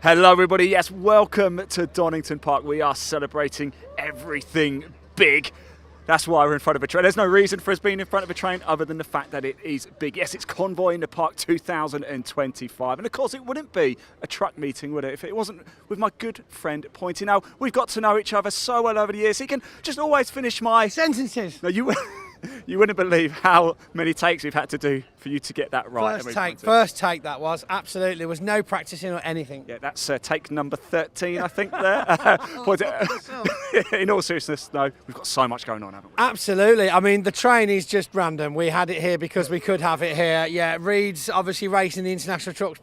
Hello everybody, yes, welcome to Donington Park. We are celebrating everything big. That's why we're in front of a train. There's no reason for us being in front of a train other than the fact that it is big. Yes, it's Convoy in the Park 2025. And of course, it wouldn't be a truck meeting, would it, if it wasn't with my good friend Pointy. Now, we've got to know each other so well over the years. He can just always finish my sentences. No, you wouldn't believe how many takes we've had to do for you to get that right. First take that was, absolutely. There was no practicing or anything. Yeah, that's take number 13, I think, there. In all seriousness, though, we've got so much going on, haven't we? Absolutely. I mean, the train is just random. We had it here because we could have it here. Yeah, Reed's obviously racing the International Truck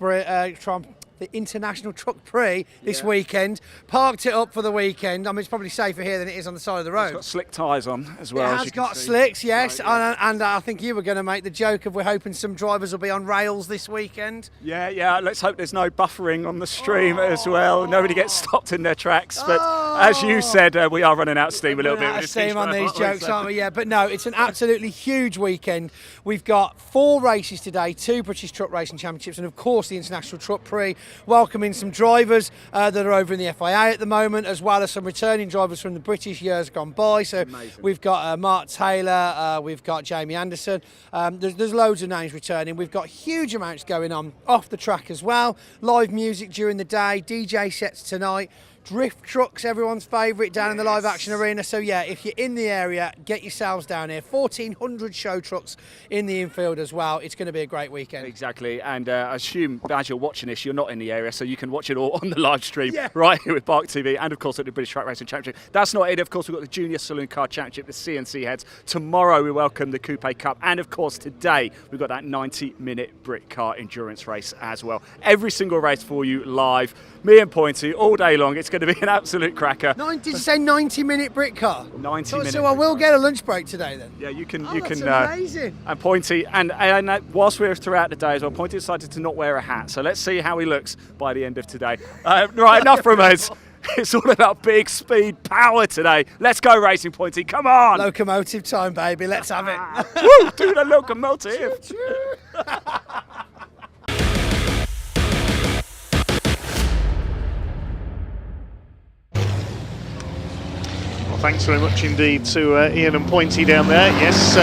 Prix this weekend. Parked it up for the weekend. I mean, it's probably safer here than it is on the side of the road. It's got slick tyres on as well. It has got slicks, yes. Right, yeah. And I think you were going to make the joke of we're hoping some drivers will be on rails this weekend. Yeah. Let's hope there's no buffering on the stream as well. Nobody gets stopped in their tracks. But as you said, we are running out of steam a little bit. Out of steam on these jokes, aren't we? Yeah, but no, it's an absolutely huge weekend. We've got 4 races today, 2 British Truck Racing Championships, and of course the International Truck Prix. Welcoming some drivers that are over in the FIA at the moment, as well as some returning drivers from the British years gone by. So amazing. We've got Mark Taylor, we've got Jamie Anderson. There's loads of names returning. We've got huge amounts going on off the track as well. Live music during the day, DJ sets tonight. Drift trucks, everyone's favourite, down in the live action arena. So yeah, if you're in the area, get yourselves down here. 1,400 show trucks in the infield as well. It's going to be a great weekend. Exactly, and I assume as you're watching this, you're not in the area, so you can watch it all on the live stream right here with Park TV, and of course at the British Truck Racing Championship. That's not it. Of course, we've got the Junior Saloon Car Championship, the CNC Heads. Tomorrow we welcome the Coupe Cup, and of course today we've got that 90-minute Britcar endurance race as well. Every single race for you live. Me and Pointy all day long. It's going to be an absolute cracker. Did you say 90-minute Britcar? 90 minutes. So I will get a lunch break today then. Yeah, you can. That's amazing. And Pointy, and whilst we're throughout the day as well, Pointy decided to not wear a hat. So let's see how he looks by the end of today. Right, enough from us. It's all about big speed, power today. Let's go racing, Pointy. Come on. Locomotive time, baby. Let's have it. Woo, do the locomotive. Thanks very much indeed to Ian and Pointy down there. Yes,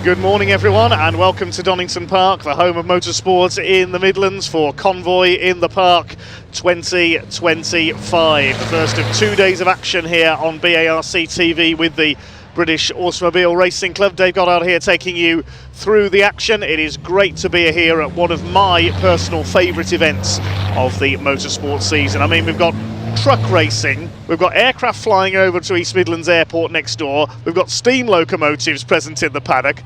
good morning everyone and welcome to Donington Park, the home of motorsports in the Midlands for Convoy in the Park 2025. The first of 2 days of action here on BARC TV with the British Automobile Racing Club. Dave Goddard here taking you through the action. It is great to be here at one of my personal favourite events of the motorsport season. I mean, we've got truck racing, we've got aircraft flying over to East Midlands Airport next door, we've got steam locomotives present in the paddock.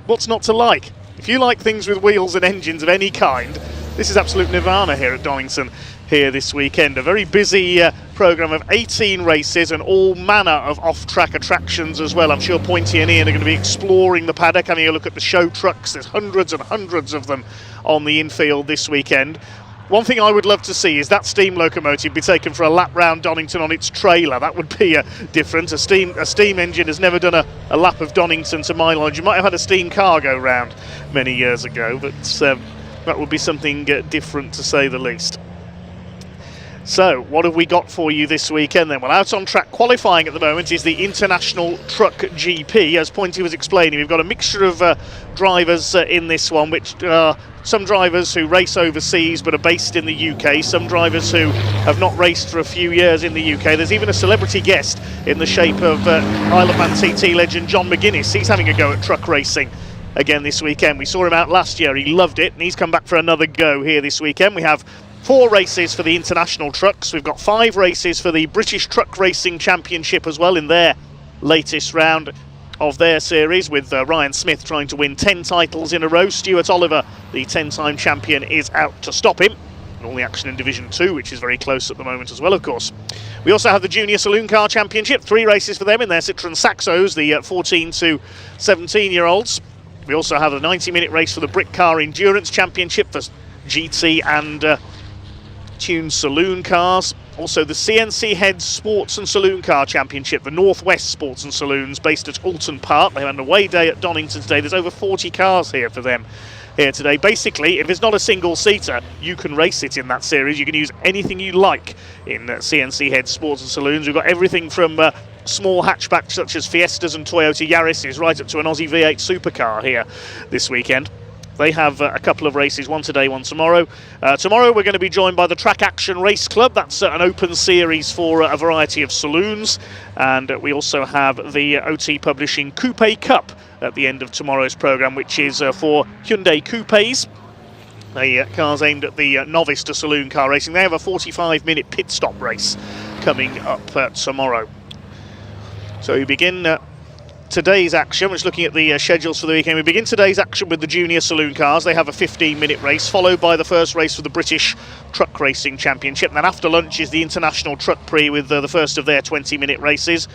What's not to like? If you like things with wheels and engines of any kind, this is absolute nirvana here at Donington here this weekend. A very busy programme of 18 races and all manner of off-track attractions as well. I'm sure Pointy and Ian are going to be exploring the paddock, having a look at the show trucks. There's hundreds and hundreds of them on the infield this weekend. One thing I would love to see is that steam locomotive be taken for a lap round Donington on its trailer. That would be different. A steam engine has never done a lap of Donington to my knowledge. You might have had a steam car go round many years ago, but that would be something different to say the least. So, what have we got for you this weekend then? Well, out on track qualifying at the moment is the International Truck GP. As Pointy was explaining, we've got a mixture of drivers in this one, which are some drivers who race overseas but are based in the UK, some drivers who have not raced for a few years in the UK. There's even a celebrity guest in the shape of Isle of Man TT legend John McGuinness. He's having a go at truck racing again this weekend. We saw him out last year, he loved it, and he's come back for another go here this weekend. We have 4 races for the international trucks. We've got 5 races for the British Truck Racing Championship as well in their latest round of their series, with Ryan Smith trying to win 10 titles in a row. Stuart Oliver, the 10-time champion, is out to stop him. And all the action in Division 2, which is very close at the moment as well, of course. We also have the Junior Saloon Car Championship, 3 races for them in their Citroen Saxos, the 14 to 17-year-olds. We also have a 90-minute race for the Britcar Endurance Championship for GT and tuned saloon cars. Also the CNC Heads Sports and Saloon Car Championship, the Northwest Sports and Saloons based at Alton Park. They have an away day at Donington today. There's over 40 cars here for them here today. Basically, if it's not a single-seater, you can race it in that series. You can use anything you like in CNC Head Sports and Saloons. We've got everything from small hatchbacks such as Fiestas and Toyota Yaris's right up to an Aussie V8 supercar here this weekend. They have a couple of races, one today, one tomorrow. Tomorrow we're going to be joined by the Track Action Race Club. That's an open series for a variety of saloons. And we also have the OT Publishing Coupe Cup at the end of tomorrow's programme, which is for Hyundai Coupes. The cars aimed at the novice to saloon car racing. They have a 45-minute pit stop race coming up tomorrow. So we begin today's action. We're just looking at the schedules for the weekend. We begin today's action with the junior saloon cars. They have a 15-minute race, followed by the first race for the British Truck Racing Championship. And then after lunch is the International Truck Prix with the first of their 20-minute races.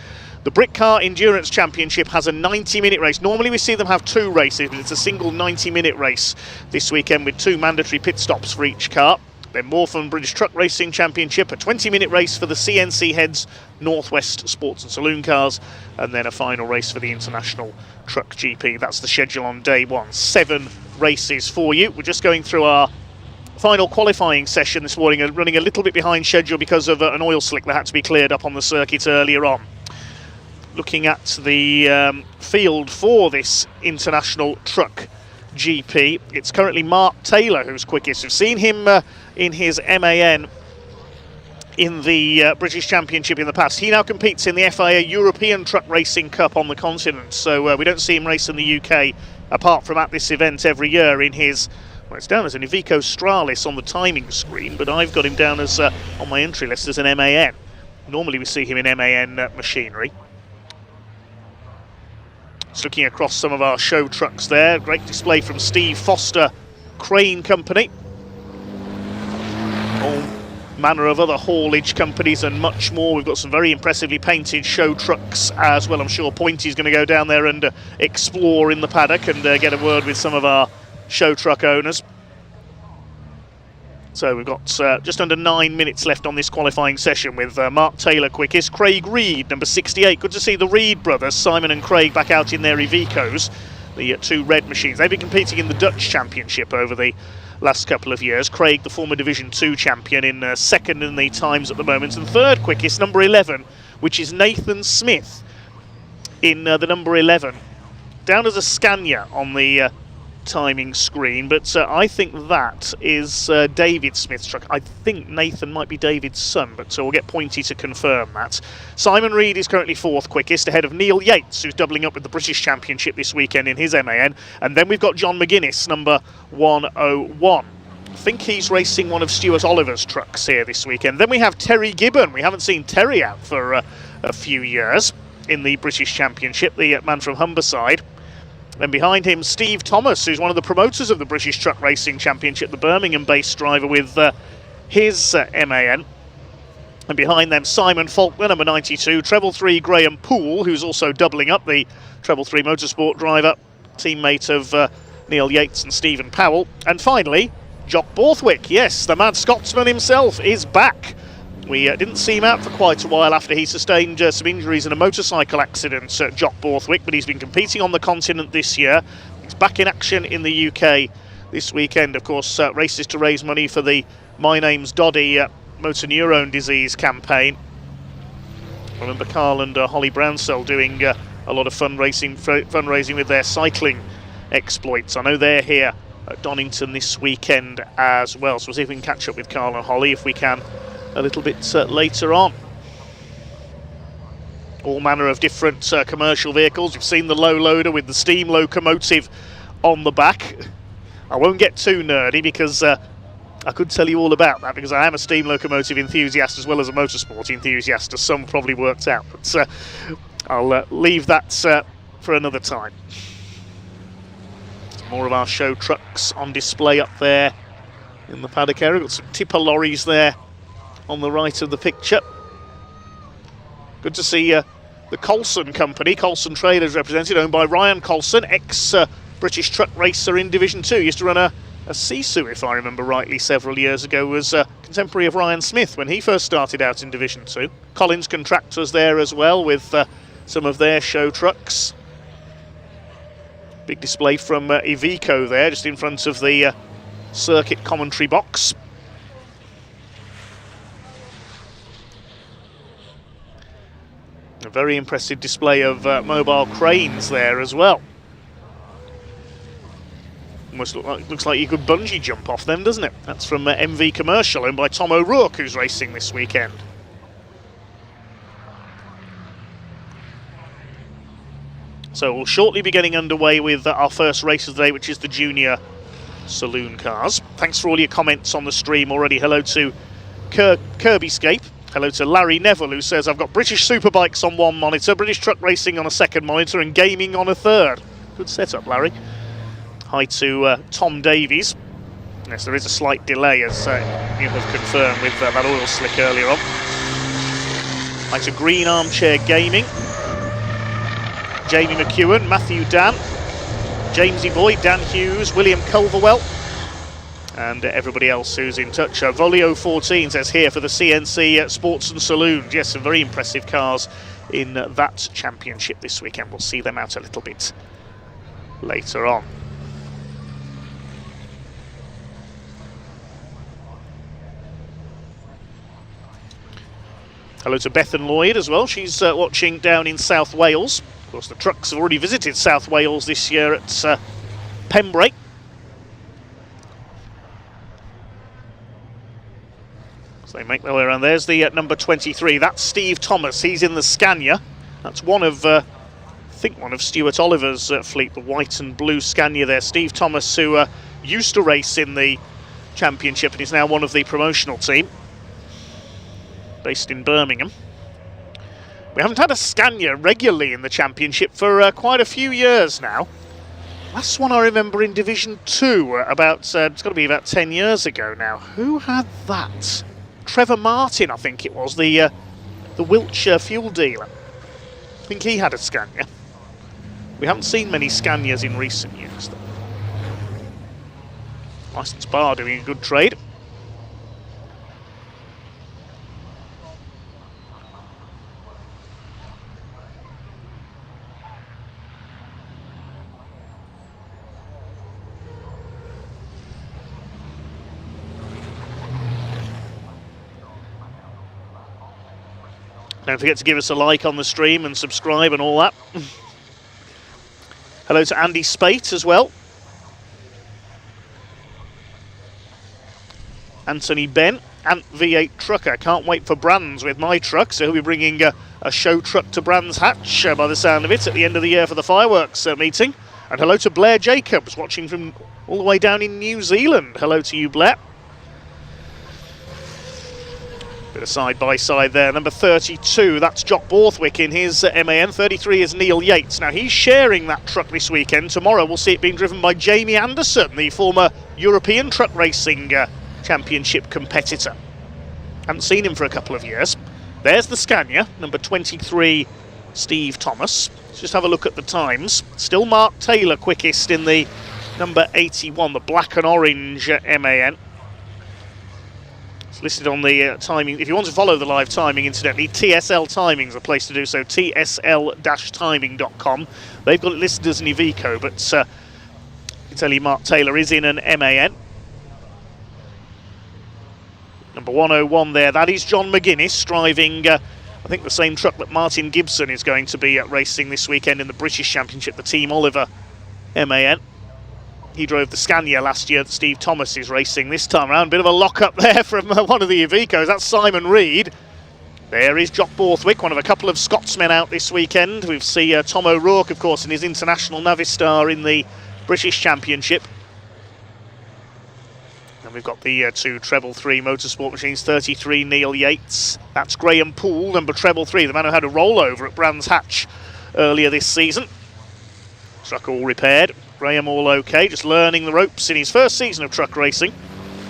The Britcar Endurance Championship has a 90-minute race. Normally we see them have 2 races, but it's a single 90-minute race this weekend with 2 mandatory pit stops for each car. Then Morphin British Truck Racing Championship, a 20-minute race for the CNC Heads Northwest Sports and Saloon cars, and then a final race for the International Truck GP. That's the schedule on day 1. 7 races for you. We're just going through our final qualifying session this morning and running a little bit behind schedule because of an oil slick that had to be cleared up on the circuit earlier on. Looking at the field for this International Truck GP, it's currently Mark Taylor who's quickest. We've seen him in his MAN in the British Championship in the past. He now competes in the FIA European Truck Racing Cup on the continent, so we don't see him race in the UK apart from at this event every year in his, well, it's down as an Iveco Stralis on the timing screen, but I've got him down as on my entry list as an MAN. Normally we see him in MAN machinery. Just looking across some of our show trucks there. Great display from Steve Foster Crane Company. All manner of other haulage companies and much more. We've got some very impressively painted show trucks as well. I'm sure Pointy's going to go down there and explore in the paddock and get a word with some of our show truck owners. So we've got just under 9 minutes left on this qualifying session with Mark Taylor quickest, Craig Reed, number 68. Good to see the Reed brothers, Simon and Craig, back out in their Ivecos, the 2 red machines. They've been competing in the Dutch Championship over the last couple of years. Craig, the former Division 2 champion, in second in the times at the moment. And third quickest, number 11, which is Nathan Smith in the number 11. Down as a Scania on the timing screen, but I think that is David Smith's truck. I think Nathan might be David's son, but we'll get Pointy to confirm that. Simon Reed is currently 4th quickest, ahead of Neil Yates, who's doubling up with the British Championship this weekend in his MAN. And then we've got John McGuinness, number 101. I think he's racing one of Stuart Oliver's trucks here this weekend. Then we have Terry Gibbon. We haven't seen Terry out for a few years in the British Championship, the man from Humberside. Then behind him, Steve Thomas, who's one of the promoters of the British Truck Racing Championship, the Birmingham-based driver with his MAN. And behind them, Simon Faulkner, number 92, Treble 3 Graham Poole, who's also doubling up, the Treble 3 Motorsport driver, teammate of Neil Yates and Stephen Powell. And finally, Jock Borthwick. Yes, the mad Scotsman himself is back. We didn't see him out for quite a while after he sustained some injuries in a motorcycle accident, Jock Borthwick, but he's been competing on the continent this year. He's back in action in the UK this weekend. Of course, races to raise money for the My Name's Doddy motor neurone disease campaign. I remember Carl and Holly Brownsell doing a lot of fundraising with their cycling exploits. I know they're here at Donington this weekend as well, so we'll see if we can catch up with Carl and Holly if we can a little bit later on. All manner of different commercial vehicles. You've seen the low loader with the steam locomotive on the back. I won't get too nerdy because I could tell you all about that, because I am a steam locomotive enthusiast as well as a motorsport enthusiast, as some probably worked out. But I'll leave that for another time. More of our show trucks on display up there in the paddock area. We've got some tipper lorries there on the right of the picture. Good to see the Colson company, Colson Trailers represented, owned by Ryan Colson, ex-British truck racer in Division 2. Used to run a Sisu, if I remember rightly, several years ago. Was contemporary of Ryan Smith when he first started out in Division 2. Collins Contractors there as well with some of their show trucks. Big display from Iveco there, just in front of the circuit commentary box. A very impressive display of mobile cranes there as well. Almost looks like you could bungee jump off them, doesn't it? That's from MV Commercial, owned by Tom O'Rourke, who's racing this weekend. So we'll shortly be getting underway with our first race of the day, which is the junior saloon cars. Thanks for all your comments on the stream already. Hello to Kirbyscape. Hello to Larry Neville, who says, I've got British Superbikes on one monitor, British Truck Racing on a second monitor, and gaming on a third. Good setup, Larry. Hi to Tom Davies. Yes, there is a slight delay, as you have confirmed with that oil slick earlier on. Hi to Green Armchair Gaming. Jamie McEwen, Matthew Dan, Jamesy Boyd, Dan Hughes, William Culverwell, and everybody else who's in touch. Volio 14 says here for the CNC Sports and Saloon. Yes, some very impressive cars in that championship this weekend. We'll see them out a little bit later on. Hello to Bethan Lloyd as well. She's watching down in South Wales. Of course, the trucks have already visited South Wales this year at Pembrake. So they make their way around. There's the number 23. That's Steve Thomas. He's in the Scania. That's one of, I think, one of Stuart Oliver's fleet, the white and blue Scania there. Steve Thomas, who used to race in the championship and is now one of the promotional team, based in Birmingham. We haven't had a Scania regularly in the championship for quite a few years now. Last one I remember in Division 2, about it's got to be about 10 years ago now. Who had that? Trevor Martin, I think it was, the Wiltshire fuel dealer. I think he had a Scania. We haven't seen many Scanias in recent years, though. Licence Bar doing a good trade. Don't forget to give us a like on the stream and subscribe and all that. Hello to Andy Spate as well. Anthony Ben, Ant V8 Trucker. Can't wait for Brands with my truck, so he'll be bringing a show truck to Brands Hatch by the sound of it at the end of the year for the fireworks meeting. And hello to Blair Jacobs, watching from all the way down in New Zealand. Hello to you, Blair. Bit of side-by-side there. Number 32, that's Jock Borthwick in his MAN. 33 is Neil Yates. Now, he's sharing that truck this weekend. Tomorrow, we'll see it being driven by Jamie Anderson, the former European Truck Racing Championship competitor. Haven't seen him for a couple of years. There's the Scania, number 23, Steve Thomas. Let's just have a look at the times. Still Mark Taylor quickest in the number 81, the black and orange MAN. It's listed on the timing. If you want to follow the live timing, incidentally, TSL Timing's a place to do so, tsl-timing.com. They've got it listed as an Iveco, but I can tell you Mark Taylor is in an MAN. Number 101 there, that is John McGuinness driving, I think, the same truck that Martin Gibson is going to be racing this weekend in the British Championship, the Team Oliver MAN. He drove the Scania last year that Steve Thomas is racing this time around. Bit of a lock-up there from one of the Ivecos. That's Simon Reed. There is Jock Borthwick, one of a couple of Scotsmen out this weekend. We see Tom O'Rourke, of course, in his International Navistar in the British Championship. And we've got the two treble 3 motorsport machines. 33, Neil Yates. That's Graham Poole, number treble 3, the man who had a rollover at Brands Hatch earlier this season. Truck all repaired. Graham all okay, just learning the ropes in his first season of truck racing.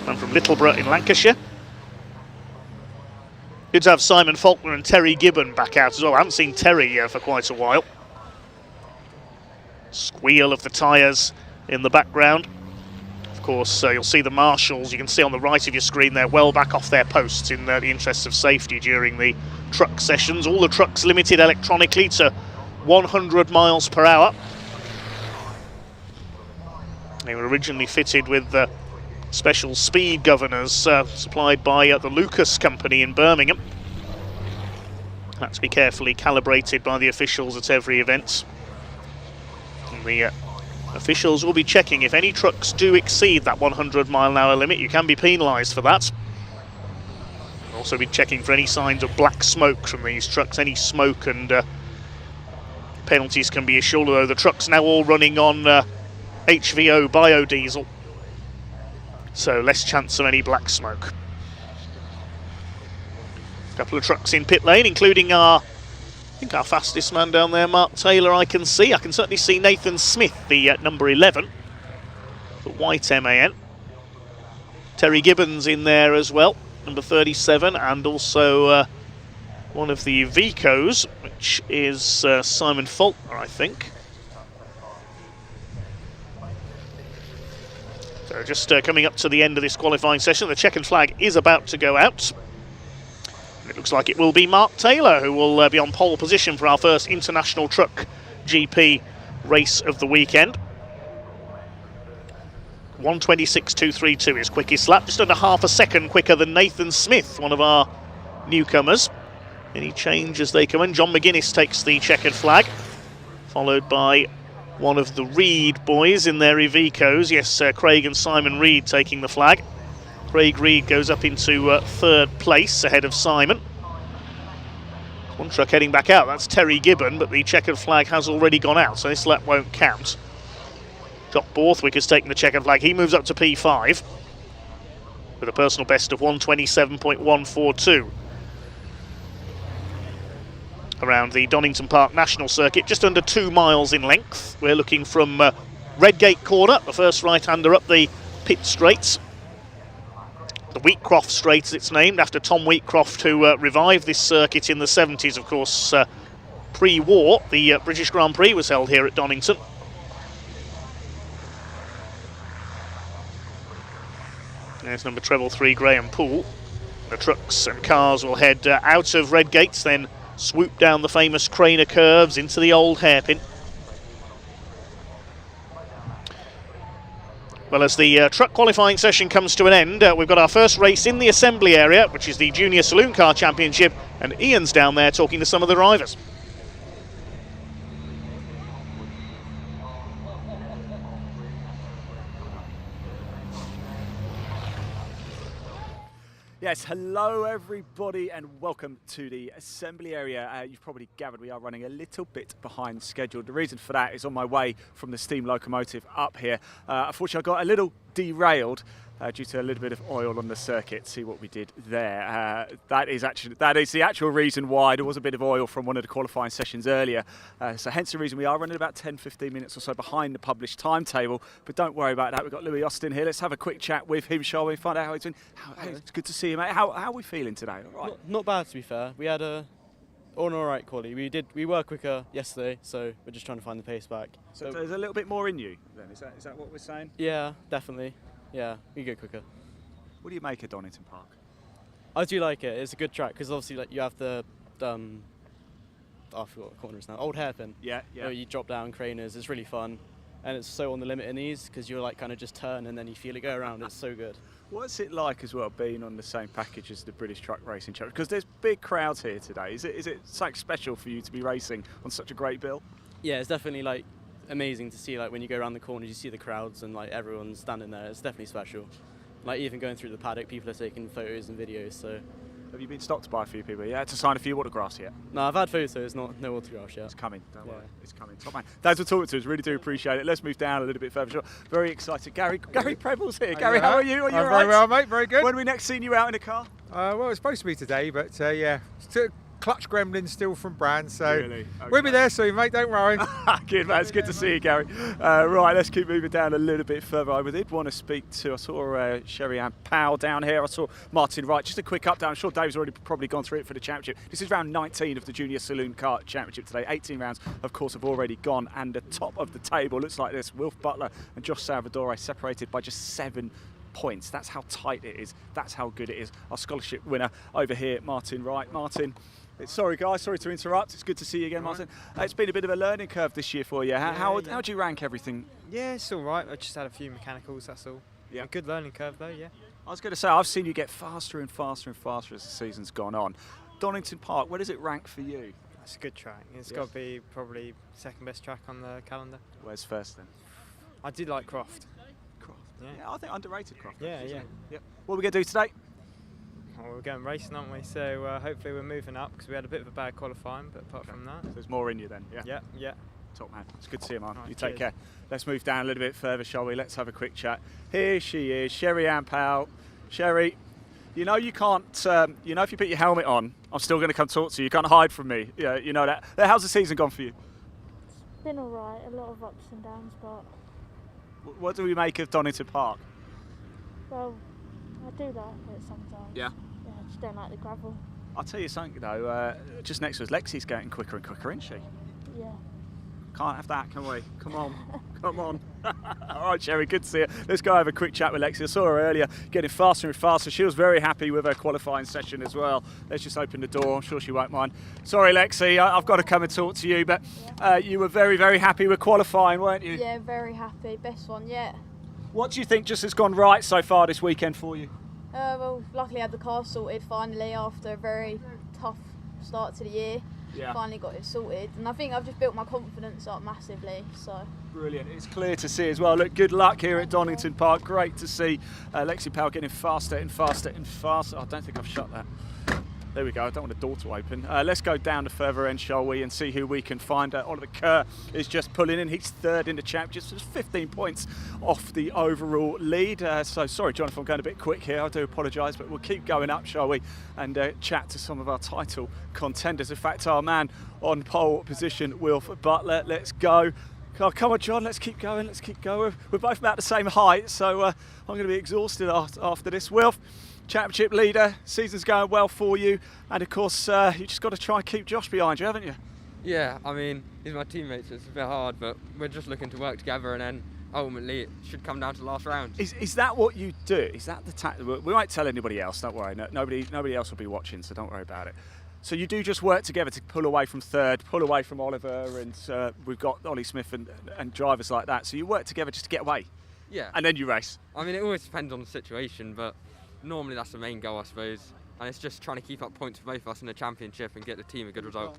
I'm from Littleborough in Lancashire. Good to have Simon Faulkner and Terry Gibbon back out as well. I haven't seen Terry for quite a while. Squeal of the tyres in the background. Of course, you'll see the marshals, you can see on the right of your screen, they're well back off their posts in the interests of safety during the truck sessions. All the trucks limited electronically to 100 miles per hour. They were originally fitted with special speed governors supplied by the Lucas Company in Birmingham. Had to be carefully calibrated by the officials at every event. And the officials will be checking if any trucks do exceed that 100-mile-an-hour limit. You can be penalised for that. They'll also be checking for any signs of black smoke from these trucks. Any smoke and penalties can be issued, although the trucks now all running on HVO biodiesel, so less chance of any black smoke. A couple of trucks in pit lane, including I think our fastest man down there, Mark Taylor. I can certainly see Nathan Smith, the number 11, the white MAN. Terry Gibbons in there as well, number 37, and also one of the Vicos, which is Simon Faulkner, I think. So just coming up to the end of this qualifying session, the checkered flag is about to go out. It looks like it will be Mark Taylor who will be on pole position for our first International Truck GP race of the weekend. 1:26.232 is quickest lap, just under half a second quicker than Nathan Smith, one of our newcomers. Any change as they come in? John McGuinness takes the checkered flag, followed by one of the Reed boys in their Ivicos. Yes, Craig and Simon Reed taking the flag. Craig Reed goes up into third place ahead of Simon. One truck heading back out, that's Terry Gibbon, but the checkered flag has already gone out, so this lap won't count. Jock Borthwick has taken the checkered flag. He moves up to P5 with a personal best of 1:27.142. Around the Donington Park National Circuit, just under 2 miles in length. We're looking from Redgate Corner, the first right-hander up the pit straights. The Wheatcroft Straight, as it's named, after Tom Wheatcroft, who revived this circuit in the 70s, of course. Pre-war, the British Grand Prix was held here at Donington. There's number treble 3, Graham Poole. The trucks and cars will head out of Redgates, then swoop down the famous Craner curves into the old hairpin. Well, as the truck qualifying session comes to an end, we've got our first race in the assembly area, which is the Junior Saloon Car Championship, and Ian's down there talking to some of the drivers. Yes, hello everybody and welcome to the assembly area. You've probably gathered we are running a little bit behind schedule. The reason for that is on my way from the steam locomotive up here. Unfortunately, I got a little derailed due to a little bit of oil on the circuit. See what we did there. That is the actual reason why there was a bit of oil from one of the qualifying sessions earlier. So hence the reason we are running about 10-15 minutes or so behind the published timetable. But don't worry about that. We've got Louis Austin here. Let's have a quick chat with him, shall we? Find out how he's doing. It's good to see you, mate. How are we feeling today? All right. Not bad, to be fair. We had an alright quality. We were quicker yesterday, so we're just trying to find the pace back. So there's a little bit more in you then. Is that what we're saying? Yeah, definitely. Yeah, we go quicker. What do you make of Donington Park? I do like it. It's a good track because obviously, like, you have the I forgot what corner it's now. Old hairpin. Yeah. Where you drop down craners. It's really fun, and it's so on the limit in these because you're like kind of just turn and then you feel it go around. It's so good. What's it like as well being on the same package as the British Truck Racing Championship? Because there's big crowds here today. Is it something special for you to be racing on such a great bill? Yeah, it's definitely like amazing to see, like, when you go around the corners, you see the crowds and like everyone's standing there. It's definitely special. Like, even going through the paddock, people are taking photos and videos. So have you been stopped by a few people? Yeah, to sign a few autographs yet? No, I've had photos, no autographs yet. It's coming, don't worry. It's coming. Top man. Thanks for talking to us, really do appreciate it. Let's move down a little bit further. Very excited. Gary Preble's here. Gary, how are you? Are you all right? Very well, mate, very good. When are we next seeing you out in a car? Well, it's supposed to be today, but yeah. Clutch gremlin still from Brand, so really? Okay. We'll be there soon, mate, don't worry. Good, man. It's good to see you, Gary. Right, let's keep moving down a little bit further. I did want to speak to, I saw Sherry Ann Powell down here. I saw Martin Wright. Just a quick update. I'm sure Dave's already probably gone through it for the championship. This is round 19 of the Junior Saloon Car Championship today. 18 rounds, of course, have already gone, and the top of the table looks like this. Wilf Butler and Josh Salvadore separated by just 7 points. That's how tight it is. That's how good it is. Our scholarship winner over here, Martin Wright. Martin, Sorry, guys. Sorry to interrupt. It's good to see you again, Martin. It's been a bit of a learning curve this year for you. How do you rank everything? Yeah, it's all right. I just had a few mechanicals, that's all. Yeah. A good learning curve, though, yeah. I was going to say, I've seen you get faster and faster and faster as the season's gone on. Donington Park, where does it rank for you? It's a good track. It's got to be probably second best track on the calendar. Where's first then? I did like Croft. Croft. Yeah. I think underrated Croft. Yeah, yeah. What are we going to do today? Well, we're going racing, aren't we? So hopefully we're moving up because we had a bit of a bad qualifying, but apart from that. There's more in you then, yeah? Yeah. Top man. It's good to see you, man. Right, You take cheers. care. Let's move down a little bit further, shall we? Let's have a quick chat. Here she is, Sherry Ann Powell. Sherry, you know you can't, if you put your helmet on, I'm still going to come talk to you. You can't hide from me. Yeah, you know that. How's the season gone for you? It's been alright, a lot of ups and downs, but What do we make of Donington Park? well, I do like it sometimes. Yeah. Yeah, I just don't like the gravel. I'll tell you something though, just next to us, Lexi's getting quicker and quicker, isn't she? Yeah. Can't have that, can we? Come on, come on. All right, Sherry, good to see you. Let's go have a quick chat with Lexi. I saw her earlier getting faster and faster. She was very happy with her qualifying session as well. Let's just open the door. I'm sure she won't mind. Sorry, Lexi, I've got to come and talk to you, but you were very, very happy with qualifying, weren't you? Yeah, very happy. Best one yet. What do you think just has gone right so far this weekend for you? Well, luckily I had the car sorted finally after a very tough start to the year. Yeah. Finally got it sorted, and I think I've just built my confidence up massively. So. Brilliant. It's clear to see as well. Look, good luck here at Donington Park. Great to see Lexi Powell getting faster and faster and faster. I don't think I've shut that. There we go. I don't want the door to open. Let's go down the further end, shall we, and see who we can find. Oliver Kerr is just pulling in. He's third in the championship, just 15 points off the overall lead. So sorry, Jonathan, I'm going a bit quick here. I do apologise, but we'll keep going up, shall we, and chat to some of our title contenders. In fact, our man on pole position, Wilf Butler. Let's go. Oh, come on, John, let's keep going, let's keep going. We're both about the same height, so I'm going to be exhausted after this. Wilf, championship leader, season's going well for you, and of course, you just got to try and keep Josh behind you, haven't you? Yeah, I mean, he's my teammate, so it's a bit hard, but we're just looking to work together, and then ultimately it should come down to the last round. Is that what you do? Is that the tactic? We won't tell anybody else, don't worry. Nobody else will be watching, so don't worry about it. So you do just work together to pull away from third, pull away from Oliver, and we've got Ollie Smith and drivers like that. So you work together just to get away. Yeah. And then you race. I mean, it always depends on the situation, but normally that's the main goal, I suppose. And it's just trying to keep up points for both of us in the championship and get the team a good result.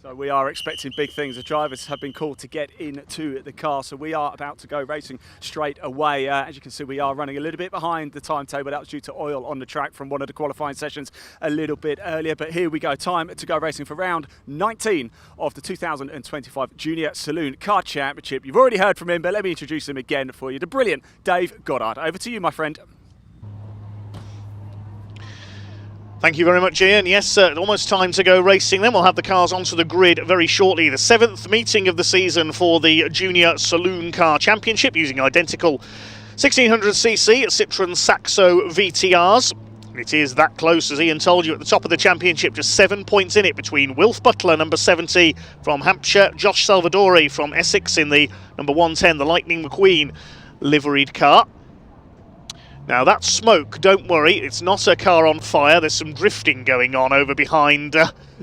So we are expecting big things. The drivers have been called to get into the car, so we are about to go racing straight away. As you can see, we are running a little bit behind the timetable. That was due to oil on the track from one of the qualifying sessions a little bit earlier. But here we go, time to go racing for round 19 of the 2025 Junior Saloon Car Championship. You've already heard from him, but let me introduce him again for you. The brilliant Dave Goddard. Over to you, my friend. Thank you very much, Ian. Yes, almost time to go racing then. We'll have the cars onto the grid very shortly. The 7th meeting of the season for the Junior Saloon Car Championship using identical 1600cc Citroën Saxo VTRs. It is that close, as Ian told you, at the top of the championship. Just 7 points in it between Wilf Butler, number 70 from Hampshire, Josh Salvadori from Essex in the number 110, the Lightning McQueen liveried car. Now that smoke, don't worry, it's not a car on fire. There's some drifting going on over behind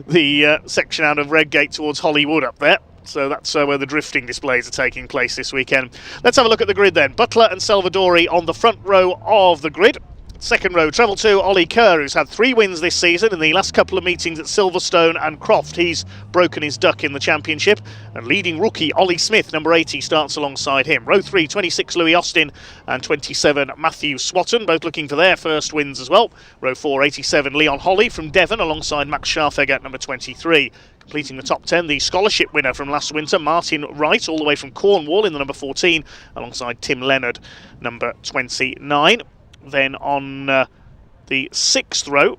the section out of Redgate towards Hollywood up there. So that's where the drifting displays are taking place this weekend. Let's have a look at the grid then. Butler and Salvadori on the front row of the grid. Second row, treble 2, Ollie Kerr, who's had 3 wins this season in the last couple of meetings at Silverstone and Croft. He's broken his duck in the championship. And leading rookie, Ollie Smith, number 80, starts alongside him. Row 3, 26, Louis Austin, and 27, Matthew Swatton, both looking for their first wins as well. Row 4, 87, Leon Holly from Devon, alongside Max Scharfegger, number 23. Completing the top 10, the scholarship winner from last winter, Martin Wright, all the way from Cornwall in the number 14, alongside Tim Leonard, number 29. Then on the 6th row,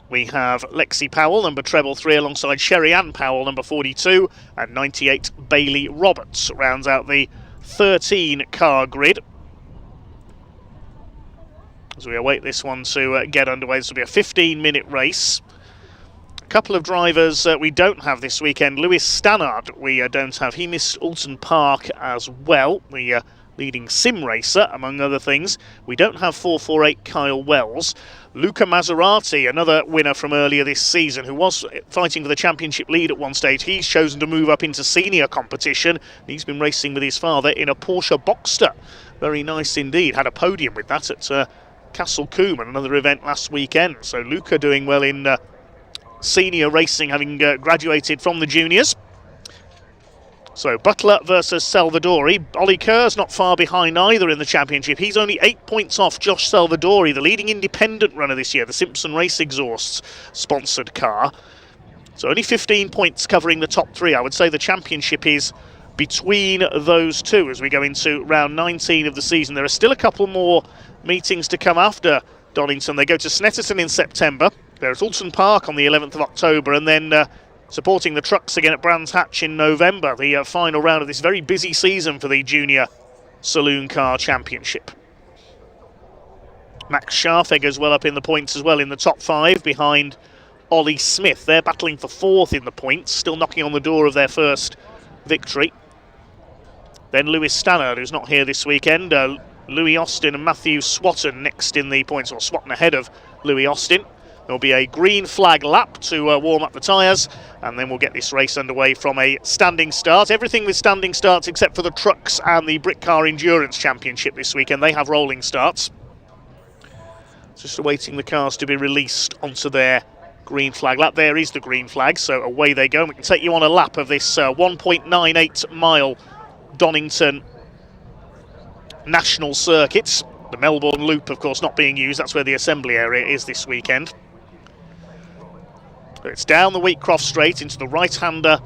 we have Lexi Powell, number treble 3, alongside Sherry Ann Powell, number 42, and 98 Bailey Roberts. Rounds out the 13 car grid. As we await this one to get underway, this will be a 15-minute race. A couple of drivers we don't have this weekend. Lewis Stannard we don't have. He missed Alton Park as well. Leading sim racer, among other things. We don't have 448 Kyle Wells. Luca Maserati, another winner from earlier this season, who was fighting for the championship lead at one stage. He's chosen to move up into senior competition. He's been racing with his father in a Porsche Boxster. Very nice indeed. Had a podium with that at Castle Combe, another event last weekend. So Luca doing well in senior racing, having graduated from the juniors. So Butler versus Salvadori. Ollie Kerr's not far behind either in the championship. He's only 8 points off Josh Salvadori, the leading independent runner this year, the Simpson Race Exhausts sponsored car. So only 15 points covering the top three. I would say the championship is between those two as we go into round 19 of the season. There are still a couple more meetings to come after Donington. They go to Snetterton in September. They're at Alton Park on the 11th of October, and then supporting the trucks again at Brands Hatch in November, the final round of this very busy season for the Junior Saloon Car Championship. Max Scharfegger's well up in the points as well, in the top five behind Ollie Smith. They're battling for fourth in the points, still knocking on the door of their first victory. Then Lewis Stannard, who's not here this weekend. Louis Austin and Matthew Swatton next in the points, or Swatton ahead of Louis Austin. There'll be a green flag lap to warm up the tyres, and then we'll get this race underway from a standing start. Everything with standing starts except for the trucks and the Britcar Endurance Championship this weekend. They have rolling starts. Just awaiting the cars to be released onto their green flag lap. There is the green flag, so away they go. And we can take you on a lap of this 1.98 mile Donington National Circuits. The Melbourne Loop, of course, not being used. That's where the assembly area is this weekend. It's down the Wheatcroft Straight into the right-hander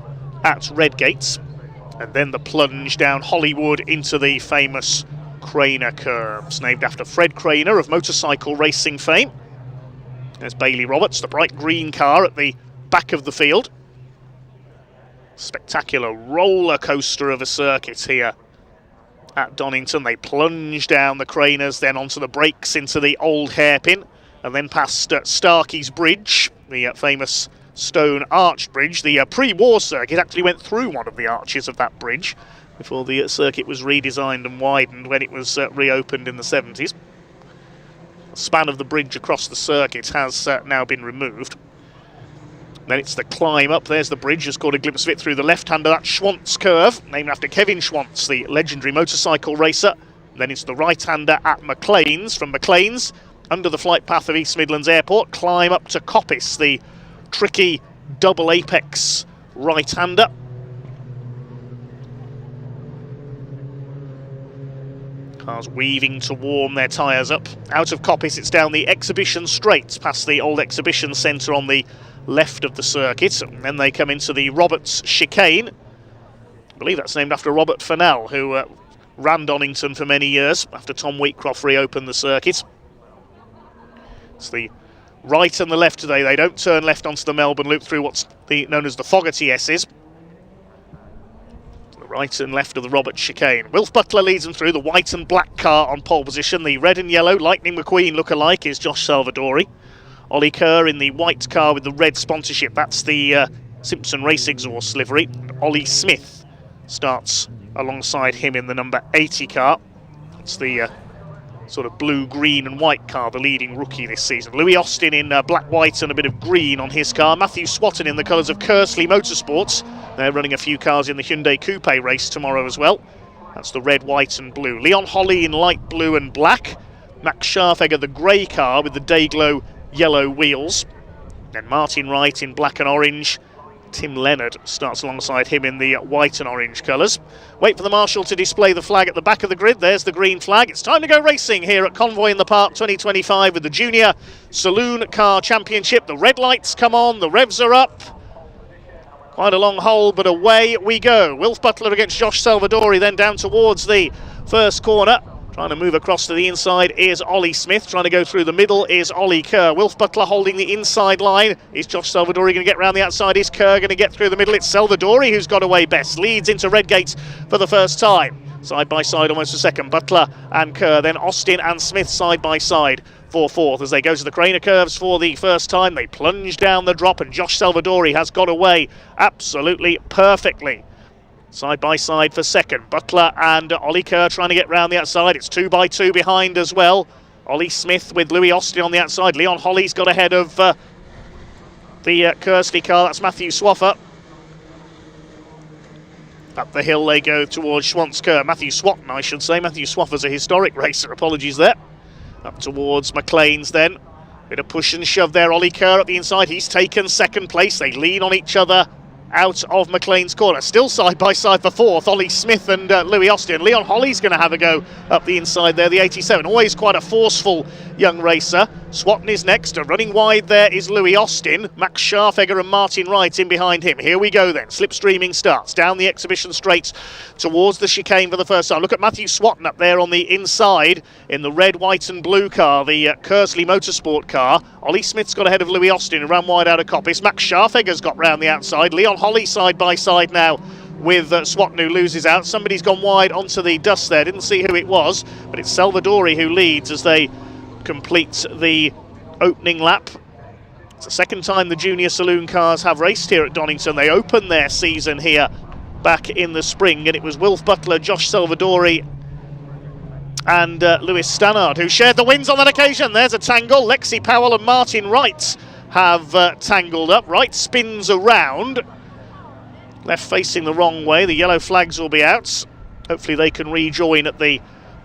at Redgates, and then the plunge down Hollywood into the famous Craner curves, named after Fred Craner of motorcycle racing fame. There's Bailey Roberts, the bright green car at the back of the field. Spectacular roller coaster of a circuit here at Donington. They plunge down the Craners, then onto the brakes into the old hairpin, and then past Starkey's Bridge, the famous stone arched bridge. The pre-war circuit actually went through one of the arches of that bridge before the circuit was redesigned and widened when it was reopened in the 70s. The span of the bridge across the circuit has now been removed. Then it's the climb up. There's the bridge. Just caught a glimpse of it through the left-hander, that Schwantz curve, named after Kevin Schwantz, the legendary motorcycle racer. Then it's the right-hander at McLean's. From McLean's, under the flight path of East Midlands Airport, climb up to Coppice, the tricky double apex right-hander. Cars weaving to warm their tyres up. Out of Coppice, it's down the Exhibition Straight, past the old Exhibition Centre on the left of the circuit, and then they come into the Roberts Chicane. I believe that's named after Robert Fennell, who ran Donington for many years after Tom Wheatcroft reopened the circuit. It's the right and the left today. They don't turn left onto the Melbourne Loop through what's known as the Fogarty S's. The right and left of the Roberts Chicane. Wilf Butler leads them through. The white and black car on pole position. The red and yellow Lightning McQueen look-alike is Josh Salvadori. Ollie Kerr in the white car with the red sponsorship. That's the Simpson Race Exhaust livery. Ollie Smith starts alongside him in the number 80 car. It's the sort of blue, green and white car, the leading rookie this season. Louis Austin in black, white and a bit of green on his car. Matthew Swatton in the colours of Kersley Motorsports. They're running a few cars in the Hyundai Coupe race tomorrow as well. That's the red, white and blue. Leon Holly in light blue and black. Max Scharfegger, the grey car with the Dayglow yellow wheels. Then Martin Wright in black and orange. Tim Leonard starts alongside him in the white and orange colours. Wait for the marshal to display the flag at the back of the grid. There's the green flag. It's time to go racing here at Convoy in the Park 2025 with the Junior Saloon Car Championship. The red lights come on, the revs are up. Quite a long hole, but away we go. Wilf Butler against Josh Salvadori, then down towards the first corner. Trying to move across to the inside is Ollie Smith. Trying to go through the middle is Ollie Kerr. Wilf Butler holding the inside line. Is Josh Salvadori going to get round the outside? Is Kerr going to get through the middle? It's Salvadori who's got away best. Leads into Redgate for the first time. Side by side almost a second. Butler and Kerr. Then Austin and Smith side by side for fourth as they go to the Craner curves for the first time. They plunge down the drop and Josh Salvadori has got away absolutely perfectly. Side by side for second. Butler and Ollie Kerr trying to get round the outside. It's 2 by 2 behind as well. Ollie Smith with Louis Austin on the outside. Leon Holly's got ahead of the Kersley car. That's Matthew Swaffer. Up the hill they go towards Schwantzker. Matthew Swatton, I should say. Matthew Swaffer's a historic racer. Apologies there. Up towards McLean's then. Bit of push and shove there. Ollie Kerr at the inside. He's taken second place. They lean on each other out of McLean's corner. Still side by side for fourth. Ollie Smith and Louis Austin. Leon Holly's going to have a go up the inside there, the 87. Always quite a forceful young racer. Swatton is next. Running wide there is Louis Austin. Max Scharfegger and Martin Wright in behind him. Here we go then. Slipstreaming starts down the exhibition straight towards the chicane for the first time. Look at Matthew Swatton up there on the inside in the red, white and blue car, the Kersley Motorsport car. Ollie Smith's got ahead of Louis Austin and ran wide out of Coppice. Max Scharfegger's got round the outside. Leon Holly side by side now with Swatton, who loses out. Somebody's gone wide onto the dust there. Didn't see who it was, but it's Salvadori who leads as they complete the opening lap. It's the second time the junior saloon cars have raced here at Donington. They opened their season here back in the spring, and it was Wilf Butler, Josh Salvadori and Lewis Stannard who shared the wins on that occasion. There's a tangle. Lexi Powell and Martin Wright have tangled up. Wright spins around, left facing the wrong way. The yellow flags will be out. Hopefully they can rejoin at the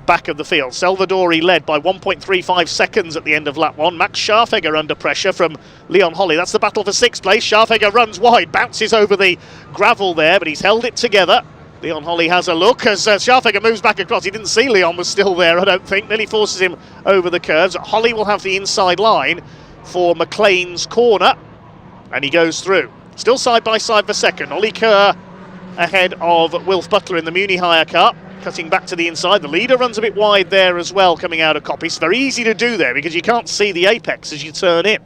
back of the field. Salvadori led by 1.35 seconds at the end of lap one. Max Scharfegger under pressure from Leon Holly. That's the battle for sixth place. Scharfegger runs wide, bounces over the gravel there, but he's held it together. Leon Holly has a look as Scharfegger moves back across. He didn't see Leon was still there, I don't think. Nearly forces him over the curves. Holly will have the inside line for McLean's corner, and he goes through. Still side by side for second. Ollie Kerr ahead of Wilf Butler in the Muni hire car. Cutting back to the inside. The leader runs a bit wide there as well, coming out of Coppice. Very easy to do there because you can't see the apex as you turn in.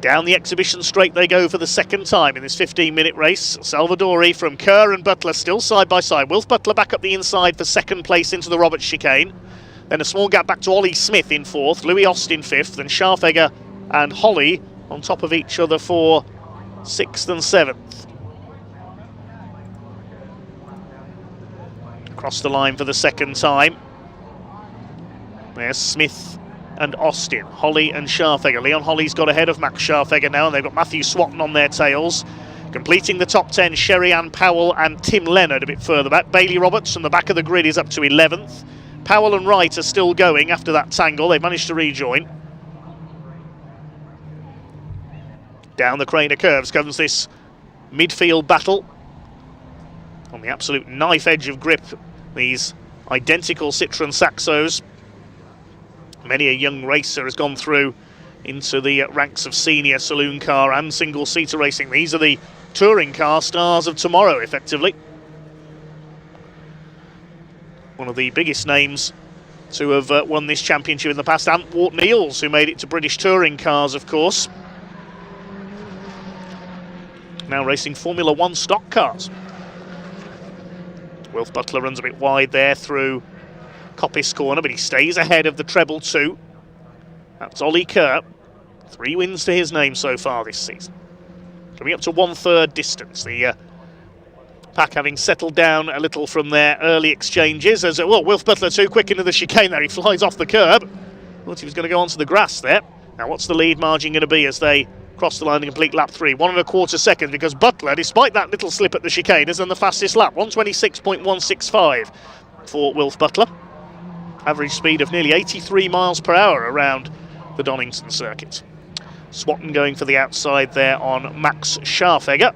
Down the exhibition straight they go for the second time in this 15-minute race. Salvadori from Kerr and Butler still side by side. Wilf Butler back up the inside for second place into the Roberts chicane. Then a small gap back to Ollie Smith in fourth. Louis Austin fifth. Then Scharfegger and Holly on top of each other for sixth and seventh. Across the line for the second time. There's Smith and Austin, Holly and Scharfegger. Leon Holly's got ahead of Max Scharfegger now, and they've got Matthew Swatton on their tails. Completing the top 10, Sherry-Ann Powell and Tim Leonard a bit further back. Bailey Roberts from the back of the grid is up to 11th. Powell and Wright are still going after that tangle. They've managed to rejoin. Down the Craner curves comes this midfield battle. On the absolute knife edge of grip, these identical Citroën Saxos. Many a young racer has gone through into the ranks of senior saloon car and single-seater racing. These are the touring car stars of tomorrow, effectively. One of the biggest names to have won this championship in the past, Ant Wharton-Eales, who made it to British touring cars, of course. Now racing Formula One stock cars. Wilf Butler runs a bit wide there through Coppice corner, but he stays ahead of the treble two. That's Ollie Kerr. 3 wins to his name so far this season. Coming up to 1/3 distance. The pack having settled down a little from their early exchanges. As well, Wilf Butler too quick into the chicane there. He flies off the curb. Thought he was going to go onto the grass there. Now what's the lead margin going to be as they cross the line and complete lap 3? 1.25 seconds, because Butler, despite that little slip at the chicane, has done the fastest lap. 1:26.165 for Wilf Butler. Average speed of nearly 83 miles per hour around the Donington circuit. Swatton going for the outside there on Max Scharfegger.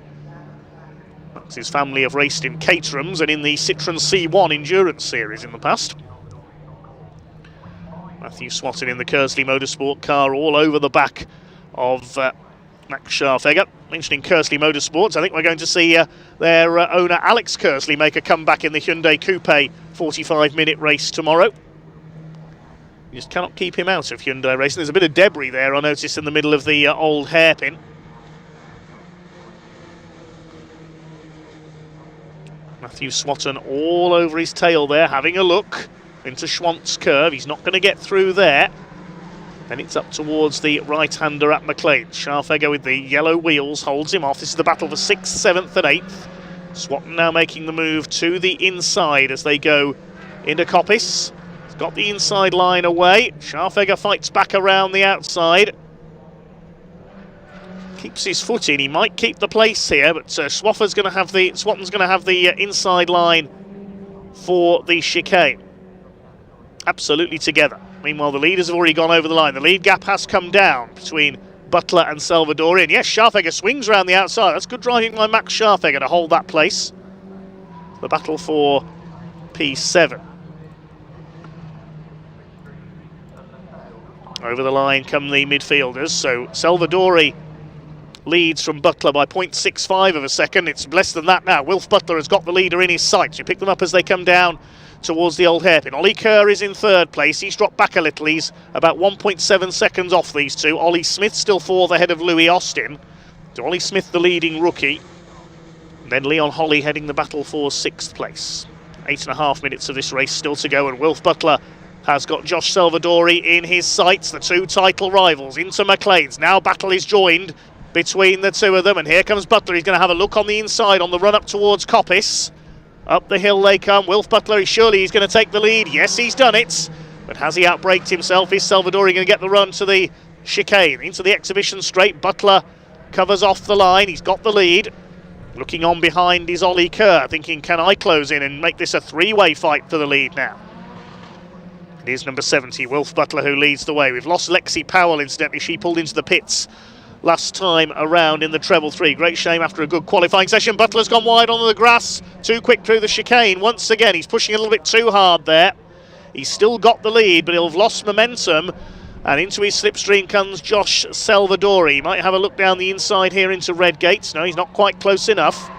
Max's family have raced in Caterhams and in the Citroën C1 Endurance Series in the past. Matthew Swatton in the Kersley Motorsport car all over the back of Max Scharfegger. Mentioning Kersley Motorsports, I think we're going to see their owner Alex Kersley make a comeback in the Hyundai Coupe 45-minute race tomorrow. You just cannot keep him out of Hyundai racing. There's a bit of debris there, I noticed, in the middle of the old hairpin. Matthew Swatton all over his tail there, having a look into Schwantz curve. He's not going to get through there. Then it's up towards the right-hander at McLean. Scharfegger with the yellow wheels holds him off. This is the battle for 6th, 7th and 8th. Swatton now making the move to the inside as they go into Coppice. He's got the inside line away. Scharfegger fights back around the outside. Keeps his foot in. He might keep the place here, but Swatton's going to have the inside line for the chicane. Absolutely together. Meanwhile, the leaders have already gone over the line. The lead gap has come down between Butler and Salvadorian. Yes, Scharfegger swings around the outside. That's good driving by Max Scharfegger to hold that place. The battle for P7. Over the line come the midfielders. So Salvadori leads from Butler by 0.65 of a second. It's less than that now. Wilf Butler has got the leader in his sights. You pick them up as they come down towards the old hairpin. Ollie Kerr is in third place. He's dropped back a little. He's about 1.7 seconds off these two. Ollie Smith still fourth ahead of Louis Austin. So Ollie Smith, the leading rookie. And then Leon Holly heading the battle for sixth place. 8.5 minutes of this race still to go, and Wilf Butler has got Josh Salvadori in his sights. The two title rivals into McLean's. Now battle is joined between the two of them, and here comes Butler. He's going to have a look on the inside on the run up towards Coppice. Up the hill they come. Wilf Butler, he's going to take the lead. Yes, he's done it. But has he outbraked himself? Is Salvadori going to get the run to the chicane? Into the exhibition straight. Butler covers off the line. He's got the lead. Looking on behind is Ollie Kerr, thinking, can I close in and make this a three-way fight for the lead now? It is number 70, Wilf Butler, who leads the way. We've lost Lexi Powell, incidentally. She pulled into the pits last time around in the treble 3. Great shame after a good qualifying session. Butler's gone wide on the grass, too quick through the chicane. Once again, he's pushing a little bit too hard there. He's still got the lead, but he'll have lost momentum. And into his slipstream comes Josh Salvadori. He might have a look down the inside here into Redgate. No, he's not quite close enough.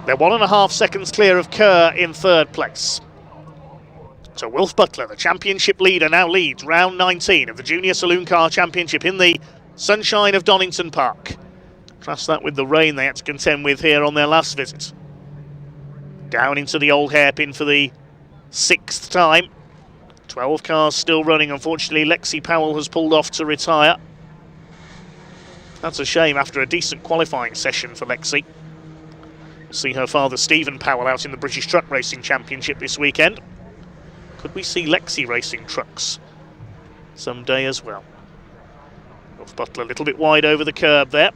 They're 1.5 seconds clear of Kerr in third place. So Wilf Butler, the championship leader, now leads round 19 of the Junior Saloon Car Championship in the sunshine of Donington Park. Contrast that with the rain they had to contend with here on their last visit. Down into the old hairpin for the 6th time. 12 cars still running. Unfortunately, Lexi Powell has pulled off to retire. That's a shame after a decent qualifying session for Lexi. We'll see her father Stephen Powell out in the British Truck Racing Championship this weekend. Could we see Lexi racing trucks someday as well? Wilf Butler a little bit wide over the curb there.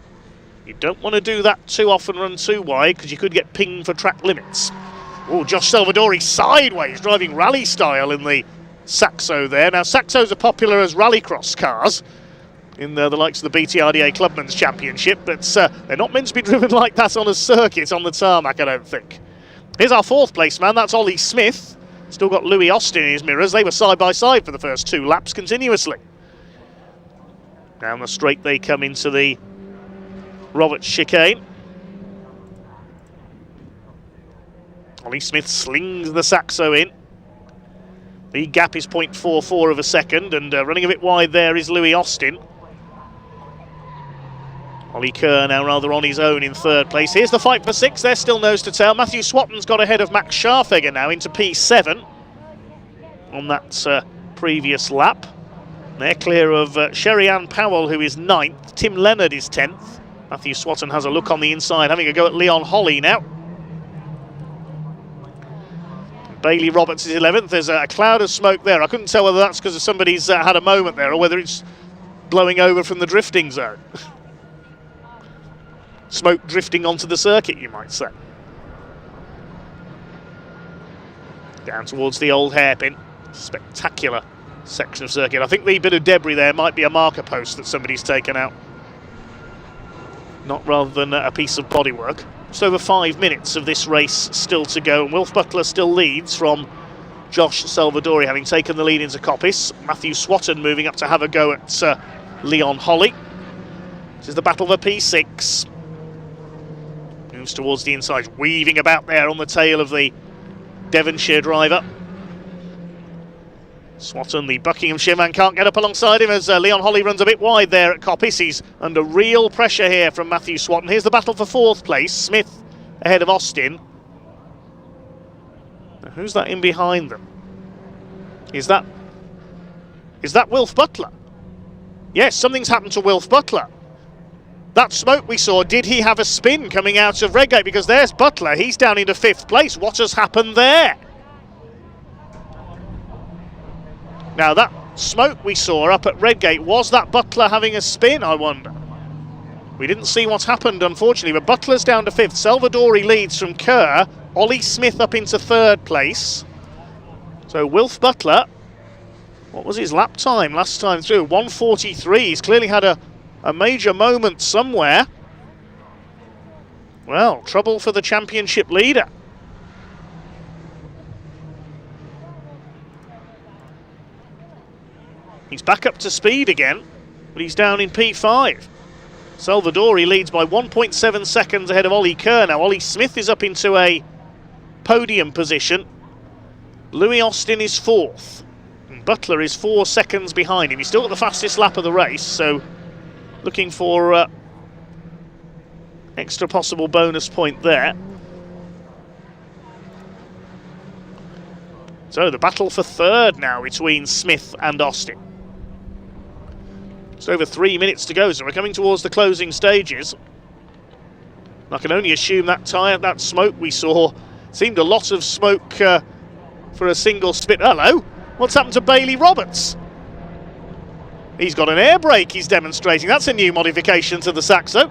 You don't want to do that too often, run too wide, because you could get pinged for track limits. Oh, Josh Salvadori sideways, driving rally style in the Saxo there. Now, Saxos are popular as rallycross cars in the likes of the BTRDA Clubman's Championship, but they're not meant to be driven like that on a circuit on the tarmac, I don't think. Here's our 4th place man, that's Ollie Smith. Still got Louis Austin in his mirrors. They were side by side for the first 2 laps continuously. Down the straight they come into the Roberts chicane. Ollie Smith slings the Saxo in. The gap is 0.44 of a second, and running a bit wide there is Louis Austin. Ollie Kerr now rather on his own in third place. Here's the fight for 6. They're still nose to tail. Matthew Swatton's got ahead of Max Scharfegger now into P7 on that previous lap. They're clear of Sherry-Ann Powell, who is 9th. Tim Leonard is 10th. Matthew Swatton has a look on the inside, having a go at Leon Holly now. Bailey Roberts is 11th. There's a cloud of smoke there. I couldn't tell whether that's because somebody's had a moment there or whether it's blowing over from the drifting zone. Smoke drifting onto the circuit, you might say. Down towards the old hairpin. Spectacular section of circuit. I think the bit of debris there might be a marker post that somebody's taken out. Not rather than a piece of bodywork. Just over 5 minutes of this race still to go, and Wilf Butler still leads from Josh Salvadori, having taken the lead into Coppice. Matthew Swatton moving up to have a go at Leon Holly. This is the battle for P6. Moves towards the inside, weaving about there on the tail of the Devonshire driver. Swatton, the Buckinghamshire man, can't get up alongside him as Leon Holly runs a bit wide there at Coppice. He's under real pressure here from Matthew Swatton. Here's the battle for 4th place. Smith ahead of Austin. Now, who's that in behind them? Is that Wilf Butler? Yes, something's happened to Wilf Butler. That smoke we saw, did he have a spin coming out of Redgate? Because there's Butler, he's down into 5th place. What has happened there? Now that smoke we saw up at Redgate, was that Butler having a spin, I wonder? We didn't see what happened, unfortunately, but Butler's down to 5th. Salvadori leads from Kerr. Ollie Smith up into 3rd place. So Wilf Butler, what was his lap time last time through? 1:43. He's clearly had a major moment somewhere. Well, trouble for the championship leader. He's back up to speed again, but he's down in P5. Salvadori leads by 1.7 seconds ahead of Ollie Kerr. Now Ollie Smith is up into a podium position. Louis Austin is 4th. And Butler is 4 seconds behind him. He's still got the fastest lap of the race, so looking for extra possible bonus point there. So the battle for 3rd now between Smith and Austin. Just over 3 minutes to go, so we're coming towards the closing stages. I can only assume that smoke we saw seemed a lot of smoke for a single spit. Hello, what's happened to Bailey Roberts? He's got an air brake he's demonstrating. That's a new modification to the Saxo.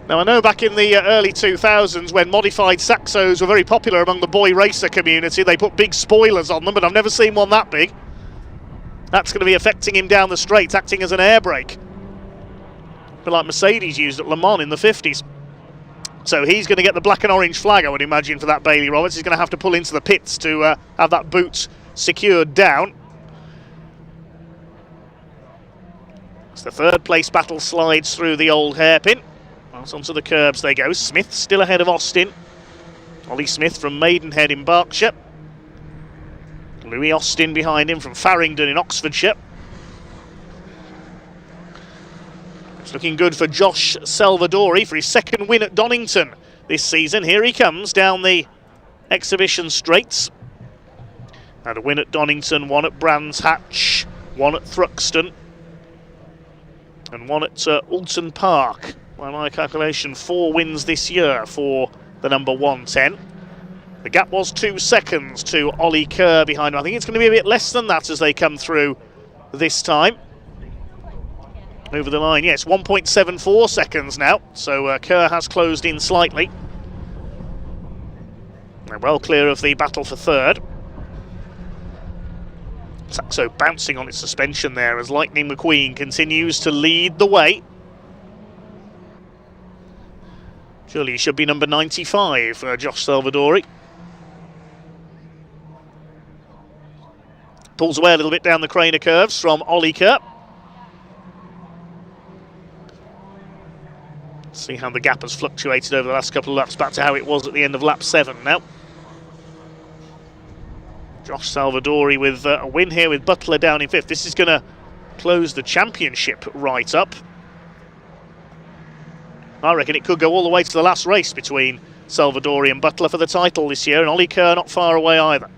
Now I know back in the early 2000s when modified Saxos were very popular among the boy racer community, they put big spoilers on them, but I've never seen one that big. That's going to be affecting him down the straight, acting as an air brake. A bit like Mercedes used at Le Mans in the 50s. So he's going to get the black and orange flag, I would imagine, for that Bailey Roberts. He's going to have to pull into the pits to have that boot secured down. As the 3rd place battle slides through the old hairpin. Out onto the curbs they go. Smith still ahead of Austin. Ollie Smith from Maidenhead in Berkshire. Louis Austin behind him from Farringdon in Oxfordshire. It's looking good for Josh Salvadori for his 2nd win at Donington this season. Here he comes down the exhibition straights. Had a win at Donington, 1 at Brands Hatch, 1 at Thruxton, and 1 at Alton Park. By my calculation, 4 wins this year for the number 110. The gap was 2 seconds to Ollie Kerr behind him. I think it's going to be a bit less than that as they come through this time. Over the line, yes, 1.74 seconds now. So Kerr has closed in slightly. They're well clear of the battle for 3rd. Saxo bouncing on its suspension there as Lightning McQueen continues to lead the way. Surely he should be number 95, Josh Salvadori. Pulls away a little bit down the Craner curves from Ollie Kerr. See how the gap has fluctuated over the last couple of laps, back to how it was at the end of lap 7 now. Josh Salvadori with a win here with Butler down in 5th. This is going to close the championship right up. I reckon it could go all the way to the last race between Salvadori and Butler for the title this year, and Ollie Kerr not far away either.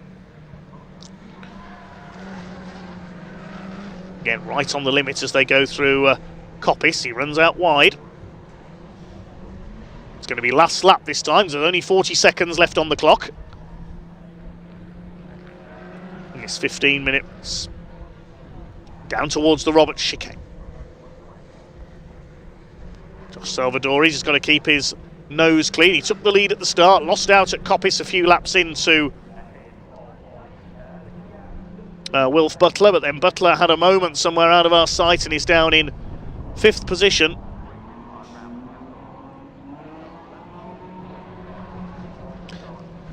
Again, right on the limit as they go through Coppice. He runs out wide. It's going to be last lap this time. There's only 40 seconds left on the clock. And it's 15 minutes. Down towards the Roberts chicane. Josh Salvadori's just got to keep his nose clean. He took the lead at the start, lost out at Coppice a few laps into Wilf Butler, but then Butler had a moment somewhere out of our sight and is down in 5th position.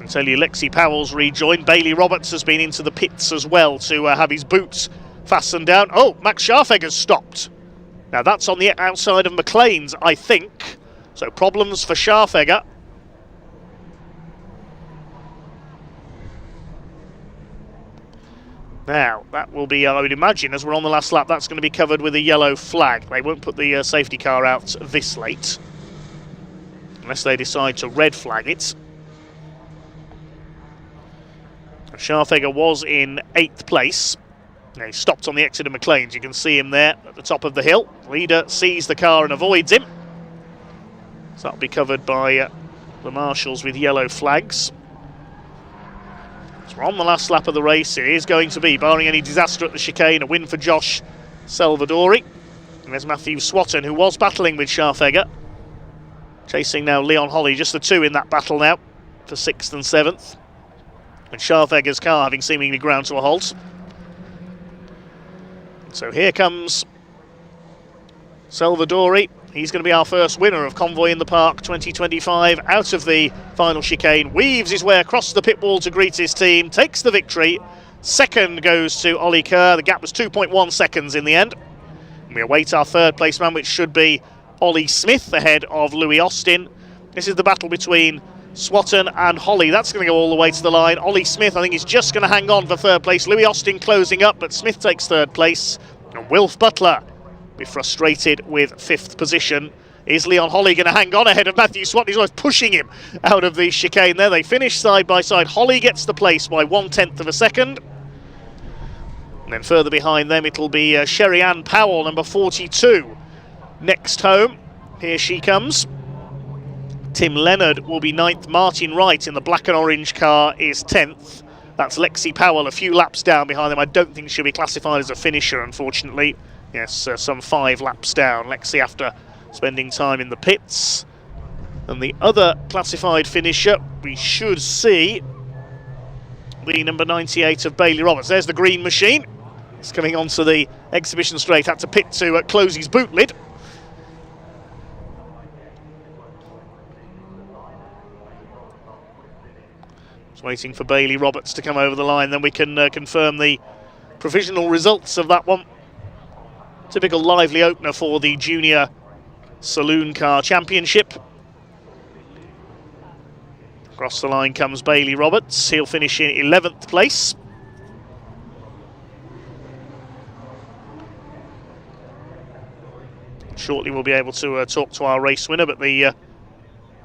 I tell you, Lexi Powell's rejoined. Bailey Roberts has been into the pits as well to have his boots fastened down. Oh, Max Scharfegger's stopped. Now that's on the outside of McLean's, I think. So problems for Scharfegger. Now, that will be, I would imagine, as we're on the last lap, that's going to be covered with a yellow flag. They won't put the safety car out this late, unless they decide to red flag it. Scharfegger was in 8th place. Now, he stopped on the exit of McLean's. You can see him there at the top of the hill. Leader sees the car and avoids him. So that'll be covered by the marshals with yellow flags. So we're on the last lap of the race. It is going to be, barring any disaster at the chicane, a win for Josh Salvadori. And there's Matthew Swatton, who was battling with Scharfegger. Chasing now Leon Holly, just the two in that battle now for 6th and 7th. And Scharfegger's car having seemingly ground to a halt. So here comes Salvadori. He's going to be our first winner of Convoy in the Park 2025 out of the final chicane. Weaves his way across the pit wall to greet his team, takes the victory. Second goes to Ollie Kerr. The gap was 2.1 seconds in the end. We await our third place man, which should be Ollie Smith ahead of Louis Austin. This is the battle between Swatton and Holly. That's going to go all the way to the line. Ollie Smith, I think, is just going to hang on for third place. Louis Austin closing up, but Smith takes third place. And Wilf Butler be frustrated with 5th position. Is Leon Holly going to hang on ahead of Matthew Swatton? He's always pushing him out of the chicane there. They finish side by side. Holly gets the place by 1/10 of a second. And then further behind them, it'll be Sherry Ann Powell, number 42, next home. Here she comes. Tim Leonard will be 9th. Martin Wright in the black and orange car is 10th. That's Lexi Powell, a few laps down behind them. I don't think she'll be classified as a finisher, unfortunately. Yes, some 5 laps down. Lexi after spending time in the pits. And the other classified finisher we should see, the number 98 of Bailey Roberts. There's the green machine. It's coming onto the exhibition straight. Had to pit to close his boot lid. Just waiting for Bailey Roberts to come over the line, then we can confirm the provisional results of that one. Typical lively opener for the Junior Saloon Car Championship. Across the line comes Bailey Roberts. He'll finish in 11th place. Shortly we'll be able to talk to our race winner, but the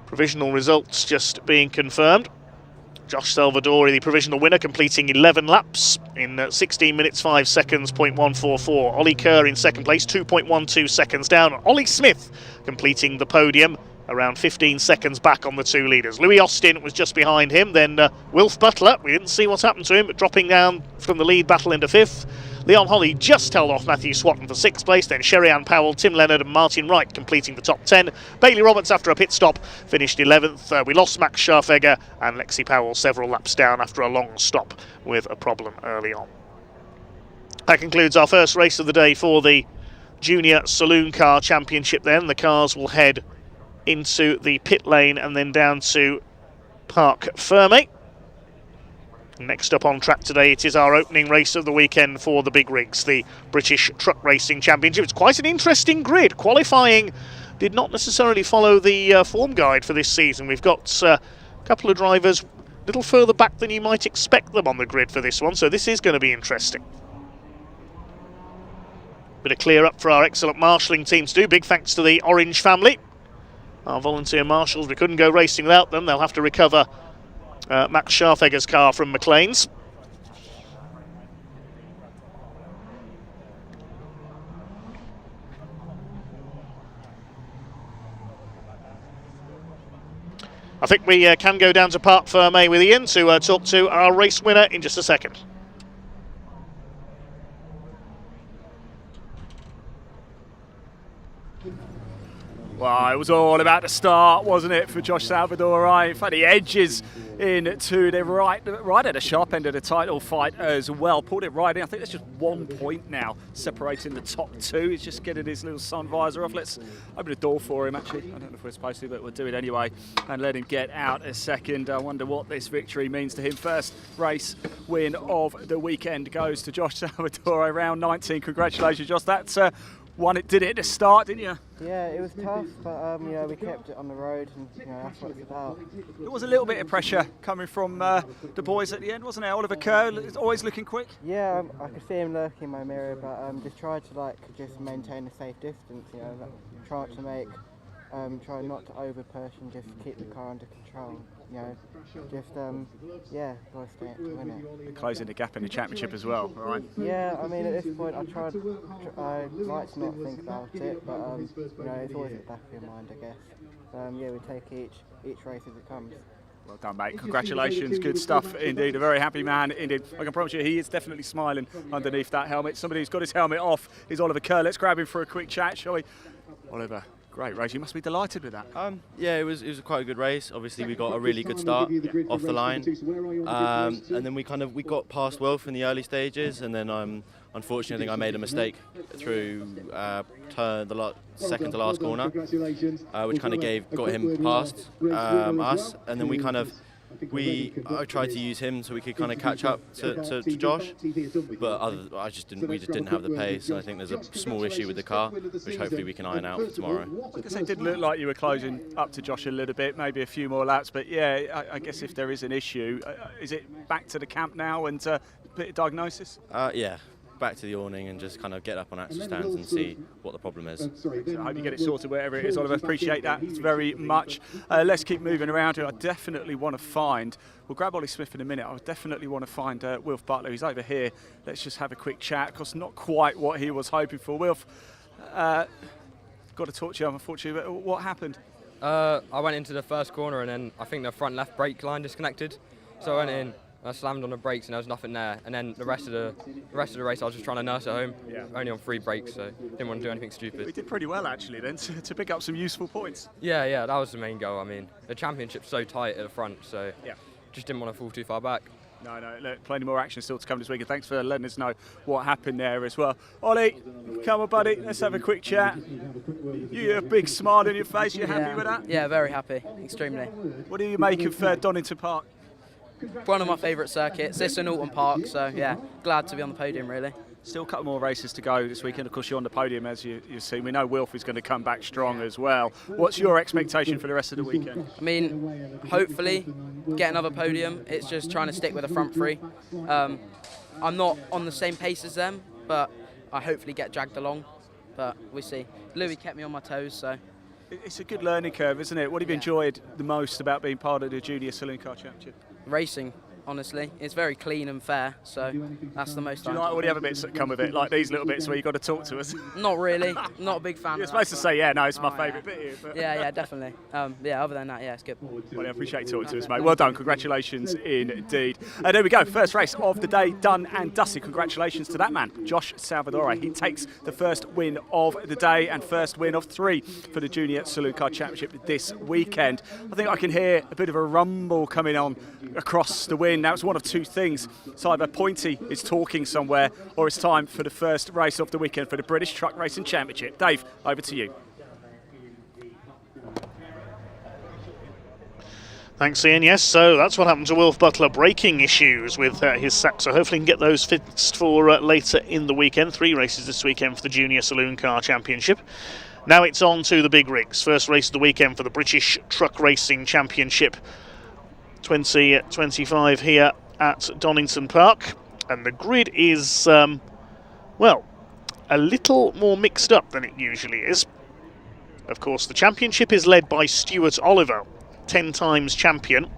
provisional results just being confirmed. Josh Salvadori, the provisional winner, completing 11 laps in 16 minutes 5 seconds, 0.144. Ollie Kerr in second place, 2.12 seconds down. Ollie Smith completing the podium, around 15 seconds back on the 2 leaders. Louis Austin was just behind him, then Wilf Butler, we didn't see what happened to him, but dropping down from the lead battle into 5th. Leon Holly just held off Matthew Swatton for 6th place, then Sherry Ann Powell, Tim Leonard and Martin Wright completing the top 10. Bailey Roberts, after a pit stop, finished 11th. We lost Max Scharfegger and Lexi Powell several laps down after a long stop with a problem early on. That concludes our first race of the day for the Junior Saloon Car Championship then. The cars will head into the pit lane and then down to Parc Fermé. Next up on track today, it is our opening race of the weekend for the big rigs, the British Truck Racing Championship. It's quite an interesting grid. Qualifying did not necessarily follow the form guide for this season. We've got a couple of drivers a little further back than you might expect them on the grid for this one, so this is going to be interesting. Bit of clear up for our excellent marshalling team to do. Big thanks to the Orange family, our volunteer marshals. We couldn't go racing without them. They'll have to recover Max Scharfegger's car from McLean's. I think we can go down to Parc Fermé with Ian to talk to our race winner in just a second. Well, it was all about the start, wasn't it, for Josh Salvadori? In fact, the edges into the right at the sharp end of the title fight as well. Pulled it right in. I think there's just 1 point now separating the top 2. He's just getting his little sun visor off. Let's open the door for him, actually. I don't know if we're supposed to, but we'll do it anyway and let him get out a second. I wonder what this victory means to him. First race win of the weekend goes to Josh Salvadori, round 19. Congratulations, Josh. That's one. It did it at the start, didn't you? Yeah, it was tough, but you know, we kept it on the road, and you know, that's what it's about. There was a little bit of pressure coming from the boys at the end, wasn't it? Oliver Kerr is always looking quick. Yeah, I could see him lurking in my mirror, but just tried to just maintain a safe distance. You know, try to make, try not to over push and just keep the car under control. You know, just yeah, gotta stay to win it. Closing the gap in the championship as well, right? Yeah, I mean, at this point, I like to not think about it, but you know, it's always at the back of your mind, I guess. Yeah, we take each race as it comes. Well done, mate. Congratulations. Good stuff indeed. A very happy man indeed. I can promise you he is definitely smiling underneath that helmet. Somebody who's got his helmet off is Oliver Kerr. Let's grab him for a quick chat, shall we? Oliver, great race. You must be delighted with that. Yeah, it was quite a good race. Obviously, we got a really good start off the line, and then we got past Wilf in the early stages, and then unfortunately, I think I made a mistake through the second to last corner, which kind of got him past us, and then I tried to use him so we could kind of catch up to Josh, but we just didn't have the pace, and I think there's a small issue with the car, which hopefully we can iron out for tomorrow. I guess it did look like you were closing up to Josh a little bit, maybe a few more laps, but yeah, I guess if there is an issue, is it back to the camp now and a bit of diagnosis? Yeah. Back to the awning and just kind of get up on axle stands and see what the problem is. So I hope you get it sorted wherever it is, Oliver. Appreciate that very much. Let's keep moving around here. I definitely want to find, we'll grab Ollie Smith in a minute, I definitely want to find Wilf Butler. He's over here. Let's just have a quick chat. Of course, not quite what he was hoping for. Wilf, got to talk to you, unfortunately, but what happened? I went into the first corner and then I think the front left brake line disconnected. So I went in. I slammed on the brakes and there was nothing there, and then the rest of the race I was just trying to nurse at home, only on 3 brakes, so didn't want to do anything stupid. We did pretty well actually then to pick up some useful points. Yeah, that was the main goal. I mean, the championship's so tight at the front, so just didn't want to fall too far back. No, look, plenty more action still to come this week, and thanks for letting us know what happened there as well. Ollie, come on buddy, let's have a quick chat. You have a big smile on your face, you happy with that? Yeah, very happy, extremely. What do you make of Donington Park? One of my favourite circuits. It's an Donington Park, so yeah, glad to be on the podium really. Still a couple more races to go this weekend. Of course, you're on the podium, as you've seen. We know Wilf is going to come back strong as well. What's your expectation for the rest of the weekend? I mean, hopefully get another podium. It's just trying to stick with the front 3. I'm not on the same pace as them, but I hopefully get dragged along. But we'll see. Louis kept me on my toes, so. It's a good learning curve, isn't it? What have you enjoyed the most about being part of the Junior Saloon Car Championship? Racing, honestly. It's very clean and fair, so that's the most. Do you like all the other bits that come with it, like these little bits where you've got to talk to us? Not really. Not a big fan. You're supposed to say, yeah, no, it's my favourite bit here. But yeah, definitely. Yeah, other than that, yeah, it's good. Well, I appreciate you talking to us, mate. Well done. Congratulations indeed. There we go. First race of the day done and dusted. Congratulations to that man, Josh Salvadore. He takes the first win of the day and first win of 3 for the Junior Saloon Car Championship this weekend. I think I can hear a bit of a rumble coming on across the wind. Now it's one of 2 things. It's either Pointy is talking somewhere or it's time for the first race of the weekend for the British Truck Racing Championship. Dave, over to you. Thanks, Ian. Yes, so that's what happened to Wilf Butler. Braking issues with his sack, so hopefully he can get those fixed for later in the weekend. 3 races this weekend for the Junior Saloon Car Championship. Now it's on to the big rigs. First race of the weekend for the British Truck Racing Championship 2025 here at Donington Park. And the grid is, well, a little more mixed up than it usually is. Of course, the championship is led by Stuart Oliver, 10 times champion,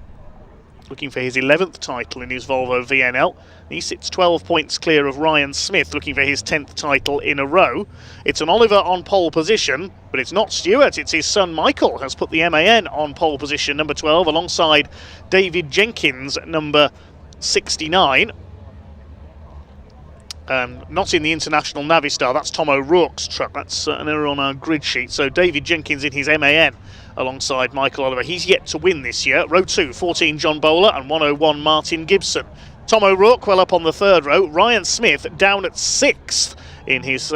looking for his 11th title in his Volvo VNL. He sits 12 points clear of Ryan Smith, looking for his 10th title in a row. It's an Oliver on pole position, but it's not Stuart, it's his son Michael has put the MAN on pole position, number 12, alongside David Jenkins, number 69. Not in the International Navistar, that's Tom O'Rourke's truck, that's an error on our grid sheet. So David Jenkins in his MAN alongside Michael Oliver. He's yet to win this year. Row 2, 14 John Bowler and 101 Martin Gibson. Tom O'Rourke well up on the 3rd row. Ryan Smith down at 6th in his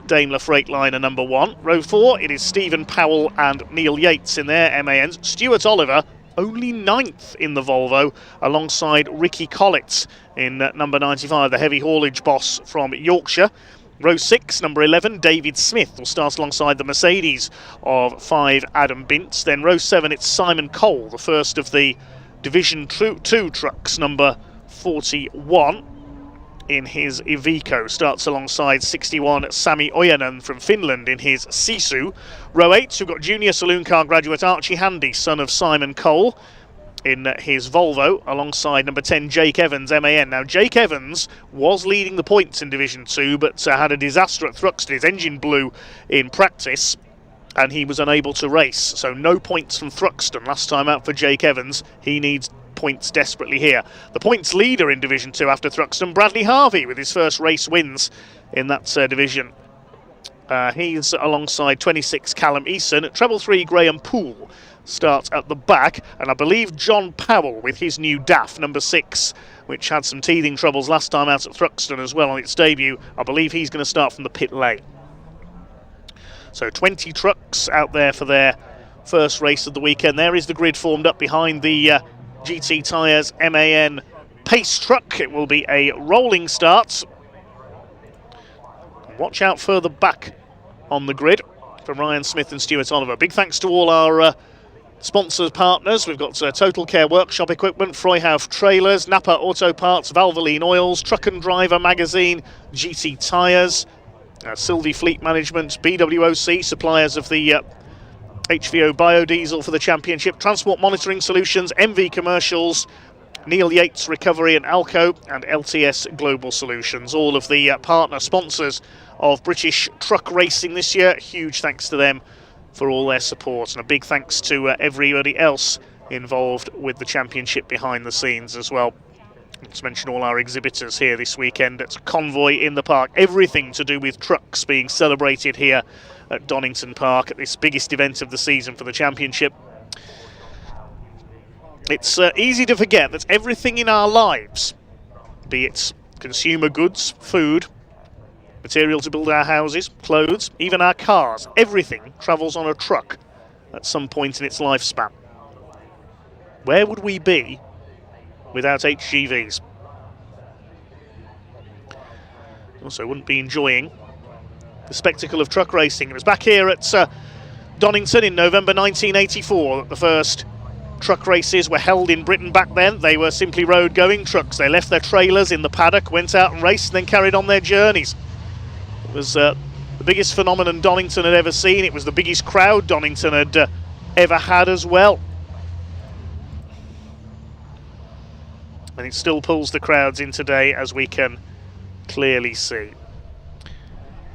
Daimler Freightliner number 1. Row 4, it is Stephen Powell and Neil Yates in their MANs. Stuart Oliver only 9th in the Volvo alongside Ricky Collett in number 95, the heavy haulage boss from Yorkshire. Row 6, number 11, David Smith will start alongside the Mercedes of 5, Adam Bintz. Then row 7, it's Simon Cole, the first of the Division 2 trucks, number 41 in his Iveco. Starts alongside 61, Sami Ojanen from Finland in his Sisu. Row 8, we've got Junior Saloon Car graduate Archie Handy, son of Simon Cole, in his Volvo, alongside number 10, Jake Evans, MAN. Now, Jake Evans was leading the points in Division 2, but had a disaster at Thruxton. His engine blew in practice, and he was unable to race. So no points from Thruxton last time out for Jake Evans. He needs points desperately here. The points leader in Division 2 after Thruxton, Bradley Harvey, with his first race wins in that division. He's alongside 26 Callum Eason. Treble 3 Graham Poole starts at the back, and I believe John Powell with his new DAF number 6, which had some teething troubles last time out at Thruxton as well on its debut. I believe he's going to start from the pit lane. So 20 trucks out there for their first race of the weekend. There is the grid formed up behind the GT Tyres MAN pace truck. It will be a rolling start. Watch out further back on the grid for Ryan Smith and Stuart Oliver. Big thanks to all our sponsors, partners. We've got Total Care Workshop Equipment, Freuhauf Trailers, Napa Auto Parts, Valvoline Oils, Truck and Driver Magazine, GT Tyres, Sylvie Fleet Management, BWOC, suppliers of the HVO biodiesel for the championship, Transport Monitoring Solutions, MV Commercials, Neil Yates Recovery and Alco, and LTS Global Solutions, all of the partner sponsors of British truck racing this year. Huge thanks to them for all their support, and a big thanks to everybody else involved with the championship behind the scenes as well. Let's mention all our exhibitors here this weekend at Convoy in the Park. Everything to do with trucks being celebrated here at Donington Park at this biggest event of the season for the championship. It's easy to forget that everything in our lives, be it consumer goods, food, material to build our houses, clothes, even our cars, everything travels on a truck at some point in its lifespan. Where would we be without HGVs? Also wouldn't be enjoying the spectacle of truck racing. It was back here at Donington in November 1984 that the first truck races were held in Britain back then. They were simply road-going trucks. They left their trailers in the paddock, went out and raced, and then carried on their journeys. It was the biggest phenomenon Donington had ever seen. It was the biggest crowd Donington had ever had as well. And it still pulls the crowds in today, as we can clearly see.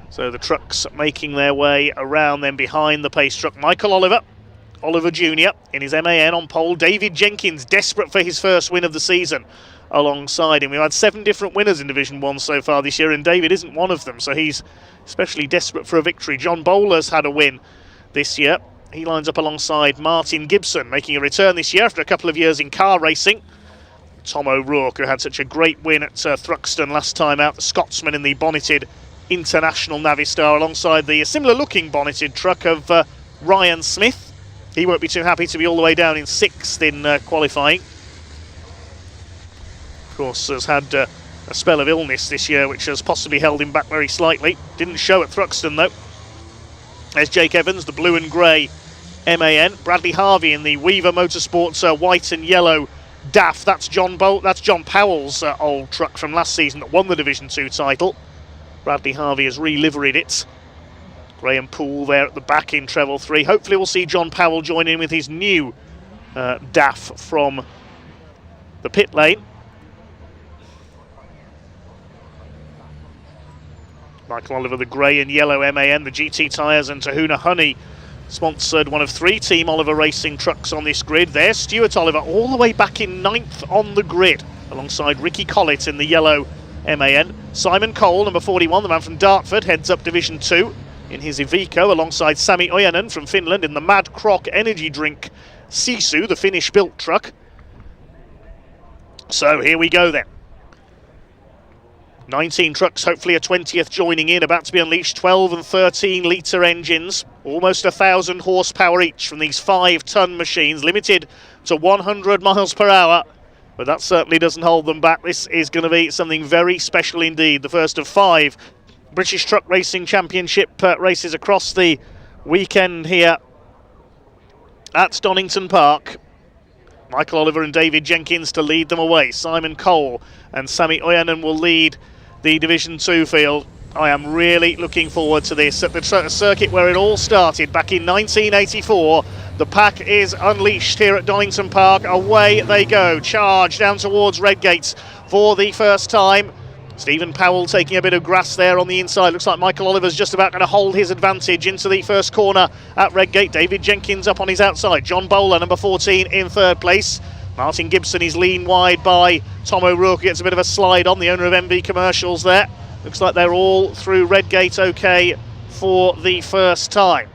So the trucks making their way around, then behind the pace truck. Michael Oliver Jr. in his MAN on pole. David Jenkins, desperate for his first win of the season, alongside him. We've had 7 different winners in Division 1 so far this year, and David isn't one of them, so he's especially desperate for a victory. John Bowler's had a win this year. He lines up alongside Martin Gibson, making a return this year after a couple of years in car racing. Tom O'Rourke, who had such a great win at Thruxton last time out, the Scotsman in the bonneted International Navistar, alongside the similar-looking bonneted truck of Ryan Smith. He won't be too happy to be all the way down in 6th in qualifying. Of course, has had a spell of illness this year, which has possibly held him back very slightly. Didn't show at Thruxton, though. There's Jake Evans, the blue and grey MAN. Bradley Harvey in the Weaver Motorsports white and yellow DAF. That's John Powell's old truck from last season that won the Division 2 title. Bradley Harvey has re-liveried it. Graham Poole there at the back in treble 3. Hopefully we'll see John Powell join in with his new DAF from the pit lane. Michael Oliver, the grey and yellow MAN, the GT Tyres and Tahuna Honey sponsored one of 3 Team Oliver racing trucks on this grid. There's Stuart Oliver all the way back in 9th on the grid, alongside Ricky Collett in the yellow MAN. Simon Cole, number 41, the man from Dartford, heads up Division 2 in his Iveco, alongside Sami Ojanen from Finland in the Mad Croc energy drink Sisu, the Finnish-built truck. So here we go then. 19 trucks, hopefully a 20th joining in, about to be unleashed. 12 and 13 litre engines, almost 1,000 horsepower each from these 5-ton machines, limited to 100 miles per hour. But that certainly doesn't hold them back. This is going to be something very special indeed. The first of 5 British Truck Racing Championship races across the weekend here at Donington Park. Michael Oliver and David Jenkins to lead them away. Simon Cole and Sami Ojanen will lead the Division 2 field. I am really looking forward to this. At the circuit where it all started back in 1984, the pack is unleashed here at Donington Park. Away they go. Charge down towards Redgate for the first time. Stephen Powell taking a bit of grass there on the inside. Looks like Michael Oliver's just about going to hold his advantage into the first corner at Redgate. David Jenkins up on his outside. John Bowler, number 14, in third place. Martin Gibson is lean wide by Tom O'Rourke, who gets a bit of a slide on, the owner of MV Commercials there. Looks like they're all through Redgate okay for the first time.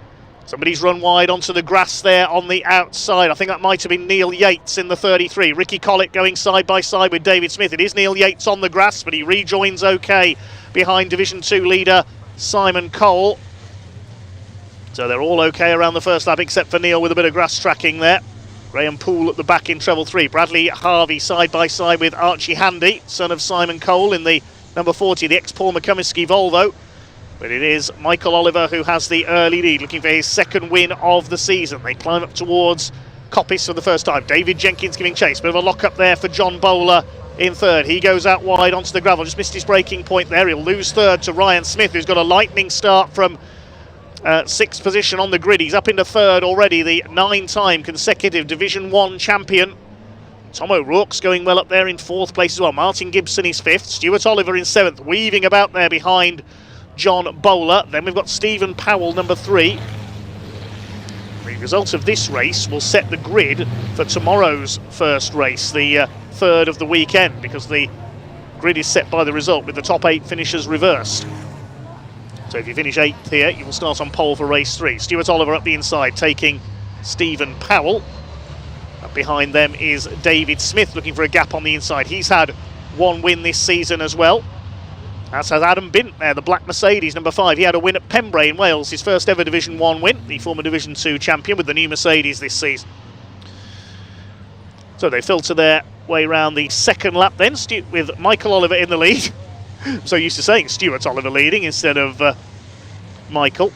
Somebody's run wide onto the grass there on the outside. I think that might have been Neil Yates in the 33. Ricky Collett going side by side with David Smith. It is Neil Yates on the grass, but he rejoins okay behind Division 2 leader Simon Cole. So they're all okay around the first lap, except for Neil with a bit of grass tracking there. Graham Poole at the back in treble 3. Bradley Harvey side by side with Archie Handy, son of Simon Cole, in the number 40, the ex-Paul McCumiskey Volvo. But it is Michael Oliver who has the early lead, looking for his second win of the season. They climb up towards Coppice for the first time. David Jenkins giving chase. Bit of a lock-up there for John Bowler in third. He goes out wide onto the gravel. Just missed his braking point there. He'll lose third to Ryan Smith, who's got a lightning start from 6th position on the grid. He's up into third already, the 9-time consecutive Division 1 champion. Tom O'Rourke's going well up there in 4th place as well. Martin Gibson is 5th. Stuart Oliver in 7th, weaving about there behind John Bowler. Then we've got Stephen Powell, number 3. The result of this race will set the grid for tomorrow's first race, the third of the weekend, because the grid is set by the result with the top 8 finishers reversed. So if you finish 8th here, you will start on pole for race 3. Stuart Oliver up the inside, taking Stephen Powell. Up behind them is David Smith, looking for a gap on the inside. He's had 1 win this season as well. As has Adam Bint there, the black Mercedes, number 5. He had a win at Pembrey in Wales, his first ever Division 1 win, the former Division 2 champion with the new Mercedes this season. So they filter their way round the second lap then, with Michael Oliver in the lead. I'm so used to saying Stuart Oliver leading instead of Michael.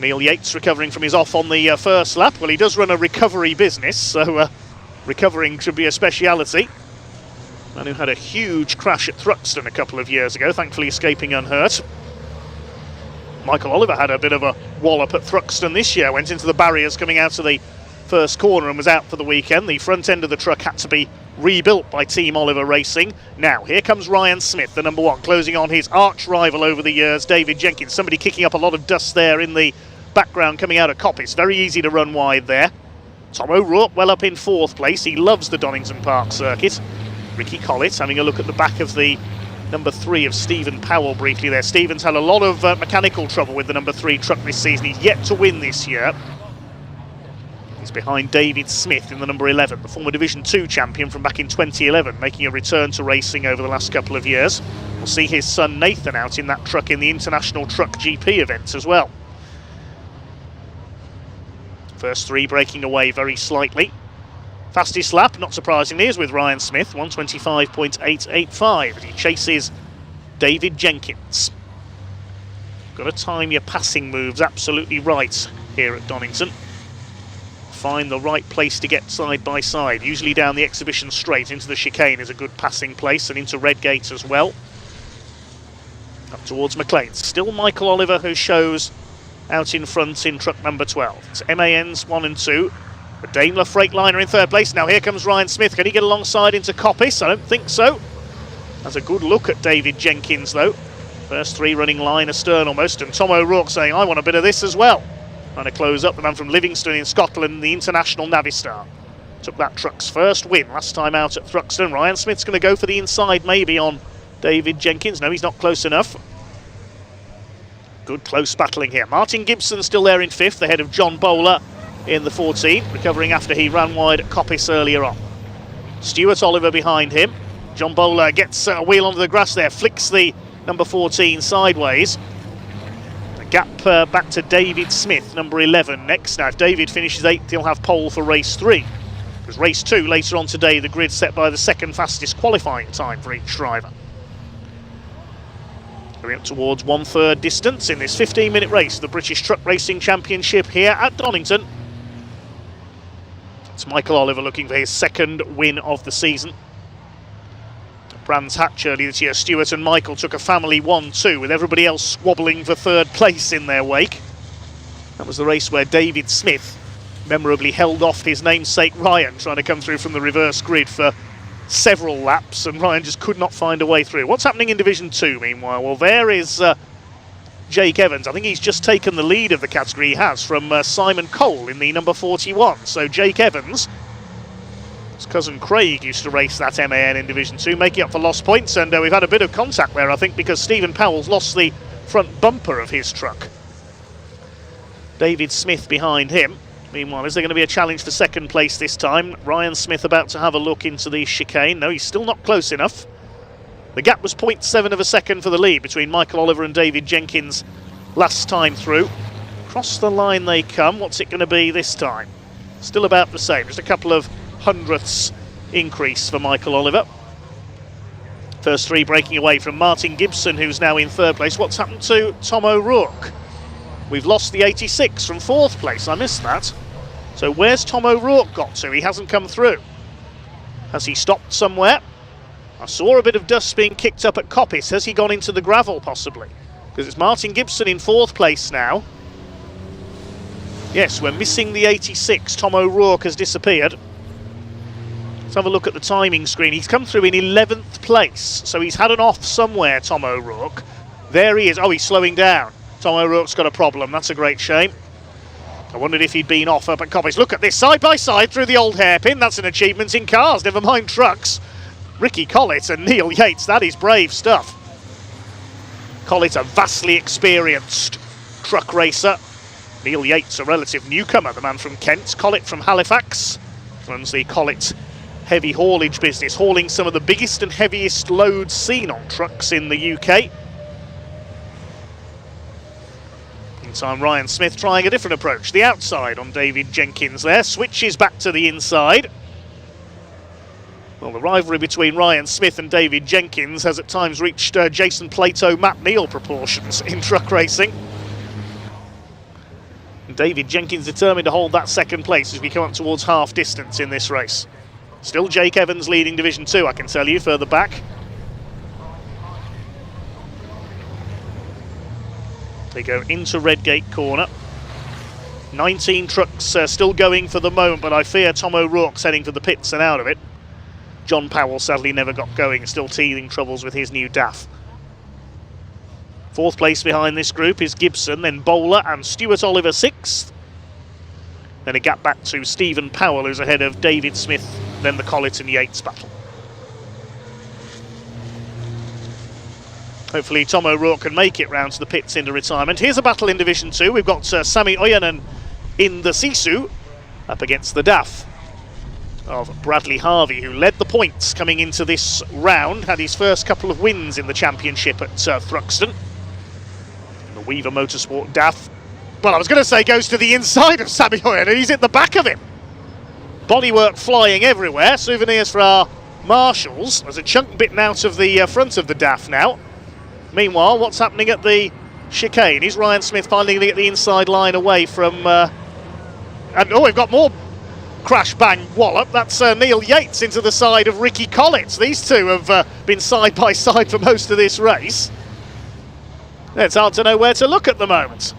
Neil Yates recovering from his off on the first lap. Well, he does run a recovery business, so recovering should be a speciality. Man who had a huge crash at Thruxton a couple of years ago, thankfully escaping unhurt. Michael Oliver had a bit of a wallop at Thruxton this year, went into the barriers coming out of the first corner and was out for the weekend. The front end of the truck had to be rebuilt by Team Oliver Racing. Now, here comes Ryan Smith, the number 1, closing on his arch rival over the years, David Jenkins. Somebody kicking up a lot of dust there in the background coming out of Coppice. Very easy to run wide there. Tom O'Rourke well up in 4th place. He loves the Donington Park circuit. Ricky Collett having a look at the back of the number 3 of Stephen Powell briefly there. Stephen's had a lot of mechanical trouble with the number 3 truck this season. He's yet to win this year. He's behind David Smith in the number 11, the former Division 2 champion from back in 2011, making a return to racing over the last couple of years. We'll see his son Nathan out in that truck in the International Truck GP events as well. First 3 breaking away very slightly. Fastest lap, not surprisingly, is with Ryan Smith, 125.885. He chases David Jenkins. Got to time your passing moves absolutely right here at Donington. Find the right place to get side by side. Usually down the exhibition straight into the chicane is a good passing place, and into Redgate as well. Up towards McLean. Still Michael Oliver who shows out in front in truck number 12. It's MAN's 1 and 2. The Daimler Freightliner in 3rd place. Now here comes Ryan Smith. Can he get alongside into Coppice? I don't think so. That's a good look at David Jenkins though. First 3 running line astern almost, and Tom O'Rourke saying, I want a bit of this as well. Trying to close up, the man from Livingston in Scotland, the international Navistar. Took that truck's first win last time out at Thruxton. Ryan Smith's going to go for the inside maybe on David Jenkins. No, he's not close enough. Good close battling here. Martin Gibson still there in 5th, ahead of John Bowler in the 14, recovering after he ran wide at Coppice earlier on. Stuart Oliver behind him. John Bowler gets a wheel onto the grass there, flicks the number 14 sideways. The gap back to David Smith, number 11 next. Now if David finishes 8th, he'll have pole for race 3. Because race 2 later on today, the grid set by the second fastest qualifying time for each driver. Going up towards 1/3 distance in this 15-minute race, the British Truck Racing Championship here at Donington. It's Michael Oliver looking for his second win of the season. At Brands Hatch earlier this year, Stuart and Michael took a family 1-2 with everybody else squabbling for 3rd place in their wake. That was the race where David Smith memorably held off his namesake Ryan, trying to come through from the reverse grid for several laps, and Ryan just could not find a way through. What's happening in Division 2 meanwhile? Well, there is Jake Evans. I think he's just taken the lead of the category he has from Simon Cole in the number 41. So Jake Evans, his cousin Craig used to race that MAN in Division 2, making up for lost points, and we've had a bit of contact there, I think, because Stephen Powell's lost the front bumper of his truck. David Smith behind him. Meanwhile, is there going to be a challenge for second place this time? Ryan Smith about to have a look into the chicane. No, he's still not close enough. The gap was 0.7 of a second for the lead between Michael Oliver and David Jenkins last time through. Across the line they come. What's it going to be this time? Still about the same. Just a couple of hundredths increase for Michael Oliver. First three breaking away from Martin Gibson, who's now in third place. What's happened to Tom O'Rourke? We've lost the 86 from fourth place. I missed that. So where's Tom O'Rourke got to? He hasn't come through. Has he stopped somewhere? I saw a bit of dust being kicked up at Coppice. Has he gone into the gravel, possibly? Because it's Martin Gibson in fourth place now. Yes, we're missing the 86. Tom O'Rourke has disappeared. Let's have a look at the timing screen. He's come through in 11th place. So he's had an off somewhere, Tom O'Rourke. There he is. Oh, he's slowing down. Tom O'Rourke's got a problem. That's a great shame. I wondered if he'd been off up at Coppice. Look at this, side by side through the old hairpin. That's an achievement in cars, never mind trucks. Ricky Collett and Neil Yates, that is brave stuff. Collett, a vastly experienced truck racer. Neil Yates, a relative newcomer, the man from Kent. Collett from Halifax, runs the Collett heavy haulage business, hauling some of the biggest and heaviest loads seen on trucks in the UK. Meantime, Ryan Smith trying a different approach. The outside on David Jenkins there, switches back to the inside. Well, the rivalry between Ryan Smith and David Jenkins has at times reached Jason Plato, Matt Neal proportions in truck racing. And David Jenkins determined to hold that second place as we come up towards half distance in this race. Still Jake Evans leading Division 2, I can tell you, further back. They go into Redgate corner. 19 trucks still going for the moment, but I fear Tom O'Rourke's heading for the pits and out of it. John Powell sadly never got going, still teething troubles with his new DAF. Fourth place behind this group is Gibson, then Bowler and Stuart Oliver sixth. Then a gap back to Stephen Powell, who's ahead of David Smith, then the Collett and Yates battle. Hopefully Tom O'Rourke can make it round to the pits into retirement. Here's a battle in Division 2. We've got Sami Oyanen in the Sisu up against the DAF of Bradley Harvey, who led the points coming into this round, had his first couple of wins in the championship at Thruxton. The Weaver Motorsport DAF, well, I was going to say goes to the inside of Sami Oyanen. He's at the back of him. Bodywork flying everywhere. Souvenirs for our marshals. There's a chunk bitten out of the front of the DAF now. Meanwhile, what's happening at the chicane? Is Ryan Smith finally going to get the inside line away from... and oh, we've got more crash bang wallop. That's Neil Yates into the side of Ricky Collett. These two have been side by side for most of this race. It's hard to know where to look at the moment.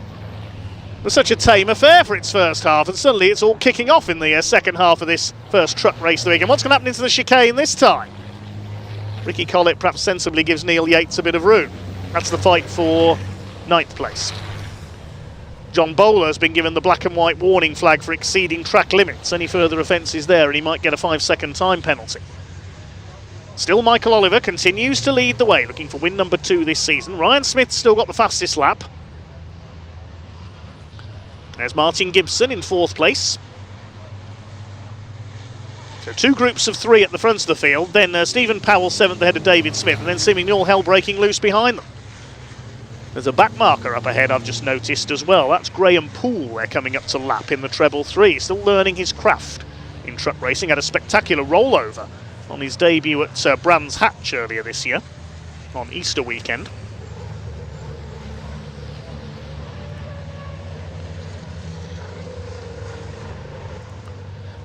It was such a tame affair for its first half, and suddenly it's all kicking off in the second half of this first truck race of the weekend. What's going to happen into the chicane this time? Ricky Collett perhaps sensibly gives Neil Yates a bit of room. That's the fight for 9th place. John Bowler has been given the black and white warning flag for exceeding track limits. Any further offences there and he might get a 5-second time penalty. Still Michael Oliver continues to lead the way, looking for win number 2 this season. Ryan Smith's still got the fastest lap. There's Martin Gibson in 4th place. So 2 groups of 3 at the front of the field, then Stephen Powell 7th ahead of David Smith, and then seemingly all hell breaking loose behind them. There's a back marker up ahead I've just noticed as well. That's Graham Poole there coming up to lap in the treble 3. Still learning his craft in truck racing. Had a spectacular rollover on his debut at Brands Hatch earlier this year on Easter weekend.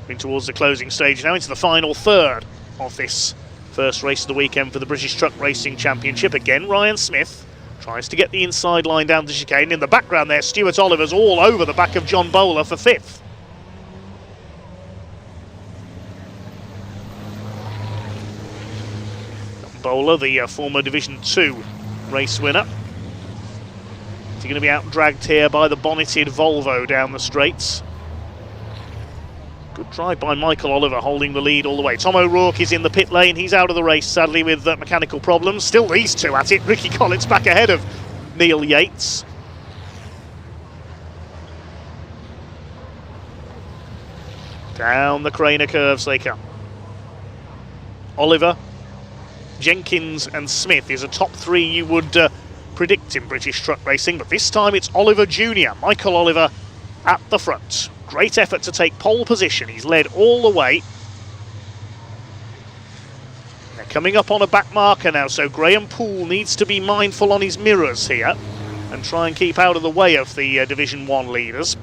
Moving towards the closing stage now, into the final third of this first race of the weekend for the British Truck Racing Championship. Again, Ryan Smith tries to get the inside line down the chicane. In the background there, Stuart Oliver's all over the back of John Bowler for 5th. Bowler, the former Division 2 race winner. Is he going to be out-dragged here by the bonneted Volvo down the straights? Good drive by Michael Oliver, holding the lead all the way. Tom O'Rourke is in the pit lane. He's out of the race, sadly, with mechanical problems. Still these two at it. Ricky Collins back ahead of Neil Yates. Down the Craner curves they come. Oliver, Jenkins and Smith is a top three you would predict in British truck racing, but this time it's Oliver Jr., Michael Oliver, at the front. Great effort to take pole position. He's led all the way. They're coming up on a back marker now, so Graham Poole needs to be mindful on his mirrors here and try and keep out of the way of the Division 1 leaders.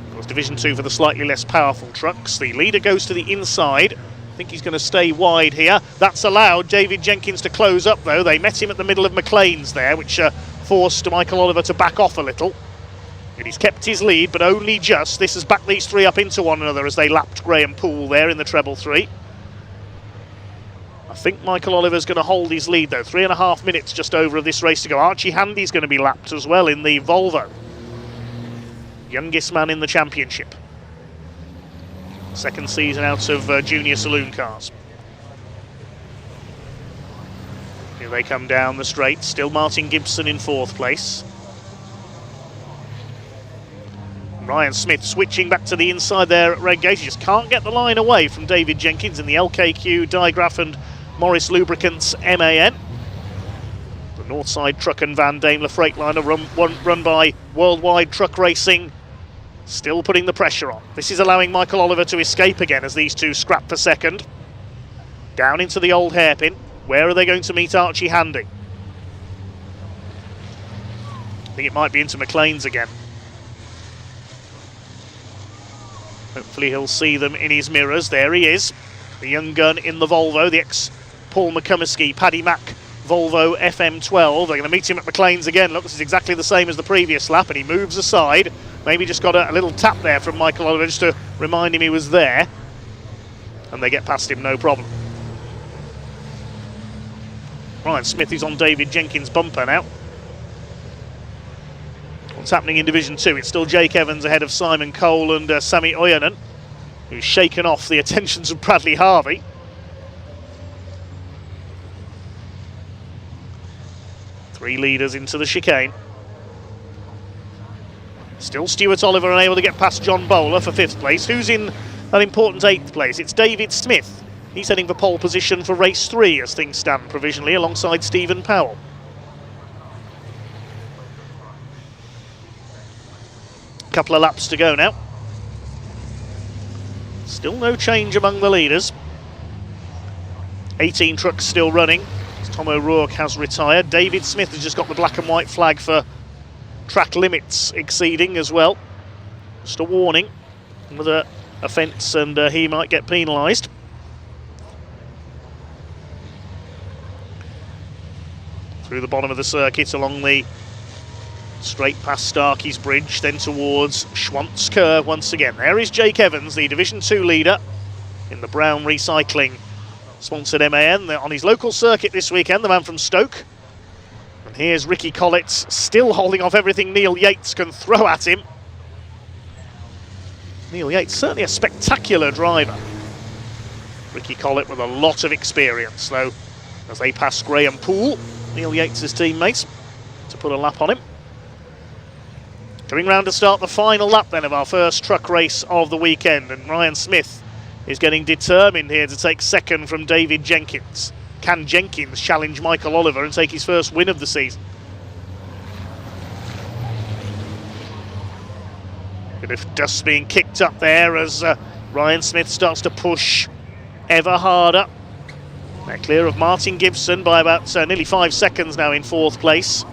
Of course, Division 2 for the slightly less powerful trucks. The leader goes to the inside. I think he's going to stay wide here. That's allowed David Jenkins to close up, though. They met him at the middle of McLean's there, which forced Michael Oliver to back off a little. And he's kept his lead, but only just. This has backed these three up into one another as they lapped Graham Poole there in the treble 3. I think Michael Oliver's going to hold his lead, though. 3.5 minutes just over of this race to go. Archie Handy's going to be lapped as well in the Volvo. Youngest man in the championship. Second season out of junior saloon cars. Here they come down the straight. Still Martin Gibson in 4th place. Ryan Smith switching back to the inside there at Redgate. He just can't get the line away from David Jenkins in the LKQ, Digraph and Morris Lubricants MAN. The Northside Truck and Van Daimler Freightliner run by Worldwide Truck Racing. Still putting the pressure on. This is allowing Michael Oliver to escape again as these two scrap for second. Down into the old hairpin. Where are they going to meet Archie Handy? I think it might be into McLean's again. Hopefully he'll see them in his mirrors. There he is. The young gun in the Volvo, the ex-Paul McCummesky, Paddy Mack Volvo FM12. They're going to meet him at McLean's again. Look, this is exactly the same as the previous lap, and he moves aside. Maybe just got a little tap there from Michael Oliver just to remind him he was there. And they get past him, no problem. Ryan Smith is on David Jenkins' bumper now. What's happening in Division 2? It's still Jake Evans ahead of Simon Cole and Sami Ojanen, who's shaken off the attentions of Bradley Harvey. Three leaders into the chicane. Still Stuart Oliver unable to get past John Bowler for 5th place. Who's in an important 8th place? It's David Smith. He's heading for pole position for race 3 as things stand provisionally alongside Stephen Powell. Couple of laps to go now. Still no change among the leaders. 18 trucks still running. Tom O'Rourke has retired. David Smith has just got the black and white flag for track limits exceeding as well. Just a warning with an offence, and he might get penalised. Through the bottom of the circuit along the straight past Starkey's Bridge, then towards Schwantz Curve once again. There is Jake Evans, the Division 2 leader in the Brown Recycling sponsored MAN. They're on his local circuit this weekend, the man from Stoke. And here's Ricky Collett, still holding off everything Neil Yates can throw at him. Neil Yates, certainly a spectacular driver. Ricky Collett with a lot of experience, though, as they pass Graham Poole, Neil Yates' teammates, to put a lap on him. Coming round to start the final lap then of our first truck race of the weekend, and Ryan Smith is getting determined here to take second from David Jenkins. Can Jenkins challenge Michael Oliver and take his first win of the season? Bit of dust being kicked up there as Ryan Smith starts to push ever harder. They're clear of Martin Gibson by about nearly 5 seconds now in 4th place.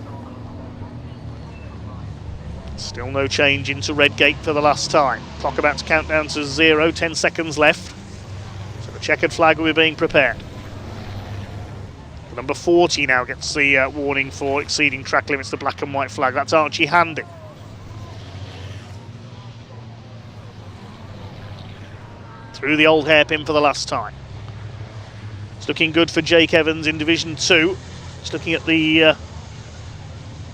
Still no change into Redgate for the last time. Clock about to count down to 0, 10 seconds left. So the checkered flag will be being prepared. Number 40 now gets the warning for exceeding track limits, the black and white flag. That's Archie Handy. Through the old hairpin for the last time. It's looking good for Jake Evans in Division 2. Just looking at the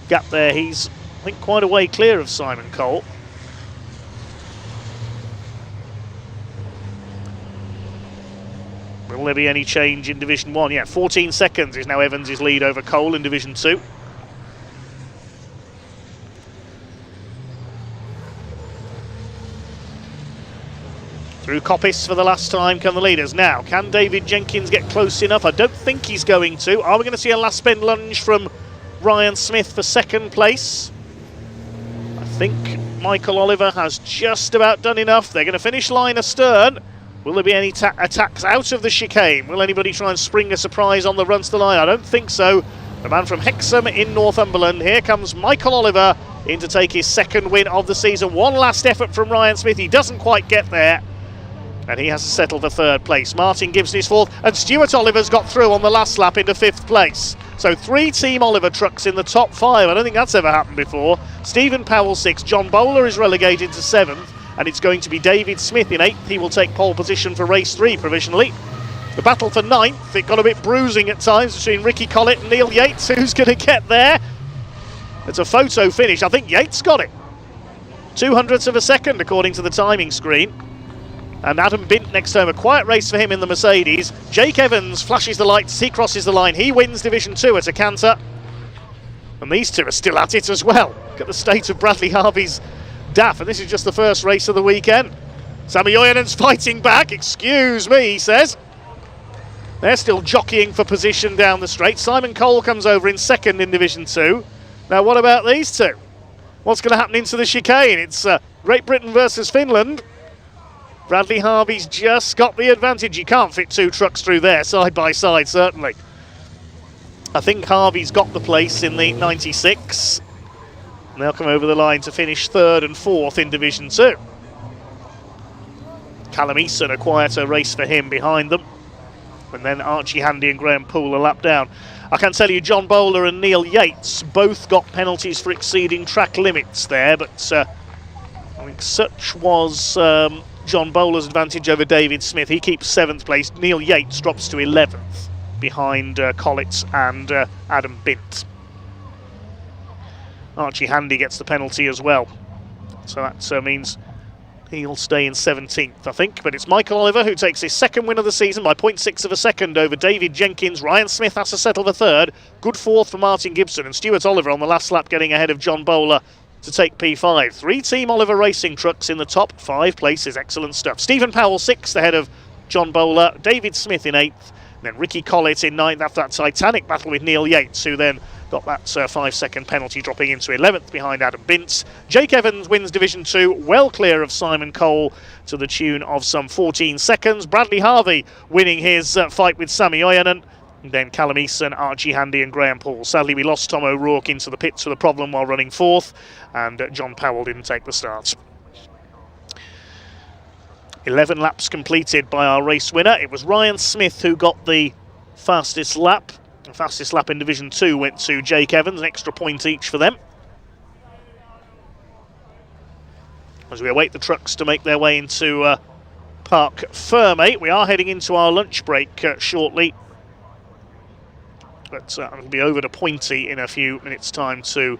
gap there, he's, I think, quite a way clear of Simon Cole. Will there be any change in Division 1? Yeah, 14 seconds is now Evans' lead over Cole in Division 2. Through Coppice for the last time come the leaders. Now, can David Jenkins get close enough? I don't think he's going to. Are we going to see a last spin lunge from Ryan Smith for second place? I think Michael Oliver has just about done enough. They're going to finish line astern. Will there be any attacks out of the chicane? Will anybody try and spring a surprise on the run to the line? I don't think so. The man from Hexham in Northumberland. Here comes Michael Oliver in to take his second win of the season. One last effort from Ryan Smith. He doesn't quite get there, and he has to settle for third place. Martin Gibson is fourth, and Stuart Oliver's got through on the last lap into fifth place. So 3 Team Oliver trucks in the top 5. I don't think that's ever happened before. Stephen Powell 6th. John Bowler is relegated to 7th, and it's going to be David Smith in 8th. He will take pole position for race 3 provisionally. The battle for 9th, it got a bit bruising at times between Ricky Collett and Neil Yates. Who's going to get there? It's a photo finish. I think Yates got it. 200ths of a second according to the timing screen. And Adam Bint next home. A quiet race for him in the Mercedes. Jake Evans flashes the lights. He crosses the line. He wins Division 2 at a canter. And these two are still at it as well. Look at the state of Bradley Harvey's DAF. And this is just the first race of the weekend. Sami Ojanen's fighting back. Excuse me, he says. They're still jockeying for position down the straight. Simon Cole comes over in 2nd in Division 2. Now, what about these two? What's going to happen into the chicane? It's Great Britain versus Finland. Bradley Harvey's just got the advantage. You can't fit 2 trucks through there, side by side, certainly. I think Harvey's got the place in the 96. And they'll come over the line to finish 3rd and 4th in Division 2. Callum Eason, a quieter race for him behind them. And then Archie Handy and Graham Poole a lap down. I can tell you John Bowler and Neil Yates both got penalties for exceeding track limits there, but I think such was John Bowler's advantage over David Smith. He keeps 7th place. Neil Yates drops to 11th behind Collett and Adam Bint. Archie Handy gets the penalty as well. So that means he'll stay in 17th, I think. But it's Michael Oliver who takes his 2nd win of the season by 0.6 of a second over David Jenkins. Ryan Smith has to settle for 3rd. Good 4th for Martin Gibson. And Stuart Oliver on the last lap getting ahead of John Bowler to take P5. 3 Team Oliver racing trucks in the top 5 places. Excellent stuff. Stephen Powell 6th ahead of John Bowler. David Smith in 8th. And then Ricky Collett in 9th after that titanic battle with Neil Yates, who then got that 5-second penalty, dropping into 11th behind Adam Bintz. Jake Evans wins Division 2, well clear of Simon Cole to the tune of some 14 seconds. Bradley Harvey winning his fight with Sami Ojanen. Then Callum Eason, Archie Handy and Graham Poole. Sadly, we lost Tom O'Rourke into the pits with a problem while running 4th, and John Powell didn't take the start. 11 laps completed by our race winner. It was Ryan Smith who got the fastest lap. The fastest lap in Division 2 went to Jake Evans, an extra point each for them. As we await the trucks to make their way into Parc Fermé, we are heading into our lunch break shortly. But I'll be over to Pointy in a few minutes' time to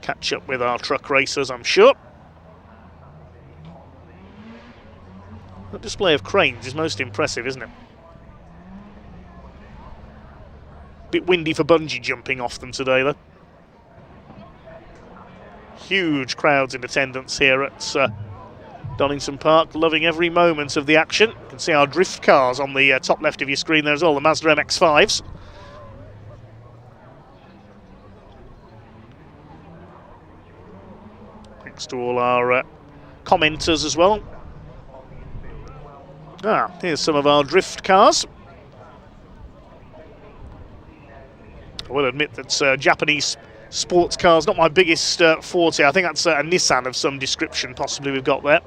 catch up with our truck racers, I'm sure. The display of cranes is most impressive, isn't it? Bit windy for bungee jumping off them today, though. Huge crowds in attendance here at Donington Park, loving every moment of the action. You can see our drift cars on the top left of your screen there as well, the Mazda MX-5s. Thanks to all our commenters as well. Here's some of our drift cars. I will admit that Japanese sports cars not my biggest forte. I think that's a Nissan of some description possibly we've got there.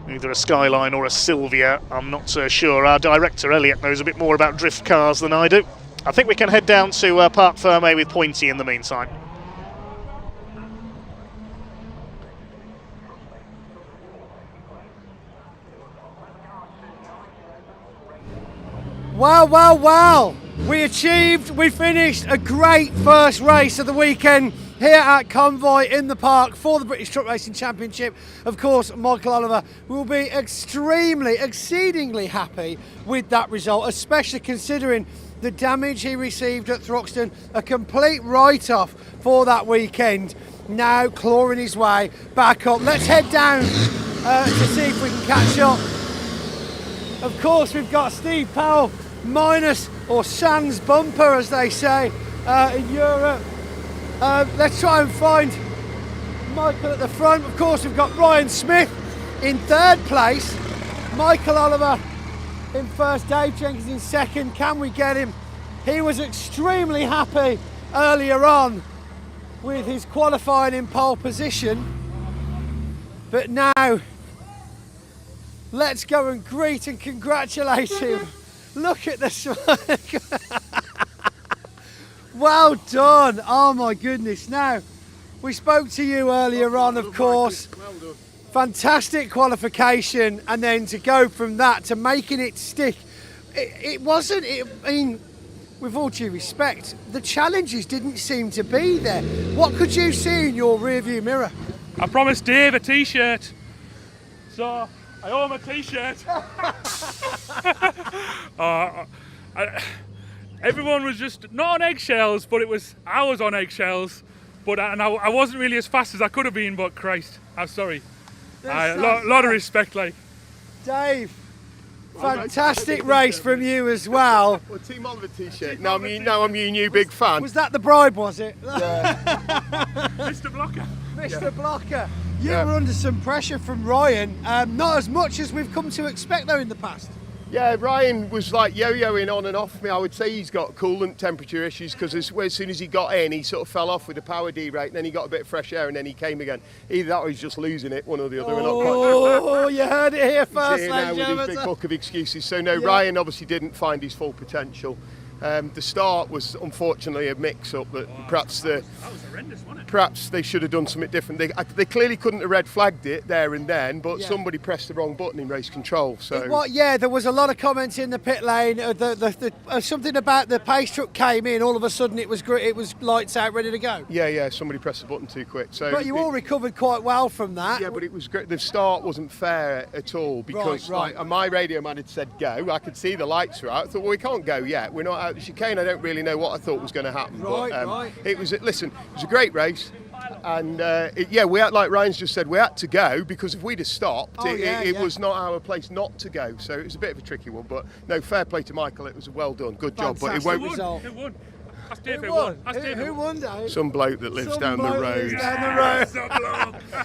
Either a Skyline or a Silvia, I'm not so sure. Our director Elliot knows a bit more about drift cars than I do. I think we can head down to Parc Fermé with Pointy in the meantime. Well, well, well. We finished a great first race of the weekend here at Convoy in the park for the British Truck Racing Championship. Of course, Michael Oliver will be exceedingly happy with that result, especially considering the damage he received at Thruxton. A complete write-off for that weekend. Now clawing his way back up. Let's head down to see if we can catch up. Of course, we've got Steve Powell minus or sans bumper, as they say in Europe. Let's try and find Michael at the front. Of course, we've got Ryan Smith in third place, Michael Oliver in first, Dave Jenkins in second. Can we get him? He was extremely happy earlier on with his qualifying in pole position, but now let's go and greet and congratulate him. Look at the smile. Well done. Oh my goodness. Now, we spoke to you earlier on, of course. Fantastic qualification, and then to go from that to making it stick. I mean, with all due respect, the challenges didn't seem to be there. What could you see in your rearview mirror? I promised Dave a t-shirt, so I owe him a t-shirt. Everyone was just not on eggshells, but I was on eggshells. But I wasn't really as fast as I could have been. But Christ, I'm sorry. A lot of respect, like. Dave, fantastic race from you as well. Well, Team Oliver t-shirt. Now I'm your new big fan. Was that the bribe? Was it? Yeah. Mr. Blocker. Mr. Blocker. You were under some pressure from Ryan. Not as much as we've come to expect though in the past. Yeah, Ryan was like yo-yoing on and off me. I would say he's got coolant temperature issues because as soon as he got in, he sort of fell off with the power derate, and then he got a bit of fresh air, and then he came again. Either that or he's just losing it, one or the other. Oh, you heard it here first, he's here now with his big book of excuses. So no, Yeah. Ryan obviously didn't find his full potential. The start was unfortunately a mix-up that perhaps that was horrendous, wasn't it? Perhaps they should have done something different. They clearly couldn't have red flagged it there and then, but somebody pressed the wrong button in race control. So there was a lot of comments in the pit lane. Something about the pace truck came in. All of a sudden, it was lights out, ready to go. Yeah. Somebody pressed the button too quick. So but you all recovered quite well from that. Yeah, but it was great. The start wasn't fair at all because Right. Like, my radio man had said go. I could see the lights were out. I thought, well, we can't go yet. We're not out the chicane. I don't really know what I thought was going to happen. Right. It was. Listen, it was a great race. And we had, like Ryan's just said, we had to go because if we'd have stopped, it was not our place not to go. So it was a bit of a tricky one, but no, fair play to Michael. It was a well done, good job. But it won't. Who won? Who won, Dave? Some bloke that lives down the road.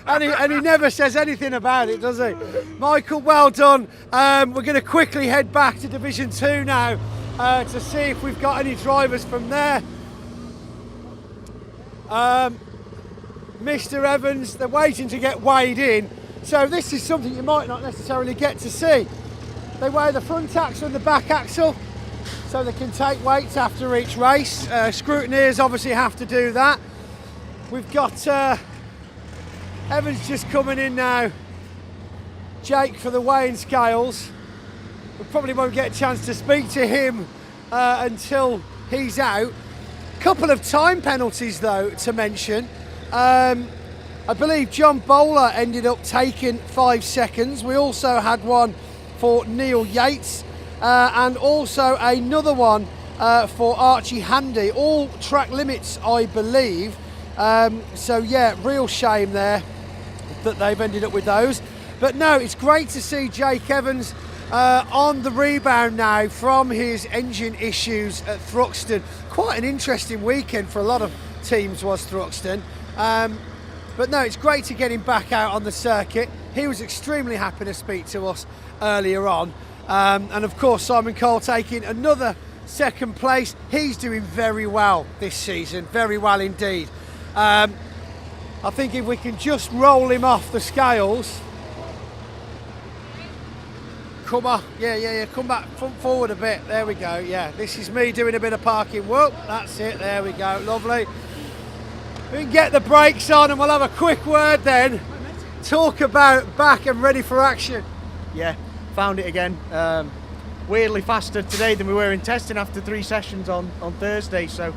and he never says anything about it, does he? Michael, well done. We're going to quickly head back to Division 2 now to see if we've got any drivers from there. Mr. Evans, they're waiting to get weighed in. So this is something you might not necessarily get to see. They weigh the front axle and the back axle so they can take weights after each race. Scrutineers obviously have to do that. We've got Evans just coming in now. Jake for the weighing scales. We probably won't get a chance to speak to him until he's out. Couple of time penalties though to mention. I believe John Bowler ended up taking 5 seconds. We also had one for Neil Yates and also another one for Archie Handy. All track limits, I believe. So yeah, real shame there that they've ended up with those. But no, it's great to see Jake Evans on the rebound now from his engine issues at Thruxton. Quite an interesting weekend for a lot of teams was Thruxton. But no, it's great to get him back out on the circuit. He was extremely happy to speak to us earlier on. And of course, Simon Cole taking another second place. He's doing very well this season, very well indeed. I think if we can just roll him off the scales. Come on, yeah, come back forward a bit. There we go, yeah. This is me doing a bit of parking. Whoop, that's it, there we go, lovely. We can get the brakes on and we'll have a quick word then. Talk about back and ready for action. Yeah, found it again. weirdly faster today than we were in testing after 3 sessions on Thursday. So,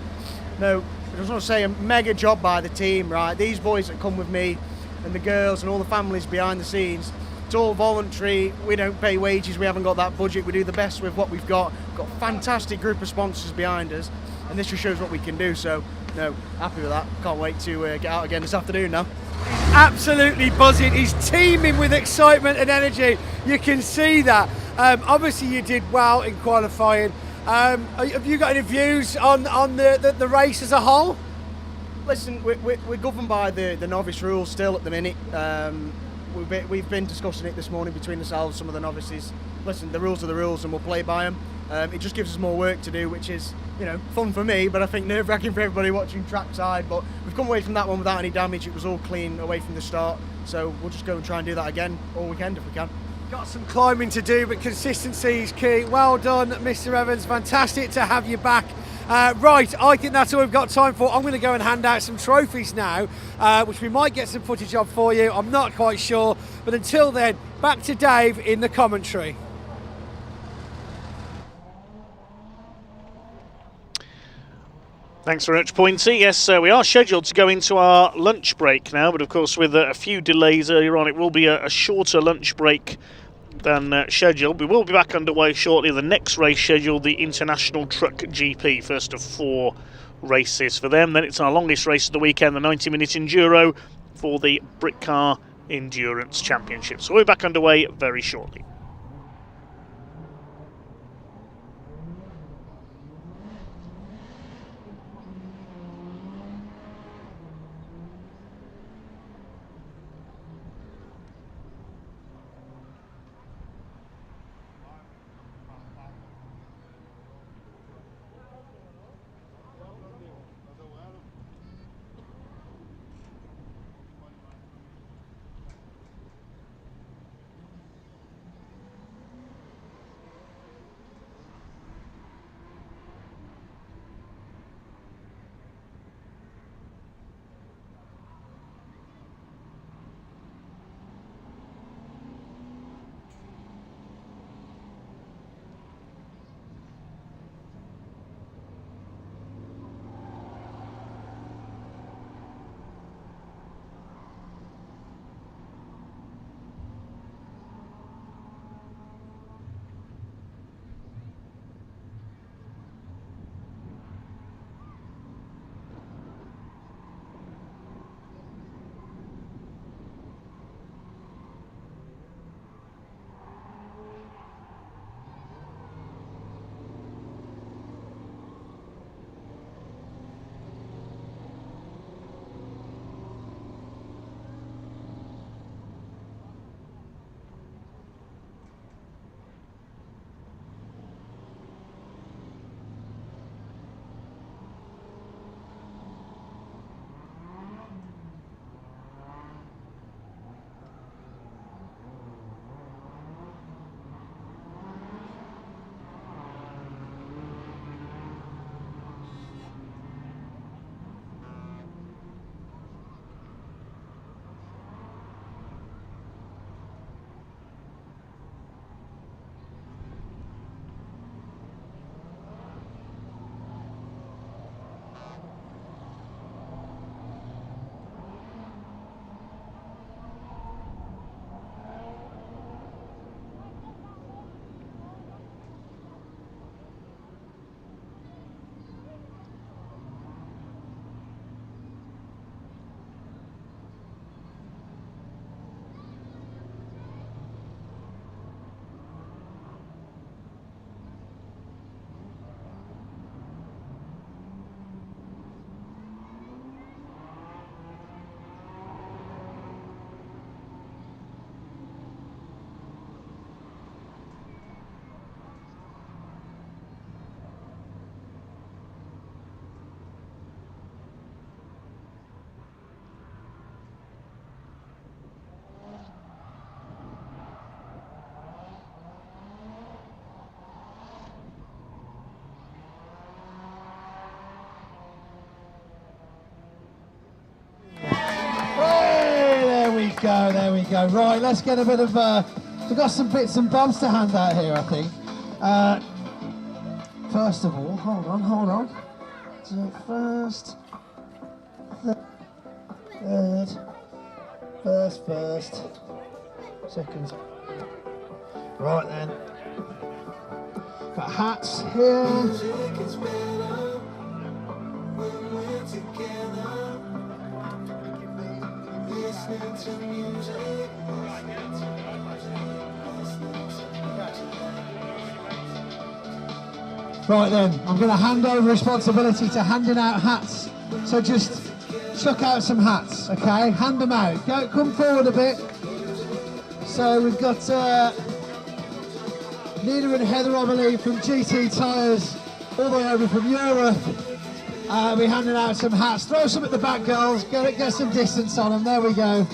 no, I just want to say a mega job by the team, right? These boys that come with me and the girls and all the families behind the scenes, it's all voluntary. We don't pay wages. We haven't got that budget. We do the best with what we've got. We've got a fantastic group of sponsors behind us, and this just shows what we can do. So, no, happy with that. Can't wait to get out again this afternoon now. Absolutely buzzing. He's teeming with excitement and energy. You can see that. Obviously, you did well in qualifying. Have you got any views on the race as a whole? Listen, we're governed by the novice rules still at the minute. We've been discussing it this morning between ourselves, some of the novices. Listen, the rules are the rules, and we'll play by them. It just gives us more work to do, which is, fun for me, but I think nerve-wracking for everybody watching trackside. But we've come away from that one without any damage. It was all clean away from the start, so we'll just go and try and do that again all weekend if we can. Got some climbing to do, but consistency is key. Well done, Mr. Evans. Fantastic to have you back. Right, I think that's all we've got time for. I'm going to go and hand out some trophies now, which we might get some footage of for you. I'm not quite sure. But until then, back to Dave in the commentary. Thanks very much, Pointy. Yes, we are scheduled to go into our lunch break now, but of course with a few delays earlier on, it will be a shorter lunch break than scheduled. We will be back underway shortly. The next race scheduled, the International Truck GP, first of 4 races for them. Then it's our longest race of the weekend, the 90-minute Enduro for the Britcar Endurance Championship. So we'll be back underway very shortly. There we go. Right, let's get a bit of... we've got some bits and bobs to hand out here, I think. First of all, hold on. So first, third, first, second. Right then. Got hats here. Right then, I'm going to hand over responsibility to handing out hats. So just chuck out some hats, okay? Hand them out. Come forward a bit. So we've got Nina and Heather, I believe, from GT Tyres, all the way over from Europe. We're handing out some hats. Throw some at the back, girls. Get some distance on them. There we go.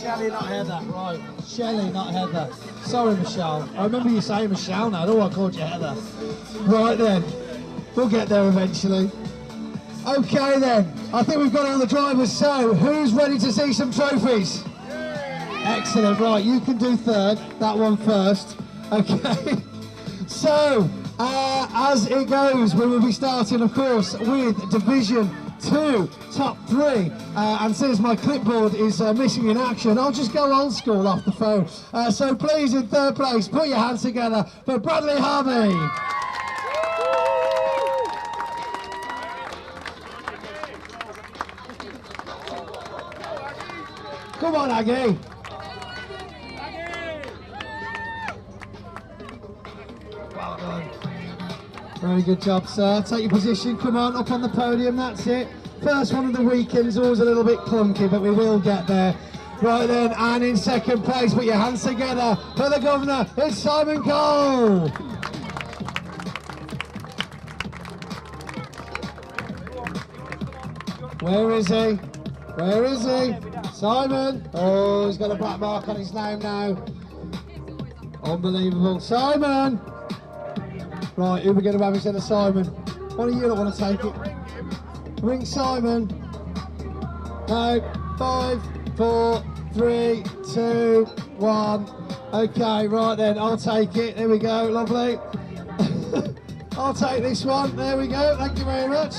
Shelley, not Heather. Right. Shelley, not Heather. Sorry, Michelle. I remember you saying Michelle now. I don't want to call you Heather. Right then. We'll get there eventually. Okay then. I think we've got all the drivers. So, who's ready to see some trophies? Excellent. Right, you can do third. That one first. Okay. So, as it goes, we will be starting, of course, with Division 2, top 3, and since my clipboard is missing in action, I'll just go old school off the phone. So please, in third place, put your hands together for Bradley Harvey. Come on, Aggie. Well done. Very good job, sir. Take your position. Come on, up on the podium. That's it. First one of the weekend is always a little bit clunky, but we will get there. Right then, and in second place, put your hands together for the governor. It's Simon Cole. Where is he? Where is he? Simon. Oh, he's got a black mark on his name now. Unbelievable. Simon. Right, who are we going to have instead of Simon? One of you that want to take it. Ring Simon. No. 5, 4, 3, 2, 1. Okay, right then, I'll take it. There we go, lovely. I'll take this one. There we go. Thank you very much.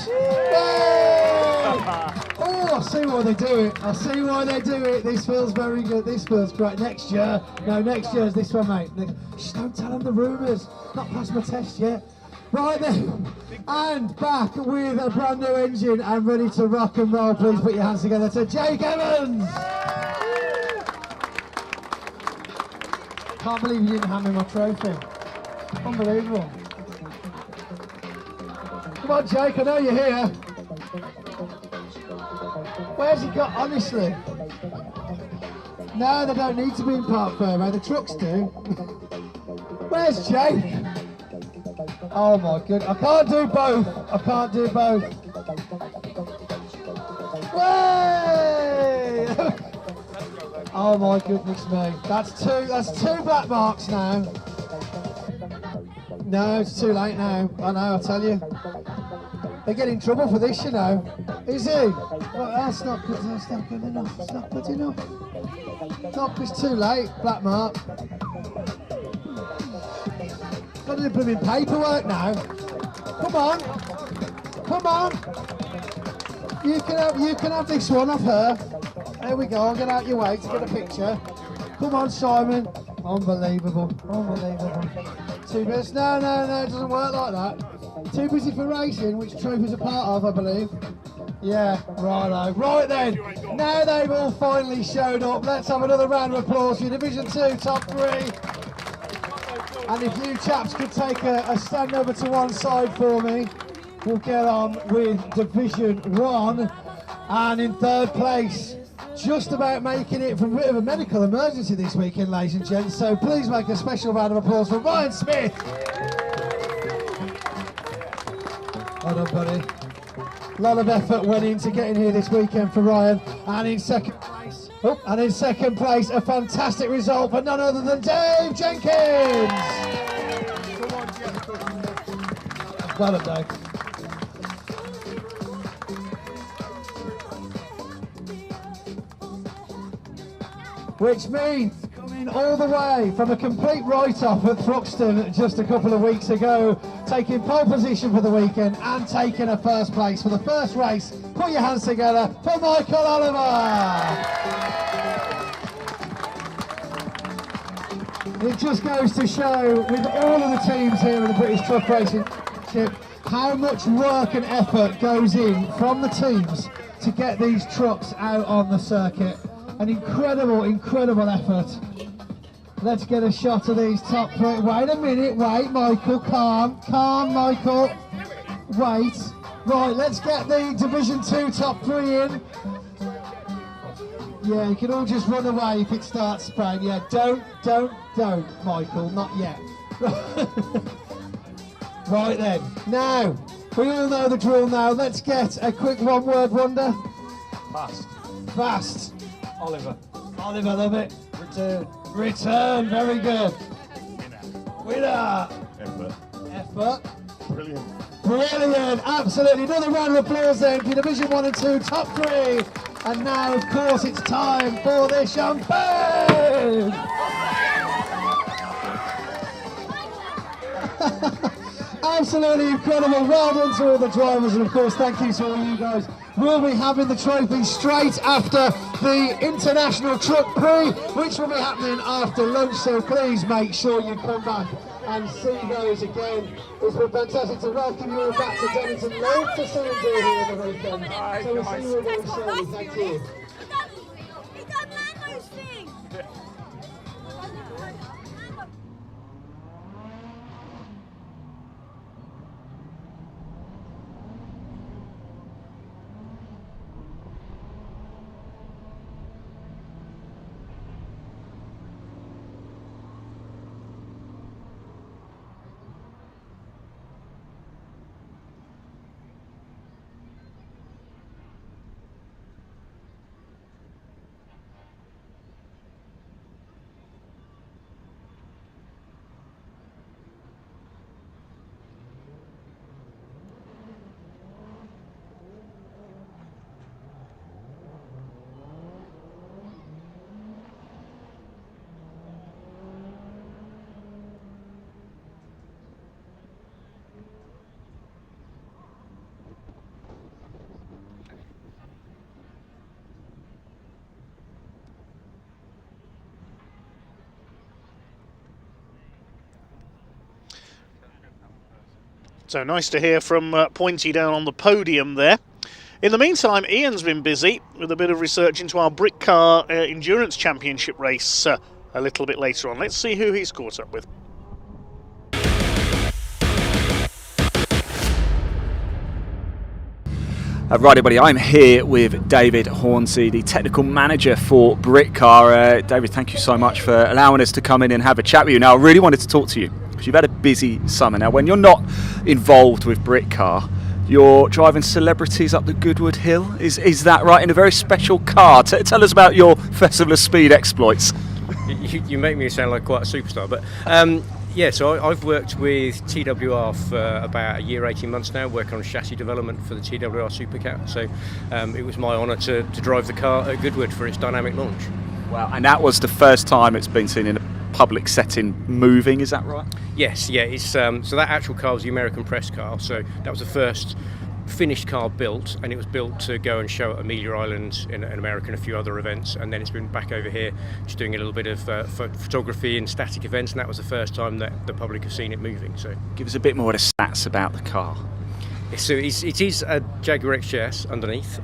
Oh, I see why they do it. I see why they do it. This feels very good. This feels great. Next year. No, next year's this one, mate. Shh, don't tell them the rumours. Not passed my test yet. Right then. And back with a brand new engine and ready to rock and roll. Please put your hands together to Jake Evans. Can't believe you didn't hand me my trophy. Unbelievable. Come on, Jake, I know you're here. Where's he got, honestly? No, they don't need to be in Park Fairway, the trucks do. Where's Jake? Oh my goodness, I can't do both. I can't do both. Way! Oh my goodness me. That's two black marks now. No, it's too late now. I know, I'll tell you. They get in trouble for this, you know. Is he? Well, that's not good. That's not good enough. It's not good enough. Not, it's too late. Black mark. Got to do blooming paperwork now. Come on. Come on. You can have this one off her. There we go. I'll get out your way to get a picture. Come on, Simon. Unbelievable. Unbelievable. Too busy. No, it doesn't work like that. Too busy for racing, which Troop is a part of, I believe. Yeah, righto. Right then, now they've all finally showed up. Let's have another round of applause for Division 2, top 3. And if you chaps could take a stand over to one side for me, we'll get on with Division 1. And in third place, just about making it from a bit of a medical emergency this weekend, ladies and gents. So please make a special round of applause for Ryan Smith. Well done, buddy. A lot of effort went into getting here this weekend for Ryan. And in second place, a fantastic result for none other than Dave Jenkins. Well done, Dave. which means coming all the way from a complete write-off at Thruxton just a couple of weeks ago, taking pole position for the weekend and taking a first place for the first race. Put your hands together for Michael Oliver. It just goes to show with all of the teams here in the British Truck Racing Championship how much work and effort goes in from the teams to get these trucks out on the circuit. An incredible effort. Let's get a shot of these top three. Wait a minute, wait, Michael, calm, Michael. Wait. Right, let's get the Division 2 top three in. Yeah, you can all just run away if it starts spraying. Yeah, don't, Michael, not yet. Right then, now, we all know the drill now. Let's get a quick one-word wonder. Fast. Oliver, love it. Return, very good. Winner. Effort. Brilliant, absolutely. Another round of applause then for Division 1 and 2, top three. And now, of course, it's time for the champagne. Absolutely incredible. Well done to all the drivers, and of course, thank you to all you guys. We'll be having the trophy straight after the International Truck Prix, which will be happening after lunch, so please make sure you come back and see those again. It's been fantastic to welcome you all back to Donington. Loads to see and do here on the weekend. So we'll see you again shortly. Thank you. So nice to hear from Pointy down on the podium there. In the meantime, Ian's been busy with a bit of research into our Britcar Endurance Championship race a little bit later on. Let's see who he's caught up with. Right, everybody, I'm here with David Hornsey, the technical manager for Britcar. David, thank you so much for allowing us to come in and have a chat with you. Now, I really wanted to talk to you because you've had a busy summer. Now, when you're not involved with Britcar, you're driving celebrities up the Goodwood Hill. Is that right? In a very special car. Tell us about your Festival of Speed exploits. You make me sound like quite a superstar, but yeah, so I've worked with TWR for about a year, 18 months now, working on chassis development for the TWR Supercat. So it was my honour to drive the car at Goodwood for its dynamic launch. Wow, and that was the first time it's been seen in a public setting moving, is that right? Yes, yeah. It's so that actual car was the American press car. So that was the first finished car built, and it was built to go and show at Amelia Island in America and a few other events, and then it's been back over here just doing a little bit of photography and static events, and that was the first time that the public have seen it moving. So give us a bit more of the stats about the car. So it is a Jaguar XJS underneath.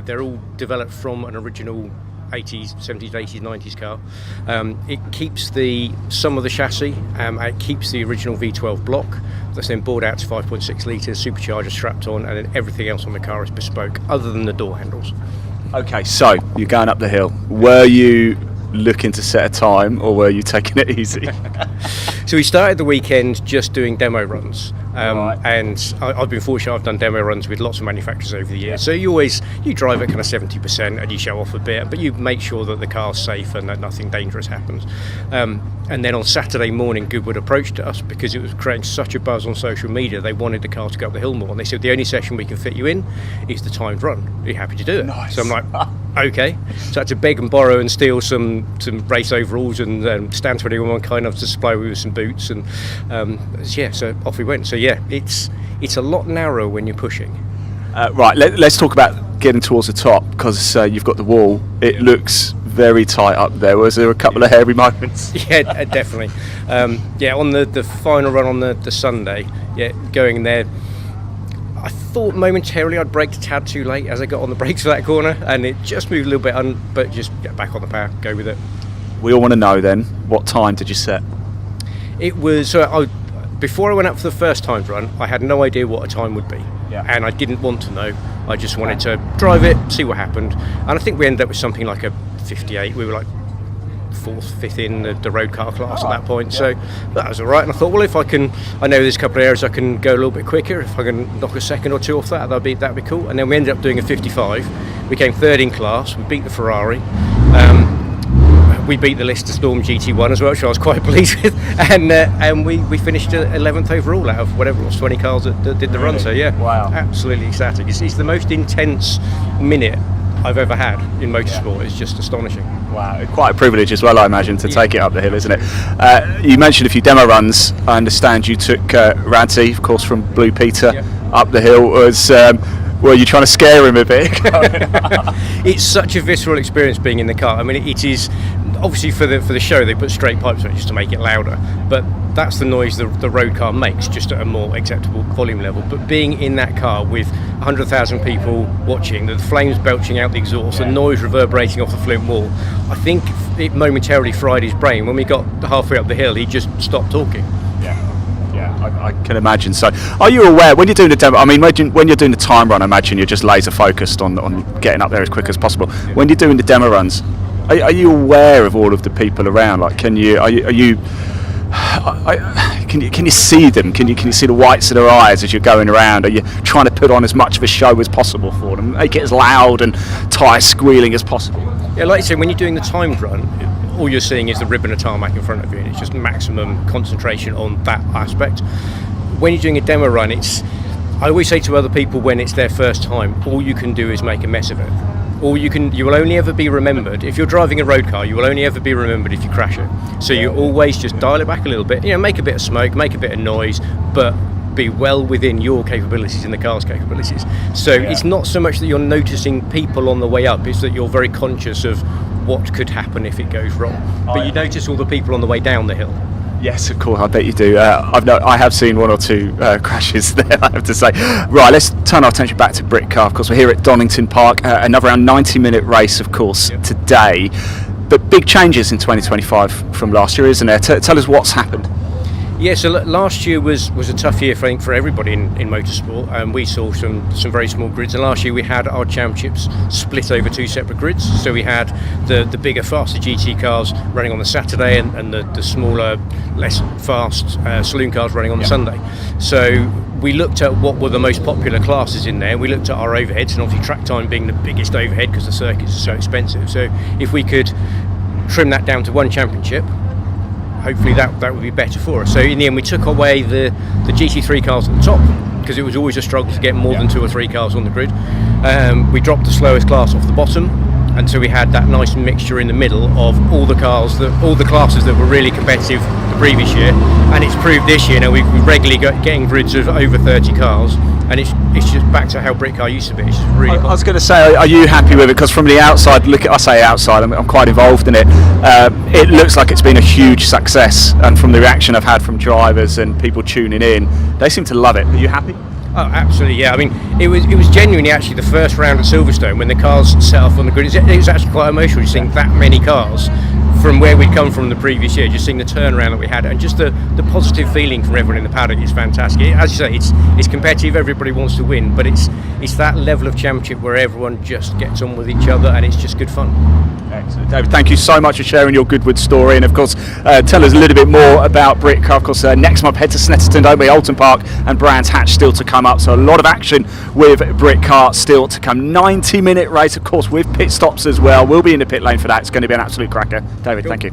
They're all developed from an original 80s, 70s, 80s, 90s car. It keeps some of the chassis, it keeps the original V12 block that's then bored out to 5.6 litres, supercharger strapped on, and then everything else on the car is bespoke, other than the door handles. Okay, so you're going up the hill. Were you looking to set a time, or were you taking it easy? So we started the weekend just doing demo runs, and I've been fortunate. I've done demo runs with lots of manufacturers over the years. So you drive at kind of 70% and you show off a bit, but you make sure that the car's safe and that nothing dangerous happens. And then on Saturday morning, Goodwood approached us because it was creating such a buzz on social media. They wanted the car to go up the hill more, and they said the only session we can fit you in is the timed run. Are you happy to do it? Nice. So I'm like, okay. So I had to beg and borrow and steal some race overalls and stand 21 kind of to supply me with some boots, and so off we went. So yeah, it's a lot narrower when you're pushing. Right, let's talk about getting towards the top, because you've got the wall. It looks very tight up there. Was there a couple of hairy moments? Yeah, definitely. On the final run on the Sunday, going there, I thought momentarily I'd braked a tad too late as I got on the brakes for that corner, and it just moved a little bit, but just get back on the power, go with it. We all want to know then, what time did you set? It was, before I went up for the first time run, I had no idea what a time would be. Yeah. And I didn't want to know. I just wanted to drive it, see what happened. And I think we ended up with something like a 58. We were like 4th, 5th in the road car class at that point. Yeah. So that was all right. And I thought, well, if I know there's a couple of areas I can go a little bit quicker. If I can knock a second or two off that'd be cool. And then we ended up doing a 55. We came 3rd in class. We beat the Ferrari. We beat the Lister Storm GT1 as well, which I was quite pleased with, and we finished 11th overall out of whatever it was, 20 cars that did the run. So yeah, wow, absolutely ecstatic. It's the most intense minute I've ever had in motorsport. Yeah. It's just astonishing. Wow, quite a privilege as well, I imagine, to take it up the hill, isn't it? You mentioned a few demo runs. I understand you took Ranty, of course, from Blue Peter up the hill. Were you trying to scare him a bit? It's such a visceral experience being in the car. I mean, it is obviously for the show they put straight pipes on it just to make it louder, but that's the noise the road car makes, just at a more acceptable volume level. But being in that car with 100,000 people watching, the flames belching out the exhaust, the noise reverberating off the flint wall, I think it momentarily fried his brain. When we got halfway up the hill, he just stopped talking. I can imagine. So, are you aware when you're doing the demo? I mean, when you're doing the time run, I imagine you're just laser focused on getting up there as quick as possible. Yeah. When you're doing the demo runs, are you aware of all of the people around? Like, can you see them? Can you see the whites of their eyes as you're going around? Are you trying to put on as much of a show as possible for them, make it as loud and tyre squealing as possible? Yeah, like you say, when you're doing the timed run, all you're seeing is the ribbon of tarmac in front of you, and it's just maximum concentration on that aspect. When you're doing a demo run, I always say to other people when it's their first time, all you can do is make a mess of it. You will only ever be remembered if you're driving a road car. You will only ever be remembered if you crash it. So you always just dial it back a little bit. Make a bit of smoke, make a bit of noise, but be well within your capabilities and the car's capabilities. So it's not so much that you're noticing people on the way up; it's that you're very conscious of what could happen if it goes wrong. But you notice all the people on the way down the hill. Yes, of course, I bet you do. I have seen one or two crashes there, I have to say. Right, let's turn our attention back to Britcar. Of course, we're here at Donington Park, another around 90-minute race, of course, today. But big changes in 2025 from last year, isn't there? Tell us what's happened. Yeah, so last year was a tough year, I think, for everybody in motorsport. We saw some very small grids, and last year we had our championships split over 2 separate grids. So we had the bigger, faster GT cars running on the Saturday, and the smaller, less fast saloon cars running on the Sunday. So we looked at what were the most popular classes in there. We looked at our overheads, and obviously track time being the biggest overhead because the circuits are so expensive. So if we could trim that down to 1 championship, hopefully that would be better for us. So in the end we took away the GT3 cars at the top, because it was always a struggle to get more than 2 or 3 cars on the grid. We dropped the slowest class off the bottom, and so we had that nice mixture in the middle of all the classes that were really competitive the previous year. And it's proved this year, we're regularly getting grids of over 30 cars, and it's just back to how Britcar used to be. It's just really I was going to say, are you happy with it? Because from the outside, I say outside, I'm quite involved in it. It looks like it's been a huge success, and from the reaction I've had from drivers and people tuning in, they seem to love it. Are you happy? Oh, absolutely, yeah. I mean, it was genuinely actually the first round at Silverstone when the cars set off on the grid. It was actually quite emotional just seeing that many cars from where we'd come from the previous year, just seeing the turnaround that we had, and just the positive feeling from everyone in the paddock is fantastic. As you say, it's competitive, everybody wants to win, but it's that level of championship where everyone just gets on with each other, and it's just good fun. Excellent. David, thank you so much for sharing your Goodwood story, and of course tell us a little bit more about Britcar. Of course, next month head to Snetterton, don't we? Alton Park and Brands Hatch still to come up, so a lot of action with Britcar still to come. 90-minute race, of course, with pit stops as well. We'll be in the pit lane for that. It's going to be an absolute cracker. David, thank you.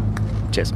Cheers.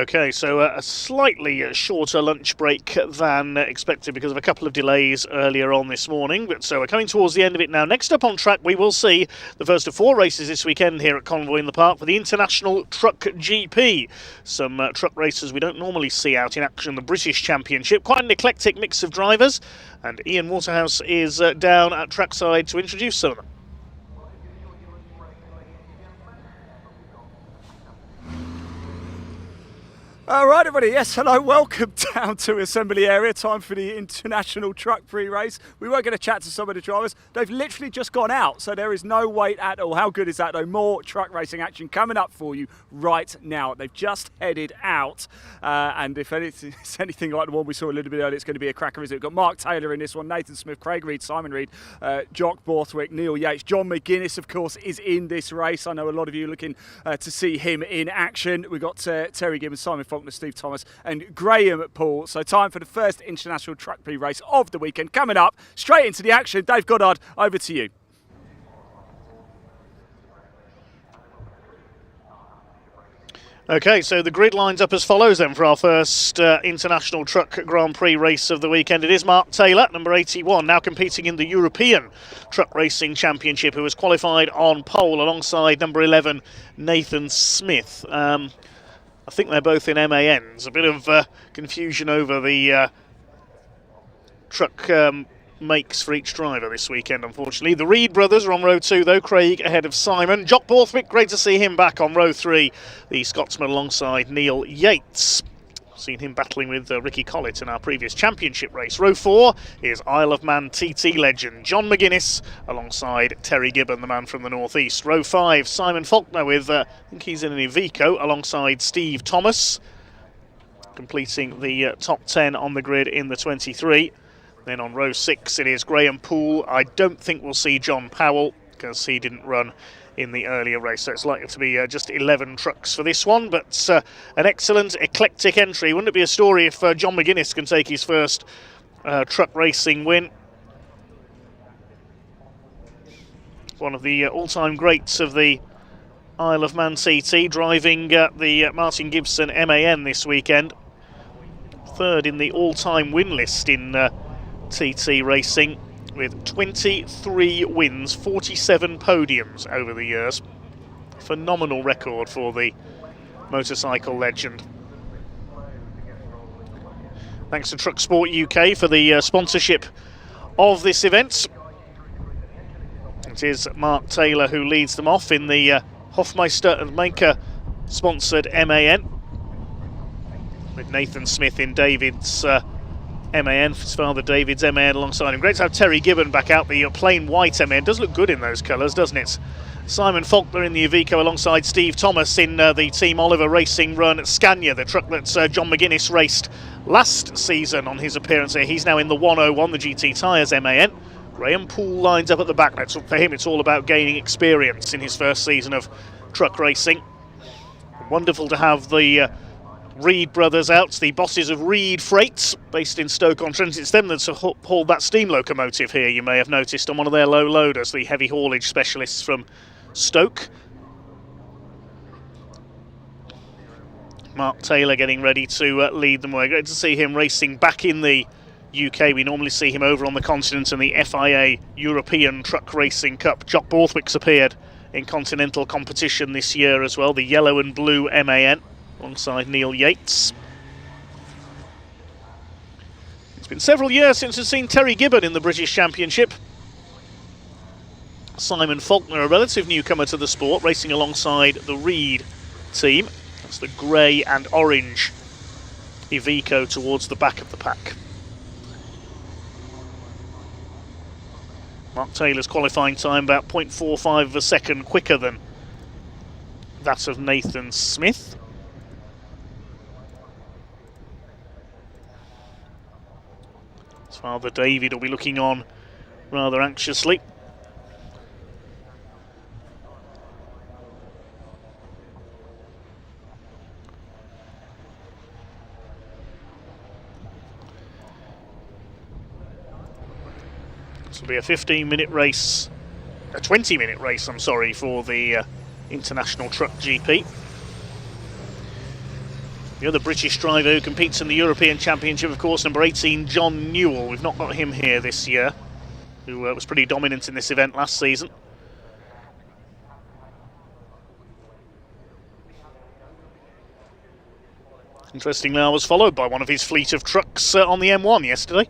Okay, so a slightly shorter lunch break than expected because of a couple of delays earlier on this morning. But so we're coming towards the end of it now. Next up on track, we will see the first of 4 races this weekend here at Convoy in the Park for the International Truck GP. Some truck racers we don't normally see out in action. The British Championship, quite an eclectic mix of drivers. And Ian Waterhouse is down at trackside to introduce some of them. All right, everybody. Yes, hello. Welcome down to assembly area. Time for the International Truck Pre-Race. We were going to chat to some of the drivers. They've literally just gone out, so there is no wait at all. How good is that, though? More truck racing action coming up for you right now. They've just headed out, and if it's anything like the one we saw a little bit earlier, it's going to be a cracker, isn't it? We've got Mark Taylor in this one, Nathan Smith, Craig Reed, Simon Reed, Jock Borthwick, Neil Yates. John McGuinness, of course, is in this race. I know a lot of you are looking to see him in action. We've got Terry Gibbons, Simon Faulkner, Steve Thomas and Graham Paul. So time for the first International Truck Pre-Race of the weekend. Coming up, straight into the action. Dave Goddard, over to you. Okay, so the grid lines up as follows then for our first International Truck Grand Prix race of the weekend. It is Mark Taylor, number 81, now competing in the European Truck Racing Championship, who was qualified on pole alongside number 11, Nathan Smith. I think they're both in MANs. A bit of confusion over the truck makes for each driver this weekend, unfortunately. The Reed brothers are on row 2, though. Craig ahead of Simon. Jock Borthwick, great to see him back on row 3. The Scotsman alongside Neil Yates. Seen him battling with Ricky Collett in our previous championship race. Row 4 is Isle of Man TT legend John McGuinness alongside Terry Gibbon, the man from the northeast. Row 5, Simon Faulkner with, I think he's in an Iveco, alongside Steve Thomas, completing the top 10 on the grid in the 23. Then on row 6 it is Graham Poole. I don't think we'll see John Powell because he didn't run in the earlier race, so it's likely to be just 11 trucks for this one, but an excellent eclectic entry. Wouldn't it be a story if John McGuinness can take his first truck racing win? One of the all-time greats of the Isle of Man TT, driving the Martin Gibson MAN this weekend. Third in the all-time win list in TT racing, with 23 wins, 47 podiums over the years. Phenomenal record for the motorcycle legend. Thanks to Truck Sport UK for the sponsorship of this event. It is Mark Taylor who leads them off in the Hofmeister and Maker sponsored MAN, with Nathan Smith in David's MAN, his father David's MAN alongside him. Great to have Terry Gibbon back out, the plain white MAN. Does look good in those colours, doesn't it? Simon Faulkner in the Iveco alongside Steve Thomas in the Team Oliver Racing run at Scania, the truck that John McGuinness raced last season on his appearance here. He's now in the 101, the GT Tyres MAN. Graham Poole lines up at the back. For him, it's all about gaining experience in his first season of truck racing. Wonderful to have the Reed brothers out, the bosses of Reed Freights, based in Stoke-on-Trent. It's them that hauled that steam locomotive here, you may have noticed, on one of their low loaders, the heavy haulage specialists from Stoke. Mark Taylor getting ready to lead them away. Great to see him racing back in the UK. We normally see him over on the continent in the FIA European Truck Racing Cup. Jock Borthwick's appeared in continental competition this year as well, the yellow and blue MAN, alongside Neil Yates. It's been several years since we've seen Terry Gibbon in the British Championship. Simon Faulkner, a relative newcomer to the sport, racing alongside the Reed team. That's the grey and orange Iveco towards the back of the pack. Mark Taylor's qualifying time about 0.45 of a second quicker than that of Nathan Smith. His father David will be looking on rather anxiously. This will be a 15-minute race, a 20-minute race, I'm sorry, for the International Truck GP. The other British driver who competes in the European Championship, of course, number 18, John Newell. We've not got him here this year, who was pretty dominant in this event last season. Interestingly, I was followed by one of his fleet of trucks on the M1 yesterday,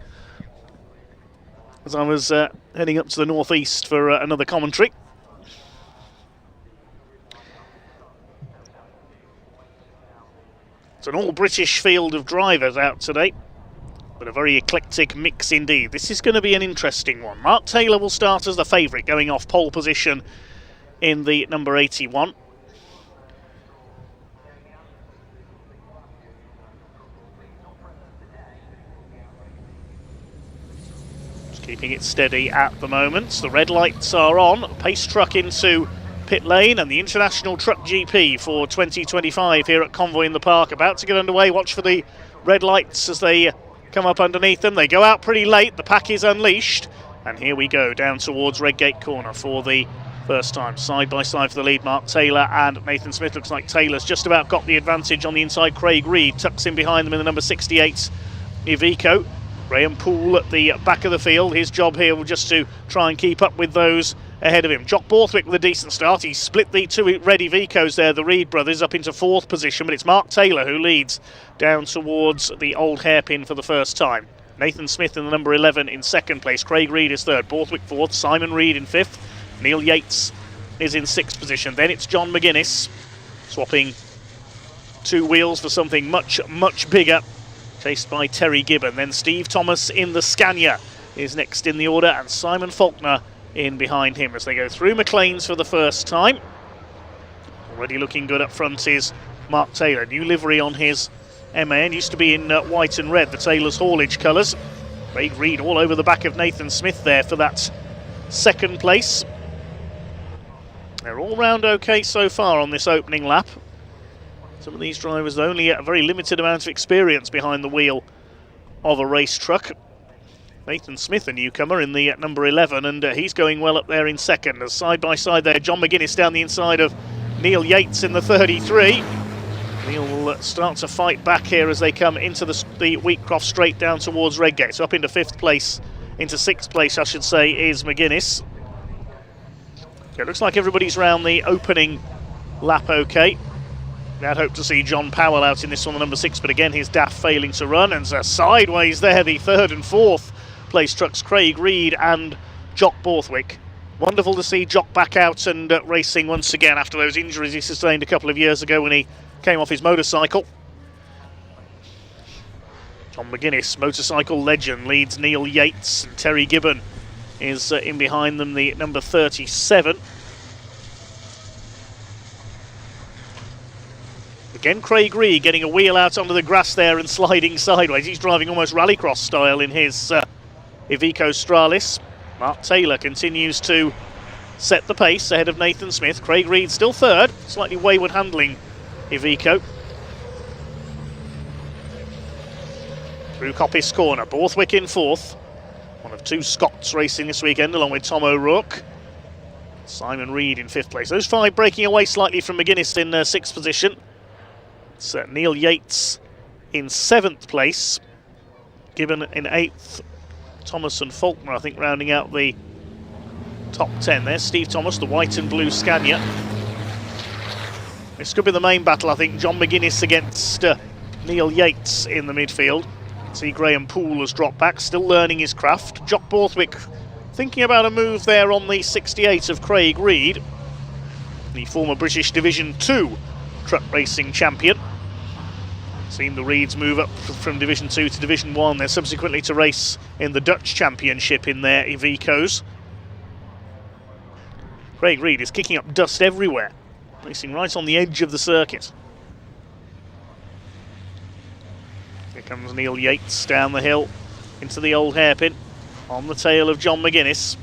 as I was heading up to the northeast for another commentary. It's an all-British field of drivers out today, but a very eclectic mix indeed. This is going to be an interesting one. Mark Taylor will start as the favourite, going off pole position in the number 81. Just keeping it steady at the moment. The red lights are on. Pace truck into pit lane, and the International Truck GP for 2025 here at Convoy in the Park about to get underway. Watch for the red lights as they come up underneath them. They go out pretty late, the pack is unleashed, and here we go down towards Redgate Corner for the first time. Side by side for the lead, Mark Taylor and Nathan Smith. Looks like Taylor's just about got the advantage on the inside. Craig Reed tucks in behind them in the number 68 Iveco. Graham Poole at the back of the field. His job here will just to try and keep up with those ahead of him. Jock Borthwick with a decent start. He split the two red Ivecos there, the Reed brothers, up into fourth position, but it's Mark Taylor who leads down towards the old hairpin for the first time. Nathan Smith in the number 11 in second place. Craig Reed is third. Borthwick fourth. Simon Reed in fifth. Neil Yates is in sixth position. Then it's John McGuinness swapping two wheels for something much, much bigger, chased by Terry Gibbon. Then Steve Thomas in the Scania is next in the order, and Simon Faulkner in behind him as they go through McLean's for the first time. Already looking good up front is Mark Taylor. New livery on his MAN, used to be in white and red, the Taylor's haulage colours. Craig Reed all over the back of Nathan Smith there for that second place. They're all round okay so far on this opening lap. Some of these drivers only a very limited amount of experience behind the wheel of a race truck. Nathan Smith, a newcomer in the number 11, and he's going well up there in second. As side by side there, John McGuinness down the inside of Neil Yates in the 33. Neil will start to fight back here as they come into the Wheatcroft straight down towards Redgate. So up into fifth place, into sixth place I should say, is McGuinness. It looks like everybody's round the opening lap okay. We had hoped to see John Powell out in this one, the number 6, but again his DAF failing to run, and sideways there the third and fourth place trucks, Craig Reed and Jock Borthwick. Wonderful to see Jock back out and racing once again after those injuries he sustained a couple of years ago when he came off his motorcycle. John McGuinness, motorcycle legend, leads Neil Yates, and Terry Gibbon is in behind them, the number 37. Again, Craig Reed getting a wheel out onto the grass there and sliding sideways. He's driving almost rallycross style in his Iveco Stralis. Mark Taylor continues to set the pace ahead of Nathan Smith. Craig Reed still third, slightly wayward handling Iveco. Through Coppice Corner, Borthwick in fourth. One of two Scots racing this weekend along with Tom O'Rourke. Simon Reed in fifth place. Those five breaking away slightly from McGuinness in sixth position. It's Neil Yates in seventh place. Gibbon in eighth. Thomas and Faulkner, I think, rounding out the top 10 there. Steve Thomas, the white and blue Scania. This could be the main battle, I think. John McGuinness against Neil Yates in the midfield. See Graham Poole has dropped back, still learning his craft. Jock Borthwick thinking about a move there on the 68 of Craig Reed, the former British Division 2 truck racing champion. Seen the Reeds move up from Division 2 to Division 1, then subsequently to race in the Dutch Championship in their Ivecos. Craig Reed is kicking up dust everywhere, racing right on the edge of the circuit. Here comes Neil Yates down the hill into the old hairpin on the tail of John McGuinness.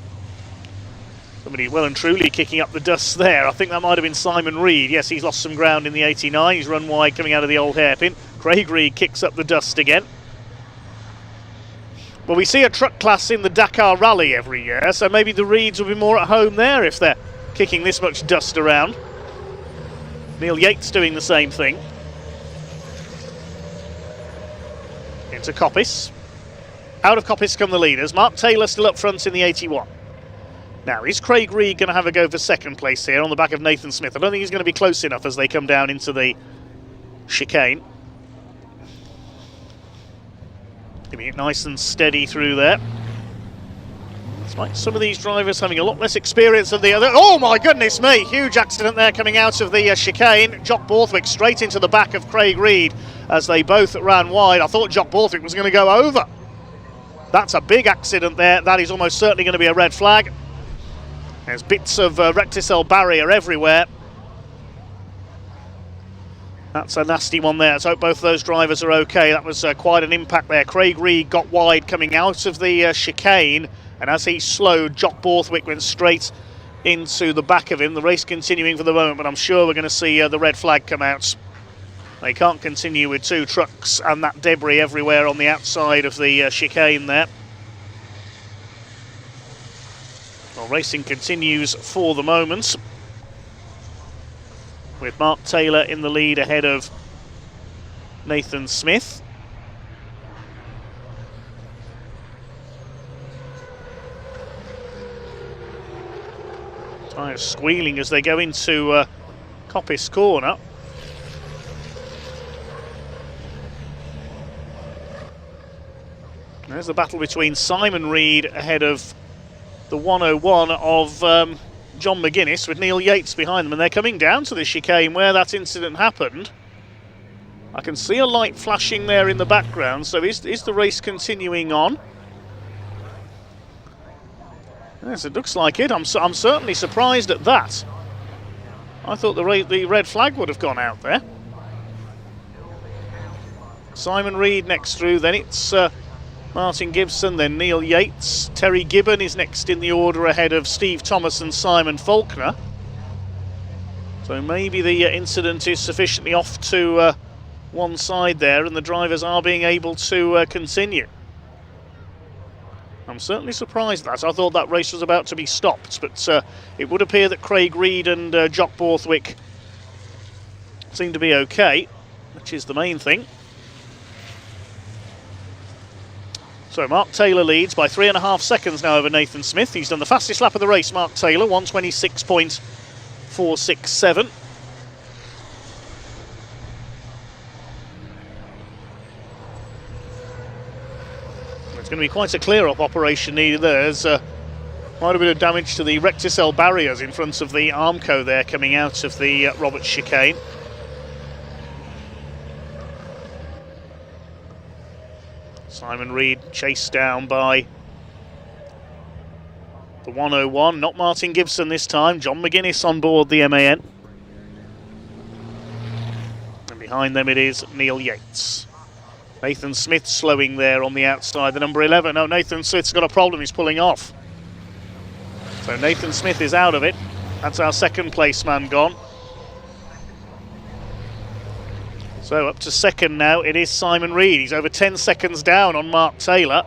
Somebody well and truly kicking up the dust there. I think that might have been Simon Reed. Yes, he's lost some ground in the 89. He's run wide coming out of the old hairpin. Craig Reed kicks up the dust again. Well, we see a truck class in the Dakar Rally every year, so maybe the Reeds will be more at home there if they're kicking this much dust around. Neil Yates doing the same thing. into Coppice. Out of Coppice come the leaders. Mark Taylor still up front in the 81. Now, is Craig Reed going to have a go for second place here on the back of Nathan Smith? I don't think he's going to be close enough as they come down into the chicane. Giving it nice and steady through there. Despite some of these drivers having a lot less experience than the other. Oh my goodness me! Huge accident there coming out of the chicane. Jock Borthwick straight into the back of Craig Reed as they both ran wide. I thought Jock Borthwick was going to go over. That's a big accident there. That is almost certainly going to be a red flag. There's bits of recticel barrier everywhere. That's a nasty one there. Let's hope both of those drivers are okay. That was quite an impact there. Craig Reed got wide coming out of the chicane, and as he slowed, Jock Borthwick went straight into the back of him. The race continuing for the moment, but I'm sure we're going to see the red flag come out. They can't continue with two trucks and that debris everywhere on the outside of the chicane there. Well, racing continues for the moment, with Mark Taylor in the lead ahead of Nathan Smith. Tyres squealing as they go into Coppice corner. There's the battle between Simon Reed ahead of the 101 of John McGuinness, with Neil Yates behind them, and they're coming down to the chicane where that incident happened. I can see a light flashing there in the background, so is the race continuing on? Yes, it looks like it. I'm certainly surprised at that. I thought the red flag would have gone out there. Simon Reed next through, then it's Martin Gibson, then Neil Yates. Terry Gibbon is next in the order ahead of Steve Thomas and Simon Faulkner. So maybe the incident is sufficiently off to one side there, and the drivers are being able to continue. I'm certainly surprised at that. I thought that race was about to be stopped, but it would appear that Craig Reed and Jock Borthwick seem to be okay, which is the main thing. So Mark Taylor leads by 3.5 seconds now over Nathan Smith. He's done the fastest lap of the race, Mark Taylor, 1:26.467. It's going to be quite a clear-up operation needed there. There's quite a bit of damage to the recticel barriers in front of the Armco there coming out of the Roberts chicane. Simon Reed chased down by the 101, not Martin Gibson this time. John McGuinness on board the MAN. And behind them it is Neil Yates. Nathan Smith slowing there on the outside, the number 11. No, Nathan Smith's got a problem, he's pulling off. So Nathan Smith is out of it. That's our second place man gone. So up to second now, it is Simon Reed. He's over 10 seconds down on Mark Taylor.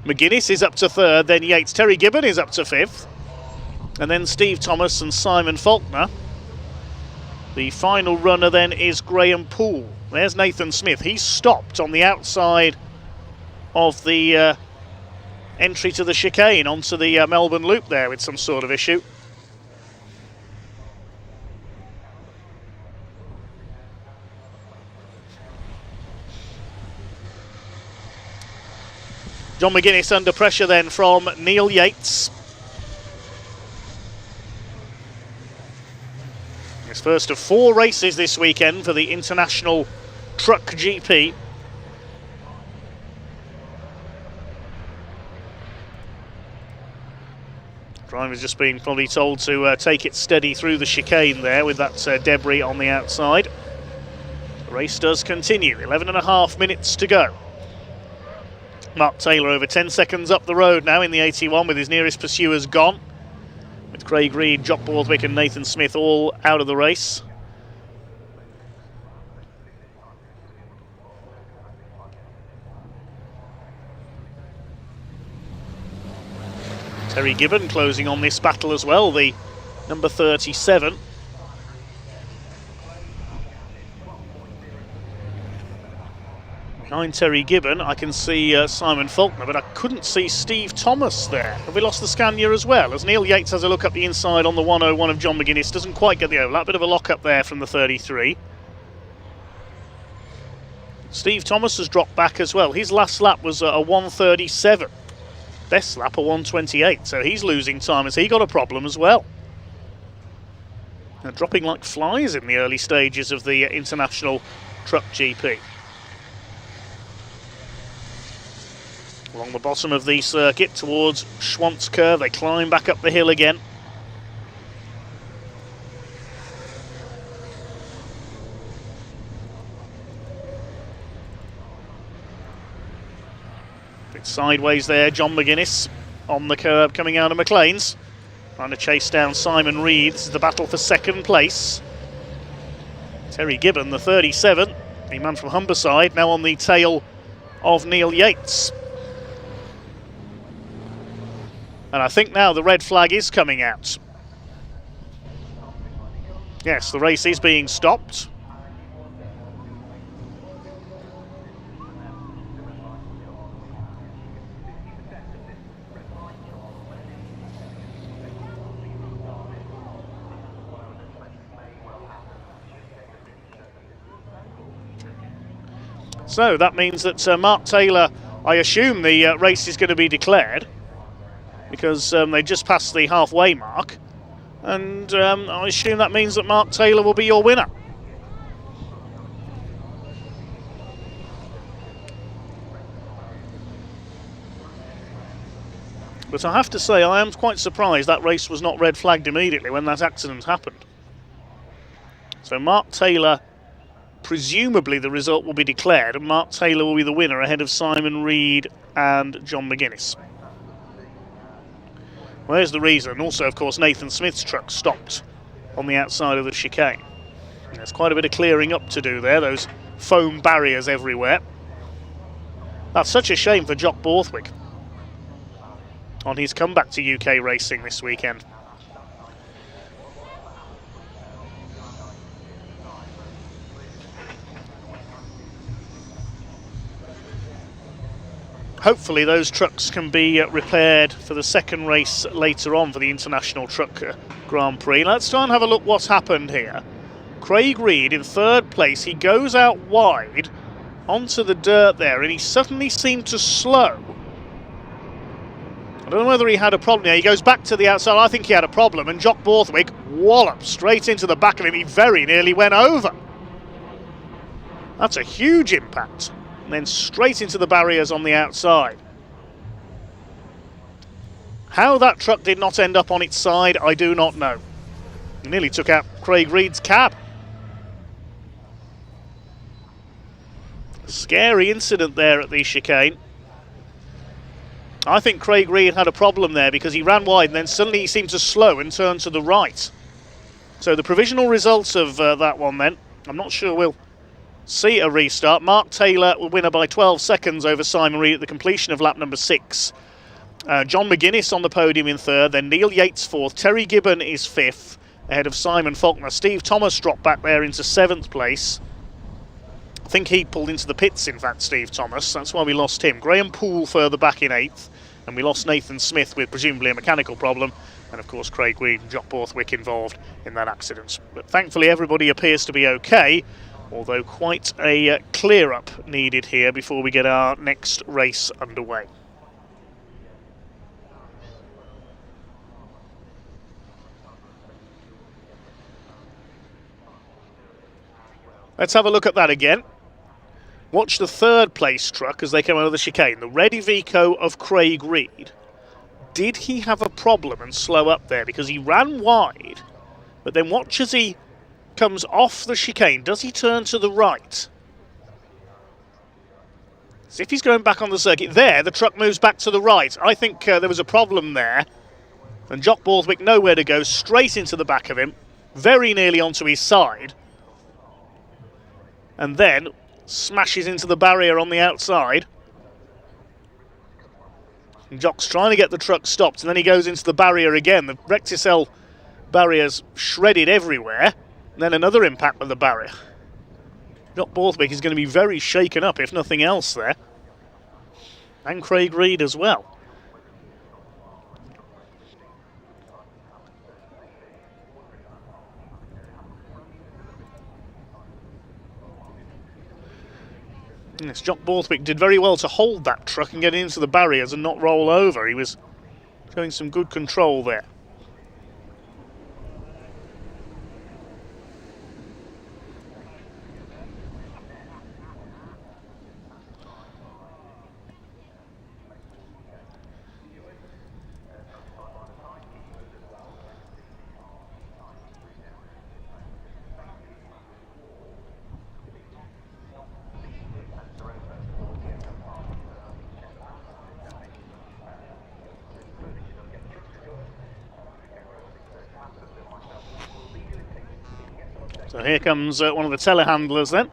McGuinness is up to third, then Yates. Terry Gibbon is up to fifth. And then Steve Thomas and Simon Faulkner. The final runner then is Graham Poole. There's Nathan Smith. He's stopped on the outside of the entry to the chicane onto the Melbourne Loop there with some sort of issue. John McGuinness under pressure then from Neil Yates. His first of 4 races this weekend for the International Truck GP. Driver's just been probably told to take it steady through the chicane there with that debris on the outside. The race does continue, 11.5 minutes to go. Mark Taylor over 10 seconds up the road now in the 81 with his nearest pursuers gone. With Craig Reed, Jock Borthwick and Nathan Smith all out of the race. Terry Gibbon closing on this battle as well, the number 37. Behind Terry Gibbon, I can see Simon Faulkner, but I couldn't see Steve Thomas there. Have we lost the Scania as well? As Neil Yates has a look up the inside on the 101 of John McGuinness, doesn't quite get the overlap. Bit of a lock-up there from the 33. Steve Thomas has dropped back as well. His last lap was a 1:37. Best lap a 1:28, so he's losing time. Has he got a problem as well? They're dropping like flies in the early stages of the International Truck GP. Along the bottom of the circuit towards Schwantz Curve, they climb back up the hill again. Bit sideways there, John McGuinness on the curb coming out of McLean's. Trying to chase down Simon Reed. This is the battle for second place. Terry Gibbon, the 37, the man from Humberside, now on the tail of Neil Yates. And I think now the red flag is coming out. Yes, the race is being stopped. So that means that Mark Taylor, I assume the race is going to be declared, because they just passed the halfway mark, and I assume that means that Mark Taylor will be your winner. But I have to say, I am quite surprised that race was not red flagged immediately when that accident happened. So Mark Taylor, presumably the result will be declared, and Mark Taylor will be the winner ahead of Simon Reed and John McGuinness. Where's the reason? Also, of course, Nathan Smith's truck stopped on the outside of the chicane. There's quite a bit of clearing up to do there, those foam barriers everywhere. That's such a shame for Jock Borthwick on his comeback to UK racing this weekend. Hopefully those trucks can be repaired for the second race later on for the International Truck Grand Prix. Let's try and have a look what's happened here. Craig Reed in third place. He goes out wide onto the dirt there and he suddenly seemed to slow. I don't know whether he had a problem here. He goes back to the outside. I think he had a problem, and Jock Borthwick walloped straight into the back of him. He very nearly went over. That's a huge impact. And then straight into the barriers on the outside. How that truck did not end up on its side, I do not know. It nearly took out Craig Reed's cab. Scary incident there at the chicane. I think Craig Reed had a problem there because he ran wide and then suddenly he seemed to slow and turn to the right. So the provisional results of that one then, I'm not sure we'll see a restart. Mark Taylor will winner by 12 seconds over Simon Reed at the completion of lap number 6. John McGuinness on the podium in third, then Neil Yates fourth. Terry Gibbon is fifth, ahead of Simon Faulkner. Steve Thomas dropped back there into 7th place. I think he pulled into the pits, in fact, Steve Thomas. That's why we lost him. Graham Poole further back in 8th, and we lost Nathan Smith with presumably a mechanical problem. And of course Craig Reed and Jock Borthwick involved in that accident. But thankfully everybody appears to be okay, although quite a clear-up needed here before we get our next race underway. Let's have a look at that again. Watch the third place truck as they come out of the chicane. The red Iveco of Craig Reed. Did he have a problem and slow up there? Because he ran wide, but then watch as he comes off the chicane. Does he turn to the right? As if he's going back on the circuit. There, the truck moves back to the right. I think there was a problem there. And Jock Borthwick nowhere to go, straight into the back of him, very nearly onto his side. And then smashes into the barrier on the outside. And Jock's trying to get the truck stopped, and then he goes into the barrier again. The Recticel barrier's shredded everywhere. And then another impact with the barrier. Jock Borthwick is going to be very shaken up, if nothing else, there. And Craig Reed as well. Yes, Jock Borthwick did very well to hold that truck and get into the barriers and not roll over. He was showing some good control there. So here comes one of the telehandlers then.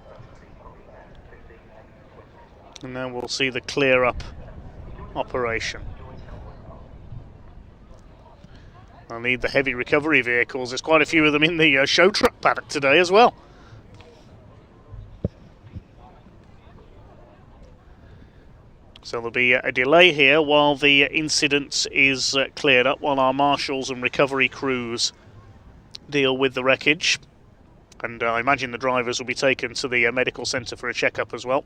And then we'll see the clear up operation. I'll need the heavy recovery vehicles. There's quite a few of them in the show truck paddock today as well. So there'll be a delay here while the incident is cleared up, while our marshals and recovery crews deal with the wreckage. And I imagine the drivers will be taken to the medical centre for a checkup as well.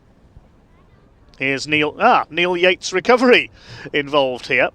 Here's Neil Yates Recovery involved here.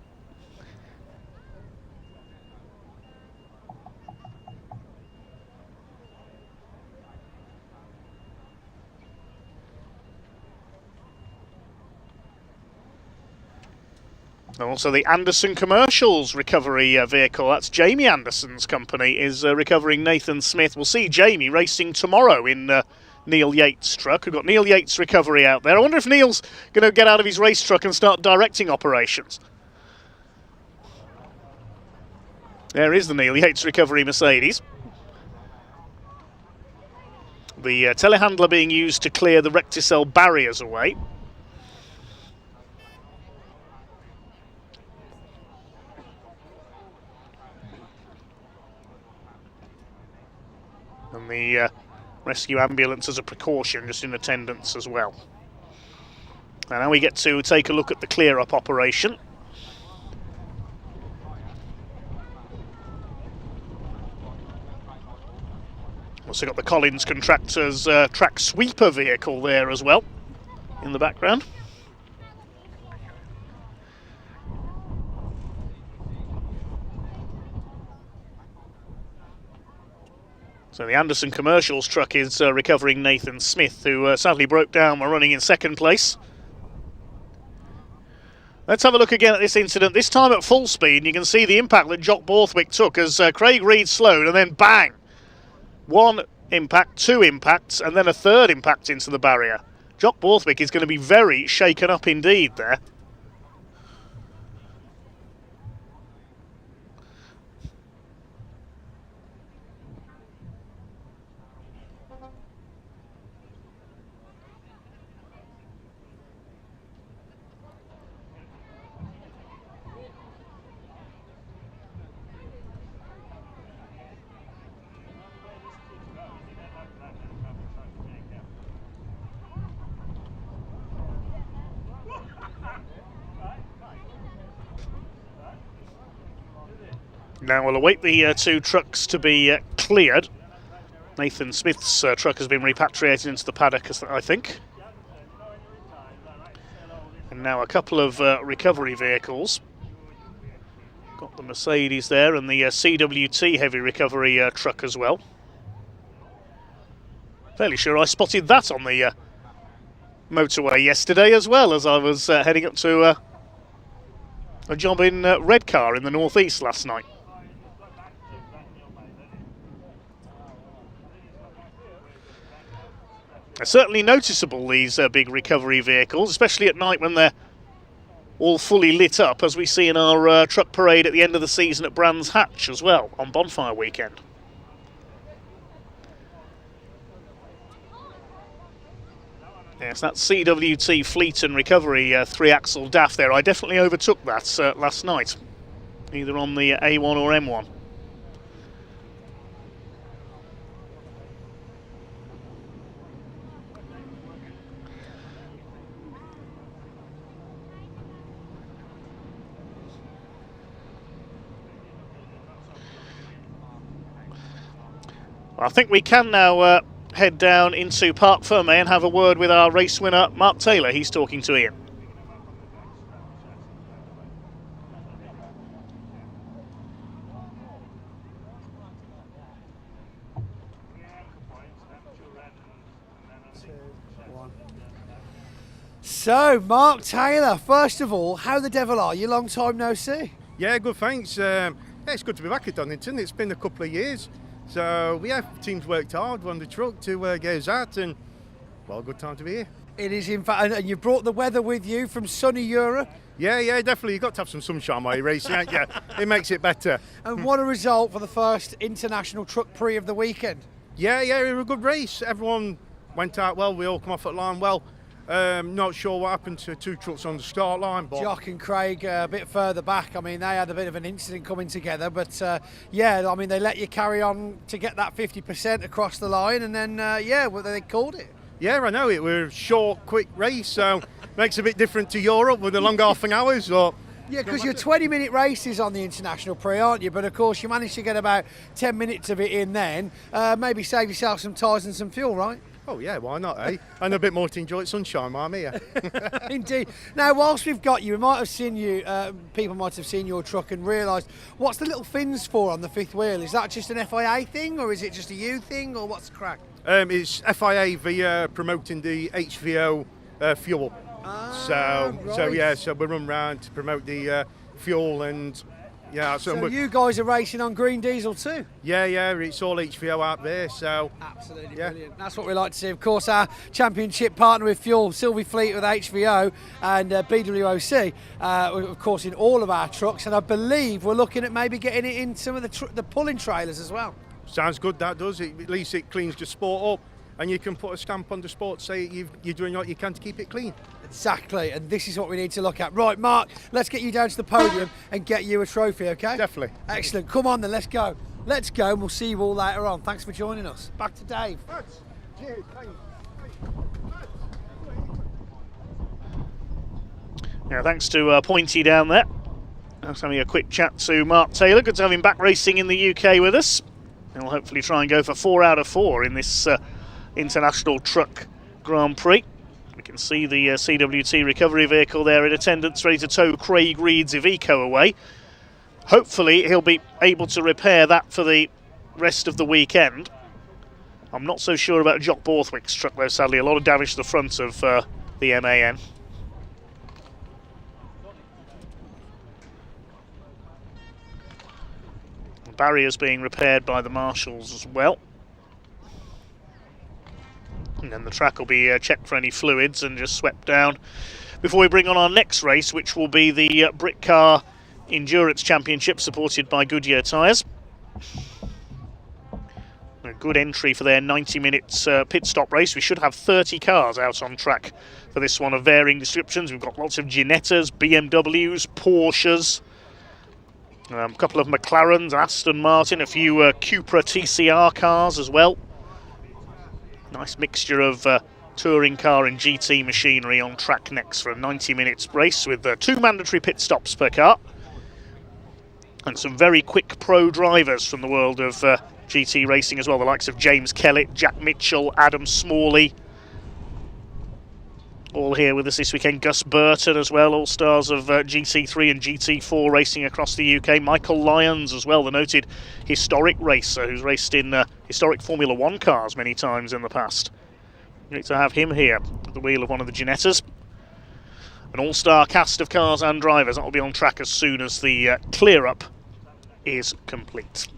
And also the Anderson Commercials recovery vehicle, that's Jamie Anderson's company, is recovering Nathan Smith. We'll see Jamie racing tomorrow in Neil Yates' truck. We've got Neil Yates Recovery out there. I wonder if Neil's going to get out of his race truck and start directing operations. There is the Neil Yates Recovery Mercedes. The telehandler being used to clear the recticel barriers away. And the rescue ambulance as a precaution, just in attendance as well. And now we get to take a look at the clear-up operation. Also got the Collins Contractors track sweeper vehicle there as well, in the background. So the Anderson Commercials truck is recovering Nathan Smith, who sadly broke down while running in second place. Let's have a look again at this incident, this time at full speed, and you can see the impact that Jock Borthwick took as Craig Reed slowed, and then bang! One impact, two impacts, and then a third impact into the barrier. Jock Borthwick is going to be very shaken up indeed there. Now we'll await the two trucks to be cleared. Nathan Smith's truck has been repatriated into the paddock, I think. And now a couple of recovery vehicles. Got the Mercedes there and the CWT heavy recovery truck as well. Fairly sure I spotted that on the motorway yesterday as well, as I was heading up to a job in Redcar in the northeast last night. They're certainly noticeable, these big recovery vehicles, especially at night when they're all fully lit up, as we see in our truck parade at the end of the season at Brands Hatch as well, on Bonfire Weekend. Yes, that CWT Fleet and Recovery 3-axle DAF there. I definitely overtook that last night, either on the A1 or M1. Well, I think we can now head down into Parc Fermé and have a word with our race winner, Mark Taylor. He's talking to Ian. So, Mark Taylor, first of all, how the devil are you? Long time no see. Yeah, good, thanks. Yeah, it's good to be back at Donington. It's been a couple of years. So, yeah, the team's worked hard on the truck to get us out, and, well, good time to be here. It is, in fact, and you brought the weather with you from sunny Europe. Yeah, definitely. You've got to have some sunshine while you're racing, haven't you? It makes it better. And what a result for the first International Truck Prix of the weekend. Yeah, it was a good race. Everyone went out well. We all come off at line well. Not sure what happened to two trucks on the start line, but Jock and Craig a bit further back. I mean, they had a bit of an incident coming together, but yeah, I mean, they let you carry on to get that 50% across the line, and then they called it. Yeah, I know it was a short, quick race, so makes it a bit different to Europe with the long half-an hours. Or yeah, because you're 20-minute races on the International Prix, aren't you? But of course, you managed to get about 10 minutes of it in then. Maybe save yourself some tyres and some fuel, right? Oh yeah, why not, eh? And a bit more to enjoy sunshine while I'm here. Indeed. Now, whilst we've got you, we might have seen you, people might have seen your truck and realised, what's the little fins for on the fifth wheel? Is that just an FIA thing, or is it just a you thing, or what's the crack? It's FIA via promoting the HVO fuel. So we run round to promote the fuel, and yeah. So you guys are racing on green diesel too? Yeah, it's all HVO out there, so absolutely brilliant. That's what we like to see. Of course, our championship partner with fuel, Sylvie Fleet with HVO and BWOC, of course, in all of our trucks, and I believe we're looking at maybe getting it in some of the pulling trailers as well. Sounds good, that does. At least it cleans the sport up, and you can put a stamp on the sport, say you're doing what you can to keep it clean. Exactly, and this is what we need to look at. Right, Mark, let's get you down to the podium and get you a trophy, okay? Definitely. Excellent. Come on then, let's go. Let's go, and we'll see you all later on. Thanks for joining us. Back to Dave. Cheers, Yeah, thanks to Pointy down there. Let's having a quick chat to Mark Taylor. Good to have him back racing in the UK with us. He'll hopefully try and go for 4 out of 4 in this International Truck Grand Prix. We can see the CWT recovery vehicle there in attendance, ready to tow Craig Reed's Iveco away. Hopefully he'll be able to repair that for the rest of the weekend. I'm not so sure about Jock Borthwick's truck though, sadly. A lot of damage to the front of the MAN. The barrier's being repaired by the marshals as well. And then the track will be checked for any fluids and just swept down before we bring on our next race, which will be the Britcar Endurance Championship, supported by Goodyear tyres. A good entry for their 90 minutes pit stop race. We should have 30 cars out on track for this one of varying descriptions. We've got lots of Ginettas, BMWs, Porsches, a couple of McLarens, Aston Martin, a few Cupra TCR cars as well. Nice mixture of touring car and GT machinery on track next for a 90 minutes race with 2 mandatory pit stops per car. And some very quick pro drivers from the world of GT racing as well, the likes of James Kellett, Jack Mitchell, Adam Smalley. All here with us this weekend. Gus Burton as well, all stars of GT3 and GT4 racing across the UK. Michael Lyons as well, the noted historic racer who's raced in historic Formula 1 cars many times in the past. Great to have him here at the wheel of one of the Ginettas. An all-star cast of cars and drivers. That will be on track as soon as the clear-up is complete.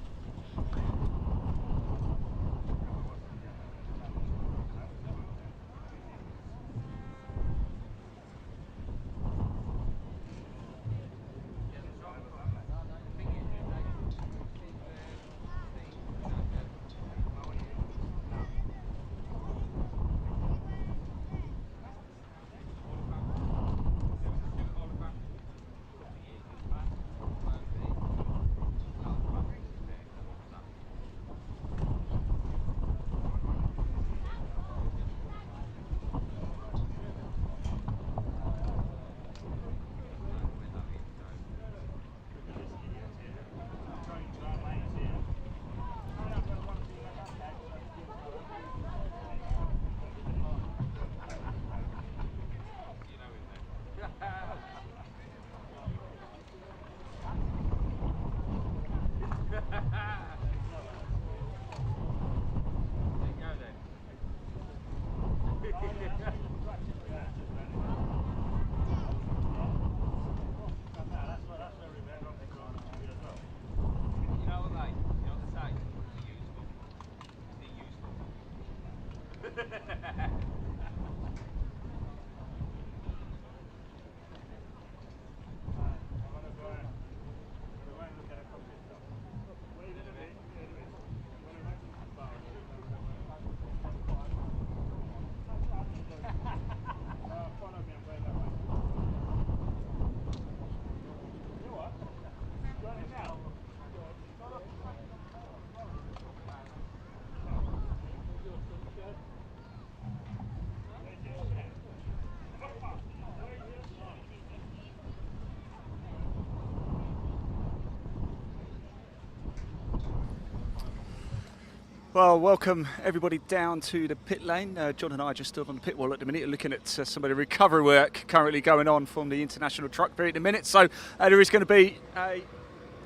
Well, welcome everybody down to the pit lane. John and I just stood on the pit wall at the minute looking at some of the recovery work currently going on from the international truck period at the minute. So there is going to be a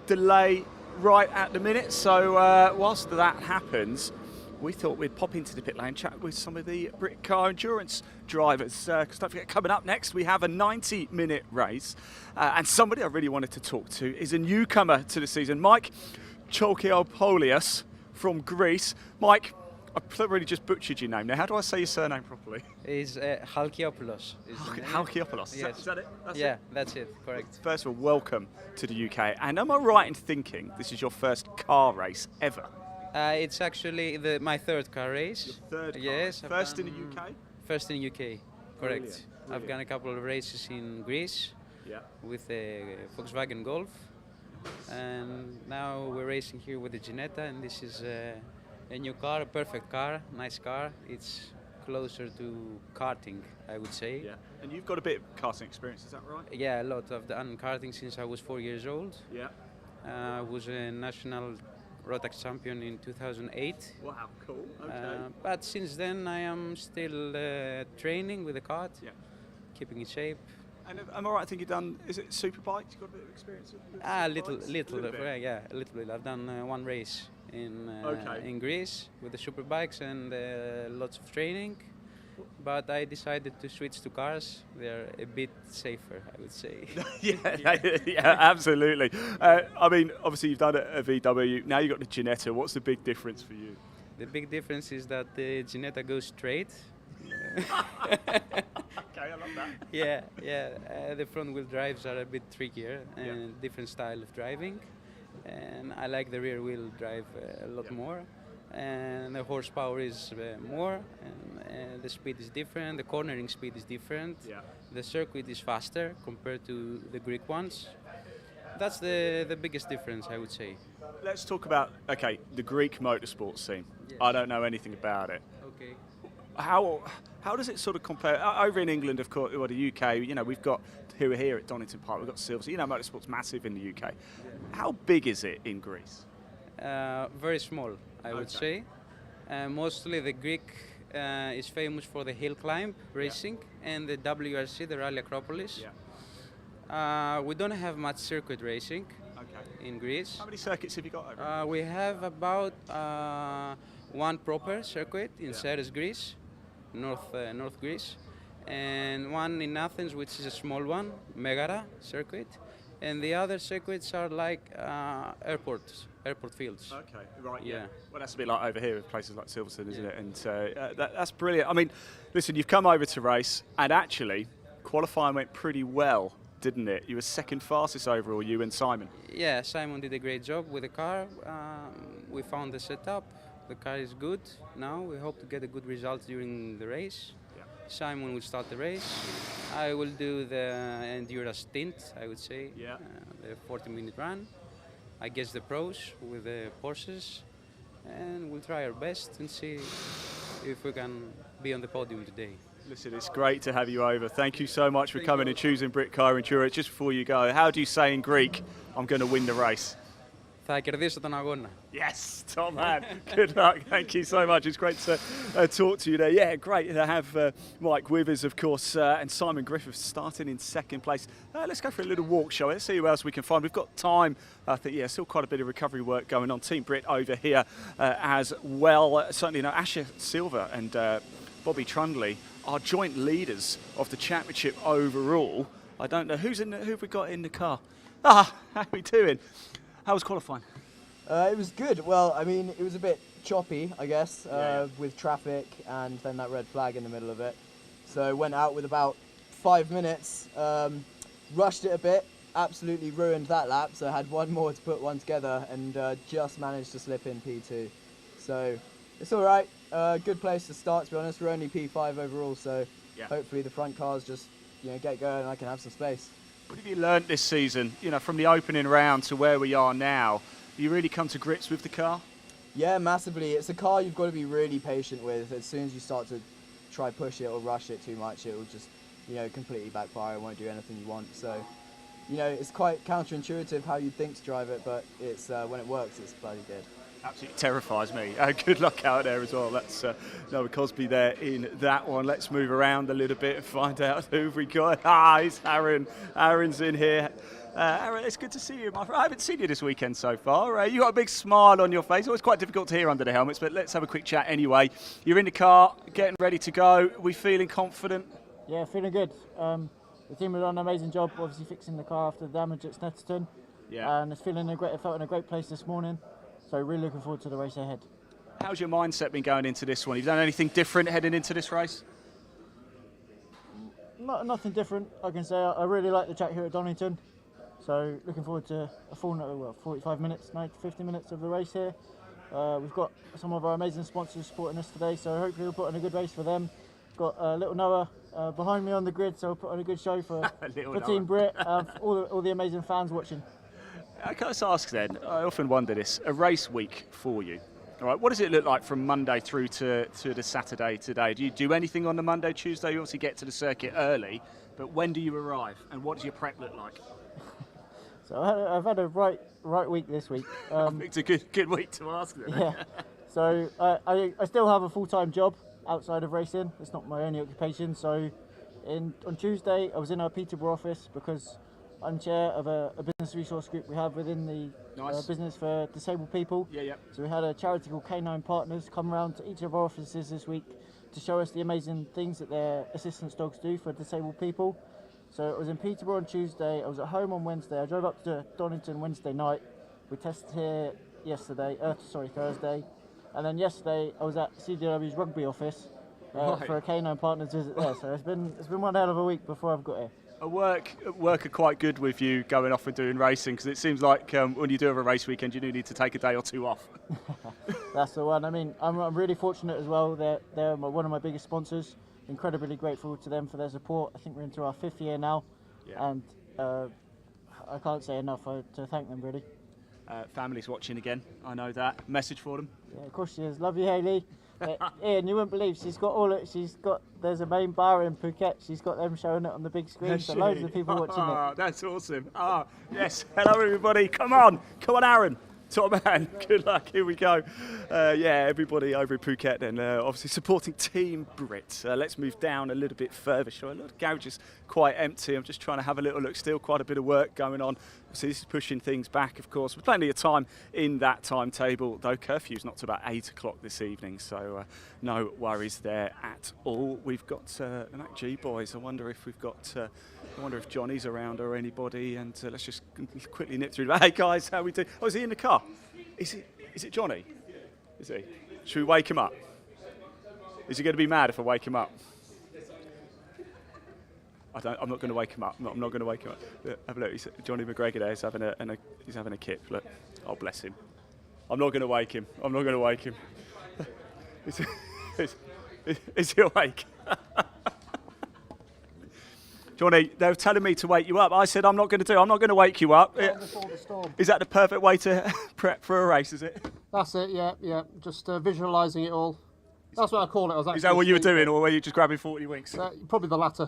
delay right at the minute. So whilst that happens, we thought we'd pop into the pit lane, chat with some of the Britcar endurance drivers. Because don't forget, coming up next, we have a 90-minute race. And somebody I really wanted to talk to is a newcomer to the season, Mike Chalkiopoulos from Greece. Mike, I probably just butchered your name now. How do I say your surname properly? It's Chalkiopoulos. Chalkiopoulos. Yes. Is that it? That's it. Correct. First of all, welcome to the UK. And am I right in thinking this is your first car race ever? It's actually my third car race. Your third car? Yes. First in the UK? First in the UK. Correct. Brilliant. I've done a couple of races in Greece with a Volkswagen Golf. And now we're racing here with the Ginetta, and this is a new car, a perfect car, nice car. It's closer to karting, I would say. Yeah. And you've got a bit of karting experience, is that right? Yeah, a lot. I've done karting since I was 4 years old. Yeah. I was a national Rotax champion in 2008. Wow, cool. Okay. But since then I am still training with the kart, keeping in shape. And am I right? I think you've done. Is it superbikes? You've got a bit of experience with A little bit. Yeah, a little bit. I've done one race in Greece with the superbikes and lots of training. But I decided to switch to cars. They're a bit safer, I would say. yeah, absolutely. I mean, obviously you've done a VW. Now you've got the Ginetta. What's the big difference for you? The big difference is that the Ginetta goes straight. Okay, I love that. Yeah. The front wheel drives are a bit trickier and different style of driving. And I like the rear wheel drive a lot more. And the horsepower is more, and the speed is different, the cornering speed is different. Yeah. The circuit is faster compared to the Greek ones. That's the biggest difference, I would say. Let's talk about, the Greek motorsport scene. Yes. I don't know anything about it. Okay. How does it sort of compare? Over in England, of course, or the UK, we've got here at Donington Park, we've got Silver. Motorsport's massive in the UK. Yeah. How big is it in Greece? Very small, I would say. Mostly the Greek is famous for the hill climb racing and the WRC, the Rally Acropolis. Yeah. We don't have much circuit racing in Greece. How many circuits have you got over? We have about one proper circuit in Ceres, Greece, North Greece, and one in Athens, which is a small one, Megara circuit, and the other circuits are like airport fields. Okay, right, yeah. Well, that's a bit like over here with places like Silverstone, isn't it? And that's brilliant. I mean, listen, you've come over to race, and actually, qualifying went pretty well, didn't it? You were second fastest overall, you and Simon. Yeah, Simon did a great job with the car. We found the setup. The car is good now. We hope to get a good result during the race. Yeah. Simon will start the race. I will do the Endura stint, I would say, the 40-minute run. I guess the pros with the Porsches, and we'll try our best and see if we can be on the podium today. Listen, it's great to have you over. Thank you so much for coming and choosing Britcar Endurance. Just before you go, how do you say in Greek, I'm going to win the race? Θα κερδίσω τον αγώνα. Yes, Tom, man. Good luck. Thank you so much. It's great to talk to you there. Yeah, great to have Mike with us, of course, and Simon Griffiths starting in second place. Let's go for a little walk, shall we? Let's see who else we can find. We've got time. I think, still quite a bit of recovery work going on. Team Brit over here as well. Certainly, Asher Silver and Bobby Trundley are joint leaders of the championship overall. I don't know who have we got in the car. How are we doing? How was qualifying? It was good. Well, I mean, it was a bit choppy, I guess, with traffic and then that red flag in the middle of it. So went out with about 5 minutes, rushed it a bit, absolutely ruined that lap, so I had one more to put one together and just managed to slip in P2. So it's all right, good place to start, to be honest. We're only P5 overall, so hopefully the front cars just get going and I can have some space. What have you learnt this season, from the opening round to where we are now? Have you really come to grips with the car? Yeah, massively. It's a car you've got to be really patient with. As soon as you start to try push it or rush it too much, it will just, completely backfire and won't do anything you want. So, it's quite counterintuitive how you'd think to drive it, but it's when it works, it's bloody good. Absolutely terrifies me. Good luck out there as well. That's Noah Cosby there in that one. Let's move around a little bit and find out who we got. It's Aaron. Aaron's in here. Aaron, it's good to see you, my friend. I haven't seen you this weekend so far. You got a big smile on your face. Always quite difficult to hear under the helmets, but let's have a quick chat anyway. You're in the car, getting ready to go. Are we feeling confident? Yeah, feeling good. The team have done an amazing job, obviously fixing the car after the damage at Snetterton. Yeah. And it felt in a great place this morning. So really looking forward to the race ahead. How's your mindset been going into this one? Have you done anything different heading into this race? Nothing different, I can say. I really like the track here at Donington. So looking forward to a full 45 minutes, 50 minutes of the race here. We've got some of our amazing sponsors supporting us today, so hopefully we'll put on a good race for them. Got little Noah behind me on the grid, so we'll put on a good show for Team Brit, all the amazing fans watching. Can I just ask then, I often wonder this, a race week for you, all right, what does it look like from Monday through to the Saturday today? Do you do anything on the Monday, Tuesday? You obviously get to the circuit early, but when do you arrive and what does your prep look like? So I've had a right week this week. I think it's a good week to ask then. Yeah. So I still have a full-time job outside of racing. It's not my only occupation. So on Tuesday I was in our Peterborough office because I'm chair of a business resource group we have within the business for disabled people. Yeah. So we had a charity called K9 Partners come around to each of our offices this week to show us the amazing things that their assistance dogs do for disabled people. So I was in Peterborough on Tuesday, I was at home on Wednesday, I drove up to Donington Wednesday night. We tested here Thursday. And then yesterday I was at CDW's rugby office for a K9 Partners visit there. So it's been one hell of a week before I've got here. Work are quite good with you going off and doing racing because it seems like when you do have a race weekend you do need to take a day or two off. That's the one. I mean, I'm really fortunate as well. They're one of my biggest sponsors. Incredibly grateful to them for their support. I think we're into our 5th year now, and I can't say enough to thank them really. Family's watching again, I know that. Message for them? Yeah, of course she is. Love you, Hayley. Ian, you wouldn't believe there's a main bar in Phuket. She's got them showing it on the big screen, so loads of people watching it. That's awesome. Yes. Hello everybody. Come on, Aaron. Top man, good luck, here we go. Everybody over in Phuket and obviously supporting Team Brit. Let's move down a little bit further. Sure, a lot of garage is quite empty. I'm just trying to have a little look, still quite a bit of work going on. So this is pushing things back, of course. With plenty of time in that timetable, though curfew's not to about 8 o'clock this evening, so no worries there at all. We've got the Mac G boys. I wonder if Johnny's around or anybody, and let's just quickly nip through. Hey guys, how we doing? Oh, is he in the car? Is it Johnny? Is he? Should we wake him up? Is he going to be mad if I wake him up? I'm not going to wake him up. I'm not going to wake him up. Have a look. Johnny McGregor there is having a kip. Look, oh bless him. I'm not going to wake him. Is he awake? Johnny, they were telling me to wake you up. I said I'm not going to wake you up. Is that the perfect way to prep for a race, is it? That's it, yeah. Just visualising it all. That's what I call it. Is that what you were doing, or were you just grabbing 40 winks? Probably the latter.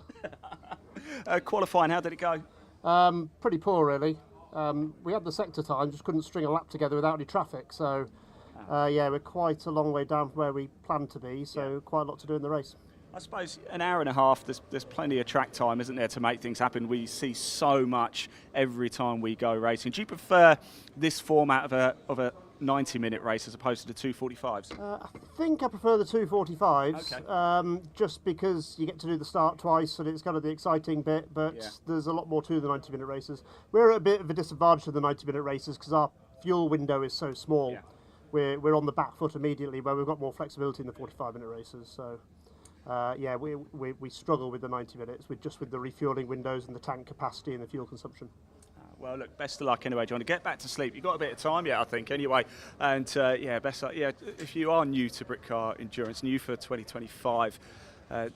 Qualifying, how did it go? Pretty poor, really. We had the sector time, just couldn't string a lap together without any traffic. So, we're quite a long way down from where we planned to be, so quite a lot to do in the race. I suppose an hour and a half, there's plenty of track time, isn't there, to make things happen. We see so much every time we go racing. Do you prefer this format of a 90-minute race as opposed to the 2:45s? I think I prefer the 2:45s, just because you get to do the start twice and it's kind of the exciting bit, but there's a lot more to the 90-minute races. We're at a bit of a disadvantage to the 90-minute races because our fuel window is so small. we're on the back foot immediately, where we've got more flexibility in the 45-minute races. So yeah, we struggle with the 90 minutes with the refueling windows and the tank capacity and the fuel consumption. Well, look, best of luck anyway, John. Get back to sleep. You've got a bit of time yet, I think, anyway. And yeah, best of luck. Yeah, if you are new to Britcar Endurance, new for 2025,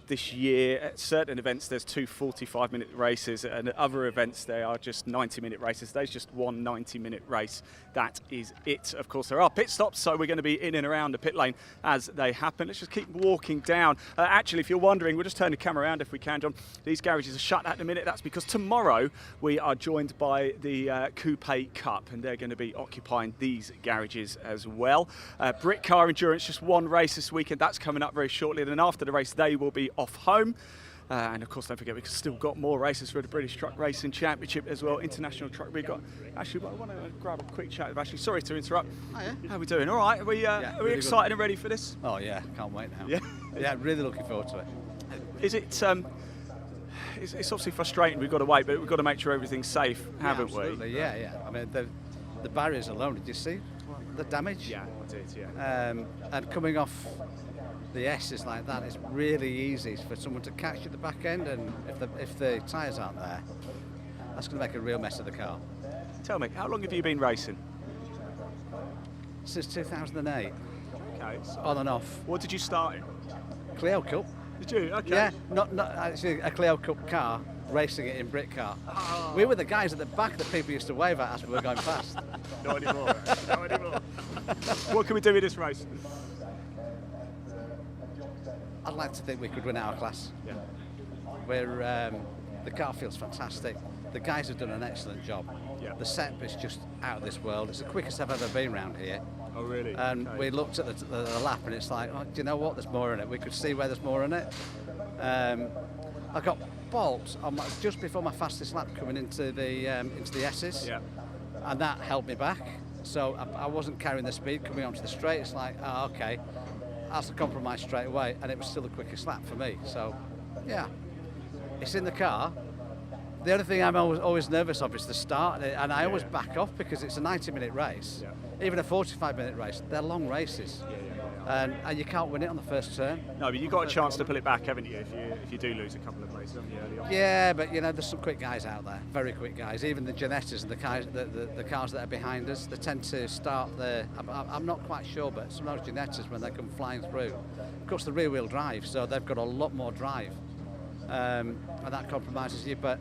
this year, at certain events there's 2 45-minute races, and at other events they are just 90-minute races. There's just one 90-minute race. That is it. Of course, there are pit stops, so we're going to be in and around the pit lane as they happen. Let's just keep walking down. Actually, if you're wondering, we'll just turn the camera around if we can, John. These garages are shut at the minute. That's because tomorrow we are joined by the Coupe Cup, and they're going to be occupying these garages as well. Britcar Endurance, just one race this weekend. That's coming up very shortly, and then after the race they will be off home. And of course, don't forget, we've still got more races for the British Truck Racing Championship as well, International Truck. We've got, actually, I want to grab a quick chat with Ashley. Sorry to interrupt. Oh, yeah. How are we doing? All right. Are we really excited good. and ready for this? Oh yeah, can't wait now. Yeah. Yeah, really looking forward to it. Is it? It's obviously frustrating. We've got to wait, but we've got to make sure everything's safe, haven't absolutely, we? Yeah. I mean, the barriers alone. Did you see the damage? Yeah, I did. Yeah. And coming off the S's like that, it's really easy for someone to catch you at the back end, and if the tyres aren't there, that's going to make a real mess of the car. Tell me, how long have you been racing? Since 2008. Okay. On and off. What did you start in? Clio Cup. Did you? Okay. Yeah, not actually a Clio Cup car, racing it in Britcar. Oh. We were the guys at the back that people used to wave at as we were going past. Not anymore. Not anymore. What can we do with this race? I'd like to think we could win our class. Yeah. We're the car feels fantastic. The guys have done an excellent job. Yeah. The setup is just out of this world. It's the quickest I've ever been around here. Oh really? And okay. we looked at the lap, and it's like, oh, do you know what? There's more in it. We could see where there's more in it. I got bolts on just before my fastest lap coming into the S's. Yeah. And that held me back. So I wasn't carrying the speed coming onto the straight. It's like, oh, okay. That's a compromise straight away, and it was still the quickest lap for me. So, yeah, it's in the car. The only thing I'm always nervous of is the start, and I always back off because it's a 90-minute race. Yeah. Even a 45-minute race, they're long races, and you can't win it on the first turn. No, but you've got a chance to pull it back, haven't you? If you do lose a couple of places, haven't you, early on? Yeah, but you know, there's some quick guys out there, very quick guys. Even the Ginettas and the cars that are behind us, they tend to start there. I'm not quite sure, but some of those Ginettas, when they come flying through, of course, the rear-wheel drive, so they've got a lot more drive, and that compromises you. But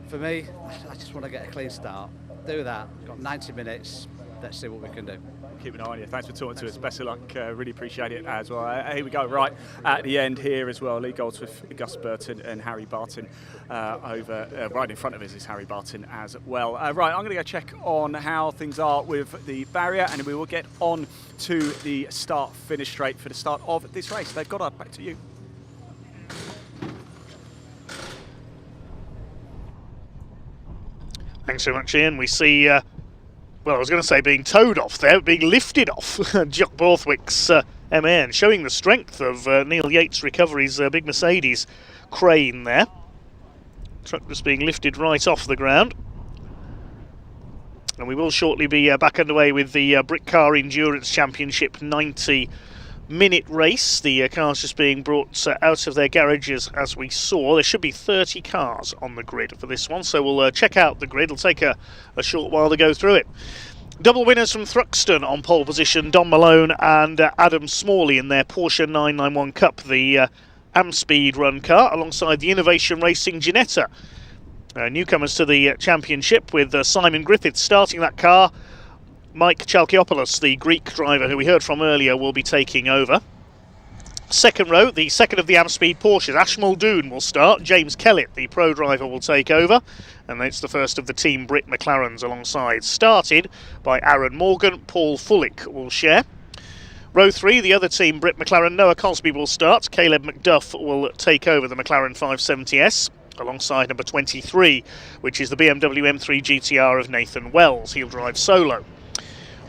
for me, I just want to get a clean start. Do that. Got 90 minutes. Let's see what we can do. Keep an eye on you. Thanks for talking to us. Best of luck. Really appreciate it as well. Here we go, right at the end here as well. Lee Goldsmith, Gus Burton and Harry Barton over right in front of us is Harry Barton as well. Right, I'm going to go check on how things are with the barrier, and we will get on to the start-finish straight for the start of this race. They've got up. Back to you. Thanks very much, Ian. We see, well, I was going to say being towed off there, being lifted off. Jock Borthwick's MN, showing the strength of Neil Yates' Recovery's big Mercedes crane there. Truck just being lifted right off the ground. And we will shortly be back underway with the Britcar Endurance Championship 90-minute race. The cars just being brought out of their garages as we saw. There should be 30 cars on the grid for this one, so we'll check out the grid. It'll take a short while to go through it. Double winners from Thruxton on pole position, Don Malone and Adam Smalley in their Porsche 991 Cup, the Amspeed run car, alongside the Innovation Racing Ginetta. Newcomers to the championship, with Simon Griffiths starting that car. Mike Chalkiopoulos, the Greek driver who we heard from earlier, will be taking over. Second row, the second of the Amspeed Porsches, Ash Muldoon will start. James Kellett, the pro driver, will take over. And it's the first of the Team Brit McLarens alongside. Started by Aaron Morgan, Paul Fullick will share. Row 3, the other Team Brit McLaren, Noah Cosby will start. Caleb McDuff will take over the McLaren 570S. Alongside number 23, which is the BMW M3 GTR of Nathan Wells. He'll drive solo.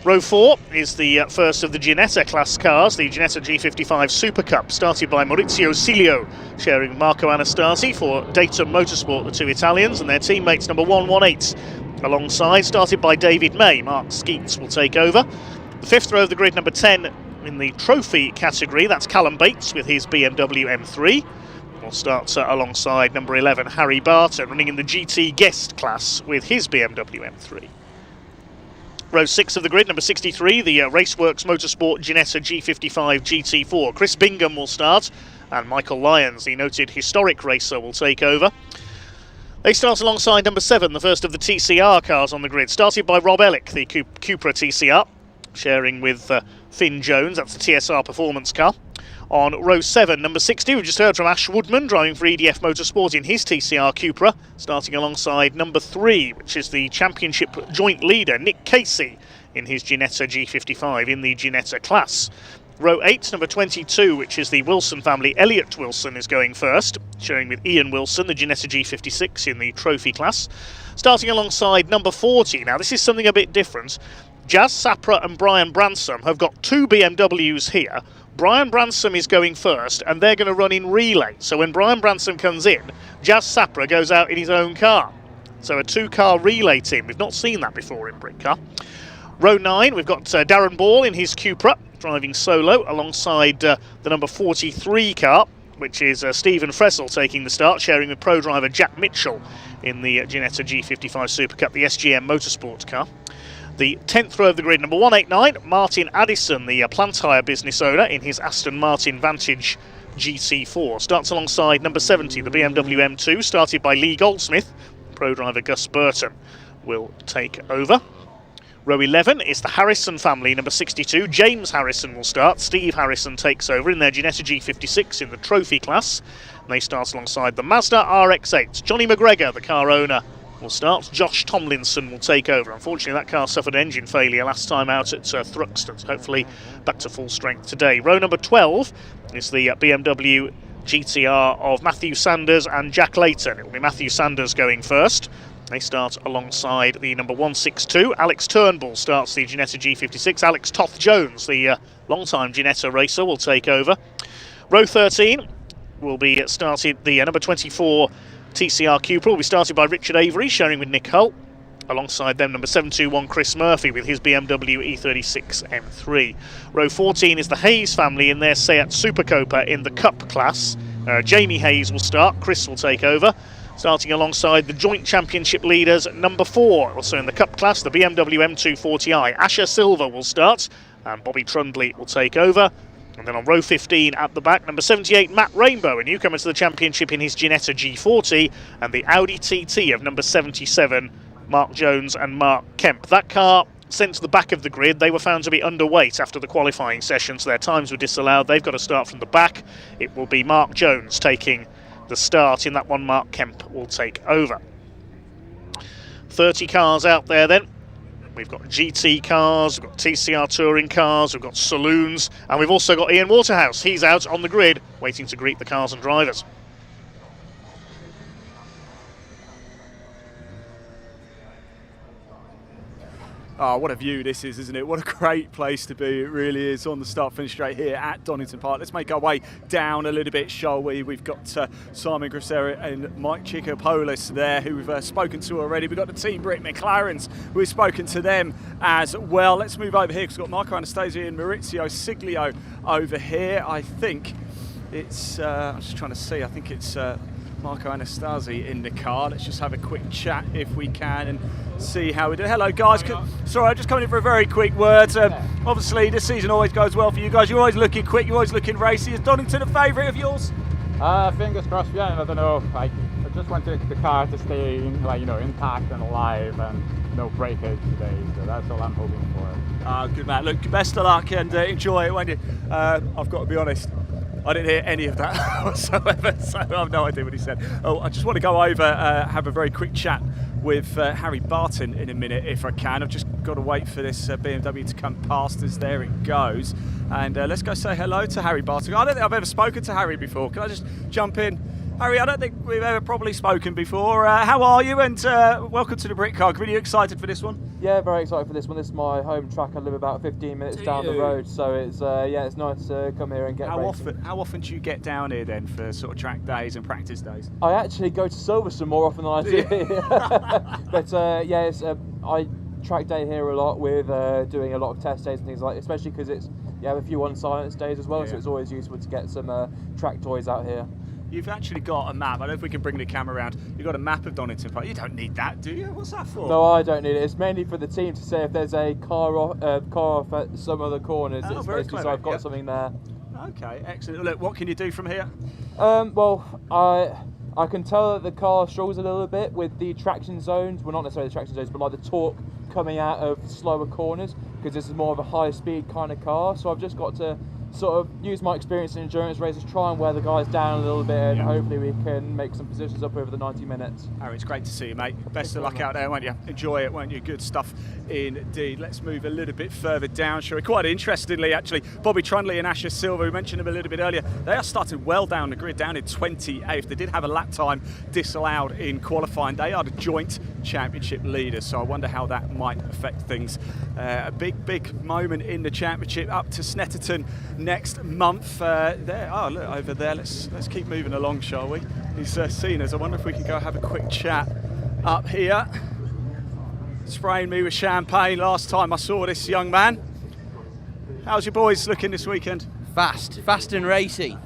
Row 4 is the first of the Ginetta class cars, the Ginetta G55 Super Cup, started by Maurizio Cilio, sharing Marco Anastasi for Dayton Motorsport, the two Italians, and their teammates number 118. Alongside, started by David May, Mark Skeets will take over. The 5th row of the grid, number 10 in the trophy category, that's Callum Bates with his BMW M3. We'll start alongside number 11, Harry Barton, running in the GT guest class with his BMW M3. Row 6 of the grid, number 63, the Raceworks Motorsport Ginetta G55 GT4. Chris Bingham will start, and Michael Lyons, the noted historic racer, will take over. They start alongside number 7, the first of the TCR cars on the grid, started by Rob Ellick, the Cupra TCR, sharing with Finn Jones, that's the TSR performance car. On row 7, number 60, we've just heard from Ash Woodman, driving for EDF Motorsport in his TCR Cupra, starting alongside number 3, which is the championship joint leader, Nick Casey, in his Ginetta G55 in the Ginetta class. Row 8, number 22, which is the Wilson family, Elliot Wilson is going first, sharing with Ian Wilson, the Ginetta G56 in the trophy class. Starting alongside number 40, now this is something a bit different. Jazz Sapra and Brian Bransom have got 2 BMWs here. Brian Bransom is going first, and they're going to run in relay. So when Brian Bransom comes in, Jazz Sapra goes out in his own car. So a 2-car relay team. We've not seen that before in Britcar. Row 9, we've got Darren Ball in his Cupra, driving solo, alongside the number 43 car, which is Stephen Fressel taking the start, sharing with pro driver Jack Mitchell in the Ginetta G55 Super Cup, the SGM Motorsports car. The 10th row of the grid, number 189, Martin Addison, the plant hire business owner, in his Aston Martin Vantage GT4. Starts alongside number 70, the BMW M2, started by Lee Goldsmith. Pro driver Gus Burton will take over. Row 11 is the Harrison family, number 62. James Harrison will start. Steve Harrison takes over in their Ginetta G56 in the trophy class. And they start alongside the Mazda RX-8. Johnny McGregor, the car owner, will start. Josh Tomlinson will take over. Unfortunately, that car suffered an engine failure last time out at Thruxton. Hopefully back to full strength today. Row number 12 is the BMW GTR of Matthew Sanders and Jack Layton. It will be Matthew Sanders going first. They start alongside the number 162. Alex Turnbull starts the Ginetta G56. Alex Toth-Jones, the long-time Ginetta racer, will take over. Row 13 will be started. The number 24 TCR Cupra will be started by Richard Avery, sharing with Nick Hull. Alongside them, number 721 Chris Murphy with his BMW E36 M3. Row 14 is the Hayes family in their Seat Super Copa in the Cup class. Jamie Hayes will start, Chris will take over. Starting alongside the joint championship leaders, number 4, also in the Cup class, the BMW M240i. Asher Silva will start, and Bobby Trundley will take over. And then on row 15 at the back, number 78, Matt Rainbow, a newcomer to the championship in his Ginetta G40, and the Audi TT of number 77, Mark Jones and Mark Kemp. That car sent to the back of the grid. They were found to be underweight after the qualifying session, so their times were disallowed. They've got to start from the back. It will be Mark Jones taking the start. In that one, Mark Kemp will take over. 30 cars out there then. We've got GT cars, we've got TCR touring cars, we've got saloons, and we've also got Ian Waterhouse. He's out on the grid waiting to greet the cars and drivers. Oh, what a view this is, isn't it? What a great place to be. It really is, on the start-finish straight here at Donington Park. Let's make our way down a little bit, shall we? We've got Simon Grissera and Mike Chikopoulos there, who we've spoken to already. We've got the Team Brit McLarens. We've spoken to them as well. Let's move over here because we've got Marco Anastasia and Maurizio Siglio over here. I think it's, I'm just trying to see, I think it's Marco Anastasi in the car. Let's just have a quick chat if we can and see how we do. Hello guys, sorry, I'm just coming in for a very quick word. Obviously this season always goes well for you guys. You're always looking quick, you're always looking racy. Is Donington a favourite of yours? Fingers crossed, yeah, I don't know. I just want the car to stay intact and alive and no breakage today, so that's all I'm hoping for. Good man, look, best of luck and enjoy it, won't you? I've got to be honest, I didn't hear any of that whatsoever, so I have no idea what he said. Oh, I just want to go over, have a very quick chat with Harry Barton in a minute, if I can. I've just got to wait for this BMW to come past us. There it goes. And let's go say hello to Harry Barton. I don't think I've ever spoken to Harry before. Can I just jump in? Harry, I don't think we've ever probably spoken before. How are you? And welcome to the Britcar. Really excited for this one? Yeah, very excited for this one. This is my home track. I live about 15 minutes down the road, so it's it's nice to come here and get racing. How often do you get down here then for sort of track days and practice days? I actually go to Silverstone more often than I do. But track day here a lot with doing a lot of test days and things like that, especially because you have a few unsilenced days as well, so it's always useful to get some track toys out here. You've actually got a map. I don't know if we can bring the camera around. You've got a map of Donington Park. You don't need that, do you? What's that for? No, I don't need it. It's mainly for the team to say if there's a car off at some other corners. Oh, it's very basically clever. so I've got something there. Okay, excellent. Look, what can you do from here? Well, I can tell that the car struggles a little bit with the traction zones. Well, not necessarily the traction zones, but like the torque coming out of slower corners, because this is more of a high speed kind of car. So I've just got to sort of use my experience in endurance races, try and wear the guys down a little bit, and hopefully we can make some positions up over the 90 minutes. Harry, it's great to see you, mate. Best of luck out there, won't you? Enjoy it, won't you? Good stuff indeed. Let's move a little bit further down, shall we? Quite interestingly, actually, Bobby Trundley and Asher Silver, we mentioned them a little bit earlier, they are starting well down the grid, down in 28th. They did have a lap time disallowed in qualifying. They are the joint championship leaders, so I wonder how that might affect things. A big moment in the championship, up to Snetterton next month. There, oh look over there. Let's keep moving along, shall we? He's seen us. I wonder if we can go have a quick chat up here. Spraying me with champagne last time I saw this young man. How's your boys looking this weekend? Fast and racy.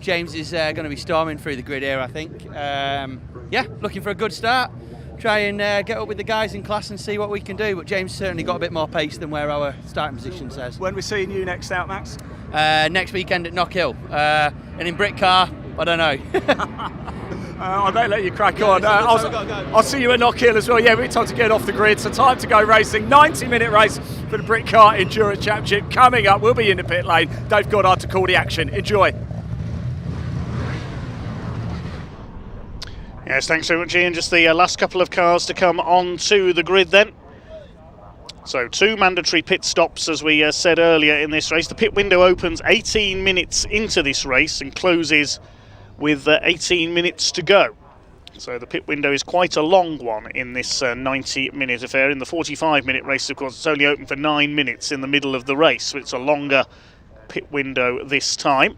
James is going to be storming through the grid here, I think. Yeah, looking for a good start. Try and get up with the guys in class and see what we can do, but James certainly got a bit more pace than where our starting position says. When we're seeing you next out, Max? Next weekend at Knockhill, and in Britcar, I don't know. I better let you crack on. I'll see you at Knockhill as well. Yeah, we're time to get off the grid, so time to go racing. 90-minute race for the Britcar Endurance Championship coming up. We'll be in the pit lane. Dave Goddard to call the action. Enjoy. Yes, thanks very much, Ian. Just the last couple of cars to come onto the grid then. So 2 mandatory pit stops, as we said earlier in this race. The pit window opens 18 minutes into this race and closes with 18 minutes to go. So the pit window is quite a long one in this 90-minute affair. In the 45-minute race, of course, it's only open for 9 minutes in the middle of the race, so it's a longer pit window this time.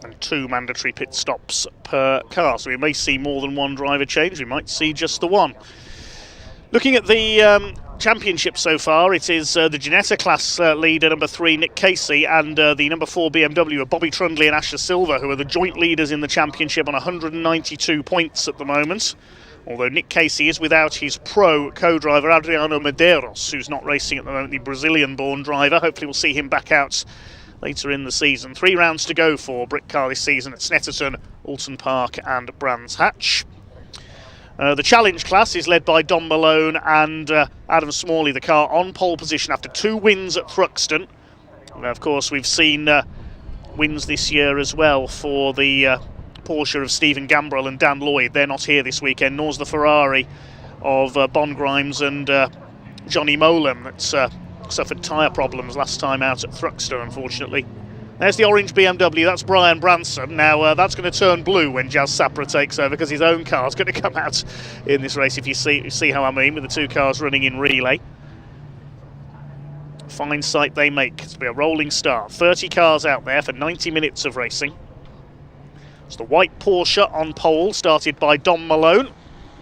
And 2 mandatory pit stops per car, so we may see more than one driver change. We might see just the one. Looking at the championship so far, it is the Ginetta class leader, number 3, Nick Casey, and the number 4 BMW of Bobby Trundley and Asher Silver, who are the joint leaders in the championship on 192 points at the moment. Although Nick Casey is without his pro co-driver Adriano Medeiros, who's not racing at the moment, the Brazilian-born driver. Hopefully we'll see him back out later in the season. 3 rounds to go for Britcar this season at Snetterton, Alton Park and Brands Hatch. The challenge class is led by Don Malone and Adam Smalley, the car on pole position after 2 wins at Thruxton. And of course we've seen wins this year as well for the Porsche of Stephen Gambrell and Dan Lloyd. They're not here this weekend, nor's the Ferrari of Bon Grimes and Johnny Molan that's suffered tyre problems last time out at Thruxton, unfortunately. There's the orange BMW, that's Brian Branson. Now that's going to turn blue when Jazz Sapra takes over, because his own car's going to come out in this race, if you see how I mean, with the 2 cars running in relay. Fine sight they make. It's be a rolling start. 30 cars out there for 90 minutes of racing. It's the white Porsche on pole, started by Don Malone,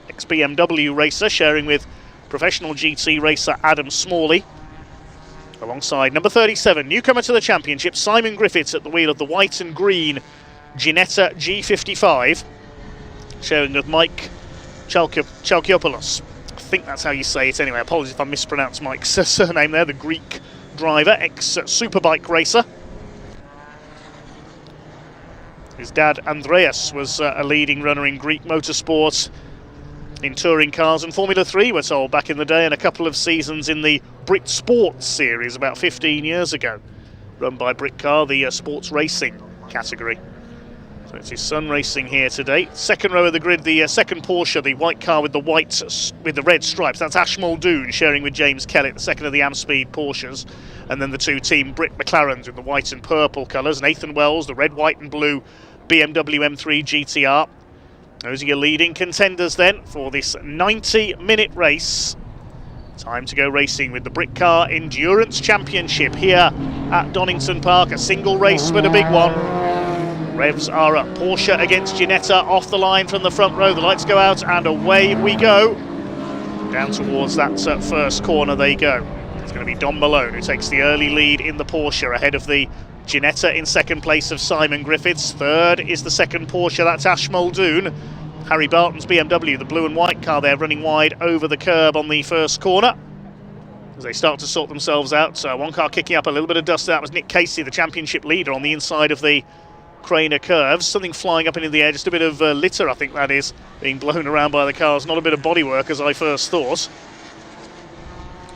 ex-BMW racer, sharing with professional GT racer Adam Smalley. Alongside number 37, newcomer to the championship, Simon Griffiths at the wheel of the white and green Ginetta G55, sharing with Mike Chalkiopoulos. I think that's how you say it anyway. Apologies if I mispronounced Mike's surname there, the Greek driver, ex-superbike racer. His dad, Andreas, was a leading runner in Greek motorsport, in touring cars and Formula 3, we're told, back in the day, and a couple of seasons in the Brit Sports series about 15 years ago, run by Britcar, the sports racing category. So it's his son racing here today. Second row of the grid, the second Porsche, the white car with the red stripes. That's Ash Muldoon sharing with James Kellett, the second of the Amspeed Porsches. And then the 2 Team Brit McLarens with the white and purple colours. Nathan Wells, the red, white and blue BMW M3 GTR. Those are your leading contenders then for this 90-minute race. Time to go racing with the Britcar Endurance Championship here at Donington Park. A single race but a big one. Revs are up. Porsche against Ginetta off the line from the front row. The lights go out and away we go. Down towards that first corner they go. It's going to be Don Malone who takes the early lead in the Porsche ahead of the Ginetta in second place of Simon Griffiths. Third is the second Porsche, that's Ash Muldoon. Harry Barton's BMW, the blue and white car there, running wide over the curb on the first corner. As they start to sort themselves out, one car kicking up a little bit of dust. That was Nick Casey, the championship leader, on the inside of the Craner curves. Something flying up into the air, just a bit of litter, I think that is, being blown around by the cars. Not a bit of bodywork as I first thought.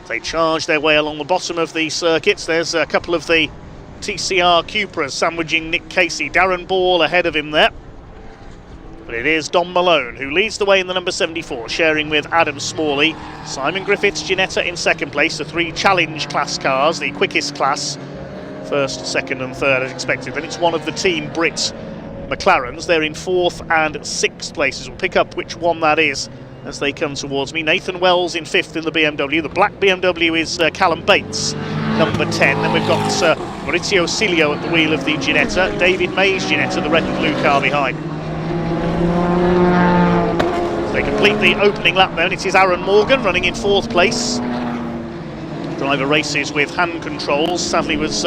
They charge their way along the bottom of the circuits. There's a couple of the TCR Cupras sandwiching Nick Casey. Darren Ball ahead of him there. But it is Don Malone who leads the way in the number 74, sharing with Adam Smalley. Simon Griffiths, Ginetta in second place, the 3 challenge class cars, the quickest class. First, second and third as expected. Then it's one of the Team Brit McLarens. They're in 4th and 6th places. We'll pick up which one that is as they come towards me. Nathan Wells in 5th in the BMW. The black BMW is Callum Bates, number 10. Then we've got Maurizio Cilio at the wheel of the Ginetta. David May's Ginetta, the red and blue car behind. They complete the opening lap then. It is Aaron Morgan running in 4th place. Driver races with hand controls. Sadly was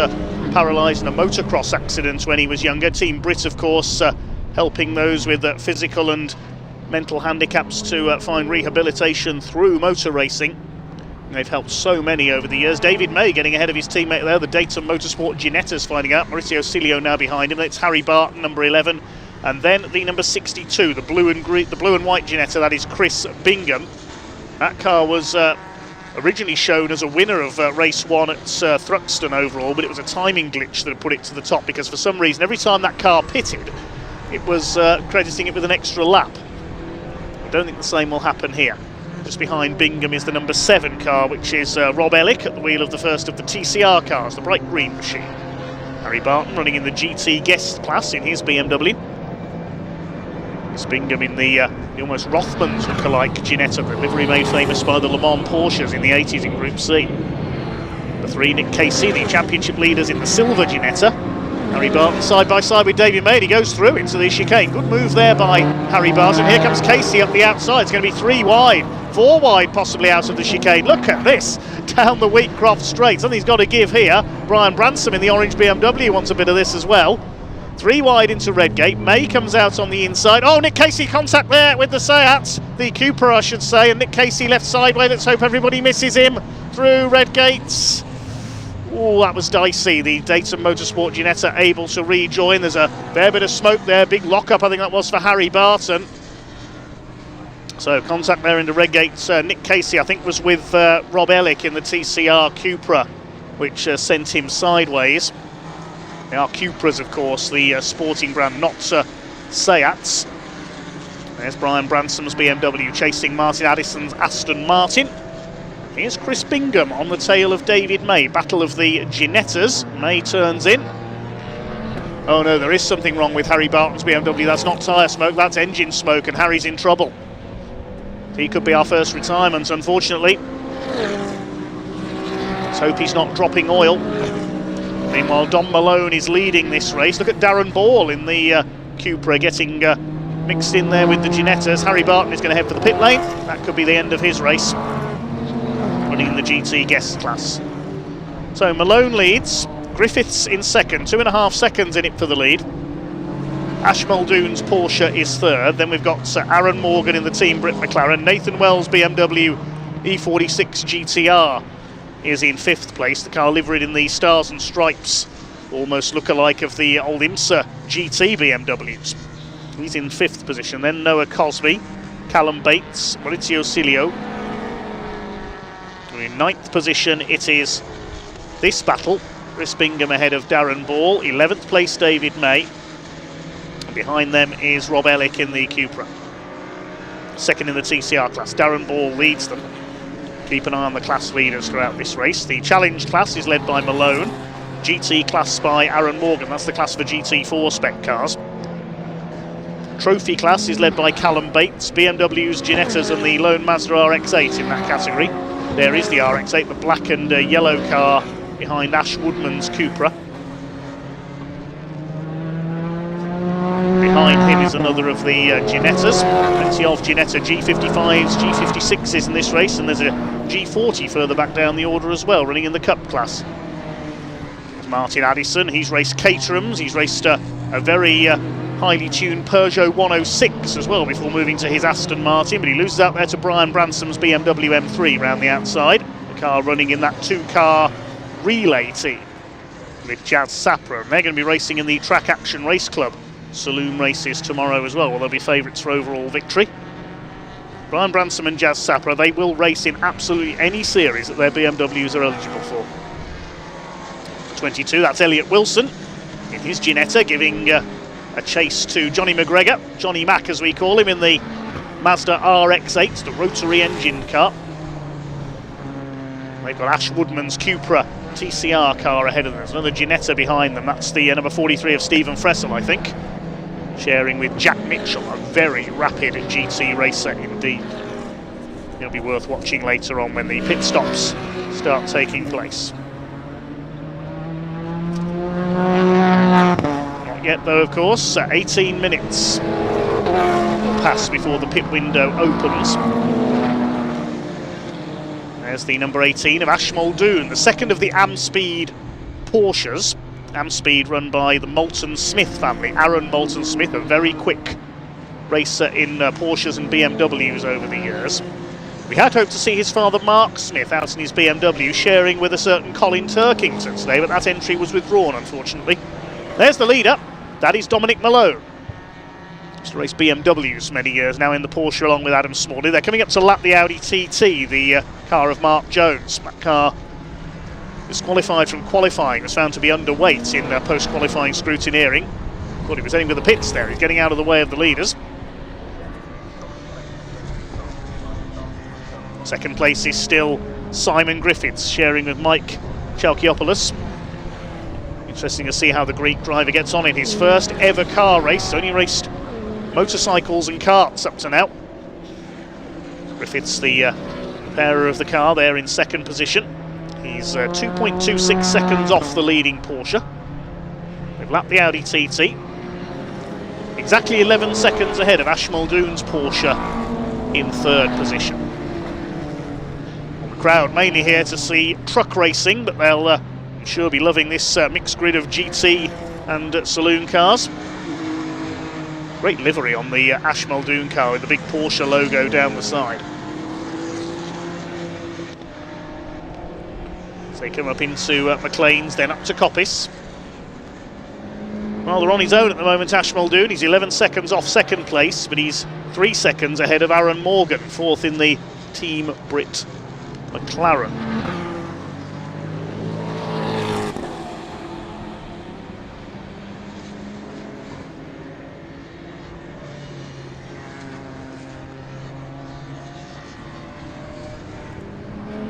paralysed in a motocross accident when he was younger. Team Brit, of course, helping those with physical and mental handicaps to find rehabilitation through motor racing. They've helped so many over the years. David May getting ahead of his teammate there. The Dayton Motorsport Ginetta's finding out. Maurizio Cilio now behind him. It's Harry Barton, number 11. And then the number 62, the blue and white Ginetta, that is Chris Bingham. That car was originally shown as a winner of race 1 at Thruxton overall, but it was a timing glitch that had put it to the top, because for some reason every time that car pitted it was crediting it with an extra lap. I don't think the same will happen here. Just behind Bingham is the number 7 car, which is Rob Ellick at the wheel of the first of the TCR cars, the bright green machine. Harry Barton running in the GT guest class in his BMW. Bingham in the almost Rothmans look-alike Ginetta, the livery made famous by the Le Mans Porsches in the 80s in Group C. The 3, Nick Casey, the championship leaders in the silver Ginetta. Harry Barton side by side with David May. He goes through into the chicane. Good move there by Harry Barton. Here comes Casey up the outside. It's going to be 3 wide, 4 wide possibly out of the chicane. Look at this down the Wheatcroft straight. Something's got to give here. Brian Bransom in the orange BMW wants a bit of this as well. 3 wide into Redgate. May comes out on the inside. Oh, Nick Casey contact there with the Seat, the Cupra I should say, and Nick Casey left sideways. Let's hope everybody misses him through Redgate. Oh, that was dicey. The Dayton Motorsport Ginetta able to rejoin. There's a fair bit of smoke there. Big lock-up, I think that was for Harry Barton. So contact there into Redgate. Nick Casey, I think, was with Rob Ellick in the TCR Cupra, which sent him sideways. They are Cupras, of course, the sporting brand, not Seats. There's Brian Bransom's BMW chasing Martin Addison's Aston Martin. Here's Chris Bingham on the tail of David May. Battle of the Ginettas. May turns in. Oh no, there is something wrong with Harry Barton's BMW. That's not tyre smoke, that's engine smoke, and Harry's in trouble. He could be our first retirement, unfortunately. Let's hope he's not dropping oil. Meanwhile, Don Malone is leading this race. Look at Darren Ball in the Cupra getting mixed in there with the Ginettas. Harry Barton is going to head for the pit lane. That could be the end of his race. Running in the GT guest class. So Malone leads. Griffiths in second. 2.5 seconds in it for the lead. Ash Muldoon's Porsche is third. Then we've got Aaron Morgan in the Team Brit McLaren. Nathan Wells' BMW E46 GTR is in 5th place. The car liveried in the stars and stripes, almost look-alike of the old IMSA GT BMWs. He's in 5th position. Then Noah Cosby, Callum Bates, Maurizio Cilio. In 9th position it is this battle. Chris Bingham ahead of Darren Ball. 11th place David May. And behind them is Rob Ellick in the Cupra. Second in the TCR class. Darren Ball leads them. Keep an eye on the class leaders throughout this race. The challenge class is led by Malone. GT class by Aaron Morgan. That's the class for GT4 spec cars. Trophy class is led by Callum Bates. BMWs, Ginettas and the lone Mazda RX-8 in that category. There is the RX-8, the black and yellow car behind Ash Woodman's Cupra. behind him is another of the Ginettas. Plenty of Ginetta G55s, G56s in this race, and there's a G40 further back down the order as well, running in the Cup class. There's Martin Addison, he's raced Caterhams, he's raced a very highly tuned Peugeot 106 as well before moving to his Aston Martin, but he loses out there to Brian Bransom's BMW M3 round the outside. The car running in that 2-car relay team with Jazz Sapra, and they're going to be racing in the Track Action Race Club saloon races tomorrow as well, they'll be favourites for overall victory. Brian Bransom and Jazz Sapra, they will race in absolutely any series that their BMWs are eligible for. 22, that's Elliot Wilson in his Ginetta, giving a chase to Johnny McGregor, Johnny Mack as we call him, in the Mazda RX-8, the rotary engine car. They've got Ash Woodman's Cupra TCR car ahead of them. There's another Ginetta behind them. That's the number 43 of Stephen Fressel, I think, sharing with Jack Mitchell, a very rapid GT racer indeed. It'll be worth watching later on when the pit stops start taking place. Not yet though, of course. 18 minutes will pass before the pit window opens. There's the number 18 of Ash Muldoon, the second of the Amspeed Porsches. Amspeed run by the Moulton Smith family. Aaron Moulton Smith, a very quick racer in Porsches and BMWs over the years. We had hoped to see his father Mark Smith out in his BMW sharing with a certain Colin Turkington today, but that entry was withdrawn unfortunately. There's the leader, that is Dominic Malone. Used to race BMWs many years now in the Porsche along with Adam Smalley. They're coming up to lap the Audi TT, the car of Mark Jones. That car disqualified from qualifying, was found to be underweight in post-qualifying scrutineering. Thought he was heading to the pits there, he's getting out of the way of the leaders. Second place is still Simon Griffiths, sharing with Mike Chalkiopoulos. Interesting to see how the Greek driver gets on in his first ever car race. Only raced motorcycles and karts up to now. Griffiths, the repairer of the car, there in second position. He's 2.26 seconds off the leading Porsche. They've lapped the Audi TT. Exactly 11 seconds ahead of Ash Muldoon's Porsche in third position. The crowd mainly here to see truck racing, but they'll I'm sure be loving this mixed grid of GT and saloon cars. Great livery on the Ash Muldoon car with the big Porsche logo down the side. So they come up into McLean's, then up to Coppice. Well, they're on his own at the moment, Ash Muldoon. He's 11 seconds off second place, but he's 3 seconds ahead of Aaron Morgan, fourth in the Team Brit McLaren.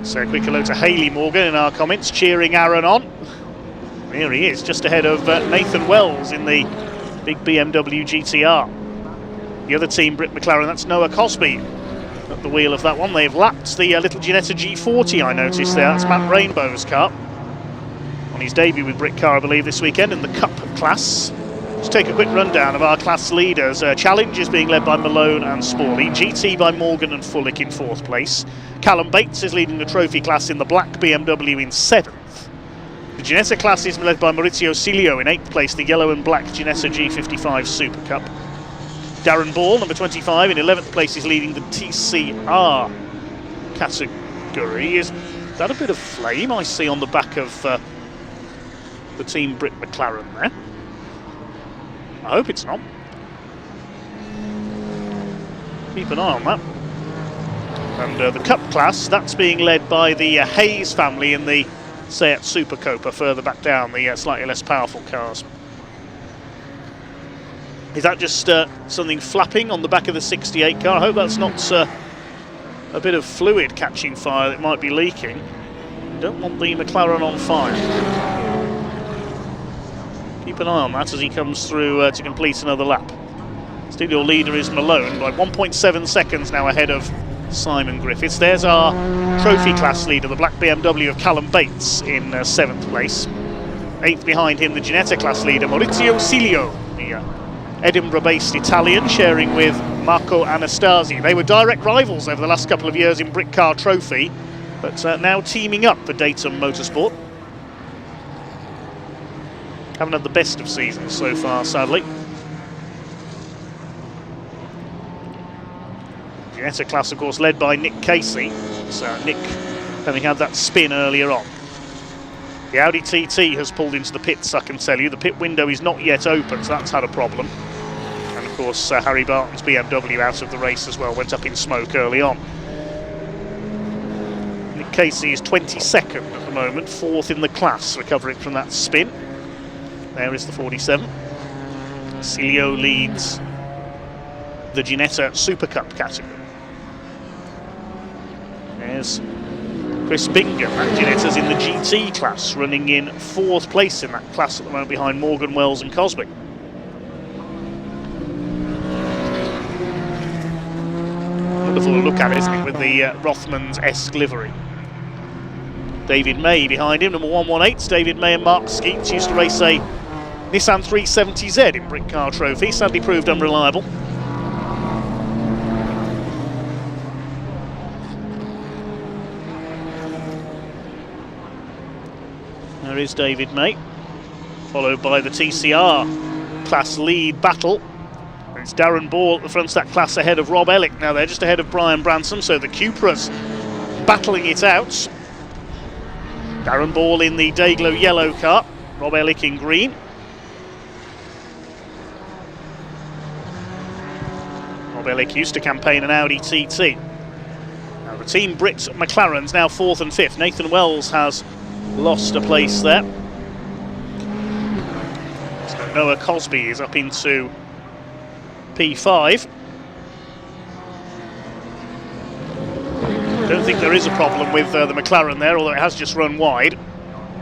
So a quick hello to Hayley Morgan in our comments, cheering Aaron on. There he is, just ahead of Nathan Wells in the big BMW GTR. The other Team Brit McLaren, that's Noah Cosby at the wheel of that one. They've lapped the little Ginetta G40, I noticed there. That's Matt Rainbow's car. On his debut with Britcar, I believe, this weekend in the Cup class. Let's take a quick rundown of our class leaders. Challenge is being led by Malone and Smalley. GT by Morgan and Fullick in fourth place. Callum Bates is leading the trophy class in the black BMW in seventh. The Ginetta class is led by Maurizio Cilio in 8th place, the yellow and black Ginetta G55 Super Cup. Darren Ball, number 25, in 11th place is leading the TCR category. Is that a bit of flame I see on the back of the Team Brit McLaren there? I hope it's not. Keep an eye on that. And the Cup class, that's being led by the Hayes family in the Seat Super Copa further back down, the slightly less powerful cars. Is that just something flapping on the back of the 68 car? I hope that's not a bit of fluid catching fire that might be leaking. Don't want the McLaren on fire. Keep an eye on that as he comes through to complete another lap. Still your leader is Malone by 1.7 seconds now ahead of Simon Griffiths. There's our trophy class leader, the black BMW of Callum Bates in 7th place. 8th behind him, the Ginetta class leader, Maurizio Cilio, the Edinburgh-based Italian, sharing with Marco Anastasi. They were direct rivals over the last couple of years in Britcar Trophy, but now teaming up for Dayton Motorsport. Haven't had the best of seasons so far, sadly. Ginetta class, of course, led by Nick Casey. So Nick having had that spin earlier on. The Audi TT has pulled into the pits, I can tell you. The pit window is not yet open, so that's had a problem. And of course, Harry Barton's BMW out of the race as well, went up in smoke early on. Nick Casey is 22nd at the moment, 4th in the class, recovering from that spin. There is the 47. Cilio leads the Ginetta Super Cup category. There's Chris Bingham, and Ginetta's in the GT class, running in 4th place in that class at the moment behind Morgan, Wells and Cosby. Wonderful to look at, isn't it, with the Rothmans-esque livery. David May behind him, number 118. David May and Mark Skeets used to race a Nissan 370Z in Britcar Trophy, sadly proved unreliable. There is David May, followed by the TCR class lead battle. And it's Darren Ball at the front of that class ahead of Rob Ellick. Now they're just ahead of Brian Branson, so the Cupras battling it out. Darren Ball in the Dayglow yellow car, Rob Ellick in green. Rob Ellick used to campaign an Audi TT. Now the Team Brit McLaren's now 4th and 5th. Nathan Wells has lost a place there. So Noah Cosby is up into P5. Don't think there is a problem with the McLaren there, although it has just run wide.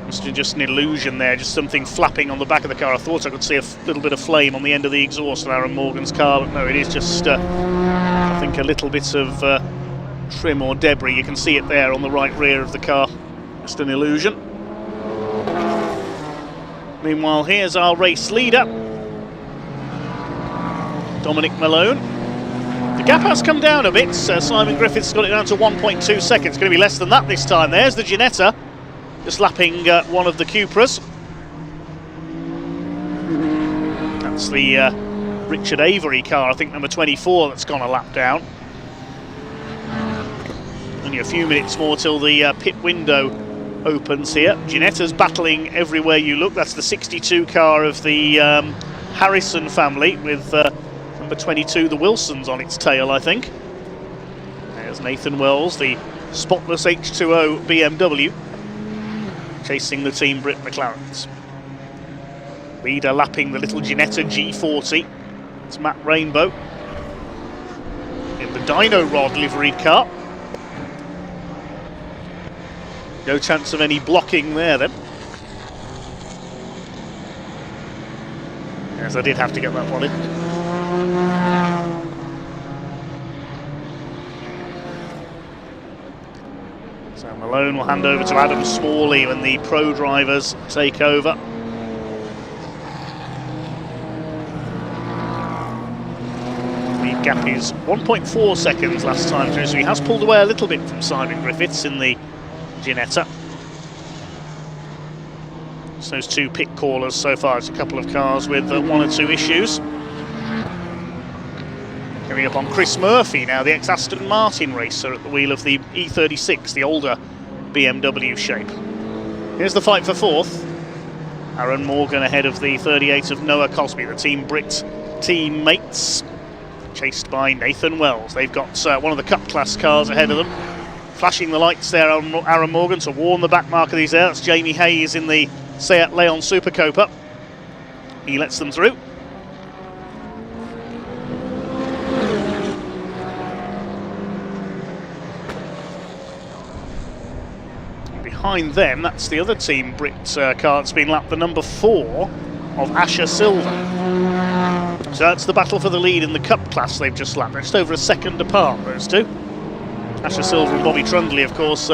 It's just an illusion there, just something flapping on the back of the car. I thought I could see a little bit of flame on the end of the exhaust on Aaron Morgan's car, but no, it is just, I think, a little bit of trim or debris. You can see it there on the right rear of the car. Just an illusion. Meanwhile, here's our race leader, Dominic Malone. The gap has come down a bit. Simon Griffiths got it down to 1.2 seconds. It's going to be less than that this time. There's the Ginetta, just lapping one of the Cupras. That's the Richard Avery car, I think number 24, that's gone a lap down. Only a few minutes more till the pit window opens here. Ginetta's battling everywhere you look. That's the 62 car of the Harrison family with number 22, the Wilsons, on its tail, I think. There's Nathan Wells, the spotless H2O BMW, chasing the Team Brit McLarens. Leader lapping the little Ginetta G40. It's Matt Rainbow in the Dino Rod liveried car. No chance of any blocking there then. Yes, I did have to get that one in. So Malone will hand over to Adam Smalley when the pro drivers take over. The gap is 1.4 seconds last time through, so he has pulled away a little bit from Simon Griffiths in the Ginetta. So those two pit callers so far. It's a couple of cars with 1 or 2 issues. Coming up on Chris Murphy now, the ex-Aston Martin racer at the wheel of the E36, the older BMW shape. Here's the fight for 4th. Aaron Morgan ahead of the 38 of Noah Cosby, the Team Brit teammates, chased by Nathan Wells. They've got one of the Cup class cars ahead of them. Flashing the lights there on Aaron Morgan to warn the back marker he's there. That's Jamie Hayes in the Seat Leon Super Copa. He lets them through. Behind them, that's the other Team Brit car that's been lapped, the number 4 of Asher Silver. So that's the battle for the lead in the Cup class they've just lapped. They're just over a second apart, those two. Asher Silver and Bobby Trundley, of course,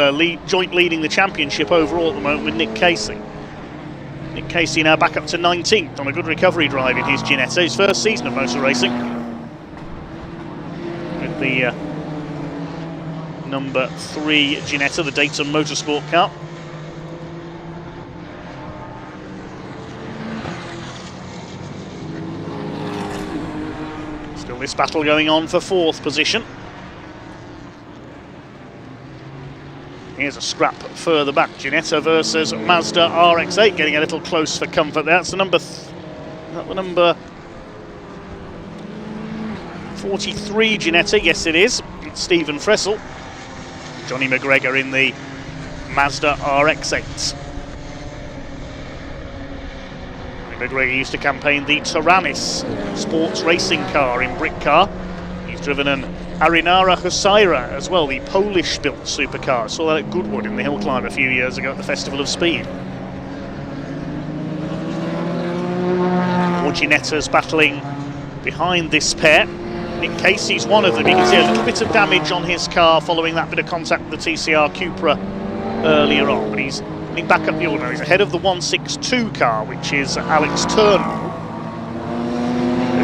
joint leading the championship overall at the moment with Nick Casey. Nick Casey now back up to 19th on a good recovery drive in his Ginetta, his first season of motor racing. With the number 3 Ginetta, the Dayton Motorsport car. Still this battle going on for 4th position. Here's a scrap further back. Ginetta versus Mazda RX-8, getting a little close for comfort there. That's the number 43 Ginetta, yes it is. It's Stephen Fressel. Johnny McGregor in the Mazda RX-8. Johnny McGregor used to campaign the Taranis sports racing car in Britcar. He's driven an Arinara Husaira as well, the Polish-built supercar. Saw that at Goodwood in the hill climb a few years ago at the Festival of Speed. More Ginettas battling behind this pair. Nick Casey's one of them. You can see a little bit of damage on his car following that bit of contact with the TCR Cupra earlier on, but he's getting back up the order. He's ahead of the 162 car, which is Alex Turnbull.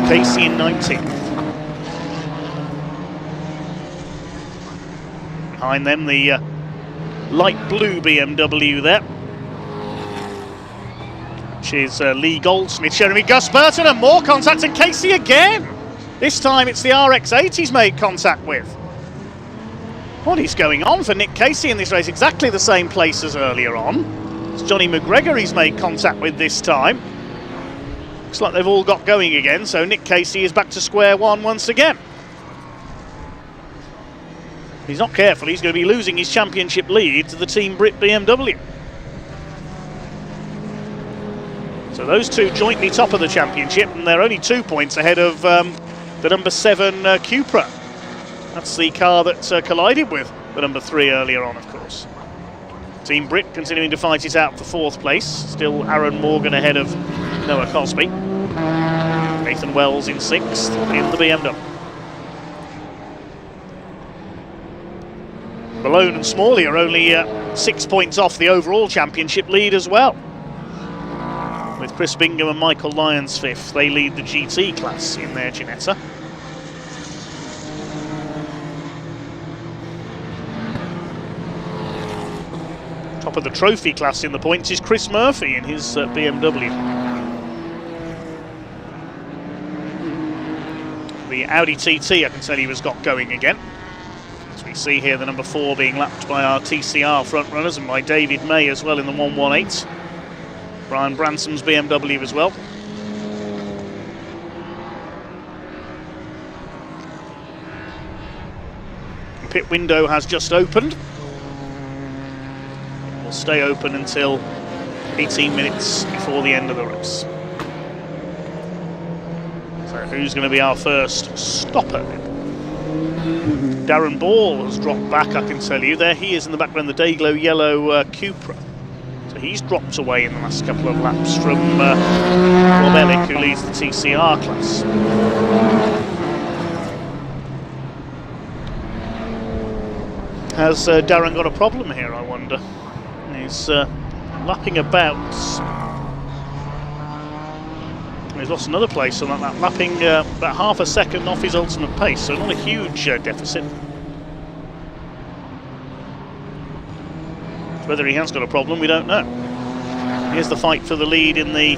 Casey in 19th. Behind them, the light blue BMW there, which is Lee Goldsmith, Jeremy Gus Burton, and more contact, and Casey again. This time it's the RX-8 he's made contact with. What is going on for Nick Casey in this race? Exactly the same place as earlier on. It's Johnny McGregor he's made contact with this time. Looks like they've all got going again, so Nick Casey is back to square one once again. If he's not careful, he's going to be losing his championship lead to the Team Brit BMW. So those two jointly top of the championship, and they're only 2 points ahead of the number 7 Cupra. That's the car that collided with the number 3 earlier on, of course. Team Brit continuing to fight it out for 4th place. Still Aaron Morgan ahead of Noah Cosby. Nathan Wells in 6th in the BMW. Malone and Smalley are only 6 points off the overall championship lead as well. With Chris Bingham and Michael Lyons 5th, they lead the GT class in their Ginetta. Top of the trophy class in the points is Chris Murphy in his BMW. The Audi TT, I can tell you, has got going again. As we see here, the number 4 being lapped by our TCR front runners and by David May as well in the 118. Brian Bransom's BMW as well. The pit window has just opened. It will stay open until 18 minutes before the end of the race. So who's going to be our first stopper? Darren Ball has dropped back, I can tell you. There he is in the background, the Dayglow yellow Cupra. So he's dropped away in the last couple of laps from Rob Ellick, who leads the TCR class. Has Darren got a problem here, I wonder? He's lapping about. He's lost another place on that, lapping about half a second off his ultimate pace, so not a huge deficit. Whether he has got a problem, we don't know. Here's the fight for the lead in the...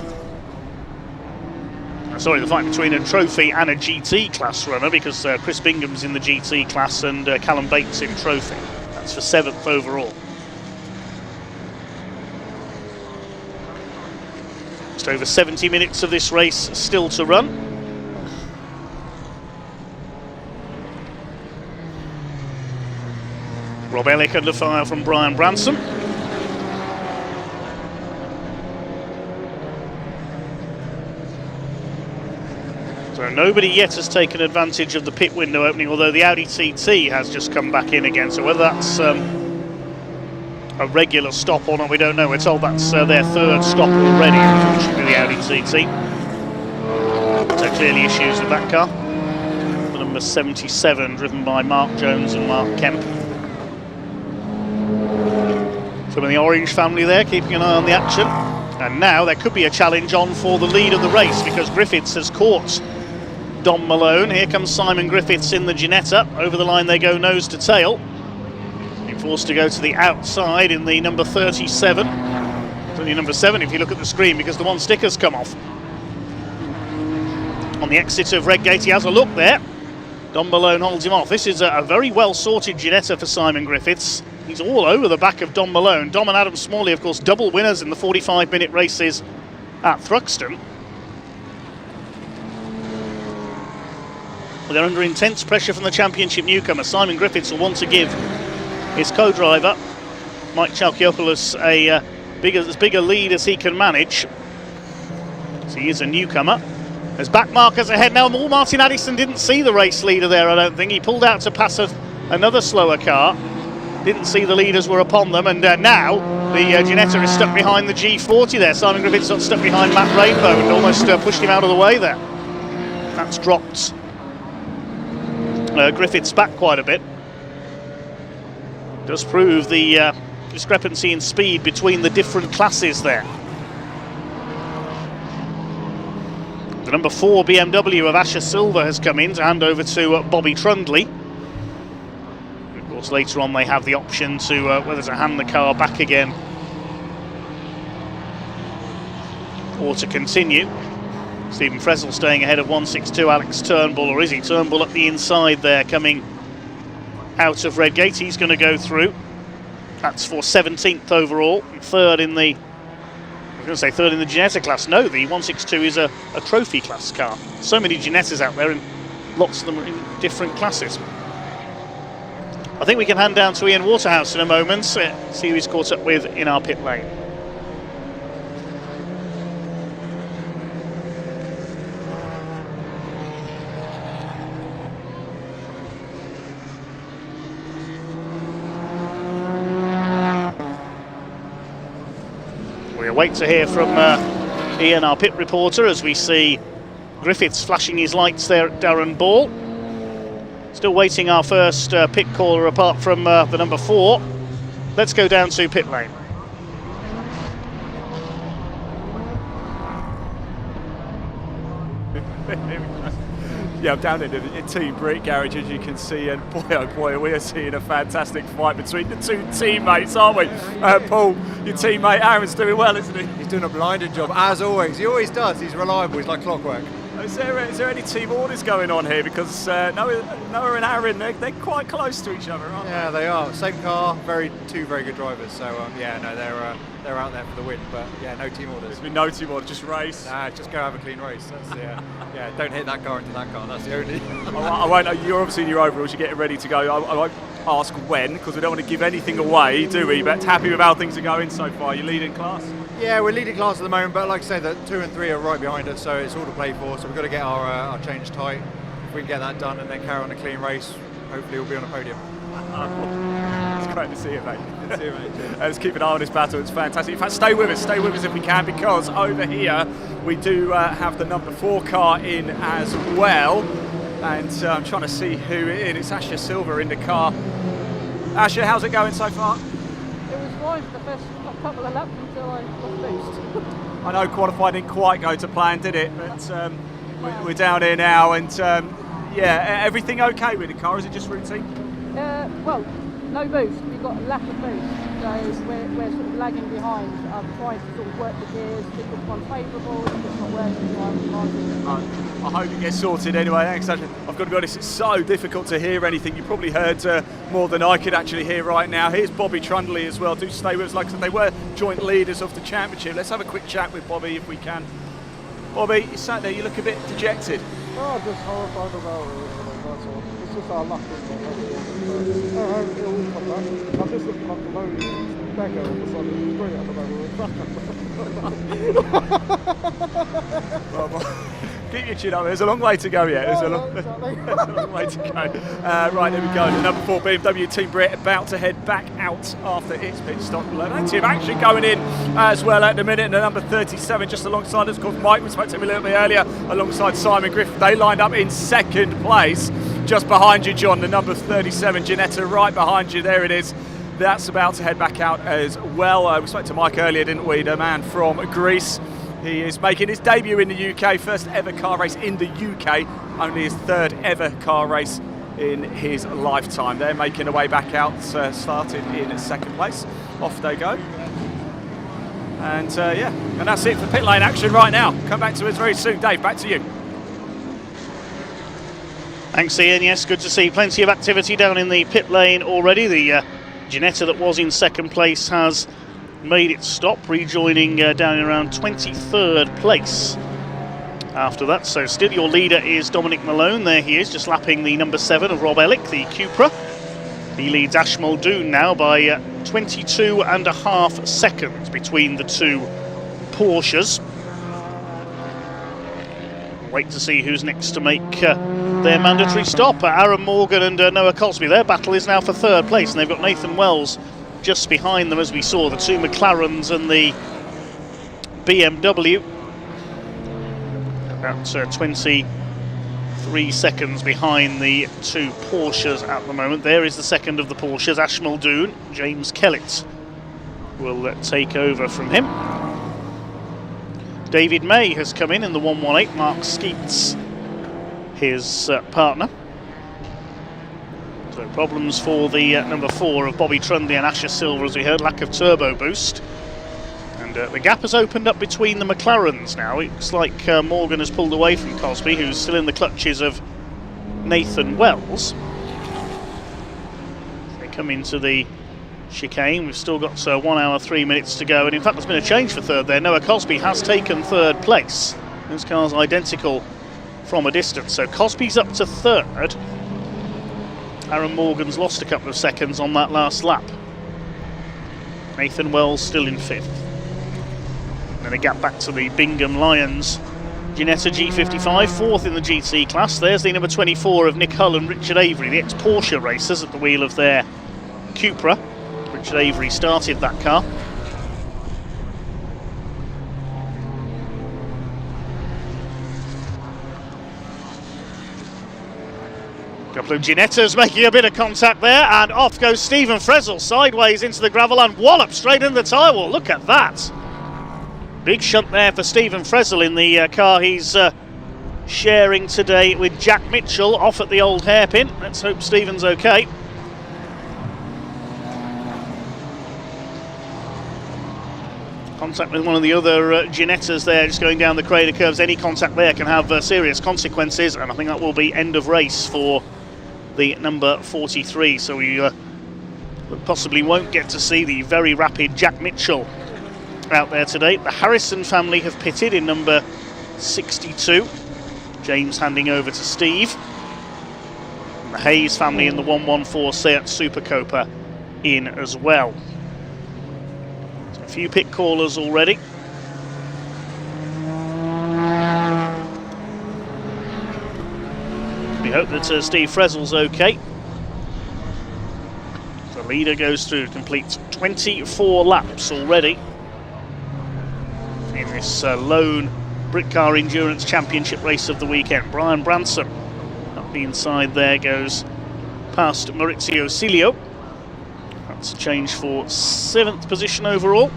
the fight between a trophy and a GT class runner, because Chris Bingham's in the GT class and Callum Bates in trophy. That's for 7th overall. Just over 70 minutes of this race still to run. Rob Ellick under fire from Brian Branson. So nobody yet has taken advantage of the pit window opening, although the Audi TT has just come back in again. So whether that's a regular stop or not, we don't know. We're told that's their 3rd stop already, unfortunately, the Audi TT. So clearly issues with that car. The number 77, driven by Mark Jones and Mark Kemp. Some of the Orange family there, keeping an eye on the action. And now there could be a challenge on for the lead of the race, because Griffiths has caught Dom Malone. Here comes Simon Griffiths in the Ginetta. Over the line they go nose to tail. Being forced to go to the outside in the number 37. It's only number 7 if you look at the screen, because the one sticker's come off. On the exit of Redgate, he has a look there. Dom Malone holds him off. This is a very well sorted Ginetta for Simon Griffiths. He's all over the back of Dom Malone. Dom and Adam Smalley, of course, double winners in the 45-minute races at Thruxton. Well, they're under intense pressure from the championship newcomer. Simon Griffiths will want to give his co-driver, Mike Chalkiopoulos, as big a lead as he can manage. So he is a newcomer. There's back markers ahead now. Martin Addison didn't see the race leader there, I don't think. He pulled out to pass another slower car. Didn't see the leaders were upon them, and now the Ginetta is stuck behind the G40 there. Simon Griffiths got stuck behind Matt Rainbow and almost pushed him out of the way there. That's dropped Griffiths back quite a bit. Does prove the discrepancy in speed between the different classes there. The number 4 BMW of Asher Silver has come in to hand over to Bobby Trundley. Of course, later on they have the option to whether to hand the car back again or to continue. Stephen Fresel staying ahead of 162 Alex Turnbull, or is he? Turnbull up the inside there, coming out of Redgate. He's going to go through. That's for 17th overall, third in the. I was going to say third in the Ginetta class. No, the 162 is a trophy class car. So many Ginettas out there, and lots of them are in different classes. I think we can hand down to Ian Waterhouse in a moment, see who he's caught up with in our pit lane. We'll wait to hear from Ian, our pit reporter, as we see Griffiths flashing his lights there at Darren Ball. Still waiting our first pit caller apart from the number 4. Let's go down to pit lane. Yeah, I'm down in Team Brit garage, as you can see, and boy oh boy, we are seeing a fantastic fight between the two teammates, aren't we? Paul, your teammate Aaron's doing well, isn't he? He's doing a blinded job, as always. He always does. He's reliable. He's like clockwork. Is there any team orders going on here? Because Noah and Aaron, they're quite close to each other, aren't they? Yeah, they are. Same car, two very good drivers. So yeah, no, they're out there for the win. But yeah, no team orders. There's been no team orders, just race. Nah, just go have a clean race. That's yeah. Don't hit that car into that car. That's the only. I won't. You're obviously in your overalls. You're getting ready to go. I won't ask when, because we don't want to give anything away, do we? But happy with how things are going so far. You're leading class. Yeah, we're leading class at the moment, but like I say, the 2 and 3 are right behind us, so it's all to play for. So we've got to get our change tight. If we can get that done and then carry on a clean race, hopefully we'll be on a podium. It's great to see you, mate. Good to see you, mate. Let's keep an eye on this battle. It's fantastic. In fact, stay with us if we can, because over here we do have the number 4 car in as well. And I'm trying to see who it is. It's Asher Silver in the car. Asher, how's it going so far? It was fine for the first couple of laps until I lost boost. I know qualifying didn't quite go to plan, did it? But we're down here now, and yeah, everything okay with the car? Is it just routine? Well, no boost. We've got a lack of boost, so we're sort of lagging behind. I'm trying to sort of work the gears, pick which one's favourable, if it's not working. I hope it gets sorted anyway. Thanks, Asher. I've got to be honest, it's so difficult to hear anything. You probably heard more than I could actually hear right now. Here's Bobby Trundley as well. Do stay with us. Like I said, they were joint leaders of the championship. Let's have a quick chat with Bobby if we can. Bobby, you sat there, you look a bit dejected. Oh, just horrified about it. That's all. It's just our luck, isn't it? It will come back. I'm just looking up the road. Beggar all of a sudden. Straight at the Well, keep your chin up. There's a long way to go yet. There's a long way to go. Right, there we go. The number 4 BMW Team Brit about to head back out after its pit stop. Team actually going in as well at the minute. And the number 37 just alongside us, called Mike. We spoke to him a little bit earlier, alongside Simon Griffith. They lined up in second place. Just behind you, John, the number 37 Ginetta right behind you. There it is. that's about to head back out as well. We spoke to Mike earlier, didn't we? The man from Greece. He is making his debut in the UK, first ever car race in the UK, only his third ever car race in his lifetime. They're making their way back out, started in second place. Off they go. And yeah, and that's it for pit lane action right now. Come back to us very soon. Dave, back to you. Thanks, Ian. Yes, good to see plenty of activity down in the pit lane already. The Ginetta that was in second place has made its stop, rejoining down in around 23rd place after that. So still your leader is Dominic Malone. There he is, just lapping the number 7 of Rob Ellick, the Cupra. He leads Ash Muldoon now by 22.5 seconds between the two Porsches. Wait to see who's next to make their mandatory stop. Aaron Morgan and Noah Cosby. Their battle is now for third place, and they've got Nathan Wells just behind them, as we saw. The two McLarens and the BMW. About 23 seconds behind the two Porsches at the moment. There is the second of the Porsches, Ash Muldoon. James Kellett will take over from him. David May has come in the 118, Mark Skeets, his partner. So problems for the number 4 of Bobby Trundy and Asher Silver, as we heard, lack of turbo boost. And the gap has opened up between the McLarens now. It looks like Morgan has pulled away from Cosby, who's still in the clutches of Nathan Wells. They come into the chicane. We've still got 1 hour 3 minutes to go, and in fact there's been a change for third there. Noah Cosby has taken third place. Those cars identical from a distance, so Cosby's up to third. Aaron Morgan's lost a couple of seconds on that last lap. Nathan Wells still in 5th. And then a gap back to the Bingham Lions Ginetta G55, 4th in the GT class. There's the number 24 of Nick Hull and Richard Avery, the ex-Porsche racers, at the wheel of their Cupra. Richard Avery started that car. A couple of Ginettas making a bit of contact there, and off goes Stephen Frezzel sideways into the gravel and wallop straight in the tyre wall. Look at that. Big shunt there for Stephen Frezzel in the car he's sharing today with Jack Mitchell off at the old hairpin. Let's hope Stephen's okay. Contact with one of the other Ginettas there, just going down the crater curves. Any contact there can have serious consequences, and I think that will be end of race for the number 43. So we possibly won't get to see the very rapid Jack Mitchell out there today. The Harrison family have pitted in number 62. James handing over to Steve. And the Hayes family in the 114 Seat Super Copa in as well. So a few pit callers already. We hope that Steve Frezzel's okay. The leader goes through, completes 24 laps already in this lone Britcar Endurance Championship race of the weekend. Brian Branson up the inside there, goes past Maurizio Cilio. That's a change for 7th position overall.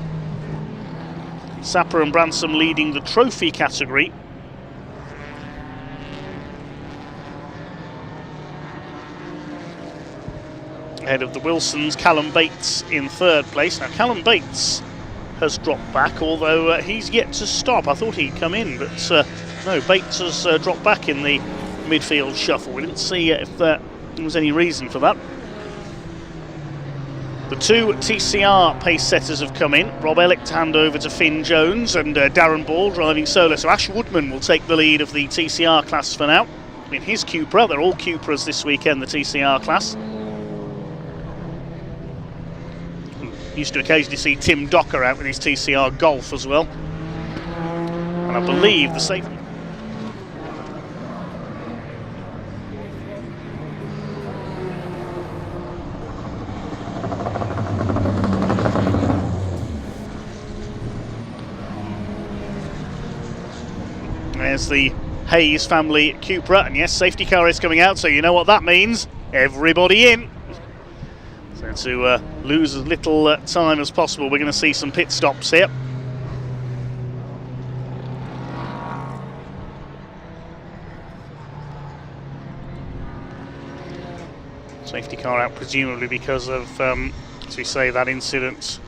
Sapper and Branson leading the trophy category. Ahead of the Wilsons, Callum Bates in 3rd place. Now Callum Bates has dropped back, although he's yet to stop. I thought he'd come in, but no, Bates has dropped back in the midfield shuffle. We didn't see if there was any reason for that. The two TCR pace setters have come in. Rob Ellick to hand over to Finn Jones, and Darren Ball driving solo. So Ash Woodman will take the lead of the TCR class for now. In his Cupra, they're all Cupras this weekend, the TCR class. Used to occasionally see Tim Docker out with his TCR Golf as well. And I believe the safety. There's the Hayes family Cupra, and yes, safety car is coming out, so you know what that means. Everybody in. So trying to lose as little time as possible. We're going to see some pit stops here. Safety car out presumably because of, as we say, that incident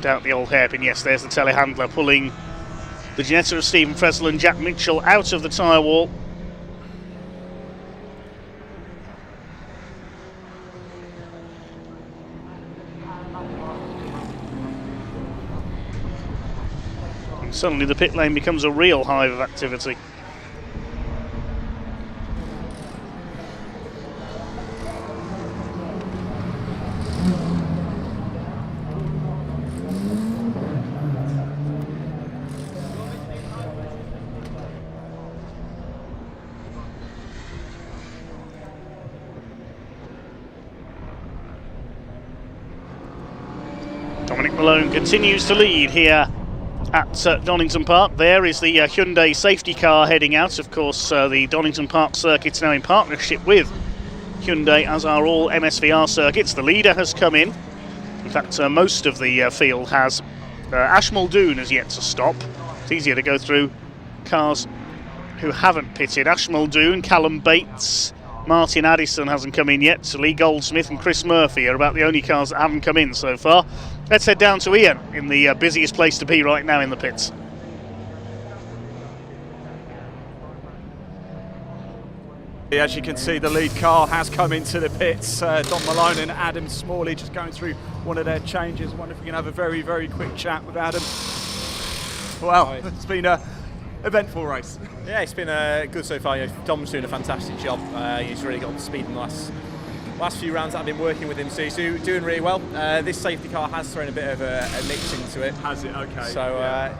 down the old hairpin. Yes, there's the telehandler pulling the Ginetta of Stephen Fresnel and Jack Mitchell out of the tyre wall. And suddenly the pit lane becomes a real hive of activity. Malone continues to lead here at Donington Park. There is the Hyundai safety car heading out. Of course, the Donington Park circuit's now in partnership with Hyundai, as are all MSVR circuits. The leader has come in. In fact, most of the field has. Ash Muldoon has yet to stop. It's easier to go through cars who haven't pitted. Ash Muldoon, Callum Bates, Martin Addison hasn't come in yet. Lee Goldsmith and Chris Murphy are about the only cars that haven't come in so far. Let's head down to Ian in the busiest place to be right now in the pits. As you can see, the lead car has come into the pits. Don Malone and Adam Smalley just going through one of their changes. I wonder if we can have a very, very quick chat with Adam. Well, it's been a eventful race. Yeah, it's been good so far. Dom's doing a fantastic job. He's really got up to speed in the last few rounds that I've been working with him, so he's doing really well. This safety car has thrown a bit of a mix into it. Has it? Okay. So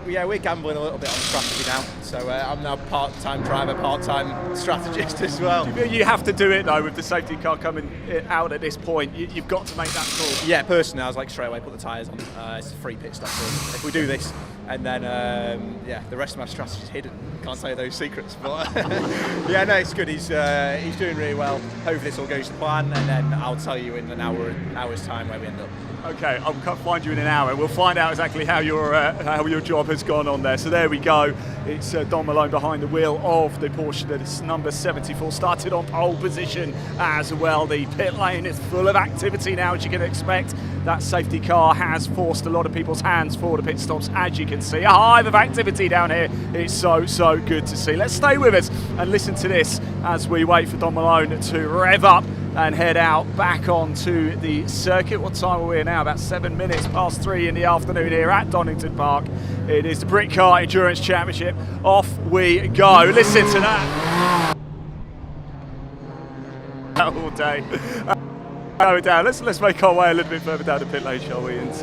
yeah, we're gambling a little bit on strategy now. So I'm now part-time driver, part-time strategist as well. You have to do it though with the safety car coming out at this point. You've got to make that call. Yeah, personally, I was like straight away put the tyres on. It's a free pit stop for us. If we do this, and then yeah, the rest of my strategy is hidden. Can't say those secrets, but yeah, no, it's good. He's doing really well. Hopefully this all goes to plan, and then I'll tell you in an hour's time where we end up. Okay, I'll find you in an hour. We'll find out exactly how your job has gone on there. So there we go. It's Don Malone behind the wheel of the Porsche that is number 74. Started on pole position as well. The pit lane is full of activity now, as you can expect. That safety car has forced a lot of people's hands for the pit stops, as you can see. A hive of activity down here. It's so good to see. Let's stay with us and listen to this as we wait for Don Malone to rev up and head out back onto the circuit. What time are we now? About 7 minutes past 3 in the afternoon here at Donington Park. It is the Britcar Endurance Championship. Off we go. Listen to that. All day. Down. Let's make our way a little bit further down the pit lane, shall we, and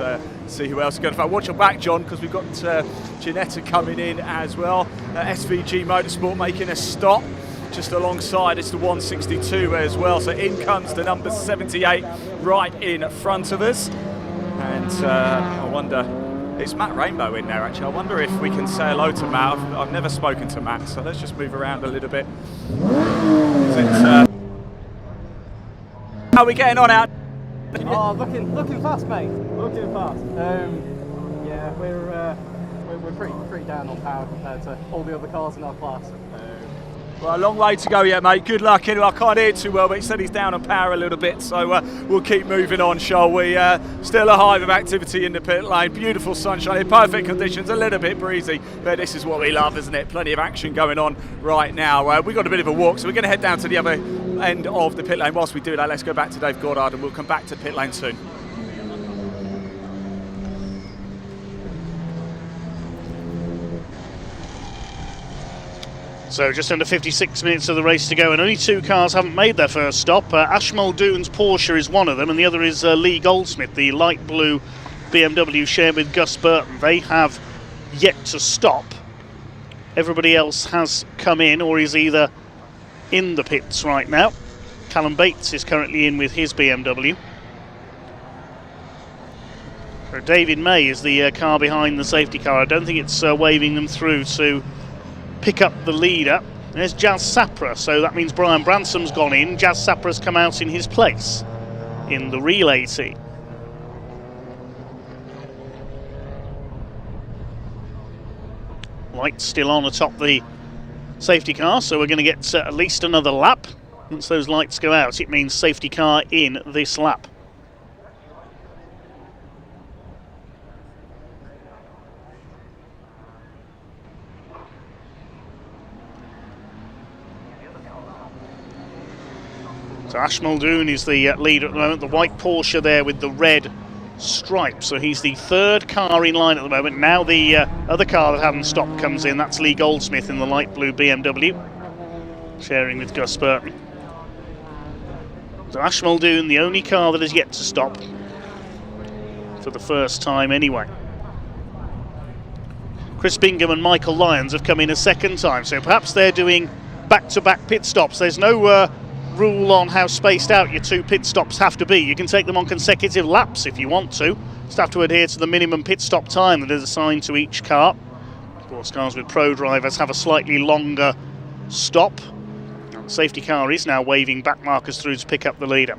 see who else is going to fight. Watch your back, John, because we've got Ginetta coming in as well. SVG Motorsport making a stop just alongside. It's the 162 as well. So in comes the number 78 right in front of us. And I wonder, it's Matt Rainbow in there actually. I wonder if we can say hello to Matt. I've never spoken to Matt, so let's just move around a little bit. How are we getting on out? Oh, looking fast, mate. Looking fast. Yeah, we're pretty down on power compared to all the other cars in our class. Well, a long way to go yet, mate. Good luck. Anyway, I can't hear too well, but he said he's down on power a little bit, so we'll keep moving on, shall we? Still a hive of activity in the pit lane. Beautiful sunshine, perfect conditions, a little bit breezy, but this is what we love, isn't it? Plenty of action going on right now. We've got a bit of a walk, so we're going to head down to the other end of the pit lane. Whilst we do that, let's go back to Dave Goddard, and we'll come back to the pit lane soon. So just under 56 minutes of the race to go, and only two cars haven't made their first stop. Ash Muldoon's Porsche is one of them, and the other is Lee Goldsmith, the light blue BMW shared with Gus Burton. They have yet to stop. Everybody else has come in or is either in the pits right now. Callum Bates is currently in with his BMW. So David May is the car behind the safety car. I don't think it's waving them through to pick up the leader. There's Jazz Sapra, so that means Brian Bransom's gone in. Jazz Sapra's come out in his place. in the relay team. Lights still on atop the safety car, so we're going to get at least another lap. Once those lights go out, it means safety car in this lap. So Ash Muldoon is the leader at the moment, the white Porsche there with the red stripe. So he's the third car in line at the moment. Now the other car that hadn't stopped comes in. That's Lee Goldsmith in the light blue BMW, sharing with Gus Burton. So Ash Muldoon, the only car that has yet to stop for the first time anyway. Chris Bingham and Michael Lyons have come in a second time, so perhaps they're doing back-to-back pit stops. There's no rule on how spaced out your two pit stops have to be. You can take them on consecutive laps if you want to. Just have to adhere to the minimum pit stop time that is assigned to each car. Sports cars with pro drivers have a slightly longer stop. The safety car is now waving back markers through to pick up the leader.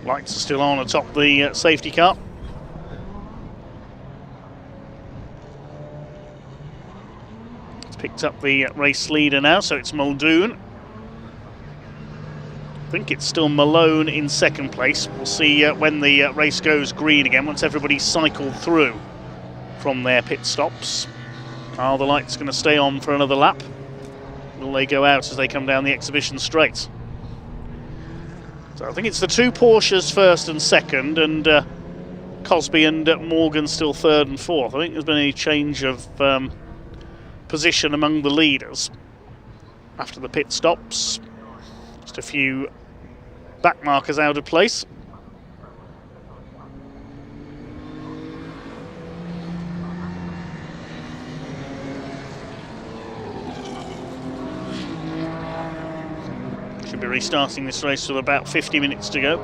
Lights are still on atop the safety car. It's picked up the race leader now, so it's Muldoon. I think it's still Malone in second place. We'll see when the race goes green again, once everybody's cycled through from their pit stops. Are the lights going to stay on for another lap? Will they go out as they come down the exhibition straight? So I think it's the two Porsches first and second, and Cosby and Morgan still third and fourth. I think there's been a change of position among the leaders after the pit stops. Just a few back markers out of place. Should be restarting this race with about 50 minutes to go.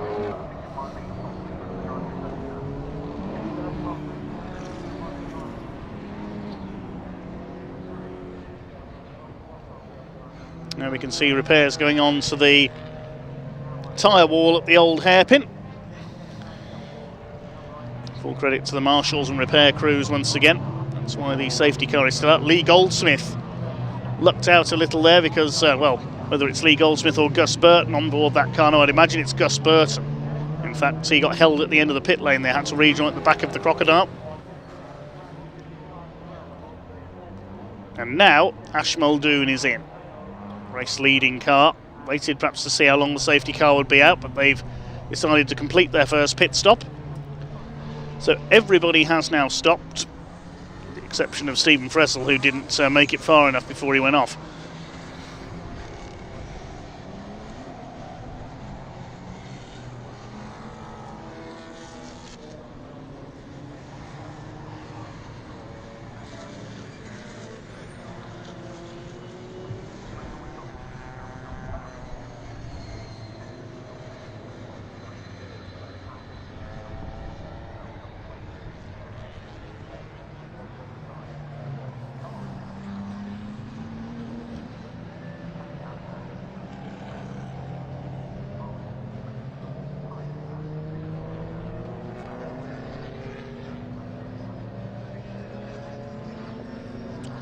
Now we can see repairs going on to the tyre wall at the old hairpin. Full credit to the marshals and repair crews once again. That's why the safety car is still out. Lee Goldsmith lucked out a little there because, well, whether it's Lee Goldsmith or Gus Burton on board that car, no, I'd imagine it's Gus Burton. In fact, he got held at the end of the pit lane. They had to rejoin at the back of the Crocodile. And now Ash Muldoon is in. Race leading car. Waited perhaps to see how long the safety car would be out, but they've decided to complete their first pit stop. So everybody has now stopped, with the exception of Stephen Fressel, who didn't make it far enough before he went off.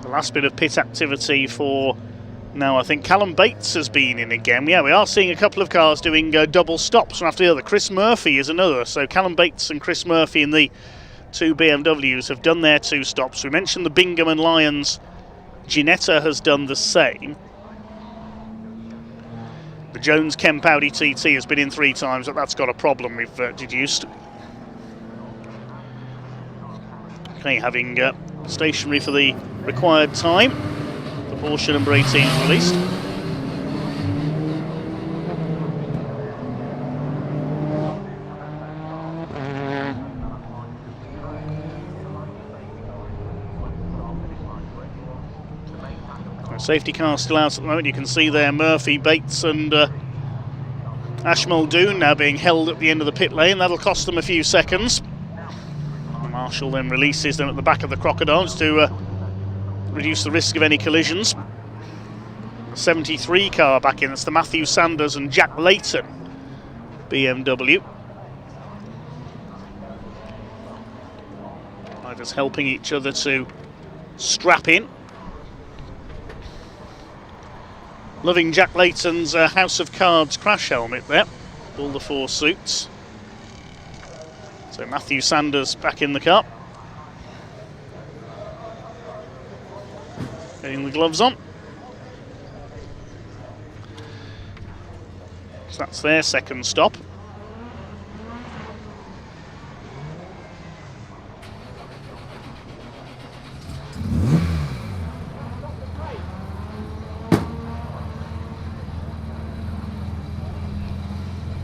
Last bit of pit activity for now. I think Callum Bates has been in again. Yeah, we are seeing a couple of cars doing double stops one after the other. Chris Murphy is another. So Callum Bates and Chris Murphy in the two BMWs have done their two stops. We mentioned the Bingham and Lyons. Ginetta has done the same. The Jones Kemp Audi TT has been in 3 times, but that's got a problem we've deduced. Okay, having stationary for the required time. The Porsche number 18 is released. Safety car still out at the moment. You can see there Murphy, Bates and Ash Muldoon now being held at the end of the pit lane. That'll cost them a few seconds. Marshall then releases them at the back of the Crocodiles to reduce the risk of any collisions. 73 car back in. That's the Matthew Sanders and Jack Layton BMW. Riders helping each other to strap in. Loving Jack Layton's House of Cards crash helmet there. All the 4 suits. So Matthew Sanders back in the car. Getting the gloves on. So that's their second stop.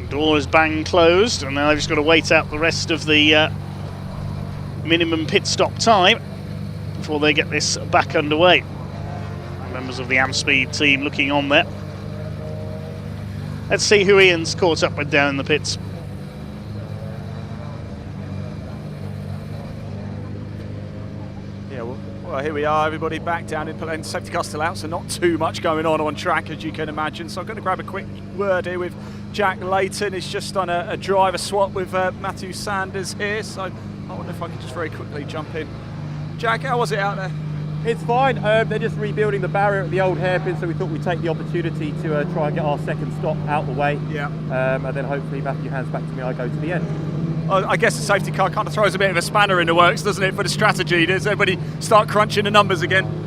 Doors bang closed, and now they've just got to wait out the rest of the minimum pit stop time before they get this back underway. Members of the Amspeed team looking on there. Let's see who Ian's caught up with down in the pits. Yeah, well, here we are, everybody back down in pit lane. Safety car still out, so not too much going on track, as you can imagine. So I'm going to grab a quick word here with Jack Layton. He's just done a driver swap with Matthew Sanders here, so I wonder if I could just very quickly jump in. Jack, how was it out there? It's fine. They're just rebuilding the barrier at the old hairpin, so we thought we'd take the opportunity to try and get our second stop out the way. Yeah. And then hopefully Matthew hands back to me, I go to the end. I guess the safety car kind of throws a bit of a spanner in the works, doesn't it, for the strategy? Does everybody start crunching the numbers again?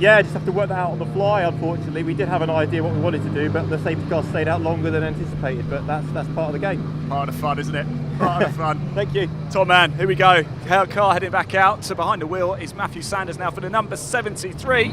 Yeah, just have to work that out on the fly, unfortunately. We did have an idea what we wanted to do, but the safety car stayed out longer than anticipated, but that's part of the game. Part of the fun, isn't it? Part of the fun. Thank you. Top man, here we go. Car heading back out. So behind the wheel is Matthew Sanders now for the number 73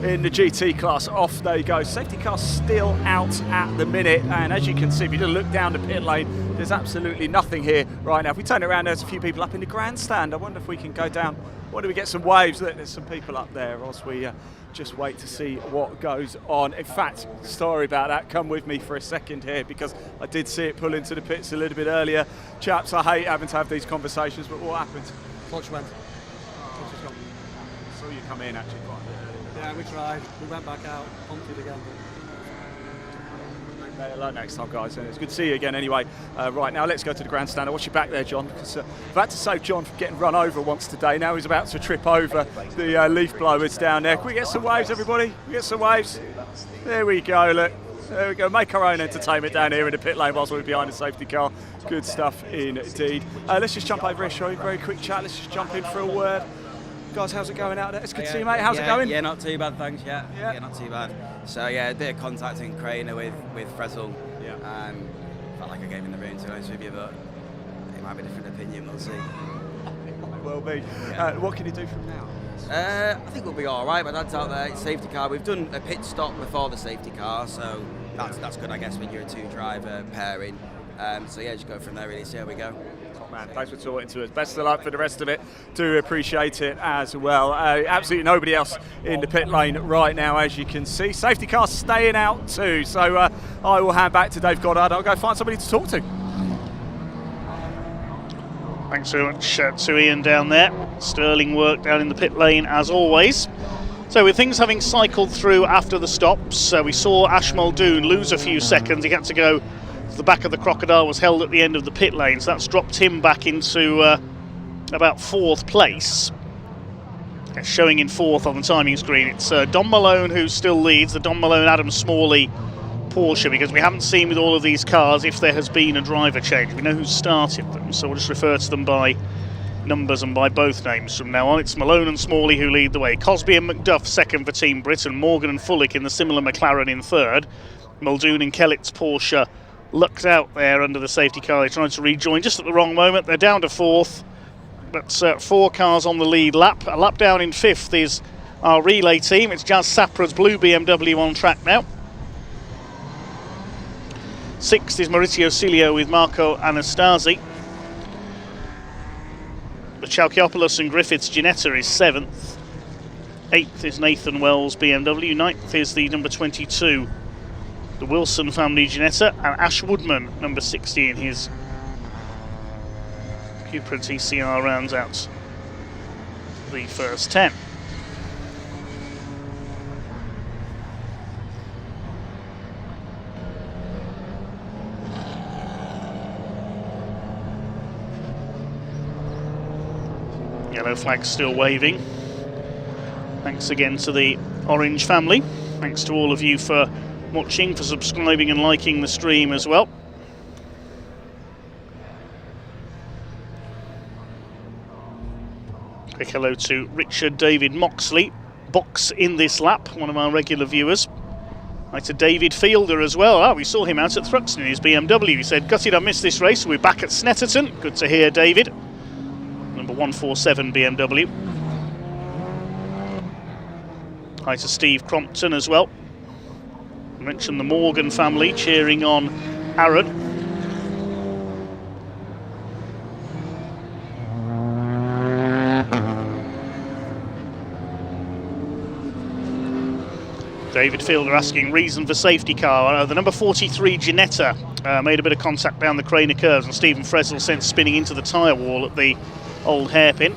in the GT class. Off they go. Safety car still out at the minute, and as you can see, if you just look down the pit lane, there's absolutely nothing here right now. If we turn it around, there's a few people up in the grandstand. I wonder if we can go down. Why do we get some waves? Look, there's some people up there, whilst we just wait to see what goes on. In fact, sorry about that. Come with me for a second here, because I did see it pull into the pits a little bit earlier. Chaps, I hate having to have these conversations, but what happened? Clutch went. Saw you come in actually quite a bit earlier. Yeah, we tried. We went back out, pumped it again. Better luck next time, guys. And it's good to see you again anyway. Right, now let's go to the grandstand. I watch you back there, John, because I've had to save John from getting run over once today. Now he's about to trip over the leaf blowers down there. Can we get some waves, everybody? Can we get some waves? There we go, look. There we go. Make our own entertainment down here in the pit lane whilst we're behind the safety car. Good stuff indeed. Let's just jump over here, shall we? Very quick chat. Let's just jump in for a word. Guys, how's it going out there? It's good to see you, mate. How's it going? Yeah, not too bad, thanks. Yeah, not too bad. So yeah, a bit of contact in Craner with Frezel. Yeah. Felt like I gave him the room, to be honest with you, but it might be a different opinion. We'll see. It will be. Yeah. What can you do from now? I think we'll be all right. My dad's out there. It's safety car. We've done a pit stop before the safety car, so that's good, I guess, when you're a two-driver pairing. So yeah, just go from there. Really, see how we go. Man, thanks for talking to us. Best of luck for the rest of it. Do appreciate it as well. Absolutely nobody else in the pit lane right now, as you can see. Safety car staying out too. So I will hand back to Dave Goddard. I'll go find somebody to talk to. Thanks very much to Ian down there. Sterling work down in the pit lane as always. So with things having cycled through after the stops, we saw Ash Muldoon lose a few seconds. He had to go. The back of the Crocodile was held at the end of the pit lane, so that's dropped him back into about 4th place. Showing in 4th on the timing screen, it's Don Malone who still leads, the Don Malone Adam Smalley Porsche, because we haven't seen with all of these cars if there has been a driver change. We know who started them, so we'll just refer to them by numbers and by both names from now on. It's Malone and Smalley who lead the way. Cosby and McDuff second for Team Britain, Morgan and Fullick in the similar McLaren in 3rd. Muldoon and Kellett's Porsche lucked out there under the safety car. They tried to rejoin just at the wrong moment. They're down to 4th, but 4 cars on the lead lap. A lap down in 5th is our relay team. It's Jazz Sapra's blue BMW on track now. 6th is Maurizio Cilio with Marco Anastasi. The Chalkiopoulos and Griffiths Ginetta is 7th. 8th is Nathan Wells BMW. 9th is the number 22, the Wilson family Ginetta, and Ash Woodman, number 16, his Cupra TCR rounds out the first 10. Yellow flag still waving. Thanks again to the Orange family. Thanks to all of you for watching, for subscribing and liking the stream as well. Quick hello to Richard David Moxley, box in this lap, one of our regular viewers. Hi to David Fielder as well. We saw him out at Thruxton in his BMW. He said, gutted I missed this race. We're back at Snetterton. Good to hear, David. Number 147 BMW. Hi to Steve Crompton as well. I mentioned the Morgan family cheering on Aaron. David Fielder asking reason for safety car. The number 43 Ginetta made a bit of contact down the Craner curves, and Stephen Fresnel sent spinning into the tyre wall at the old hairpin.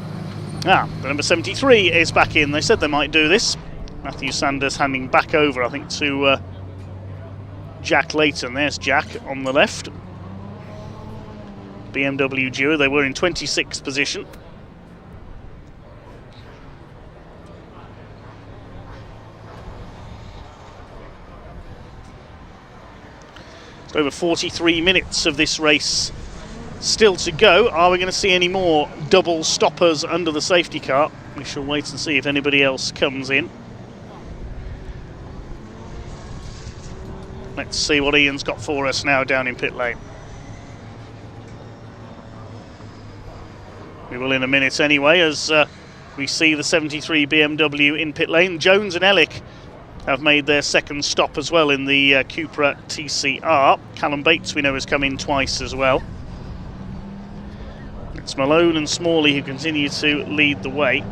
The number 73 is back in. They said they might do this. Matthew Sanders handing back over, I think, to Jack Layton. There's Jack on the left. BMW duo. They were in 26th position. Over 43 minutes of this race still to go. Are we going to see any more double stoppers under the safety car? We shall wait and see if anybody else comes in. Let's see what Ian's got for us now down in pit lane. We will in a minute anyway, as we see the 73 BMW in pit lane. Jones and Ellick have made their second stop as well in the Cupra TCR. Callum Bates, we know, has come in twice as well. It's Malone and Smalley who continue to lead the way.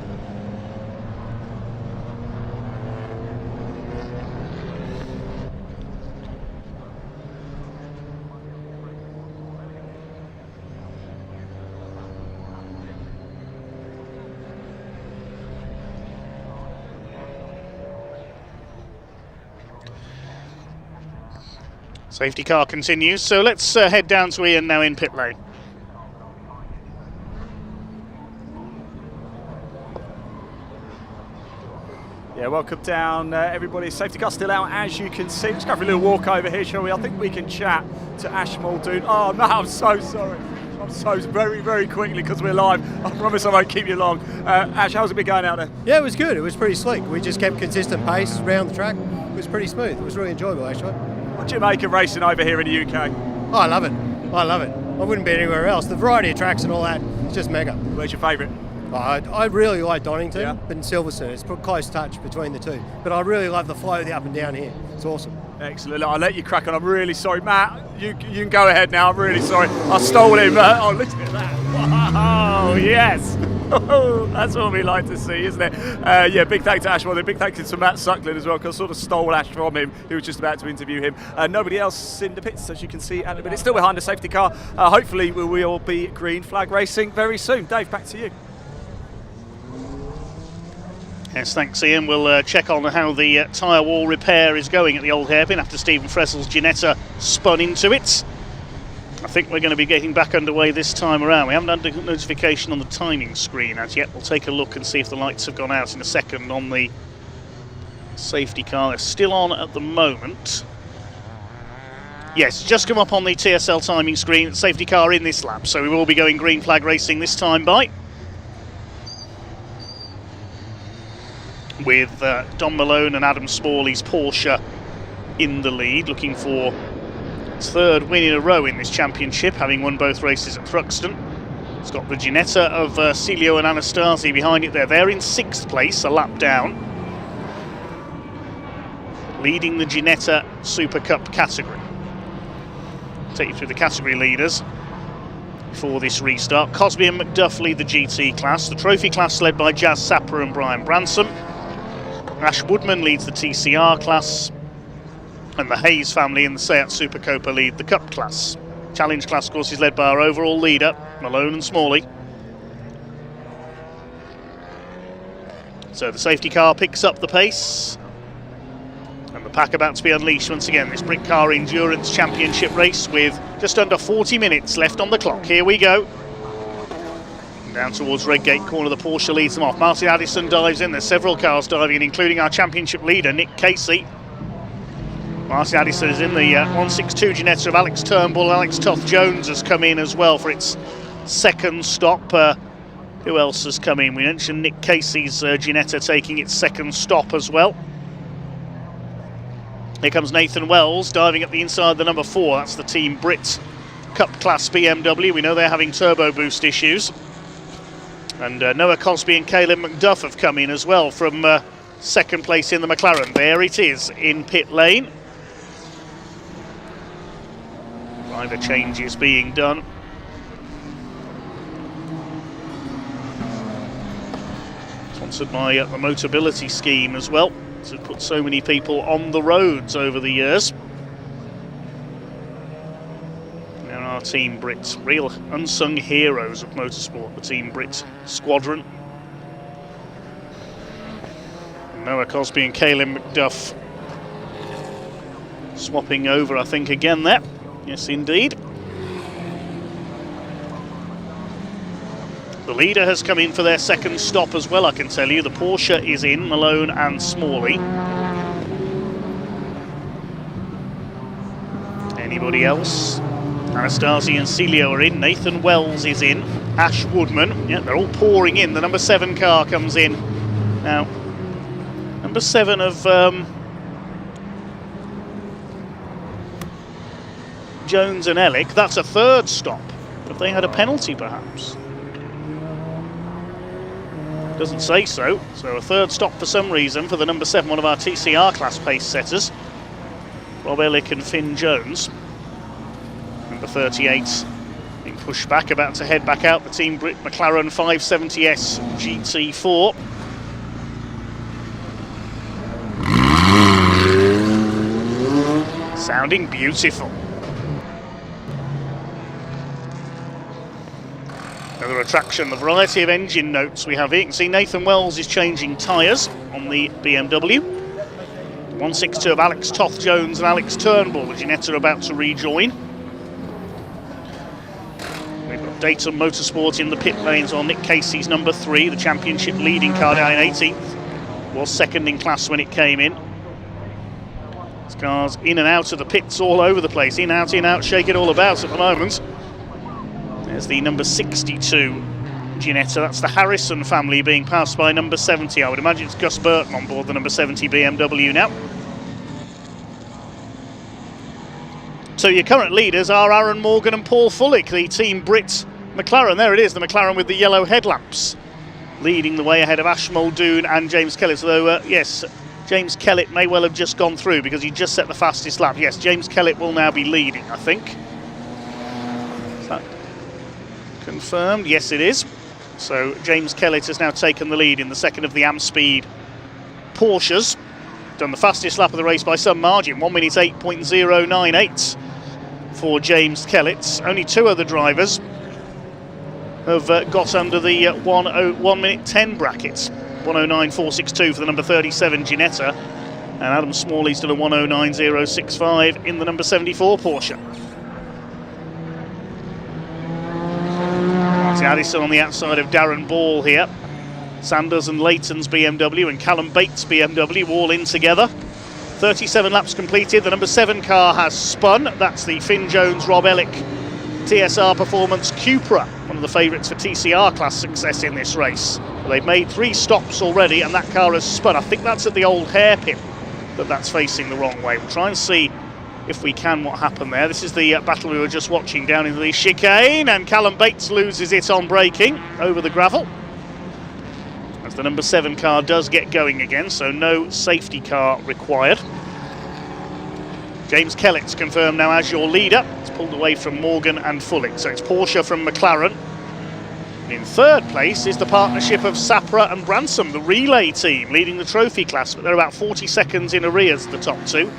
Safety car continues, so let's head down to Ian now in pit lane. Yeah, welcome down everybody. Safety car still out, as you can see. Let's go for a little walk over here, shall we? I think we can chat to Ash Muldoon. Oh no, I'm so sorry. I'm so very, very quickly, because we're live. I promise I won't keep you long. Ash, how's it been going out there? Yeah, it was good. It was pretty slick. We just kept consistent pace around the track. It was pretty smooth. It was really enjoyable, actually. What do you make of racing over here in the UK? Oh, I love it. I love it. I wouldn't be anywhere else. The variety of tracks and all that, it's just mega. Where's your favourite? I really like Donington, but in Silverstone, it's a close touch between the two. But I really love the flow of the up and down here. It's awesome. Excellent. I'll let you crack on. I'm really sorry. Matt, you can go ahead now. I'm really sorry. I stole him. Oh, listen to that. Wow, yes. That's what we like to see, isn't it? Yeah, big thanks to Ash Muldoon. Big thanks to Matt Suckling as well, because I sort of stole Ash from him. He was just about to interview him. Nobody else in the pits, as you can see at the minute. Still behind the safety car. Hopefully we will be green flag racing very soon. Dave, back to you. Yes, thanks Ian. We'll check on how the tyre wall repair is going at the old hairpin after Stephen Fressel's Ginetta spun into it. I think we're going to be getting back underway this time around. We haven't had a notification on the timing screen as yet. We'll take a look and see if the lights have gone out in a second on the safety car. They're still on at the moment. Yes, just come up on the TSL timing screen. Safety car in this lap, so we will be going green flag racing this time by. With Don Malone and Adam Smalley's Porsche in the lead, looking for its third win in a row in this championship, having won both races at Thruxton. It's got the Ginetta of Celio and Anastasi behind it there. They're in 6th place, a lap down, leading the Ginetta Super Cup category. I'll take you through the category leaders for this restart. Cosby and McDuff lead the GT class. The trophy class led by Jazz Sapper and Brian Bransom. Ash Woodman leads the TCR class, and the Hayes family in the Seat Supercopa lead the Cup class. Challenge class, of course, is led by our overall leader, Malone and Smalley. So the safety car picks up the pace, and the pack about to be unleashed once again. This Britcar Endurance Championship race with just under 40 minutes left on the clock. Here we go. Down towards Redgate Corner, the Porsche leads them off. Martin Addison dives in. There's several cars diving in, including our championship leader, Nick Casey. Martin Addison is in the 162 Ginetta of Alex Turnbull. Alex Toth-Jones has come in as well for its second stop. Who else has come in? We mentioned Nick Casey's Ginetta taking its second stop as well. Here comes Nathan Wells diving at the inside of the number 4. That's the Team Brit Cup Class BMW. We know they're having turbo boost issues. And Noah Cosby and Caleb McDuff have come in as well from second place in the McLaren. There it is in pit lane. Driver changes being done. Sponsored by the Motability scheme as well, to put so many people on the roads over the years. There are Team Brits, real unsung heroes of motorsport, the Team Brit squadron. Noah Cosby and Caleb McDuff swapping over, I think, again there. Yes, indeed. The leader has come in for their second stop as well, I can tell you. The Porsche is in, Malone and Smalley. Anybody else? Anastasi and Celio are in. Nathan Wells is in. Ash Woodman. Yeah, they're all pouring in. The number 7 car comes in. Now, number 7 of Jones and Ellick. That's a third stop. Have they had a penalty, perhaps? Doesn't say so. So a third stop for some reason for the number 7, one of our TCR class pace setters, Rob Ellick and Finn Jones. Number 38 being pushed back, about to head back out, the Team Brit McLaren 570S GT4. Sounding beautiful. Another attraction, the variety of engine notes we have here. You can see Nathan Wells is changing tyres on the BMW. 162 of Alex Toth-Jones and Alex Turnbull, the Ginetta are about to rejoin. We've got Dayton Motorsport in the pit lanes on Nick Casey's number 3, the championship leading car down in 18th. Was second in class when it came in. This car's in and out of the pits all over the place. In, out, shake it all about at the moment. There's the number 62 Ginetta. That's the Harrison family being passed by number 70. I would imagine it's Gus Burton on board the number 70 BMW now. So your current leaders are Aaron Morgan and Paul Fullick, the Team Brit McLaren. There it is, the McLaren with the yellow headlamps, leading the way ahead of Ash Muldoon and James Kellett. Although, yes, James Kellett may well have just gone through because he just set the fastest lap. Yes, James Kellett will now be leading, I think. Is that confirmed? Yes, it is. So James Kellett has now taken the lead in the second of the Amspeed Porsches. Done the fastest lap of the race by some margin, 1 minute 8.098 for James Kellett. Only 2 other drivers have got under the 1 minute 10 brackets. 109.462 for the number 37 Ginetta, and Adam Smalley's done a 109.065 in the number 74 Porsche. Martin Addison on the outside of Darren Ball here. Sanders and Leighton's BMW and Callum Bates' BMW all in together. 37 laps completed. The number 7 car has spun. That's the Finn Jones, Rob Ellick TSR Performance Cupra, one of the favourites for TCR class success in this race. They've made 3 stops already and that car has spun. I think that's at the old hairpin that's facing the wrong way. We'll try and see if we can what happened there. This is the battle we were just watching down into the chicane, and Callum Bates loses it on braking over the gravel. As the number 7 car does get going again, so no safety car required. James Kellett's confirmed now as your leader. It's pulled away from Morgan and Fullick. So it's Porsche from McLaren In third place is the partnership of Sapra and Bransom, the relay team, leading the trophy class, but they're about 40 seconds in arrears, the top two.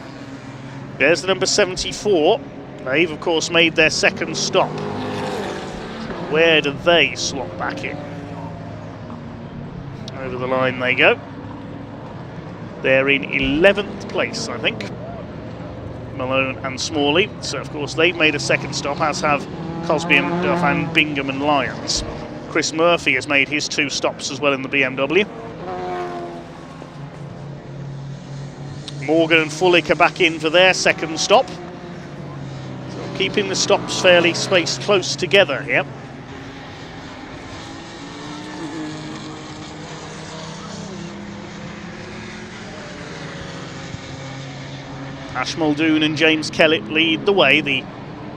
There's the number 74. They've, of course, made their second stop. Where do they slot back in? Over the line they go. They're in 11th place, I think. Malone and Smalley. So, of course, they've made a second stop, as have Cosby and Duff and Bingham and Lyons. Chris Murphy has made his 2 stops as well in the BMW. Morgan and Fullick are back in for their second stop. So keeping the stops fairly spaced close together here. Ash Muldoon and James Kellett lead the way, the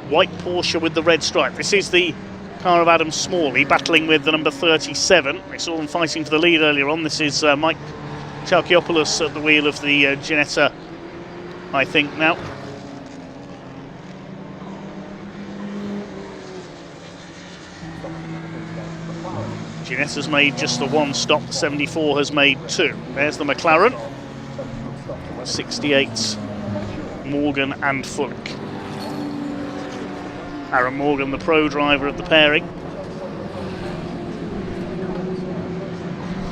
white Porsche with the red stripe. This is the car of Adam Smalley, battling with the number 37. We saw them fighting for the lead earlier on. This is Mike Chalkiopoulos at the wheel of the Ginetta, I think, now. Ginetta's made just the 1 stop, the 74 has made 2. There's the McLaren, 68, Morgan and Fullick. Aaron Morgan, the pro driver of the pairing.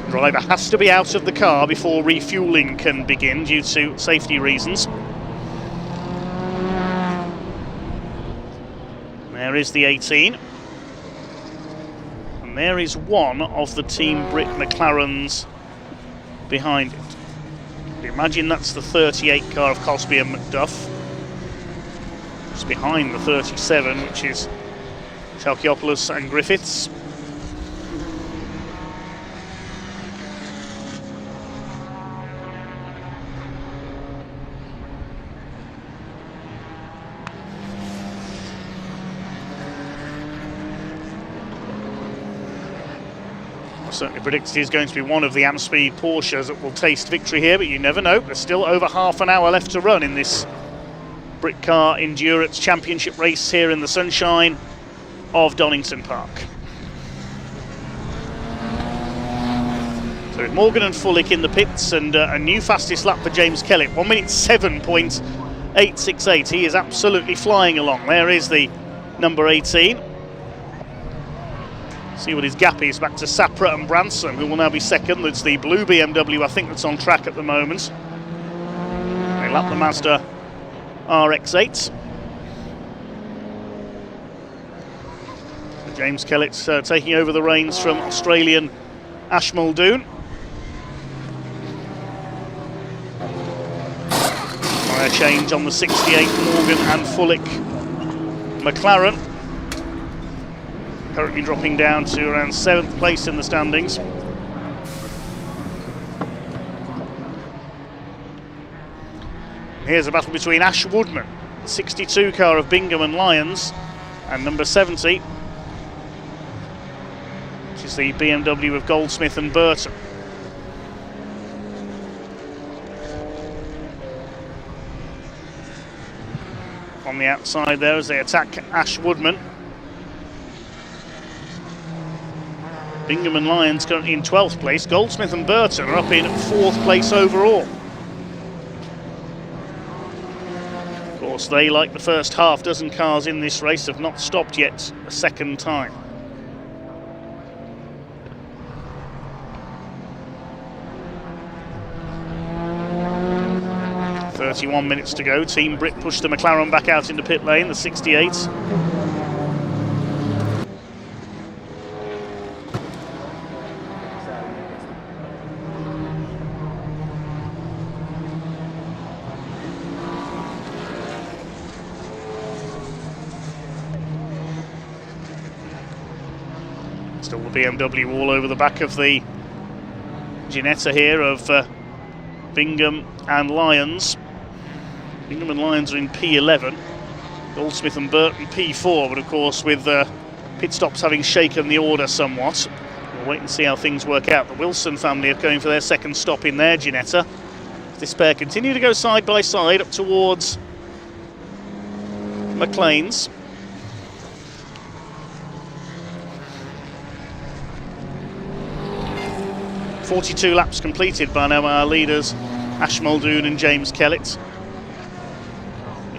Driver has to be out of the car before refuelling can begin due to safety reasons. There is the 18. And there is one of the Team Brit McLarens behind it. Imagine that's the 38 car of Cosby and McDuff. Just behind the 37, which is Chalkiopoulos and Griffiths. Certainly predicted he's going to be one of the Amspeed Porsches that will taste victory here, but you never know. There's still over half an hour left to run in this Britcar Endurance Championship race here in the sunshine of Donington Park. So Morgan and Fullick in the pits, and a new fastest lap for James Kellett, 1 minute 7.868. He is absolutely flying along. There is the number 18. See what his gap is back to Sapra and Branson, who will now be second. That's the blue BMW, I think, that's on track at the moment. They lap the Mazda RX-8. James Kellett's taking over the reins from Australian Ash Muldoon. Tyre change on the 68 Morgan and Fullick McLaren. Currently dropping down to around 7th place in the standings. Here's a battle between Ash Woodman, the 62 car of Bingham and Lyons, and number 70, which is the BMW of Goldsmith and Burton. On the outside there as they attack Ash Woodman. Bingham and Lyons currently in 12th place. Goldsmith and Burton are up in 4th place overall. Of course, they, like the first half dozen cars in this race, have not stopped yet a second time. "31 minutes to go. Team Brit pushed the McLaren back out into pit lane, the 68. Still the BMW all over the back of the Ginetta here of Bingham and Lyons. Bingham and Lyons are in P11, Goldsmith and Burton P4, but of course with pit stops having shaken the order somewhat. We'll wait and see how things work out. The Wilson family are going for their second stop in their Ginetta. This pair continue to go side by side up towards 42 laps completed by now our leaders, Ash Muldoon and James Kellett.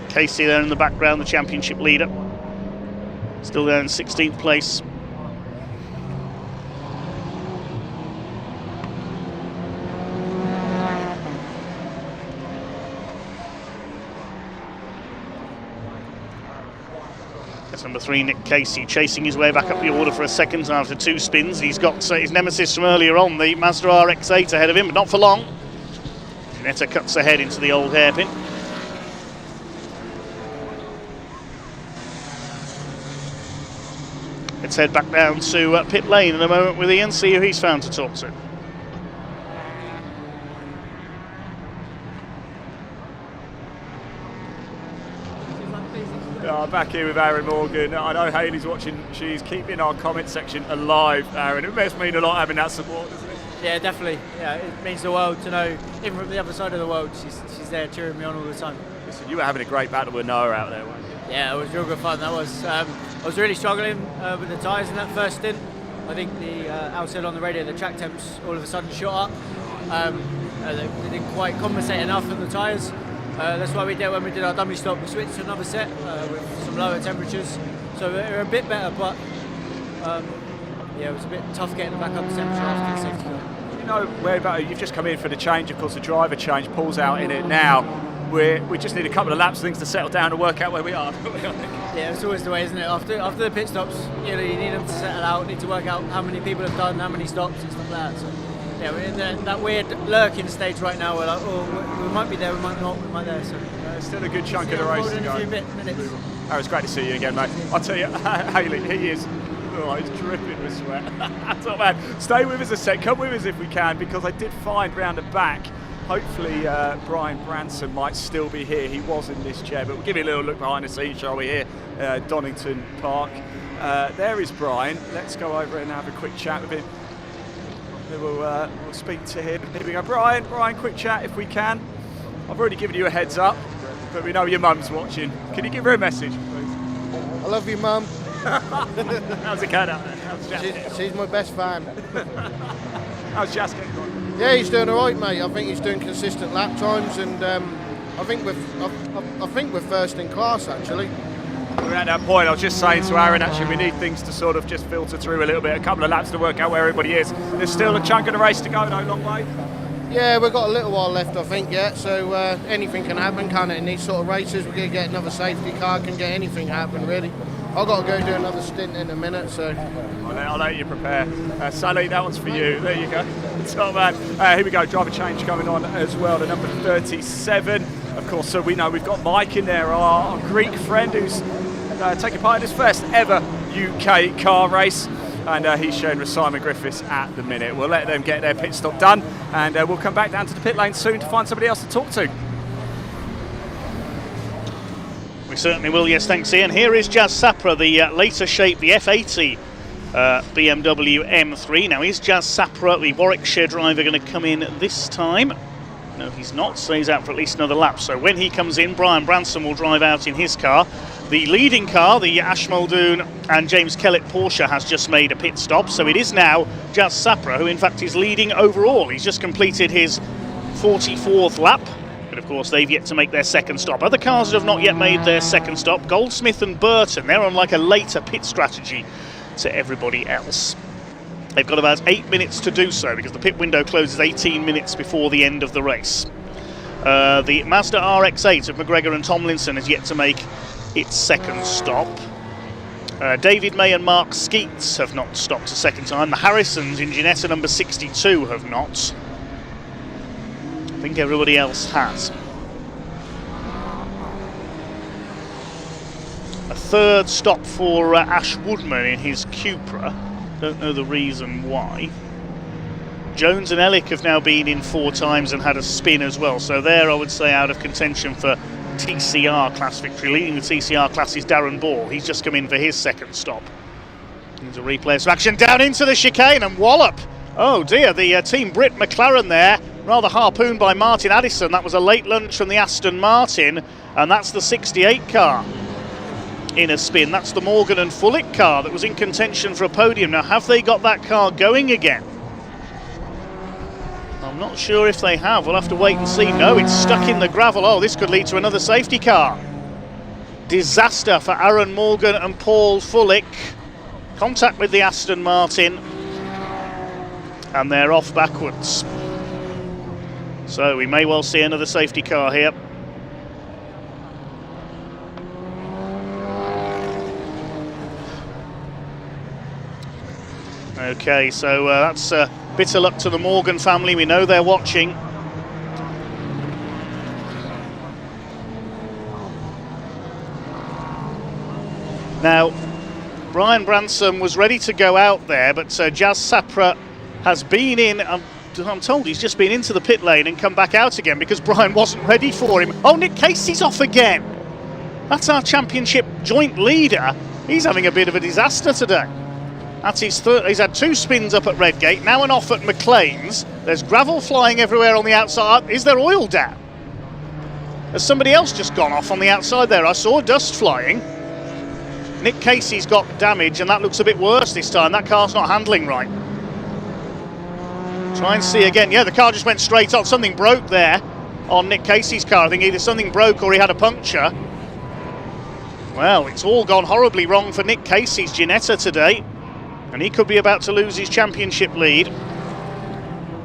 Casey there in the background, the championship leader. Still there in 16th place. That's number 3, Nick Casey, chasing his way back up the order for a second time after 2 spins. He's got his nemesis from earlier on, the Mazda RX-8 ahead of him, but not for long. Ginetta cuts ahead into the old hairpin. Let's head back down to pit lane in a moment with Ian, see who he's found to talk to. Back here with Aaron Morgan. I know Hayley's watching. She's keeping our comment section alive, Aaron. It must mean a lot having that support, doesn't it? Yeah, definitely. Yeah, it means the world to know, even from the other side of the world, she's there cheering me on all the time. Listen, you were having a great battle with Noah out there, weren't you? Yeah, it was real good fun. That was. I was really struggling with the tyres in that first stint. I think the outside on the radio, the track temps all of a sudden shot up. They didn't quite compensate enough for the tyres. That's why we did when we did our dummy stop. We switched to another set with some lower temperatures, so we were a bit better. But yeah, it was a bit tough getting back up to temperature after the safety car. You know, where about you've just come in for the change. Of course, the driver change. Paul's out in it now. We just need a couple of laps, things to settle down and work out where we are. Yeah, it's always the way, isn't it? After the pit stops, you need them to settle out. Need to work out how many people have done, how many stops and stuff like that. So, yeah, we're in that weird lurking stage right now. We're like, oh, we might be there, we might not, we might there. So still a good chunk of the race to go. Minutes. Oh, it's great to see you again, mate. I'll tell you, Hayley, he is. Oh, he's dripping with sweat. That's not bad. Stay with us a sec. Come with us if we can, because I did find round the back. Hopefully Brian Branson might still be here. He was in this chair, but we'll give you a little look behind the scenes, shall we, here, Donington Park. There is Brian. Let's go over and have a quick chat with him. We'll speak to him. Here we go. Brian, quick chat if we can. I've already given you a heads up, but we know your mum's watching. Can you give her a message, please? I love you, Mum. How's it going out there? How's Jas? She's my best fan. How's Jas getting on? Yeah, he's doing all right, mate. I think he's doing consistent lap times, and I think we're first in class, actually. We're at that point. I was just saying to Aaron, actually, we need things to sort of just filter through a little bit. A couple of laps to work out where everybody is. There's still a chunk of the race to go, no long way. Yeah, we've got a little while left, I think, yet. So anything can happen, can't it? In these sort of races, we're going to get another safety car, can get anything happen, really. I've got to go do another stint in a minute, so... I'll let you prepare. Sally, that one's for you. There you go. Top man. Here we go, driver change coming on as well, the number 37. Of course, so we know we've got Mike in there, our Greek friend who's taking part in his first ever UK car race. And he's sharing with Simon Griffiths at the minute. We'll let them get their pit stop done, and we'll come back down to the pit lane soon to find somebody else to talk to. We certainly will, yes, thanks Ian. Here is Jas Sapra, the later shape, the F80 BMW M3. Now, is Jas Sapra, the Warwickshire driver, going to come in this time? No, he's not, so he's out for at least another lap. So when he comes in, Brian Branson will drive out in his car. The leading car, the Ash Muldoon and James Kellett Porsche, has just made a pit stop. So it is now Jas Sapra, who in fact is leading overall. He's just completed his 44th lap. But of course, they've yet to make their second stop. Other cars that have not yet made their second stop, Goldsmith and Burton, they're on like a later pit strategy to everybody else. They've got about 8 minutes to do so because the pit window closes 18 minutes before the end of the race. The Mazda RX-8 of McGregor and Tomlinson has yet to make its second stop. David May and Mark Skeets have not stopped a second time. The Harrisons in Ginetta number 62 have not. I think everybody else has. A third stop for Ash Woodman in his Cupra. Don't know the reason why. Jones and Ellick have now been in 4 times and had a spin as well. So they're, I would say, out of contention for TCR class victory. Leading the TCR class is Darren Ball. He's just come in for his second stop. There's a replay of some action down into the chicane and wallop. Oh dear, the Team Brit McLaren there. Rather harpooned by Martin Addison. That was a late lunch from the Aston Martin, and that's the 68 car in a spin. That's the Morgan and Fullick car that was in contention for a podium. Now, have they got that car going again? I'm not sure if they have. We'll have to wait and see. No, it's stuck in the gravel. Oh, this could lead to another safety car. Disaster for Aaron Morgan and Paul Fullick. Contact with the Aston Martin. And they're off backwards. So we may well see another safety car here. Okay, so that's bitter luck to the Morgan family. We know they're watching. Now, Brian Bransom was ready to go out there, but Jazz Sapra has been in. I'm told he's just been into the pit lane and come back out again because Brian wasn't ready for him. Oh, Nick Casey's off again. That's our championship joint leader. He's having a bit of a disaster today. That's his third. He's had 2 spins up at Redgate, now an off at McLean's. There's gravel flying everywhere on the outside. Is there oil down? Has somebody else just gone off on the outside there? I saw dust flying. Nick Casey's got damage, and that looks a bit worse this time. That car's not handling right. Try and see again. Yeah, the car just went straight on. Something broke there on Nick Casey's car. I think either something broke or he had a puncture. Well, it's all gone horribly wrong for Nick Casey's Ginetta today. And he could be about to lose his championship lead.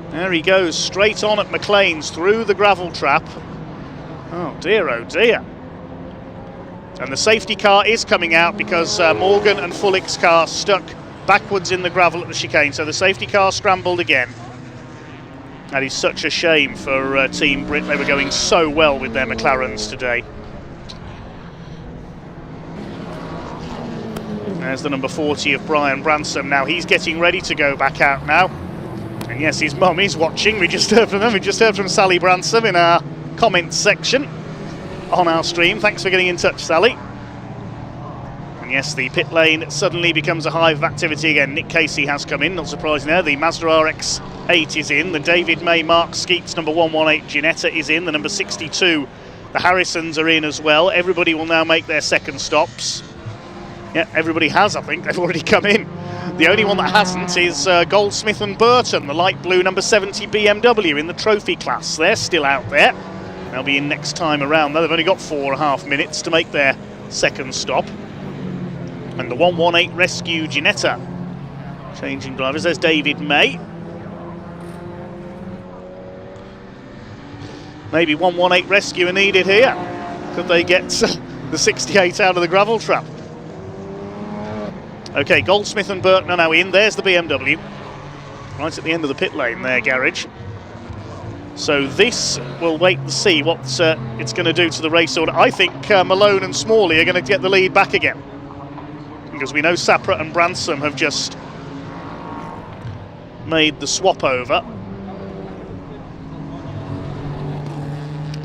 There he goes, straight on at McLean's through the gravel trap. Oh dear, oh dear. And the safety car is coming out because Morgan and Fullick's car stuck backwards in the gravel at the chicane. So the safety car scrambled again. That is such a shame for Team Brit. They were going so well with their McLarens today. There's the number 40 of Brian Bransom. Now he's getting ready to go back out now. And yes, his mum is watching. We just heard from them. We just heard from Sally Bransom in our comments section on our stream. Thanks for getting in touch, Sally. And yes, the pit lane suddenly becomes a hive of activity again. Nick Casey has come in, not surprising there. The Mazda RX-8 is in. The David May Mark Skeets number 118 Ginetta is in. The number 62, the Harrisons are in as well. Everybody will now make their second stops. Yeah, everybody has, I think. They've already come in. The only one that hasn't is Goldsmith and Burton, the light blue number 70 BMW in the trophy class. They're still out there. They'll be in next time around, though. They've only got 4.5 minutes to make their second stop. And the 118 Rescue Ginetta. Changing drivers. There's David May. Maybe 118 Rescue are needed here. Could they get the 68 out of the gravel trap? Okay, Goldsmith and Burton are now in. There's the BMW. Right at the end of the pit lane there, garage. So this, we'll wait and see what it's going to do to the race order. I think Malone and Smalley are going to get the lead back again. Because we know Sapra and Bransom have just made the swap over.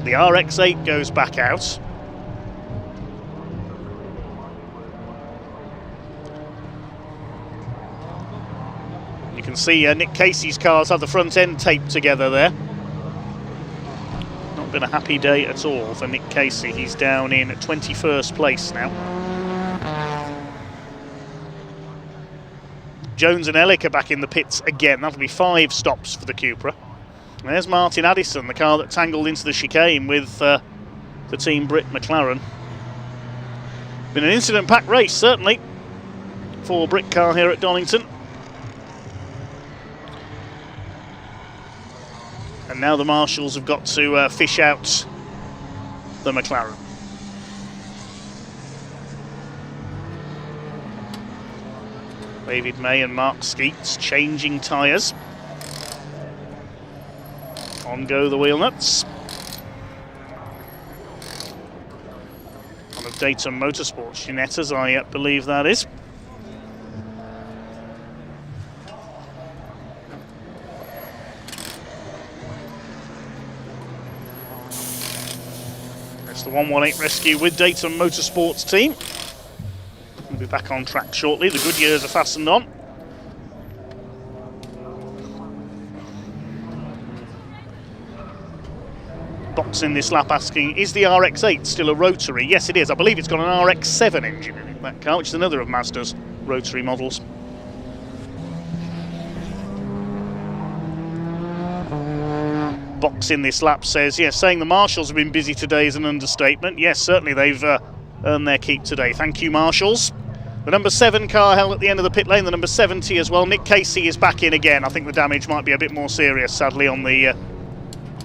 The RX-8 goes back out. You can see Nick Casey's cars have the front end taped together there. Not been a happy day at all for Nick Casey. He's down in 21st place now. Jones and Ellick are back in the pits again. That'll be 5 stops for the Cupra. There's Martin Addison, the car that tangled into the chicane with the Team Brit McLaren. Been an incident-packed race, certainly, for Britcar here at Donington. And now the marshals have got to fish out the McLaren. David May and Mark Skeets changing tyres. On go the wheel nuts. One of Dayton Motorsports Ginettas, I believe that is. It's the 118 Rescue with Dayton Motorsports team. We'll be back on track shortly. The Goodyears are fastened on. Box in this lap asking, is the RX-8 still a rotary? Yes, it is. I believe it's got an RX-7 engine in it, that car, which is another of Mazda's rotary models. box in this lap says, yes, saying the marshals have been busy today is an understatement. Yes, certainly they've earned their keep today. Thank you, marshals. The number 7 car held at the end of the pit lane, the number 70 as well. Nick Casey is back in again. I think the damage might be a bit more serious, sadly, on the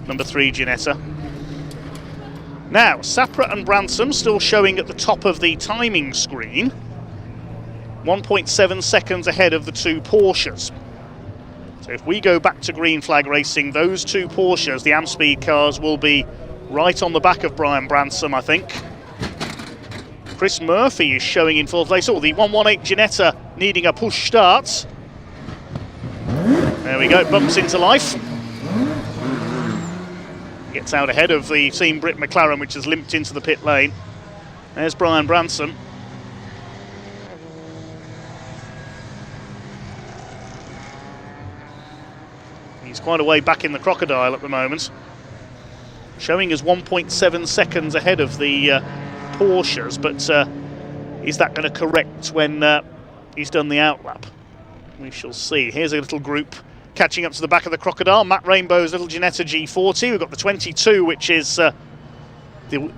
number 3 Ginetta. Now, Sapra and Branson still showing at the top of the timing screen. 1.7 seconds ahead of the 2 Porsches. So if we go back to green flag racing, those 2 Porsches, the Amspeed cars, will be right on the back of Brian Branson, I think. Chris Murphy is showing in 4th place. Oh, the 118 Ginetta needing a push start. There we go, bumps into life. Gets out ahead of the Team Brit McLaren, which has limped into the pit lane. There's Brian Branson. He's quite a way back in the crocodile at the moment. Showing as 1.7 seconds ahead of the Porsches, but is that going to correct when he's done the outlap? We shall see. Here's a little group catching up to the back of the crocodile. Matt Rainbow's little Ginetta G40. We've got the 22, which is the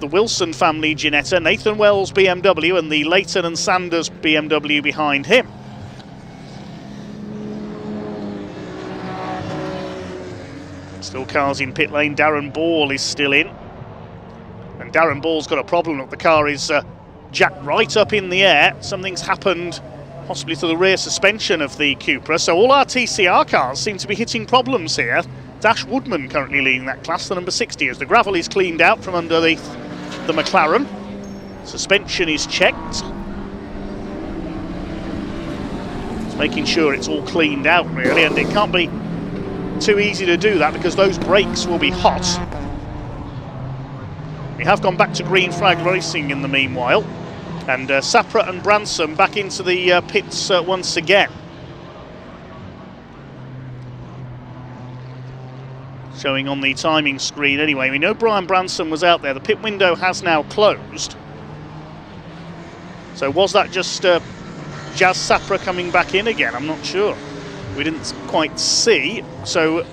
Wilson family Ginetta. Nathan Wells BMW and the Leighton and Sanders BMW behind him. Still cars in pit lane. Darren Ball is still in. And Darren Ball's got a problem. Look, the car is jacked right up in the air. Something's happened possibly to the rear suspension of the Cupra. So all our TCR cars seem to be hitting problems here. Dash Woodman currently leading that class, the number 60, as the gravel is cleaned out from underneath the McLaren. Suspension is checked. It's making sure it's all cleaned out, really, and it can't be too easy to do that because those brakes will be hot. We have gone back to green flag racing in the meanwhile, and Sapra and Branson back into the pits once again. Showing on the timing screen anyway. We know Brian Branson was out there. The pit window has now closed. So was that just Jazz Sapra coming back in again? I'm not sure. We didn't quite see. So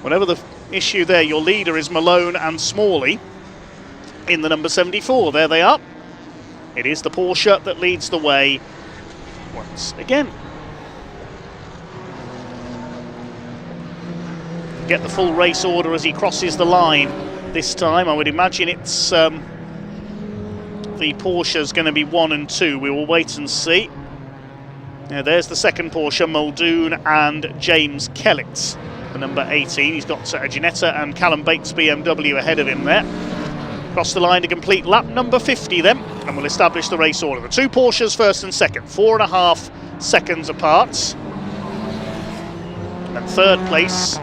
whatever the issue there, your leader is Malone and Smalley in the number 74. There they are. It is the Porsche that leads the way once again. Get the full race order as he crosses the line this time. I would imagine it's the Porsche's going to be 1 and 2. We will wait and see. Now there's the second Porsche, Muldoon and James Kellett, the number 18. He's got a Ginetta and Callum Bates BMW ahead of him there. Cross the line to complete lap number 50 then, and we'll establish the race order. The 2 Porsches first and second, 4.5 seconds apart. And third place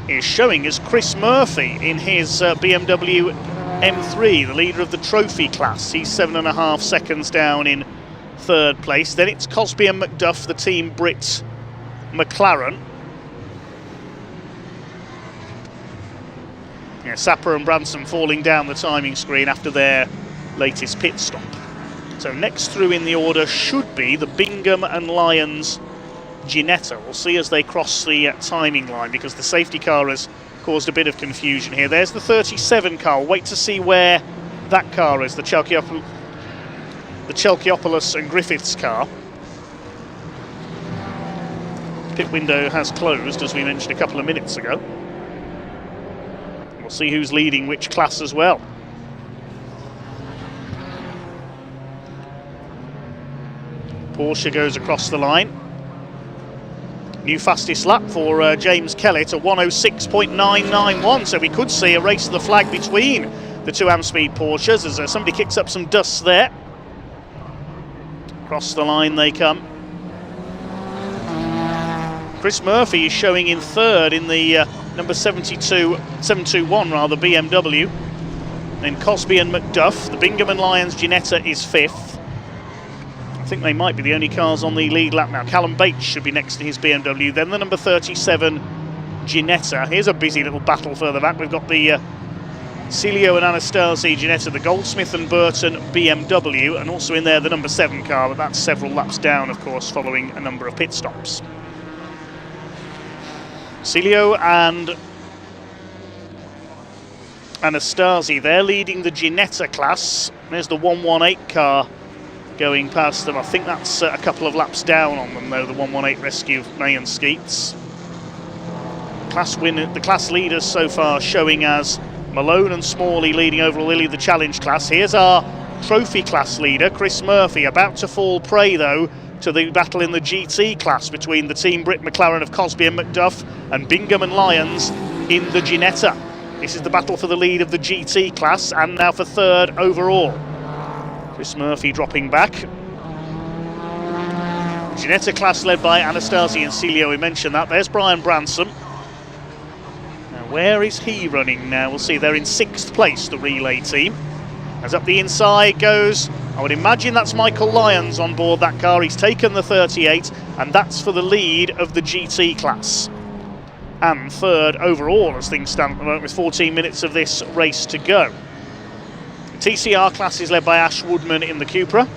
is showing as Chris Murphy in his BMW M3, the leader of the trophy class. He's 7.5 seconds down in third place. Then it's Cosby and McDuff, the Team Brit McLaren. Yeah, Sapper and Branson falling down the timing screen after their latest pit stop. So next through in the order should be the Bingham and Lyons Ginetta. We'll see as they cross the timing line, because the safety car has caused a bit of confusion here. There's the 37 car. We'll wait to see where that car is, the Chalkiopolis and Griffiths car. Pit window has closed, as we mentioned a couple of minutes ago. We'll see who's leading which class as well. Porsche goes across the line. New fastest lap for James Kellett, a 106.991, so we could see a race to the flag between the 2 Amspeed Porsches as somebody kicks up some dust there. Across the line they come. Chris Murphy is showing in third in the number 721 rather, BMW. Then Cosby and McDuff. The Bingham and Lyons Ginetta is fifth. I think they might be the only cars on the lead lap now. Callum Bates should be next to his BMW. Then the number 37 Ginetta. Here's a busy little battle further back. We've got the Celio and Anastasi Ginetta, the Goldsmith and Burton BMW, and also in there the number 7 car, but that's several laps down, of course, following a number of pit stops. Cilio and Anastasi, they're leading the Ginetta class. There's the 118 car going past them. I think that's a couple of laps down on them though, the 118 Rescue of May and Skeets. The class leaders so far showing as Malone and Smalley leading overall Lily the challenge class. Here's our trophy class leader, Chris Murphy, about to fall prey though to the battle in the GT class between the Team Brit McLaren of Cosby and McDuff and Bingham and Lyons in the Ginetta. This is the battle for the lead of the GT class and now for third overall. Chris Murphy dropping back. Ginetta class led by Anastasi and Cilio, we mentioned that. There's Brian Bransom. Now where is he running now? We'll see, they're in 6th place, the relay team. As up the inside goes, I would imagine that's Michael Lyons on board that car. He's taken the 38, and that's for the lead of the GT class. And third overall as things stand at the moment with 14 minutes of this race to go. The TCR class is led by Ash Woodman in the Cupra.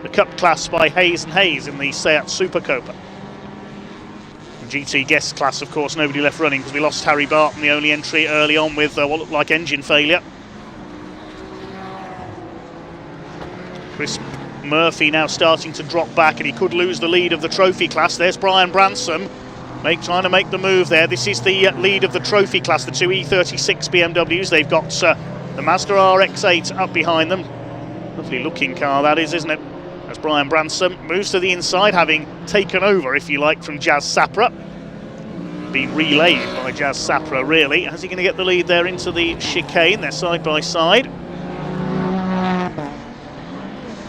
The Cup class by Hayes and Hayes in the Seat Super Copa. The GT guest class, of course, nobody left running because we lost Harry Barton, the only entry early on with what looked like engine failure. Chris Murphy now starting to drop back and he could lose the lead of the trophy class. There's Brian Bransom trying to make the move there. This is the lead of the trophy class, the two E36 BMWs. They've got the Mazda RX-8 up behind them. Lovely looking car that is, isn't it? As Brian Bransom moves to the inside, having taken over, if you like, from Jazz Sapra. Being relayed by Jazz Sapra, really. How's he going to get the lead there into the chicane? They're side by side.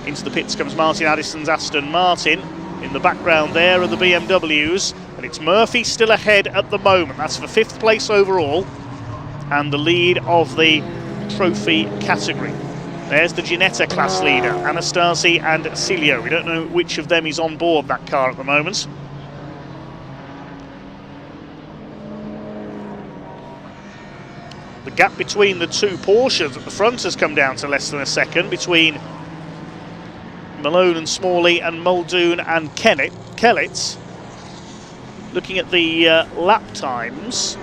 Into the pits comes Martin Addison's Aston Martin. In the background there are the BMWs. And it's Murphy still ahead at the moment. That's for 5th place overall. And the lead of the trophy category. There's the Ginetta class leader, Anastasi and Cilio. We don't know which of them is on board that car at the moment. The gap between the two Porsches at the front has come down to less than a second between Malone and Smalley and Muldoon and Kellett. Looking at the lap times,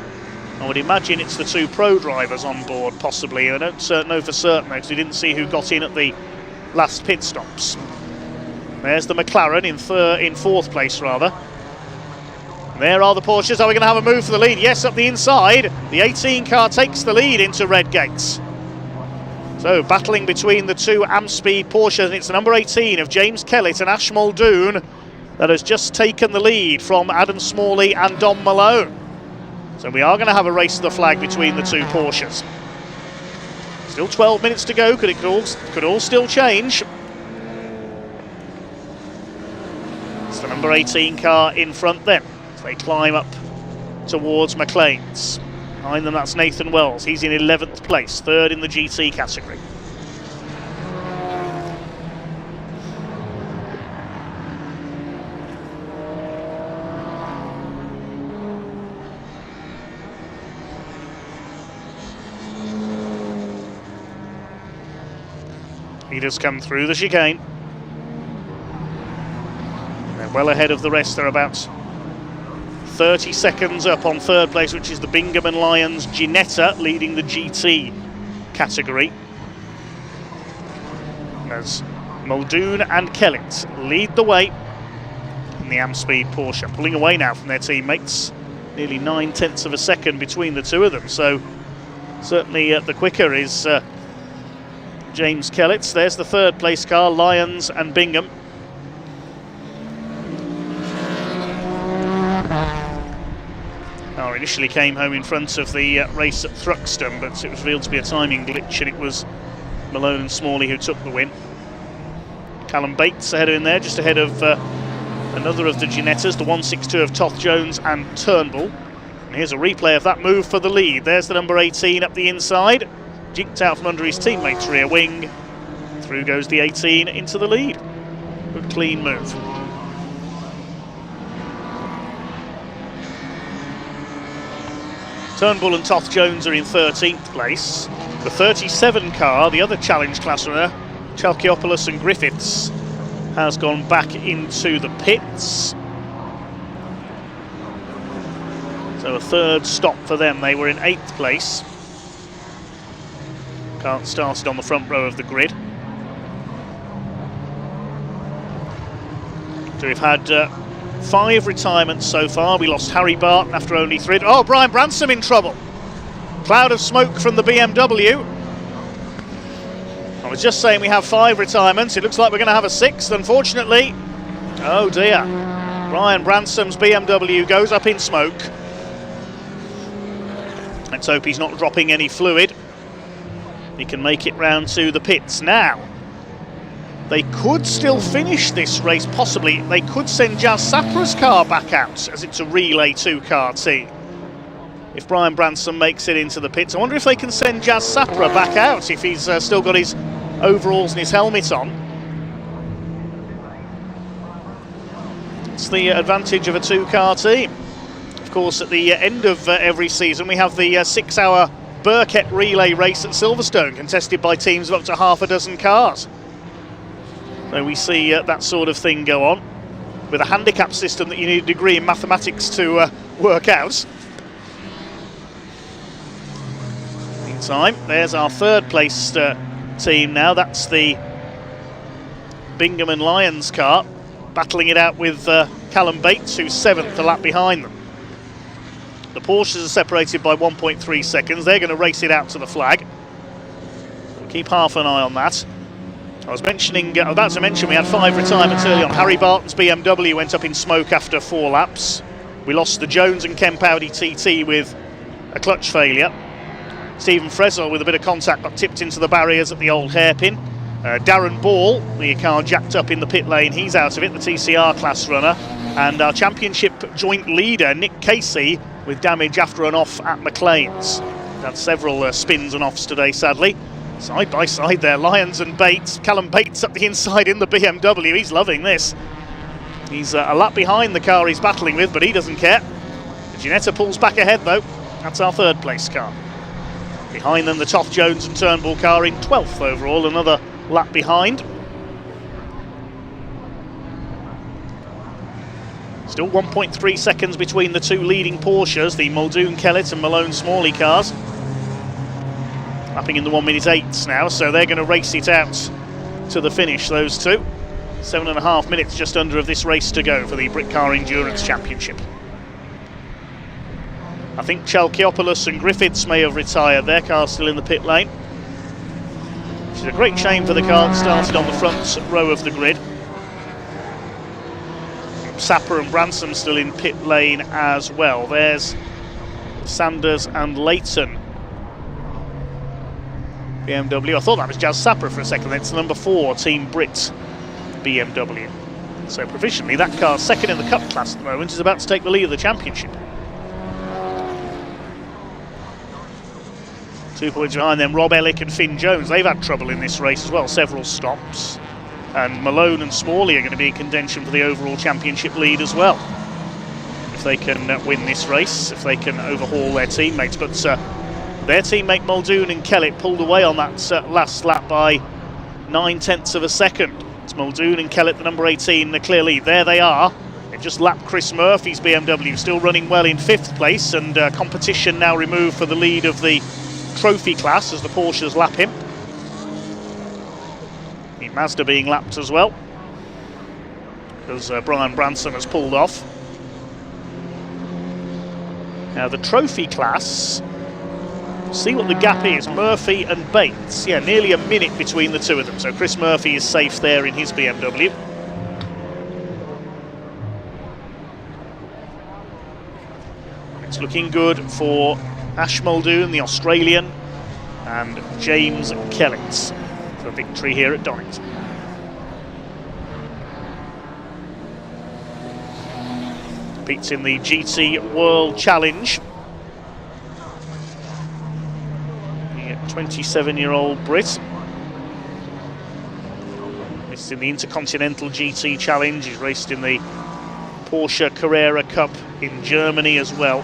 I would imagine it's the two pro drivers on board, possibly. I don't know for certain, though, because we didn't see who got in at the last pit stops. There's the McLaren in 4th place, rather. And there are the Porsches. Are we going to have a move for the lead? Yes, up the inside. The 18 car takes the lead into Red Gates. So, battling between the two Amspeed Porsches, and it's the number 18 of James Kellett and Ash Muldoon that has just taken the lead from Adam Smalley and Dom Malone. So we are going to have a race to the flag between the two Porsches. Still 12 minutes to go, could all still change. It's the number 18 car in front then, as they climb up towards McLean's. Behind them that's Nathan Wells, he's in 11th place, 3rd in the GT category. He does come through the chicane. They're well ahead of the rest. They're about 30 seconds up on 3rd place, which is the Bingham and Lyons Ginetta, leading the GT category. As Muldoon and Kellett lead the way in the Amspeed Porsche, pulling away now from their teammates. Nearly 9/10 of a second between the two of them. So certainly the quicker is James Kellett. There's the 3rd place car, Lyons and Bingham. Car initially came home in front of the race at Thruxton, but it was revealed to be a timing glitch, and it was Malone and Smalley who took the win. Callum Bates ahead of him there, just ahead of another of the Ginettas, the 162 of Toth Jones and Turnbull. And here's a replay of that move for the lead. There's the number 18 up the inside. Jinked out from under his teammate's rear wing. Through goes the 18 into the lead. Good clean move. Turnbull and Toth Jones are in 13th place. The 37 car, the other challenge class runner, Chalkiopoulos and Griffiths, has gone back into the pits. So a third stop for them. They were in 8th place. Kart started on the front row of the grid. So we've had 5 retirements so far. We lost Harry Barton after only 3. Oh, Brian Bransom in trouble. Cloud of smoke from the BMW. I was just saying we have 5 retirements. It looks like we're going to have a 6th, unfortunately. Oh dear. Brian Bransom's BMW goes up in smoke. Let's hope he's not dropping any fluid. He can make it round to the pits now. They could still finish this race, possibly. They could send Jazz Sapra's car back out, as it's a Relay 2-car team. If Brian Branson makes it into the pits, I wonder if they can send Jazz Sapra back out if he's still got his overalls and his helmet on. It's the advantage of a 2-car team. Of course, at the end of every season, we have the 6-hour Burkett relay race at Silverstone, contested by teams of up to half a dozen cars. So we see that sort of thing go on, with a handicap system that you need a degree in mathematics to work out. Meantime, there's our 3rd place team now. That's the Bingham and Lyons car, battling it out with Callum Bates, who's 7th, a lap behind them. The Porsches are separated by 1.3 seconds. They're going to race it out to the flag. We'll keep half an eye on that. I was about to mention we had 5 retirements early on. Harry Barton's BMW went up in smoke after 4 laps. We lost the Jones and Kemp Audi TT with a clutch failure. Stephen Fresel with a bit of contact got tipped into the barriers at the old hairpin. Darren Ball, the car jacked up in the pit lane, he's out of it, the TCR class runner. And our championship joint leader, Nick Casey, with damage after an off at McLean's. Had several spins and offs today, sadly. Side by side there, Lyons and Bates. Callum Bates up the inside in the BMW, he's loving this. He's a lap behind the car he's battling with, but he doesn't care. Ginetta pulls back ahead though, that's our 3rd place car. Behind them, the Toth Jones and Turnbull car in 12th overall, another lap behind. Still 1.3 seconds between the 2 leading Porsches, the Muldoon Kellett and Malone Smalley cars. Lapping in the 1:08 now, so they're going to race it out to the finish, those 2. 7.5 minutes just under of this race to go for the Britcar Endurance Championship. I think Chalkiopoulos and Griffiths may have retired. Their car's still in the pit lane. Which is a great shame for the car that started on the front row of the grid. Sapper and Branson still in pit lane as well. There's Sanders and Leighton. BMW. I thought that was Jazz Sapper for a second. It's number 4, Team Brit BMW. So provisionally, that car, 2nd in the Cup class at the moment, is about to take the lead of the championship. 2 points behind them, Rob Ellick and Finn Jones. They've had trouble in this race as well, several stops. And Malone and Smalley are going to be in contention for the overall championship lead as well, if they can win this race, if they can overhaul their teammates. But their teammate Muldoon and Kellett pulled away on that last lap by 9/10 of a second. It's Muldoon and Kellett, the number 18, the clear lead. There they are. They've just lapped Chris Murphy's BMW, still running well in 5th place, and competition now removed for the lead of the trophy class as the Porsches lap him. The Mazda being lapped as well, because Brian Branson has pulled off. Now the trophy class, see what the gap is. Murphy and Bates, yeah, nearly a minute between the 2 of them. So Chris Murphy is safe there in his BMW. It's looking good for Ash Muldoon, the Australian, and James Kellett for victory here at Donington. Competes in the GT World Challenge. The 27-year-old Brit. Raced in the Intercontinental GT Challenge. He's raced in the Porsche Carrera Cup in Germany as well.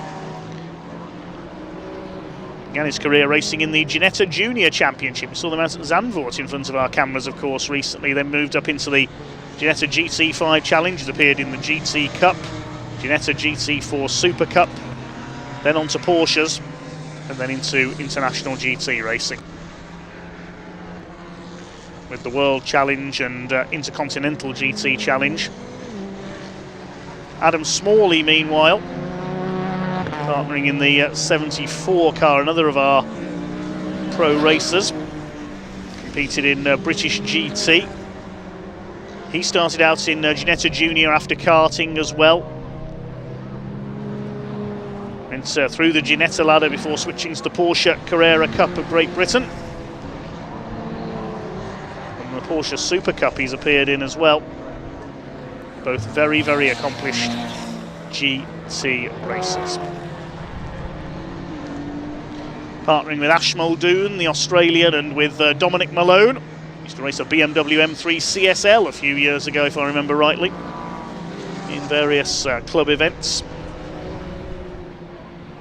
Began his career racing in the Ginetta Junior Championship. We saw them out at Zandvoort in front of our cameras, of course, recently. Then moved up into the Ginetta GT5 Challenge. He's appeared in the GT Cup, Ginetta GT4 Super Cup, then on to Porsches, and then into international GT racing. With the World Challenge and Intercontinental GT Challenge. Adam Smalley, meanwhile, partnering in the 74 car, another of our pro racers, competed in British GT. He started out in Ginetta Junior after karting as well. Went through the Ginetta ladder before switching to the Porsche Carrera Cup of Great Britain. And the Porsche Super Cup he's appeared in as well. Both very, very accomplished GT racers. Partnering with Ash Muldoon, the Australian, and with Dominic Malone. Used to race a BMW M3 CSL a few years ago, if I remember rightly, in various club events.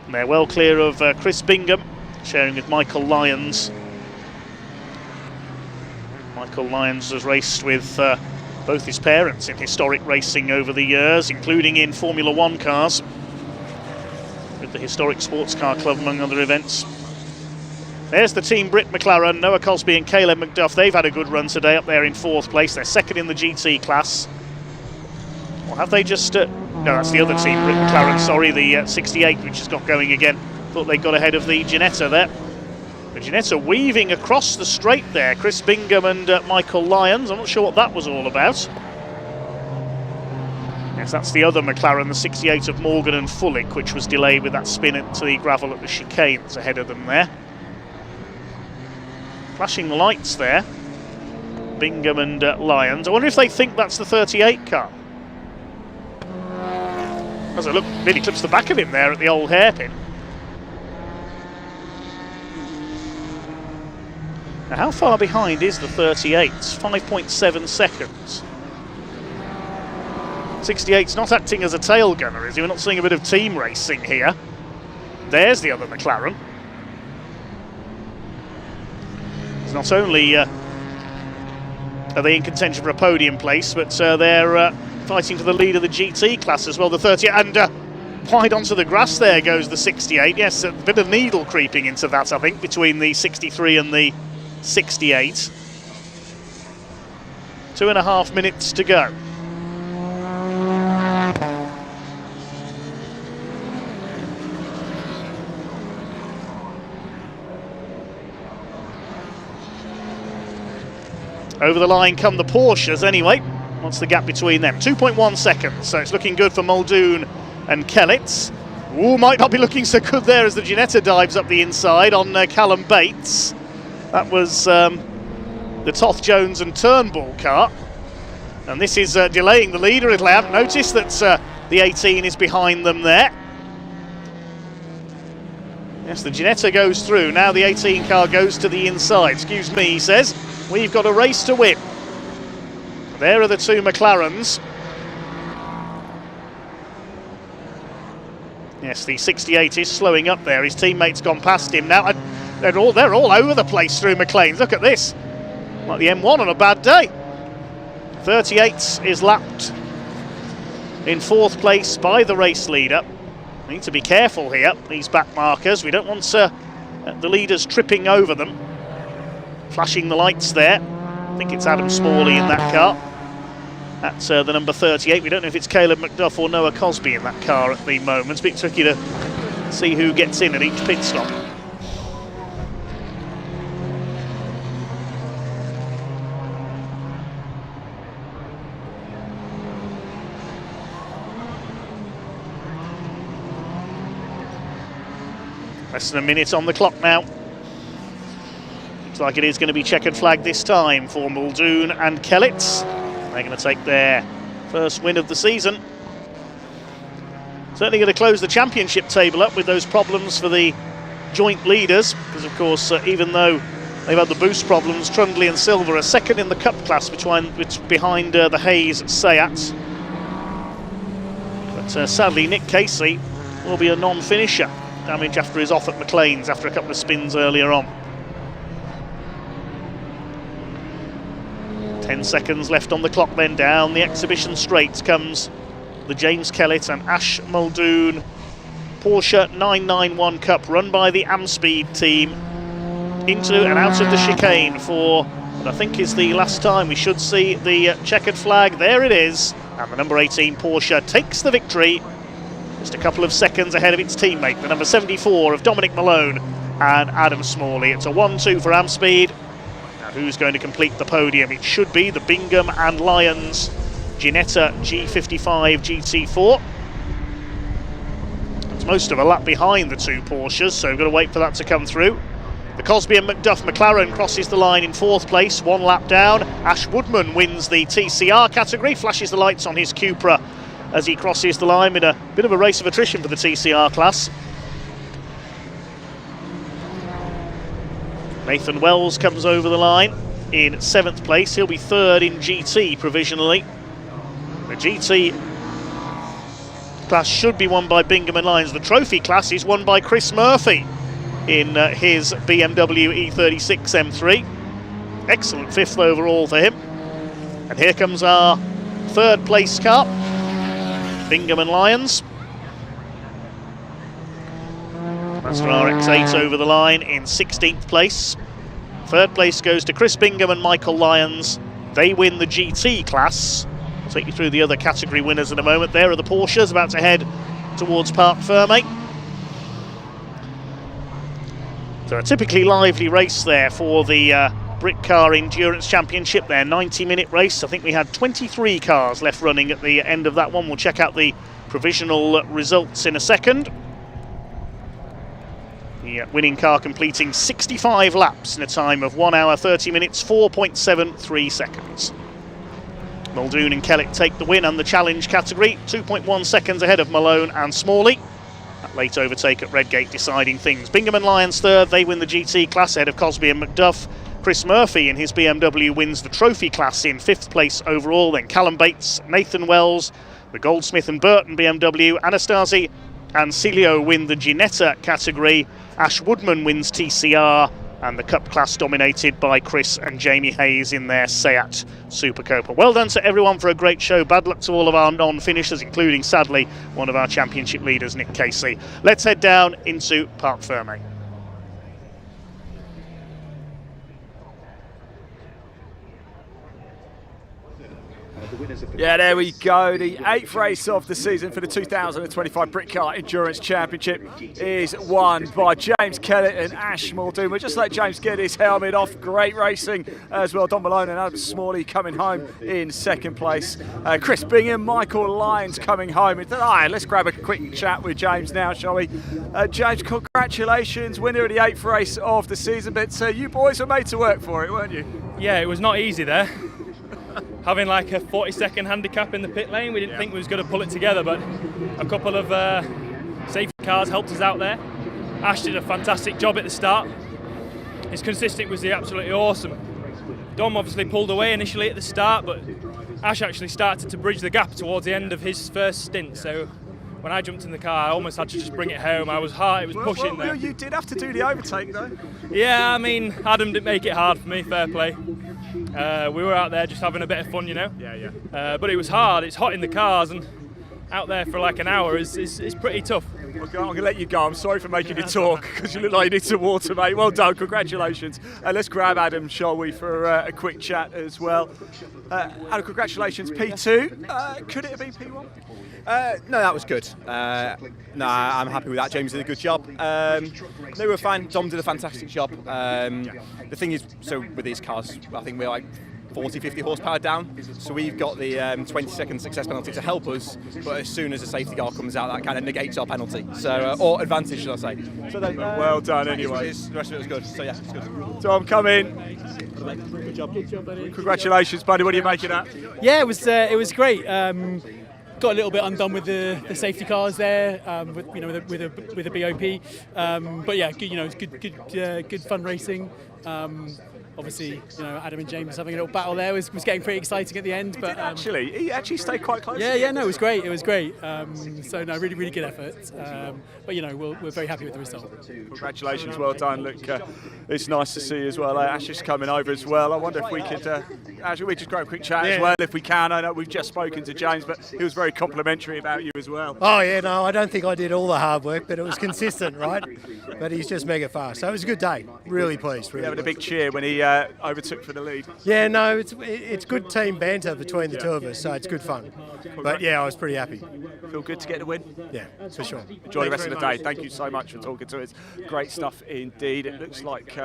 And they're well clear of Chris Bingham, sharing with Michael Lyons. Michael Lyons has raced with both his parents in historic racing over the years, including in Formula One cars, with the Historic Sports Car Club, among other events. There's the team Brit McLaren, Noah Cosby and Caleb McDuff. They've had a good run today, up there in 4th place. They're 2nd in the GT class. Or have they just... no, that's the other team, Brit McLaren, sorry, the 68, which has got going again. Thought they got ahead of the Ginetta there. The Ginetta weaving across the straight there. Chris Bingham and Michael Lyons. I'm not sure what that was all about. Yes, that's the other McLaren, the 68 of Morgan and Fullick, which was delayed with that spin into the gravel at the chicanes ahead of them there. Flashing lights there, Bingham and Lyons. I wonder if they think that's the 38 car. As I look, really clips the back of him there at the old hairpin. Now, how far behind is the 38? 5.7 seconds. 68's not acting as a tail gunner, is he? We're not seeing a bit of team racing here. There's the other McLaren. Not only are they in contention for a podium place, but they're fighting for the lead of the GT class as well, the 30, and wide onto the grass there goes the 68. Yes, a bit of needle creeping into that, I think, between the 63 and the 68. 2.5 minutes to go. Over the line come the Porsches anyway. What's the gap between them? 2.1 seconds, so it's looking good for Muldoon and Kellitz. Ooh, might not be looking so good there as the Ginetta dives up the inside on Callum Bates. That was the Toth Jones and Turnbull car. And this is delaying the leader a little. I haven't noticed that the 18 is behind them there. Yes, the Ginetta goes through. Now the 18 car goes to the inside. Excuse me, he says. We've got a race to win. There are the two McLarens. Yes, the 68 is slowing up there. His teammate's gone past him now. They're all over the place through McLean's. Look at this. Like the M1 on a bad day. 38 is lapped in 4th place by the race leader. Need to be careful here, these back markers. We don't want the leaders tripping over them. Flashing the lights there. I think it's Adam Smalley in that car. That's the number 38. We don't know if it's Caleb McDuff or Noah Cosby in that car at the moment. It's a bit tricky to see who gets in at each pit stop. Less than a minute on the clock now. Looks like it is going to be checkered flag this time for Muldoon and Kellitz. They're going to take their first win of the season. Certainly going to close the championship table up with those problems for the joint leaders, because of course even though they've had the boost problems, Trundley and Silver are 2nd in the cup class behind the Hayes Sayat. But sadly Nick Casey will be a non-finisher. Damage after his off at McLean's after a couple of spins earlier on. 10 seconds left on the clock then. Down the exhibition straight comes the James Kellett and Ash Muldoon Porsche 991 Cup run by the Amspeed team into and out of the chicane for what I think is the last time we should see the checkered flag. There it is, and the number 18 Porsche takes the victory, just a couple of seconds ahead of its teammate, the number 74 of Dominic Malone and Adam Smalley. It's a 1-2 for Amspeed. Now who's going to complete the podium? It should be the Bingham and Lyons Ginetta G55 GT4. It's most of a lap behind the two Porsches, so we've got to wait for that to come through. The Cosby and McDuff McLaren crosses the line in 4th place, 1 lap down. Ash Woodman wins the TCR category, flashes the lights on his Cupra as he crosses the line in a bit of a race of attrition for the TCR class. Nathan Wells comes over the line in 7th place. He'll be 3rd in GT provisionally. The GT class should be won by Bingham and Lyons. The trophy class is won by Chris Murphy in his BMW E36 M3. Excellent 5th overall for him. And here comes our 3rd place car, Bingham and Lyons. Mazda RX-8 over the line in 16th place. 3rd place goes to Chris Bingham and Michael Lyons. They win the GT class. I'll take you through the other category winners in a moment. There are the Porsches about to head towards Parc Fermé. So a typically lively race there for the Britcar Endurance Championship, their 90-minute race. I think we had 23 cars left running at the end of that one. We'll check out the provisional results in a second. The winning car completing 65 laps in a time of 1 hour 30 minutes 4.73 seconds. Muldoon and Kellett take the win and the challenge category, 2.1 seconds ahead of Malone and Smalley. That late overtake at Redgate deciding things. Bingham and Lyons 3rd, they win the GT class ahead of Cosby and McDuff. Chris Murphy in his BMW wins the trophy class in 5th place overall. Then Callum Bates, Nathan Wells, the Goldsmith and Burton BMW, Anastasi and Celio win the Ginetta category. Ash Woodman wins TCR, and the Cup class dominated by Chris and Jamie Hayes in their Seat Super Copa. Well done to everyone for a great show. Bad luck to all of our non-finishers, including, sadly, one of our championship leaders, Nick Casey. Let's head down into Parc Fermé. Yeah, there we go. The 8th race of the season for the 2025 Britcar Endurance Championship is won by James Kellett and Ash Muldoon. We'll just let James get his helmet off. Great racing as well. Don Malone and Adam Smalley coming home in 2nd place. Chris Bingham, Michael Lyons coming home. Let's grab a quick chat with James now, shall we? James, congratulations, winner of the 8th race of the season. But you boys were made to work for it, weren't you? Yeah, it was not easy there. Having like a 40-second handicap in the pit lane, we didn't think we was going to pull it together, but a couple of safety cars helped us out there. Ash did a fantastic job at the start. His consistent was absolutely awesome. Dom obviously pulled away initially at the start, but Ash actually started to bridge the gap towards the end of his first stint. So when I jumped in the car, I almost had to just bring it home. I was hard, it was pushing there. You did have to do the overtake though. Yeah, I mean, Adam didn't make it hard for me, fair play. We were out there just having a bit of fun, you know. Yeah. But it was hard. It's hot in the cars, and out there for like an hour is pretty tough. I'm going to let you go. I'm sorry for making you talk because you look like you need some water, mate. Well done. Congratulations. Let's grab Adam, shall we, for a quick chat as well. Adam, congratulations. P2. Could it have been P1? No, that was good. No, I'm happy with that. James did a good job. They were fine. Dom did a fantastic job. The thing is, so with these cars, I think we're like 40-50 horsepower down, so we've got the 20-second success penalty to help us, but as soon as a safety car comes out, that kind of negates our penalty, so or advantage, should I say. So then, well done anyway. The rest of it was good, so yeah, it's good. Tom, come in. Good job, buddy. Congratulations, buddy. What do you make of that? Yeah, it was great. Got a little bit undone with the safety cars there, with the BOP. But yeah, good, it's good fun racing. obviously, Adam and James having a little battle there was getting pretty exciting at the end. But he actually stayed quite close. Yeah, no, it was great. It was great. So no, really, really good effort. But we're very happy with the result. Congratulations, well done. Look, it's nice to see you as well. Ash's coming over as well. I wonder if we could actually we just grab a quick chat as well, if we can. I know we've just spoken to James, but he was very complimentary about you as well. Oh yeah, no, I don't think I did all the hard work, but it was consistent, right? But he's just mega fast. So it was a good day. Really pleased. Really. Having a big cheer when he overtook for the lead. Yeah, no, it's good team banter between the two of us, so it's good fun. But yeah, I was pretty happy. Feel good to get the win? Yeah, for sure. Enjoy the rest of the day. Thank you so much for talking to us. Great stuff indeed. It looks like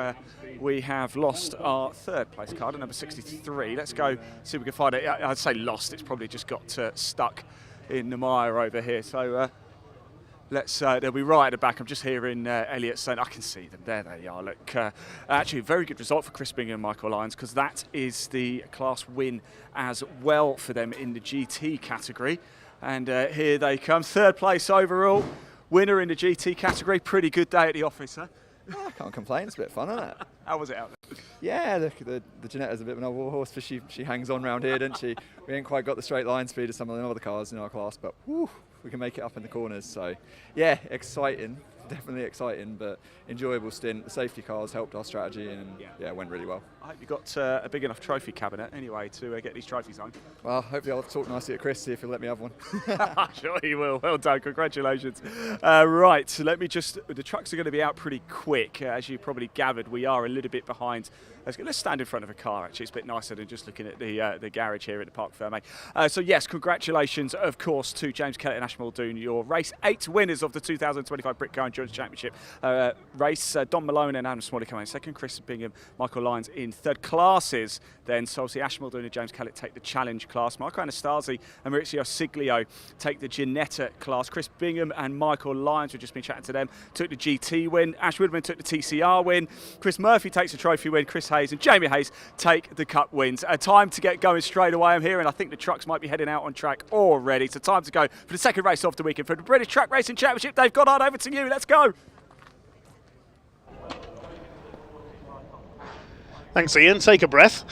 we have lost our third place card at number 63. Let's go see if we can find it. I'd say lost. It's probably just got stuck in the mire over here. So they'll be right at the back. I'm just hearing Elliot saying, I can see them. There they are. Look, actually a very good result for Chris Bingham and Michael Lyons, because that is the class win as well for them in the GT category. And here they come. Third place overall. Winner in the GT category. Pretty good day at the office, huh? I can't complain. It's a bit of fun, isn't it? How was it out there? Yeah, the Janetta's a bit of an old horse, but she hangs on round here, doesn't she? We ain't quite got the straight line speed of some of the other cars in our class, but whew, we can make it up in the corners. So, yeah, exciting. Definitely exciting, but enjoyable stint. The safety cars helped our strategy, and yeah, it went really well. I hope you got a big enough trophy cabinet anyway to get these trophies on. Well, hopefully I'll talk nicely to Chris, see if he'll let me have one. Sure he will. Well done. Congratulations. Right, so let me just, the trucks are going to be out pretty quick. As you probably gathered, we are a little bit behind. Let's stand in front of a car, actually. It's a bit nicer than just looking at the garage here at the Parc Fermé. So yes, congratulations, of course, to James Kellett and Ash Muldoon, your race 8 winners of the 2025 Britcar Endurance Championship race. Don Malone and Adam Smalley coming in second, Chris Bingham, Michael Lyons in third. Classes then, so obviously Ash Muldoon and James Kellett take the challenge class, Marco Anastasi and Maurizio Siglio take the Ginetta class. Chris Bingham and Michael Lyons, we've just been chatting to them, took the GT win. Ash Woodman took the TCR win. Chris Murphy takes the trophy win. Chris Hayes and Jamie Hayes take the cup wins. Time to get going straight away. I'm here and I think the trucks might be heading out on track already, so time to go for the second race of the weekend for the British Track Racing Championship. Dave Goddard, over to you. Let's go. Thanks, Ian. Take a breath.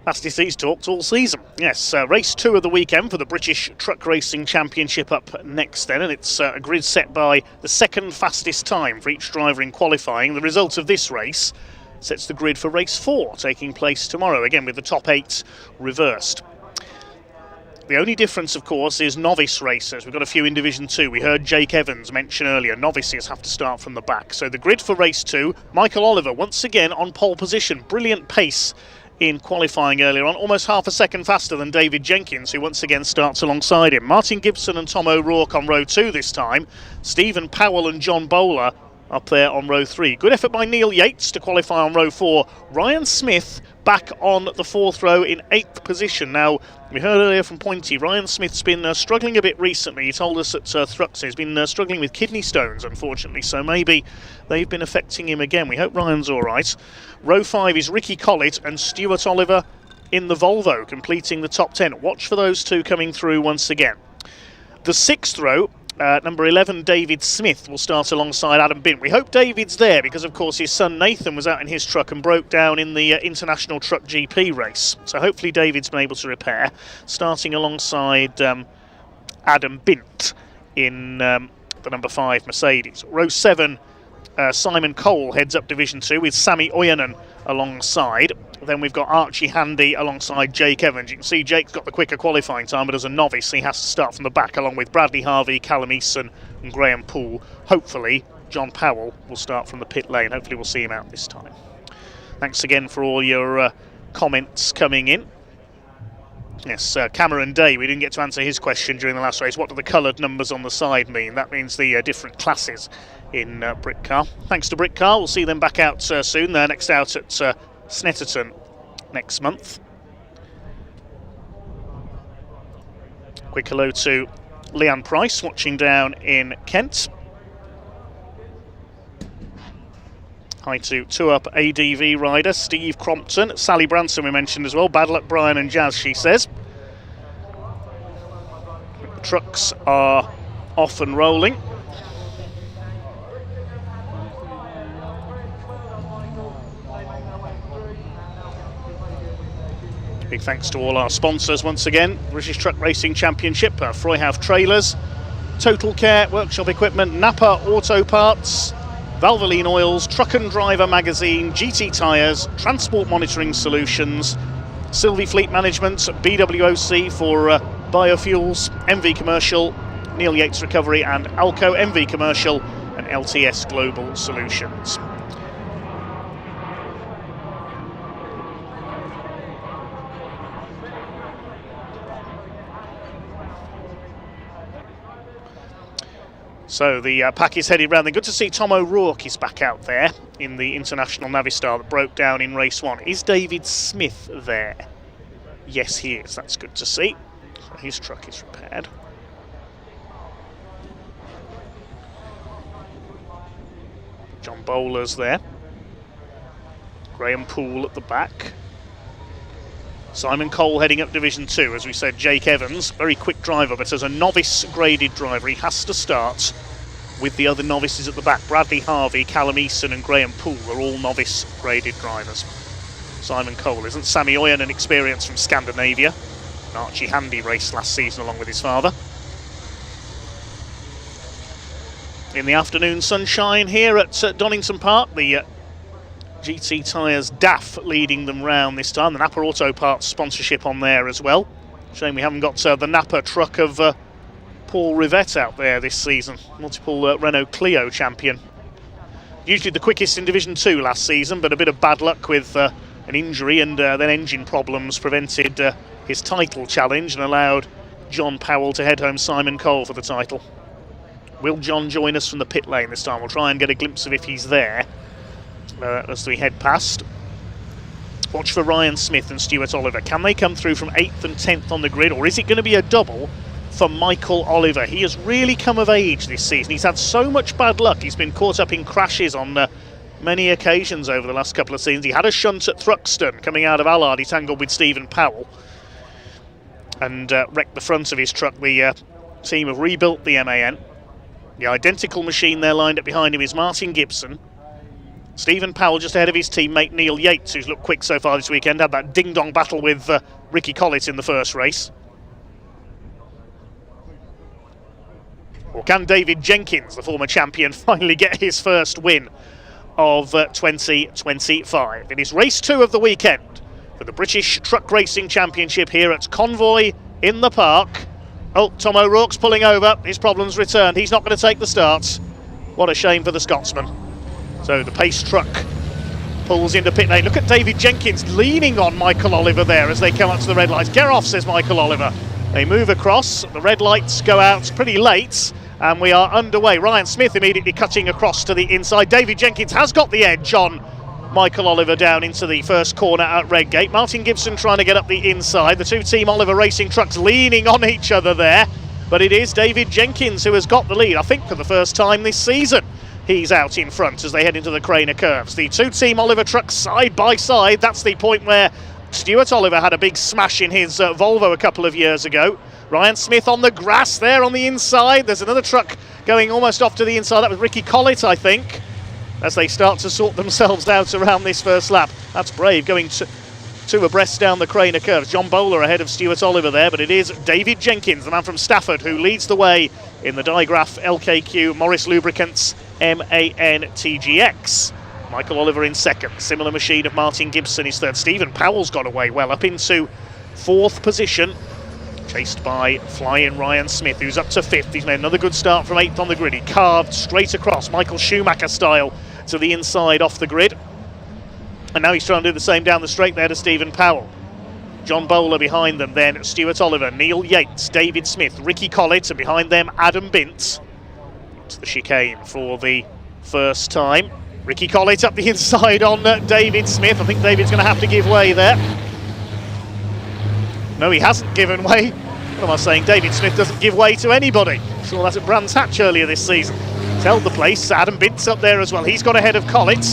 Fastest he's talked all season. Yes, race 2 of the weekend for the British Truck Racing Championship up next then, and it's a grid set by the second fastest time for each driver in qualifying. The result of this race sets the grid for race 4, taking place tomorrow, again with the top 8 reversed. The only difference, of course, is novice racers. We've got a few in Division 2. We heard Jake Evans mention earlier, novices have to start from the back. So the grid for race 2, Michael Oliver once again on pole position. Brilliant pace in qualifying earlier on, almost half a second faster than David Jenkins, who once again starts alongside him. Martin Gibson and Tom O'Rourke on row 2 this time. Stephen Powell and John Bowler up there on row 3. Good effort by Neil Yates to qualify on row 4. Ryan Smith back on the 4th row in 8th position. Now, we heard earlier from Pointy, Ryan Smith's been struggling a bit recently. He told us at Thruxton he's been struggling with kidney stones, unfortunately, so maybe they've been affecting him again. We hope Ryan's all right. Row 5 is Ricky Collett and Stuart Oliver in the Volvo, completing the top 10. Watch for those two coming through once again. The 6th row, number 11, David Smith, will start alongside Adam Bint. We hope David's there because, of course, his son Nathan was out in his truck and broke down in the International Truck GP race. So hopefully David's been able to repair. Starting alongside Adam Bint in the number 5 Mercedes. Row 7, Simon Cole heads up Division 2 with Sami Oyanen alongside. Then we've got Archie Handy alongside Jake Evans. You can see Jake's got the quicker qualifying time, but as a novice he has to start from the back along with Bradley Harvey, Callum Eason and Graham Poole. Hopefully John Powell will start from the pit lane. Hopefully we'll see him out this time. Thanks again for all your comments coming in. Yes, Cameron Day, we didn't get to answer his question during the last race. What do the coloured numbers on the side mean? That means the different classes in Britcar. Thanks to Britcar, we'll see them back out soon. They're next out at Snetterton next month. Quick hello to Leanne Price watching down in Kent. Hi to 2-up ADV rider Steve Crompton. Sally Branson we mentioned as well. Bad luck Brian and Jazz, she says. The trucks are off and rolling. Big thanks to all our sponsors once again. British Truck Racing Championship, Freuhauf Trailers, Total Care Workshop Equipment, Napa Auto Parts, Valvoline Oils, Truck and Driver Magazine, GT Tyres, Transport Monitoring Solutions, Sylvie Fleet Management, BWOC for biofuels, MV Commercial, Neil Yates Recovery, and Alco MV Commercial and LTS Global Solutions. So the pack is headed round. Good to see Tom O'Rourke is back out there in the International Navistar that broke down in race 1. Is David Smith there? Yes, he is. That's good to see. So his truck is repaired. John Bowler's there. Graham Poole at the back. Simon Cole heading up Division 2. As we said, Jake Evans, very quick driver, but as a novice graded driver, he has to start with the other novices at the back. Bradley Harvey, Callum Easton and Graham Poole are all novice graded drivers. Simon Cole isn't. Sammy Oyen, an experience from Scandinavia. An Archie Handy race last season along with his father. In the afternoon sunshine here at Donington Park, the GT Tyres DAF leading them round this time. The Napa Auto Parts sponsorship on there as well. Shame we haven't got the Napa truck of Paul Rivette out there this season. Multiple Renault Clio champion. Usually the quickest in Division 2 last season, but a bit of bad luck with an injury and then engine problems prevented his title challenge and allowed John Powell to head home Simon Cole for the title. Will John join us from the pit lane this time? We'll try and get a glimpse of if he's there. As we head past. Watch for Ryan Smith and Stuart Oliver. Can they come through from 8th and 10th on the grid, or is it going to be a double for Michael Oliver? He has really come of age this season. He's had so much bad luck. He's been caught up in crashes on many occasions over the last couple of seasons. He had a shunt at Thruxton coming out of Allard. He tangled with Stephen Powell and wrecked the front of his truck. The team have rebuilt the MAN. The identical machine there lined up behind him is Martin Gibson. Stephen Powell just ahead of his teammate Neil Yates, who's looked quick so far this weekend. Had that ding-dong battle with Ricky Collett in the first race. Or can David Jenkins, the former champion, finally get his first win of 2025? It is race 2 of the weekend for the British Truck Racing Championship here at Convoy in the Park. Oh, Tom O'Rourke's pulling over. His problem's returned. He's not going to take the starts. What a shame for the Scotsman. So the pace truck pulls into pit lane. Look at David Jenkins leaning on Michael Oliver there as they come up to the red lights. Get off, says Michael Oliver. They move across. The red lights go out pretty late. And we are underway. Ryan Smith immediately cutting across to the inside. David Jenkins has got the edge on Michael Oliver down into the first corner at Redgate. Martin Gibson trying to get up the inside. The two Team Oliver racing trucks leaning on each other there. But it is David Jenkins who has got the lead, I think for the first time this season. He's out in front as they head into the Craner curves. The two Team Oliver trucks side by side. That's the point where Stuart Oliver had a big smash in his Volvo a couple of years ago. Ryan Smith on the grass there on the inside. There's another truck going almost off to the inside. That was Ricky Collett, I think, as they start to sort themselves out around this first lap. That's brave, going two abreast down the Craner curves. John Bowler ahead of Stuart Oliver there, but it is David Jenkins, the man from Stafford, who leads the way in the Digraph LKQ Morris Lubricants MAN TGX. Michael Oliver in second. Similar machine of Martin Gibson is third. Stephen Powell's got away well up into fourth position, chased by flying Ryan Smith, who's up to fifth. He's made another good start from 8th on the grid. He carved straight across, Michael Schumacher style, to the inside off the grid. And now he's trying to do the same down the straight there to Stephen Powell. John Bowler behind them, then Stuart Oliver, Neil Yates, David Smith, Ricky Collett, and behind them Adam Bint. To the chicane for the first time. Ricky Collett up the inside on David Smith. I think David's going to have to give way there. No, he hasn't given way. What am I saying? David Smith doesn't give way to anybody. Saw that at Brands Hatch earlier this season. He's held the place. Adam Bint's up there as well. He's got ahead of Collett.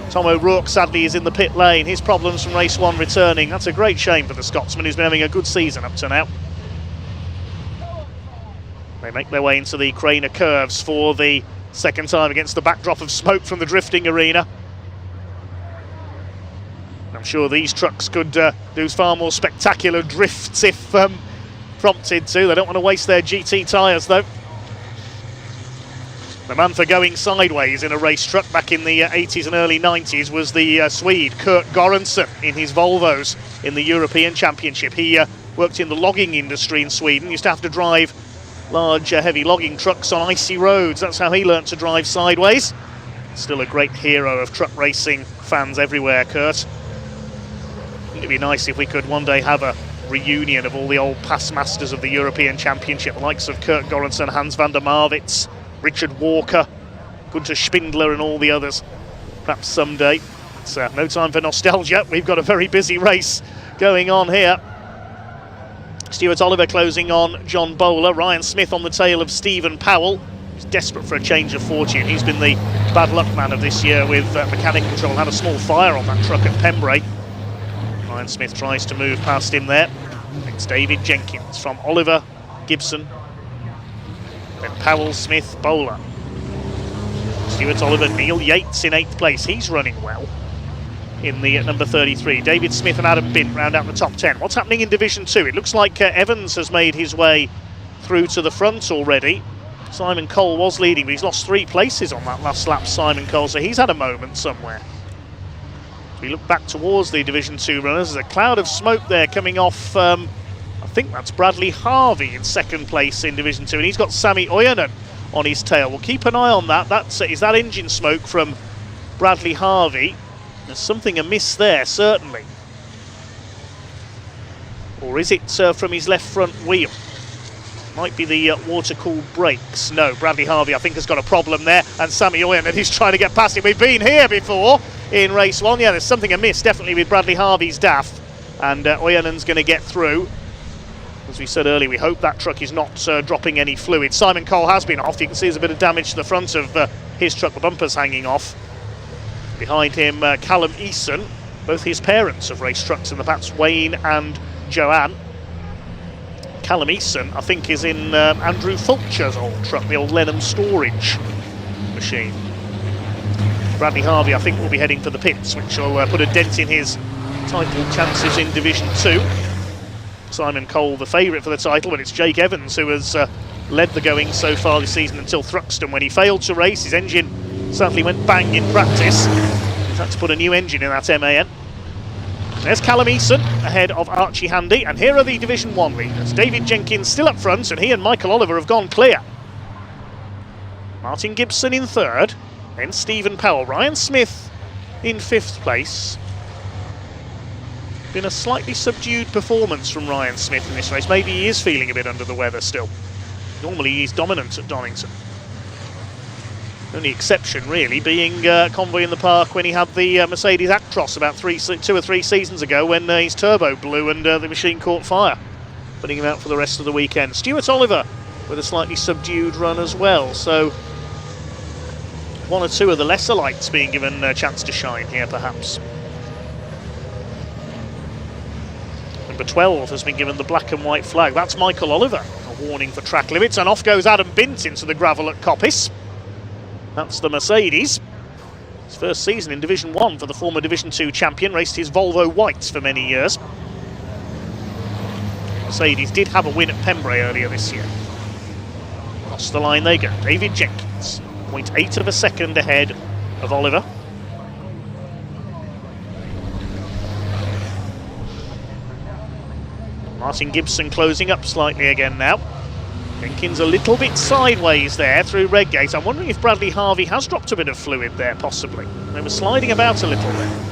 Tom O'Rourke sadly is in the pit lane. His problems from race 1 returning. That's a great shame for the Scotsman, who's been having a good season up to now. They make their way into the Craner curves for the second time against the backdrop of smoke from the drifting arena. And sure these trucks could do far more spectacular drifts if prompted to. They don't want to waste their GT tyres though. The man for going sideways in a race truck back in the 80s and early 90s was the Swede Kurt Göransson in his Volvos in the European Championship. He worked in the logging industry in Sweden, used to have to drive large heavy logging trucks on icy roads. That's how he learnt to drive sideways. Still a great hero of truck racing fans everywhere, Kurt. It'd be nice if we could one day have a reunion of all the old past masters of the European Championship, the likes of Kurt Göransson, Hans van der Marwitz, Richard Walker, Gunther Spindler and all the others. Perhaps someday. It's no time for nostalgia. We've got a very busy race going on here. Stuart Oliver closing on John Bowler. Ryan Smith on the tail of Stephen Powell. He's desperate for a change of fortune. He's been the bad luck man of this year with mechanic control. Had a small fire on that truck at Pembrey. Ryan Smith tries to move past him there. It's David Jenkins from Oliver, Gibson, then Powell, Smith, Bowler. Stuart Oliver, Neil Yates in 8th place. He's running well in the number 33. David Smith and Adam Bint round out the top 10. What's happening in Division 2? It looks like Evans has made his way through to the front already. Simon Cole was leading, but he's lost 3 places on that last lap, Simon Cole, so he's had a moment somewhere. As we look back towards the Division 2 runners, there's a cloud of smoke there coming off, I think that's Bradley Harvey in 2nd place in Division 2, and he's got Sami Ojanen on his tail. We'll keep an eye on that. Is that engine smoke from Bradley Harvey? There's something amiss there, certainly. Or is it from his left front wheel? Might be the water-cooled brakes. No, Bradley Harvey, I think, has got a problem there. And Sami Ojanen is trying to get past him. We've been here before in race 1. Yeah, there's something amiss, definitely, with Bradley Harvey's DAF. And Ojanen's going to get through. As we said earlier, we hope that truck is not dropping any fluid. Simon Cole has been off. You can see there's a bit of damage to the front of his truck. The bumper's hanging off. Behind him, Callum Eason. Both his parents have raced trucks in the past, Wayne and Joanne. Callum Eason, I think, is in Andrew Fulcher's old truck, the old Lenham storage machine. Bradley Harvey, I think, will be heading for the pits, which will put a dent in his title chances in Division 2. Simon Cole, the favourite for the title, but it's Jake Evans who has led the going so far this season until Thruxton, when he failed to race. His engine sadly went bang in practice. He's had to put a new engine in that MAN. There's Callum Eason ahead of Archie Handy, and here are the Division 1 leaders. David Jenkins still up front, and he and Michael Oliver have gone clear. Martin Gibson in 3rd, then Stephen Powell. Ryan Smith in 5th place. Been a slightly subdued performance from Ryan Smith in this race. Maybe he is feeling a bit under the weather still. Normally he's dominant at Donington. Only exception really being Convoy in the Park when he had the Mercedes Actros about 2 or 3 seasons ago, when his turbo blew and the machine caught fire, putting him out for the rest of the weekend. Stuart Oliver with a slightly subdued run as well, so 1 or 2 of the lesser lights being given a chance to shine here perhaps. Number 12 has been given the black and white flag. That's Michael Oliver, a warning for track limits, and off goes Adam Bint into the gravel at Coppice. That's the Mercedes. His first season in Division 1 for the former Division 2 champion, raced his Volvo Whites for many years. Mercedes did have a win at Pembrey earlier this year. Across the line they go. David Jenkins, 0.8 of a second ahead of Oliver. Martin Gibson closing up slightly again now. Jenkins a little bit sideways there through Redgate. I'm wondering if Bradley Harvey has dropped a bit of fluid there, possibly. They were sliding about a little there.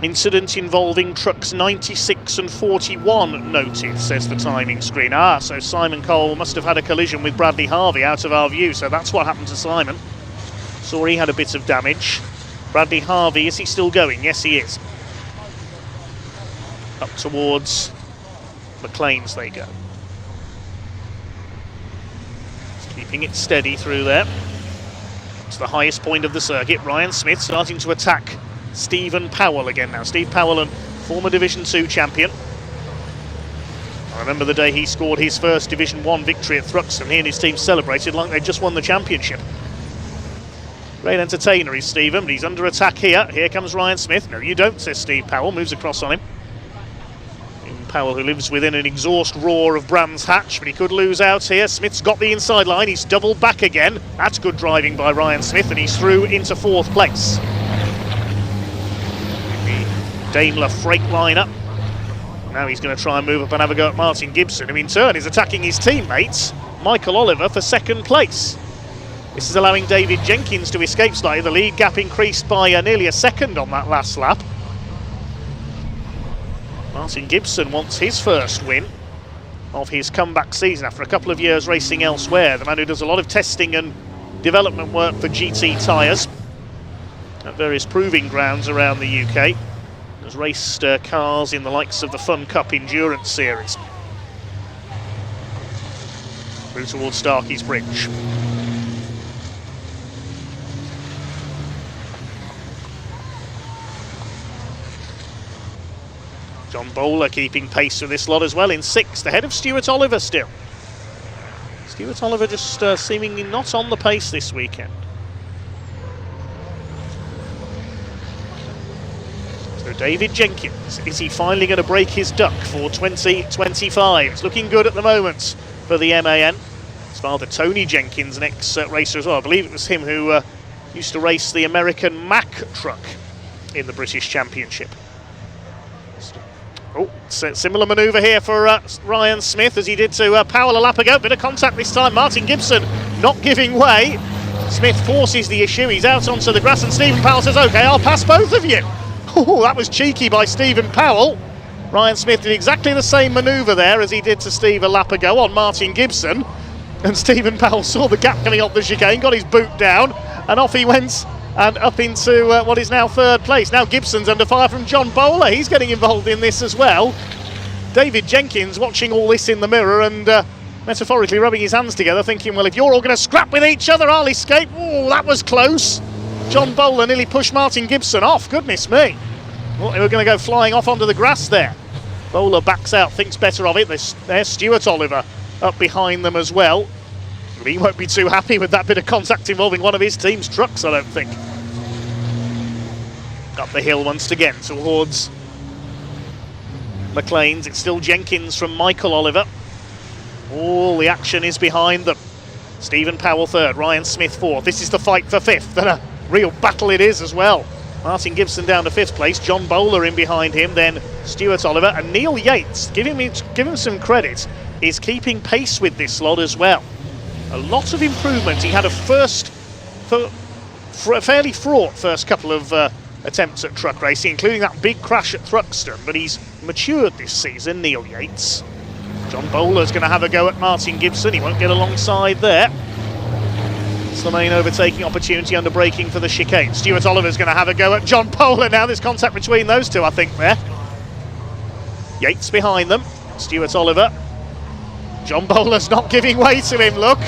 Incident involving trucks 96 and 41 noted, says the timing screen. So Simon Cole must have had a collision with Bradley Harvey out of our view, so that's what happened to Simon. Saw he had a bit of damage. Bradley Harvey, is he still going? Yes, he is. Up towards McLean's they go. Just keeping it steady through there. It's the highest point of the circuit. Ryan Smith starting to attack Stephen Powell again now. Steve Powell, former Division 2 champion. I remember the day he scored his first Division 1 victory at Thruxton. He and his team celebrated like they just won the championship. Great entertainer is Stephen, but he's under attack here. Here comes Ryan Smith. No, you don't, says Steve Powell. Moves across on him. Powell, who lives within an exhaust roar of Brands Hatch, but he could lose out here. Smith's got the inside line. He's doubled back again. That's good driving by Ryan Smith, and he's through into 4th place. The Daimler Freightliner. Now he's going to try and move up and have a go at Martin Gibson, who in turn is attacking his teammates, Michael Oliver, for 2nd place. This is allowing David Jenkins to escape slightly. The lead gap increased by nearly a second on that last lap. Martin Gibson wants his first win of his comeback season after a couple of years racing elsewhere. The man who does a lot of testing and development work for GT tyres at various proving grounds around the UK. Has raced cars in the likes of the Fun Cup Endurance Series. Through towards Starkey's Bridge. John Bowler keeping pace with this lot as well in 6th, ahead of Stuart Oliver still. Stuart Oliver just seemingly not on the pace this weekend. So David Jenkins, is he finally going to break his duck for 2025? It's looking good at the moment for the MAN. His father Tony Jenkins, an ex-racer as well. I believe it was him who used to race the American Mack truck in the British Championship. Oh, similar manoeuvre here for Ryan Smith as he did to Powell a lap ago. Bit of contact this time. Martin Gibson not giving way. Smith forces the issue. He's out onto the grass and Stephen Powell says, OK, I'll pass both of you. Oh, that was cheeky by Stephen Powell. Ryan Smith did exactly the same manoeuvre there as he did to Steve a lap ago on Martin Gibson. And Stephen Powell saw the gap coming off the chicane, got his boot down, and off he went and up into what is now 3rd place. Now Gibson's under fire from John Bowler. He's getting involved in this as well. David Jenkins watching all this in the mirror and metaphorically rubbing his hands together, thinking, well, if you're all going to scrap with each other, I'll escape. Oh, that was close. John Bowler nearly pushed Martin Gibson off. Goodness me. Well, they were going to go flying off onto the grass there. Bowler backs out, thinks better of it. There's Stuart Oliver up behind them as well. But he won't be too happy with that bit of contact involving one of his team's trucks, I don't think. Up the hill once again towards McLean's. It's still Jenkins from Michael Oliver. All the action is behind them. Stephen Powell 3rd, Ryan Smith 4th. This is the fight for 5th, and a real battle it is as well. Martin Gibson down to 5th place, John Bowler in behind him, then Stuart Oliver, and Neil Yates, give him some credit, is keeping pace with this lot as well. A lot of improvement. He had a fairly fraught first couple of attempts at truck racing, including that big crash at Thruxton, but he's matured this season, Neil Yates. John Bowler's going to have a go at Martin Gibson. He won't get alongside there. It's the main overtaking opportunity under braking for the chicane. Stuart Oliver's going to have a go at John Bowler now. There's contact between those two, I think, there. Yates behind them. Stuart Oliver. John Bowler's not giving way to him, look.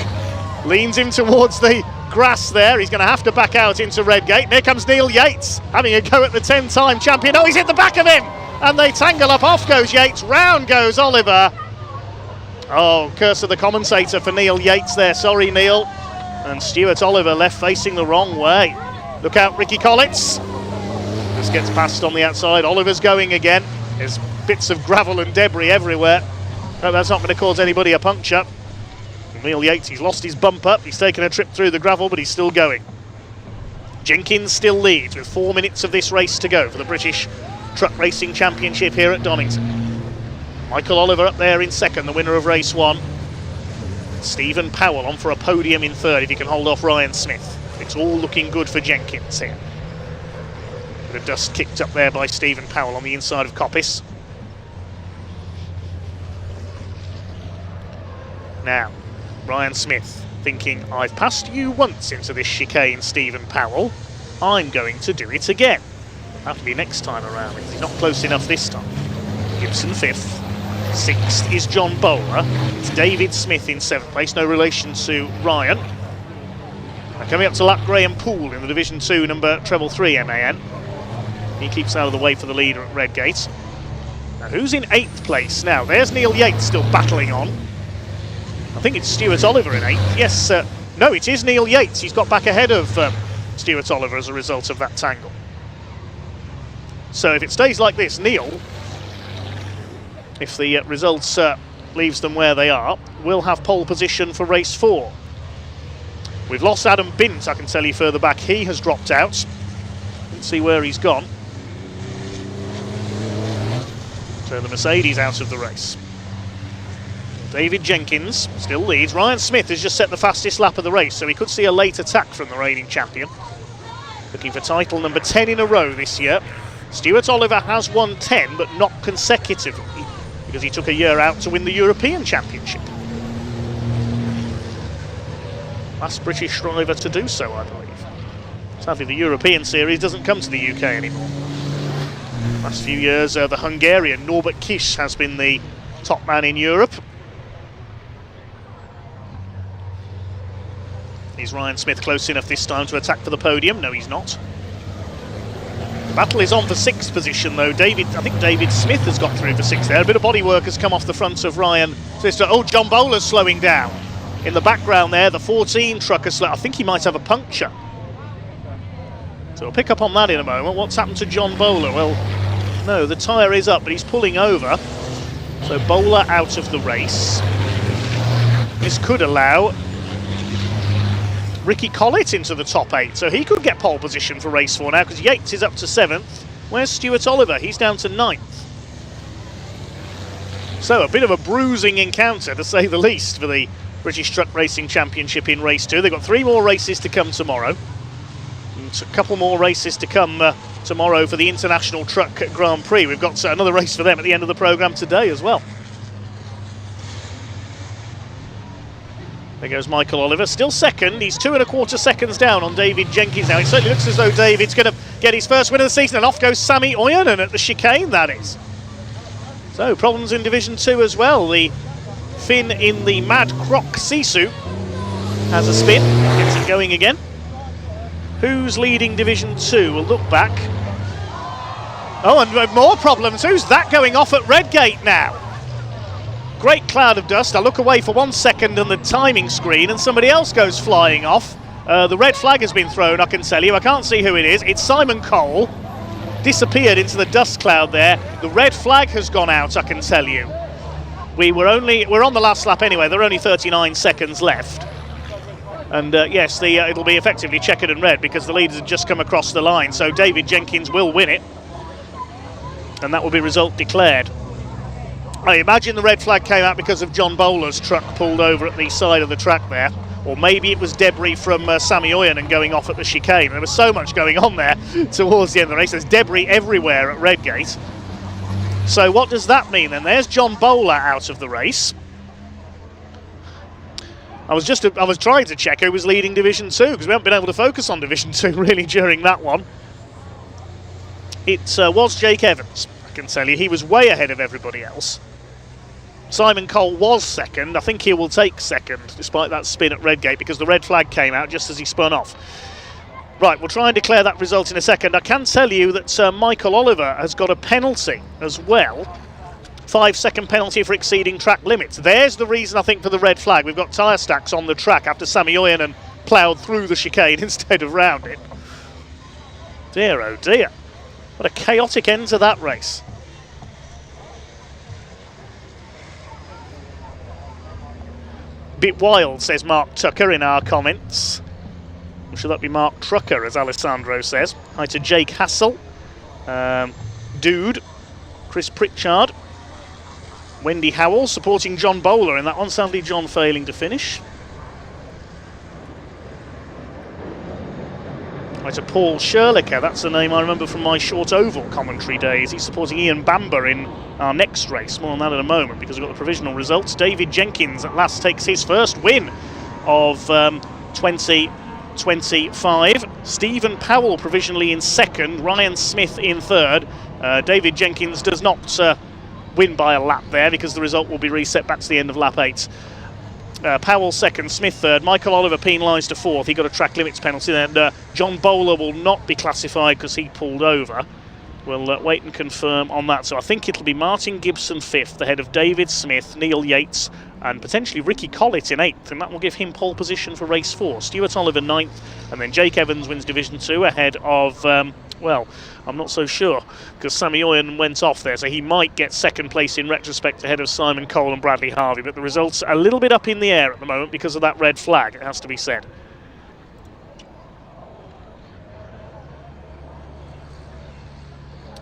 Leans him towards the grass there. He's going to have to back out into Redgate. And here comes Neil Yates, having a go at the 10-time champion. Oh, he's hit the back of him! And they tangle up. Off goes Yates. Round goes Oliver. Oh, curse of the commentator for Neil Yates there. Sorry, Neil. And Stuart Oliver left facing the wrong way. Look out, Ricky Collins. This gets past on the outside. Oliver's going again. There's bits of gravel and debris everywhere. Hope that's not going to cause anybody a puncture. Neil Yates, he's lost his bump up. He's taken a trip through the gravel, but he's still going. Jenkins still leads with 4 minutes of this race to go for the British Truck Racing Championship here at Donington. Michael Oliver up there in 2nd, the winner of race 1. Stephen Powell on for a podium in 3rd if he can hold off Ryan Smith. It's all looking good for Jenkins here. Bit of dust kicked up there by Stephen Powell on the inside of Coppice. Now, Ryan Smith thinking, I've passed you once into this chicane, Stephen Powell. I'm going to do it again. That'll be next time around because he's not close enough this time. Gibson 5th. 6th is John Bowler. It's David Smith in 7th place, no relation to Ryan. Now coming up to lap Graham Poole in the Division 2 number treble 3 MAN. He keeps out of the way for the leader at Redgate. Now who's in 8th place now? There's Neil Yates still battling on. I think it's Stuart Oliver in 8th. Yes, no, it is Neil Yates. He's got back ahead of Stuart Oliver as a result of that tangle. So if it stays like this, Neil, if the results leaves them where they are, will have pole position for race 4. We've lost Adam Bint, I can tell you further back. He has dropped out. Let's see where he's gone. So the Mercedes out of the race. David Jenkins still leads. Ryan Smith has just set the fastest lap of the race, so we could see a late attack from the reigning champion. Looking for title number 10 in a row this year. Stuart Oliver has won 10, but not consecutively, because he took a year out to win the European Championship. Last British driver to do so, I believe. Sadly, the European Series doesn't come to the UK anymore. Last few years, the Hungarian Norbert Kiss has been the top man in Europe. Is Ryan Smith close enough this time to attack for the podium? No, he's not. The battle is on for 6th position, though. I think David Smith has got through for 6th there. A bit of bodywork has come off the front of Ryan Smith. Oh, John Bowler's slowing down. In the background there, the 14 truck is slow. I think he might have a puncture. So we'll pick up on that in a moment. What's happened to John Bowler? Well, no, the tyre is up, but he's pulling over. So Bowler out of the race. This could allow Ricky Collett into the top 8, so he could get pole position for race 4 now, because Yates is up to 7th. Where's Stuart Oliver? He's down to 9th. So a bit of a bruising encounter, to say the least, for the British Truck Racing Championship in race 2. They've got 3 more races to come tomorrow. And a couple more races to come tomorrow for the International Truck Grand Prix. We've got another race for them at the end of the programme today as well. There goes Michael Oliver, still second. He's 2.25 seconds down on David Jenkins now. It certainly looks as though David's going to get his first win of the season, and off goes Sammy Oyanen at the chicane, that is. So, problems in Division 2 as well. The Finn in the Mad Croc Sisu has a spin, gets it going again. Who's leading Division 2? We'll look back. Oh, and more problems. Who's that going off at Redgate now? Great cloud of dust. I look away for 1 second on the timing screen and somebody else goes flying off. The red flag has been thrown, I can tell you. I can't see who it is. It's Simon Cole. Disappeared into the dust cloud there. The red flag has gone out, I can tell you. We're on the last lap anyway. There are only 39 seconds left. And yes, it'll be effectively checkered and red because the leaders have just come across the line. So David Jenkins will win it. And that will be result declared. I imagine the red flag came out because of John Bowler's truck pulled over at the side of the track there. Or maybe it was debris from Sammy Oyanen going off at the chicane. There was so much going on there towards the end of the race. There's debris everywhere at Redgate. So what does that mean then? There's John Bowler out of the race. I was trying to check who was leading Division 2 because we haven't been able to focus on Division 2 really during that one. It was Jake Evans, I can tell you. He was way ahead of everybody else. Simon Cole was second. I think he will take second despite that spin at Redgate because the red flag came out just as he spun off. Right, we'll try and declare that result in a second. I can tell you that Michael Oliver has got a penalty as well. 5-second penalty for exceeding track limits. There's the reason, I think, for the red flag. We've got tyre stacks on the track after Sammy Oyanen ploughed through the chicane instead of round it. Dear, oh dear. What a chaotic end to that race. Bit wild, says Mark Tucker in our comments. Or should that be Mark Trucker, as Alessandro says. Hi to Jake Hassel, Dude, Chris Pritchard, Wendy Howell supporting John Bowler in that one. Sadly, John failing to finish. Hi to Paul Sherlicker, that's the name I remember from my short oval commentary days. He's supporting Ian Bamber in our next race. More on that in a moment because we've got the provisional results. David Jenkins at last takes his first win of 2025. Stephen Powell provisionally in second, Ryan Smith in third. David Jenkins does not win by a lap there because the result will be reset back to the end of lap 8. Powell second, Smith third. Michael Oliver penalised to fourth. He got a track limits penalty. And John Bowler will not be classified because he pulled over. We'll wait and confirm on that. So I think it'll be Martin Gibson fifth, ahead of David Smith, Neil Yates and potentially Ricky Collett in 8th, and that will give him pole position for race 4. Stuart Oliver 9th, and then Jake Evans wins Division 2 ahead of, well, I'm not so sure, because Sammy Oyen went off there, so he might get 2nd place in retrospect ahead of Simon Cole and Bradley Harvey, but the results are a little bit up in the air at the moment because of that red flag, it has to be said.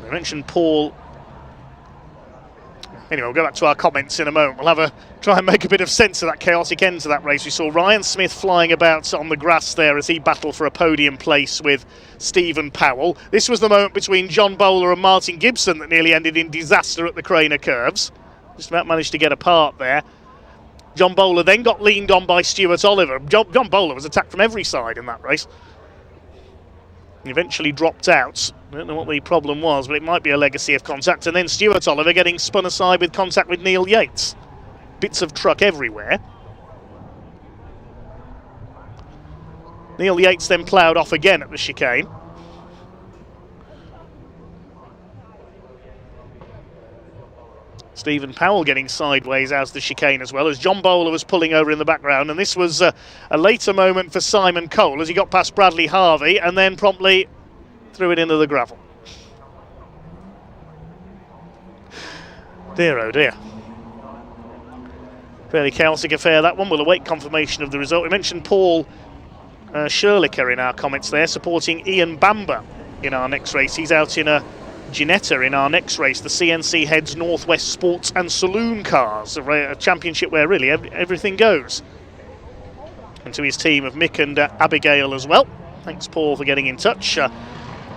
I mentioned Paul. Anyway, we'll go back to our comments in a moment. We'll try and make a bit of sense of that chaotic end to that race. We saw Ryan Smith flying about on the grass there as he battled for a podium place with Stephen Powell. This was the moment between John Bowler and Martin Gibson that nearly ended in disaster at the Craner Curves. Just about managed to get apart there. John Bowler then got leaned on by Stuart Oliver. John Bowler was attacked from every side in that race. He eventually dropped out. I don't know what the problem was, but it might be a legacy of contact. And then Stuart Oliver getting spun aside with contact with Neil Yates. Bits of truck everywhere. Neil Yates then ploughed off again at the chicane. Stephen Powell getting sideways as the chicane as well, as John Bowler was pulling over in the background, and this was a later moment for Simon Cole as he got past Bradley Harvey and then promptly threw it into the gravel. Dear oh dear. Fairly chaotic affair that one. We'll await confirmation of the result. We mentioned Paul Scherlicker in our comments there, supporting Ian Bamber in our next race. He's out in a Ginetta in our next race, the CNC Heads Northwest Sports and Saloon Cars, a championship where really everything goes. And to his team of Mick and Abigail as well. Thanks, Paul, for getting in touch.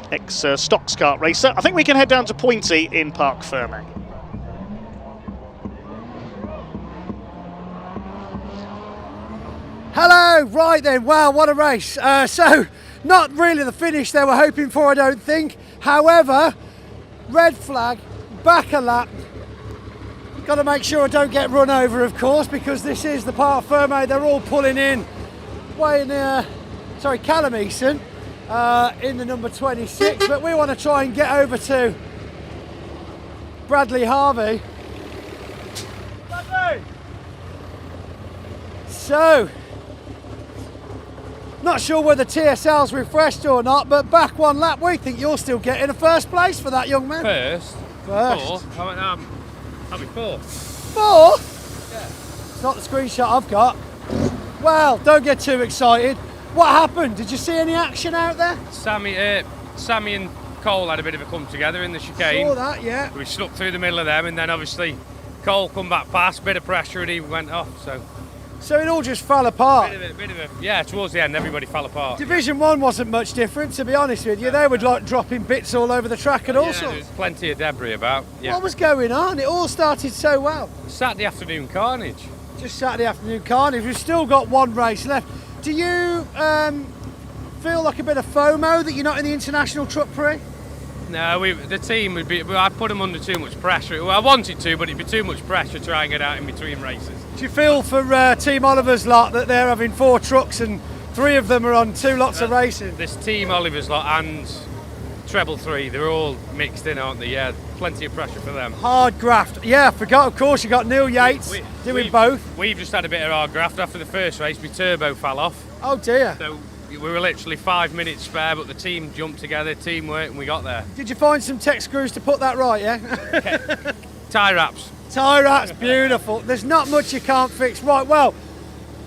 Ex-stocks kart racer. I think we can head down to Pointy in Parc Fermé. Hello, right then, wow, what a race. So, not really the finish they were hoping for, I don't think. However, red flag, back a lap. Got to make sure I don't get run over, of course, because this is the Parc Fermé. They're all pulling in way near, Callum Eason in the number 26, but we want to try and get over to Bradley Harvey. So, not sure whether TSL's refreshed or not, but back one lap, we think you're still getting a first place for that, young man. First? First. Four? I'll be fourth. Fourth? Yeah. It's not the screenshot I've got. Well, don't get too excited. What happened? Did you see any action out there? Sammy and Cole had a bit of a come together in the chicane. Saw that, yeah. We snuck through the middle of them, and then obviously Cole come back past, bit of pressure, and he went off, So it all just fell apart. Yeah, towards the end, everybody fell apart. Division 1 wasn't much different, to be honest with you. They were like dropping bits all over the track and all sorts. There's plenty of debris about. Yeah. What was going on? It all started so well. Saturday afternoon carnage. Just Saturday afternoon carnage. We've still got one race left. Do you feel like a bit of FOMO that you're not in the International Truck Prix? No, the team would be. I put them under too much pressure. Well, I wanted to, but it'd be too much pressure to try and get out in between races. Do you feel for Team Oliver's lot that they're having 4 trucks and 3 of them are on 2 lots of racing? This Team Oliver's lot and Treble 3, they're all mixed in, aren't they? Yeah, plenty of pressure for them. Hard graft. Yeah, I forgot, of course, you got Neil Yates doing both. We've just had a bit of hard graft after the first race. My turbo fell off. Oh dear. So we were literally 5 minutes spare, but the team jumped together, teamwork, and we got there. Did you find some tech screws to put that right, yeah? Tie wraps. Tie wraps, beautiful. There's not much you can't fix. Right, well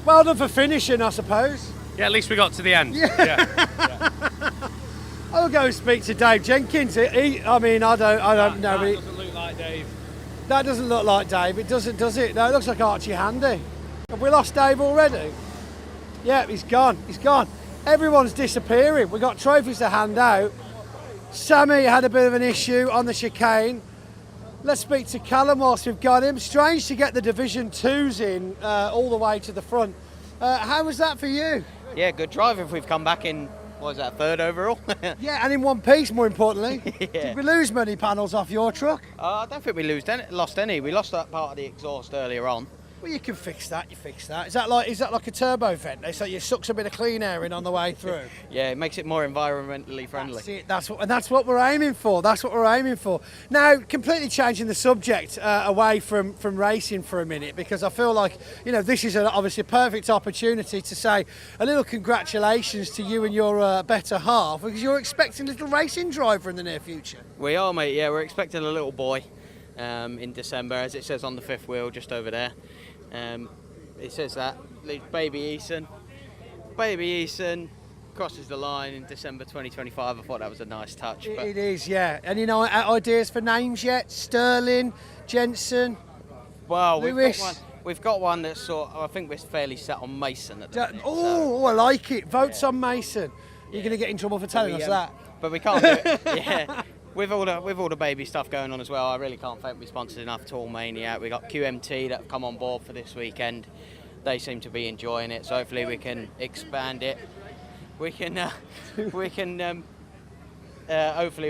done for finishing, I suppose. Yeah, at least we got to the end. Yeah. I'll go and speak to Dave Jenkins. I don't know. That doesn't look like Dave. That doesn't look like Dave. It doesn't, does it? No, it looks like Archie Handy. Have we lost Dave already? Yeah, he's gone. He's gone. Everyone's disappearing. We've got trophies to hand out. Sammy had a bit of an issue on the chicane. Let's speak to Callum whilst we've got him. Strange to get the Division 2s in all the way to the front. How was that for you? Yeah, good drive if we've come back in, what was that, 3rd overall? Yeah, and in one piece, more importantly. Yeah. Did we lose many panels off your truck? I don't think we lost any. We lost that part of the exhaust earlier on. Well, you can fix that. You fix that. Is that like a turbo vent? So you sucks a bit of clean air in on the way through. Yeah, it makes it more environmentally friendly. That's it. That's what we're aiming for. That's what we're aiming for. Now, completely changing the subject away from racing for a minute, because I feel like this is obviously a perfect opportunity to say a little congratulations to you and your better half, because you're expecting a little racing driver in the near future. We are, mate. Yeah, we're expecting a little boy in December, as it says on the fifth wheel just over there. It says that baby Eason crosses the line in December 2025. I thought that was a nice touch. It is, yeah. And ideas for names yet? Sterling, Jensen, well, Lewis. We've got one that's I think we're fairly set on Mason at the minute. Oh, I like it. Votes on Mason. You're going to get in trouble for telling us that. But we can't do it. Yeah. With all the baby stuff going on as well, I really can't thank my sponsors enough. Tool Mania, we got QMT that have come on board for this weekend. They seem to be enjoying it, so hopefully we can expand it. Hopefully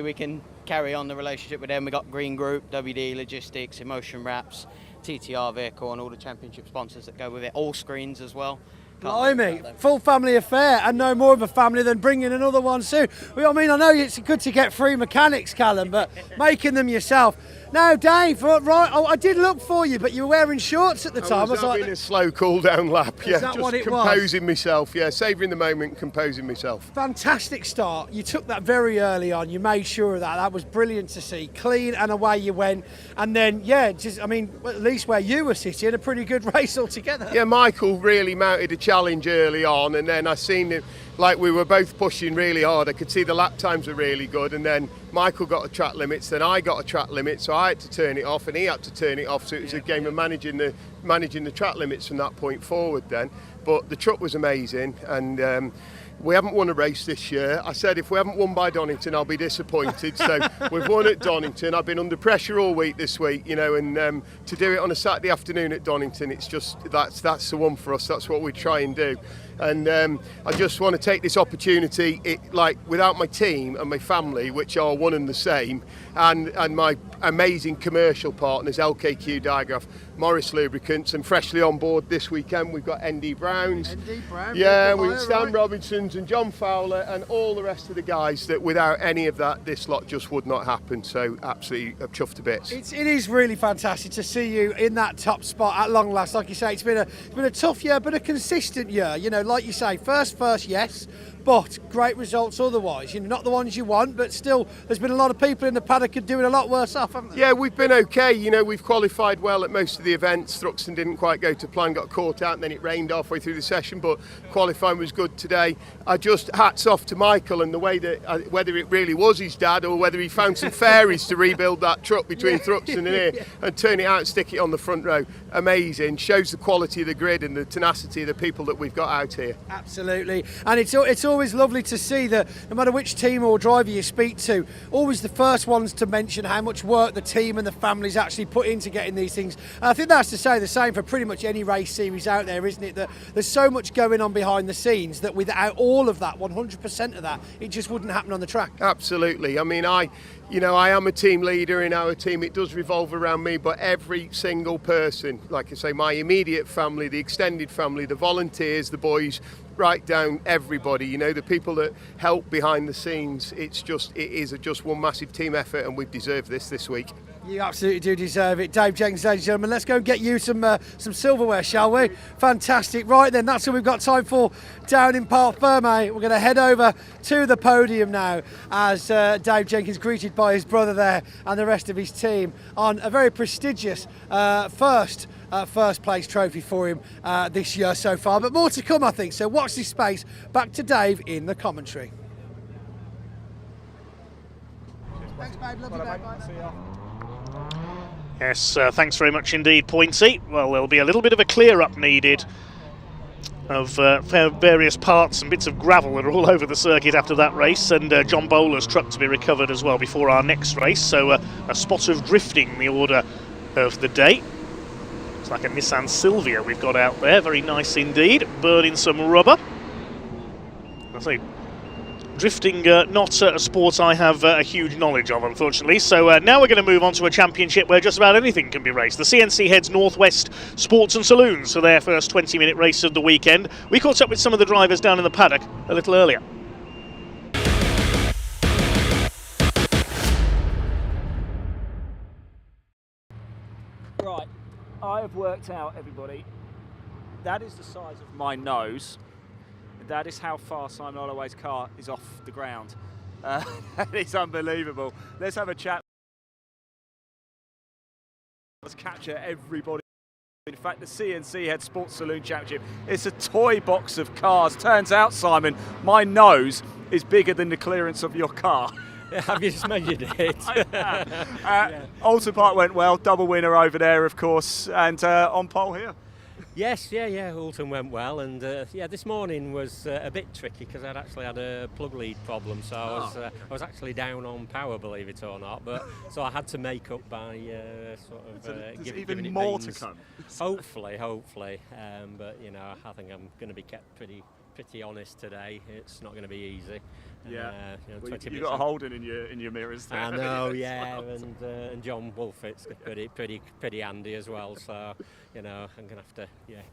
we can carry on the relationship with them. We got Green Group, WD Logistics, Emotion Wraps, TTR Vehicle, and all the championship sponsors that go with it. All screens as well. Blimey, full family affair, and no more of a family than bringing another one soon. I mean, I know it's good to get free mechanics, Callum, but making them yourself. Now, Dave, right, I did look for you, but you were wearing shorts at the time. I was having a slow cool-down lap, yeah, is that just what it composing myself, yeah, savouring the moment, composing myself. Fantastic start. You took that very early on. You made sure of that. That was brilliant to see. Clean, and away you went. And then, at least where you were sitting, a pretty good race altogether. Yeah, Michael really mounted a challenge early on, and then I seen it. Like we were both pushing really hard. I could see the lap times were really good, and then Michael got a track limits, then I got a track limit, so I had to turn it off and he had to turn it off, so it was a game of managing the track limits from that point forward then. But the truck was amazing, and we haven't won a race this year. I said if we haven't won by Donington, I'll be disappointed. So we've won at Donington. I've been under pressure all week this week, and to do it on a Saturday afternoon at Donington, it's just that's the one for us. That's what we try and do. And I just want to take this opportunity, without my team and my family, which are one and the same, and my amazing commercial partners, LKQ Digraph, Morris Lubricants, and freshly on board this weekend we've got ND Browns. Yeah, we've Stan Robinsons and John Fowler and all the rest of the guys that without any of that, this lot just would not happen. So absolutely chuffed to bits. It is really fantastic to see you in that top spot at long last. Like you say, it's been a tough year, but a consistent year. Like you say, first, yes, but great results otherwise. Not the ones you want, but still, there's been a lot of people in the paddock doing a lot worse off, haven't they? Yeah, we've been okay. We've qualified well at most of the events. Thruxton didn't quite go to plan, got caught out, and then it rained halfway through the session, but qualifying was good today. I just hats off to Michael and the way that, whether it really was his dad or whether he found some fairies to rebuild that truck between Thruxton and here and turn it out and stick it on the front row. Amazing. Shows the quality of the grid and the tenacity of the people that we've got out here. Absolutely. And it's always lovely to see that no matter which team or driver you speak to, always the first ones to mention how much work the team and the families actually put into getting these things. And I think that's to say the same for pretty much any race series out there, isn't it? That there's so much going on behind the scenes that without all of that, 100% of that, it just wouldn't happen on the track. Absolutely. I mean, I am a team leader in our team. It does revolve around me, but every single person, like I say, my immediate family, the extended family, the volunteers, the boys, right down everybody, the people that help behind the scenes, it is just one massive team effort, and we've deserved this week. You absolutely do deserve it. Dave Jenkins, ladies and gentlemen, let's go and get you some silverware, shall we? Fantastic. Right then, that's all we've got time for down in Park Ferme. We're going to head over to the podium now as Dave Jenkins greeted by his brother there and the rest of his team on a very prestigious first place trophy for him this year so far, but more to come, I think. So watch this space. Back to Dave in the commentary. Thanks, babe. Love you, babe. Bye. See ya. Yes, thanks very much indeed, Pointy. Well, there'll be a little bit of a clear-up needed of various parts and bits of gravel that are all over the circuit after that race, and John Bowler's truck to be recovered as well before our next race. So a spot of drifting, the order of the day. It's like a Nissan Silvia we've got out there, very nice indeed, burning some rubber. I say, Drifting, not a sport I have a huge knowledge of, unfortunately. So now we're going to move on to a championship where just about anything can be raced. The CNC heads Northwest Sports and Saloons for their first 20-minute race of the weekend. We caught up with some of the drivers down in the paddock a little earlier. Right, I have worked out, everybody, that is the size of my nose. That is how far Simon Holloway's car is off the ground. That is unbelievable. Let's have a chat. Let's capture everybody. In fact, the CNC Head Sports Saloon Championship, it's a toy box of cars. Turns out, Simon, my nose is bigger than the clearance of your car. Have you just measured it? Alton Park went well, double winner over there, of course, and on pole here. Yes, yeah, Alton went well, and yeah, this morning was a bit tricky because I'd actually had a plug lead problem, so I was actually down on power, believe it or not, but so I had to make up by giving it more beans. to come. Hopefully, but you know, I think I'm going to be kept pretty honest today. It's not going to be easy. Yeah, well, you've got a Holden in your mirrors there. I know, yeah, and John Wolfett's pretty handy as well. So, you know, I'm gonna have to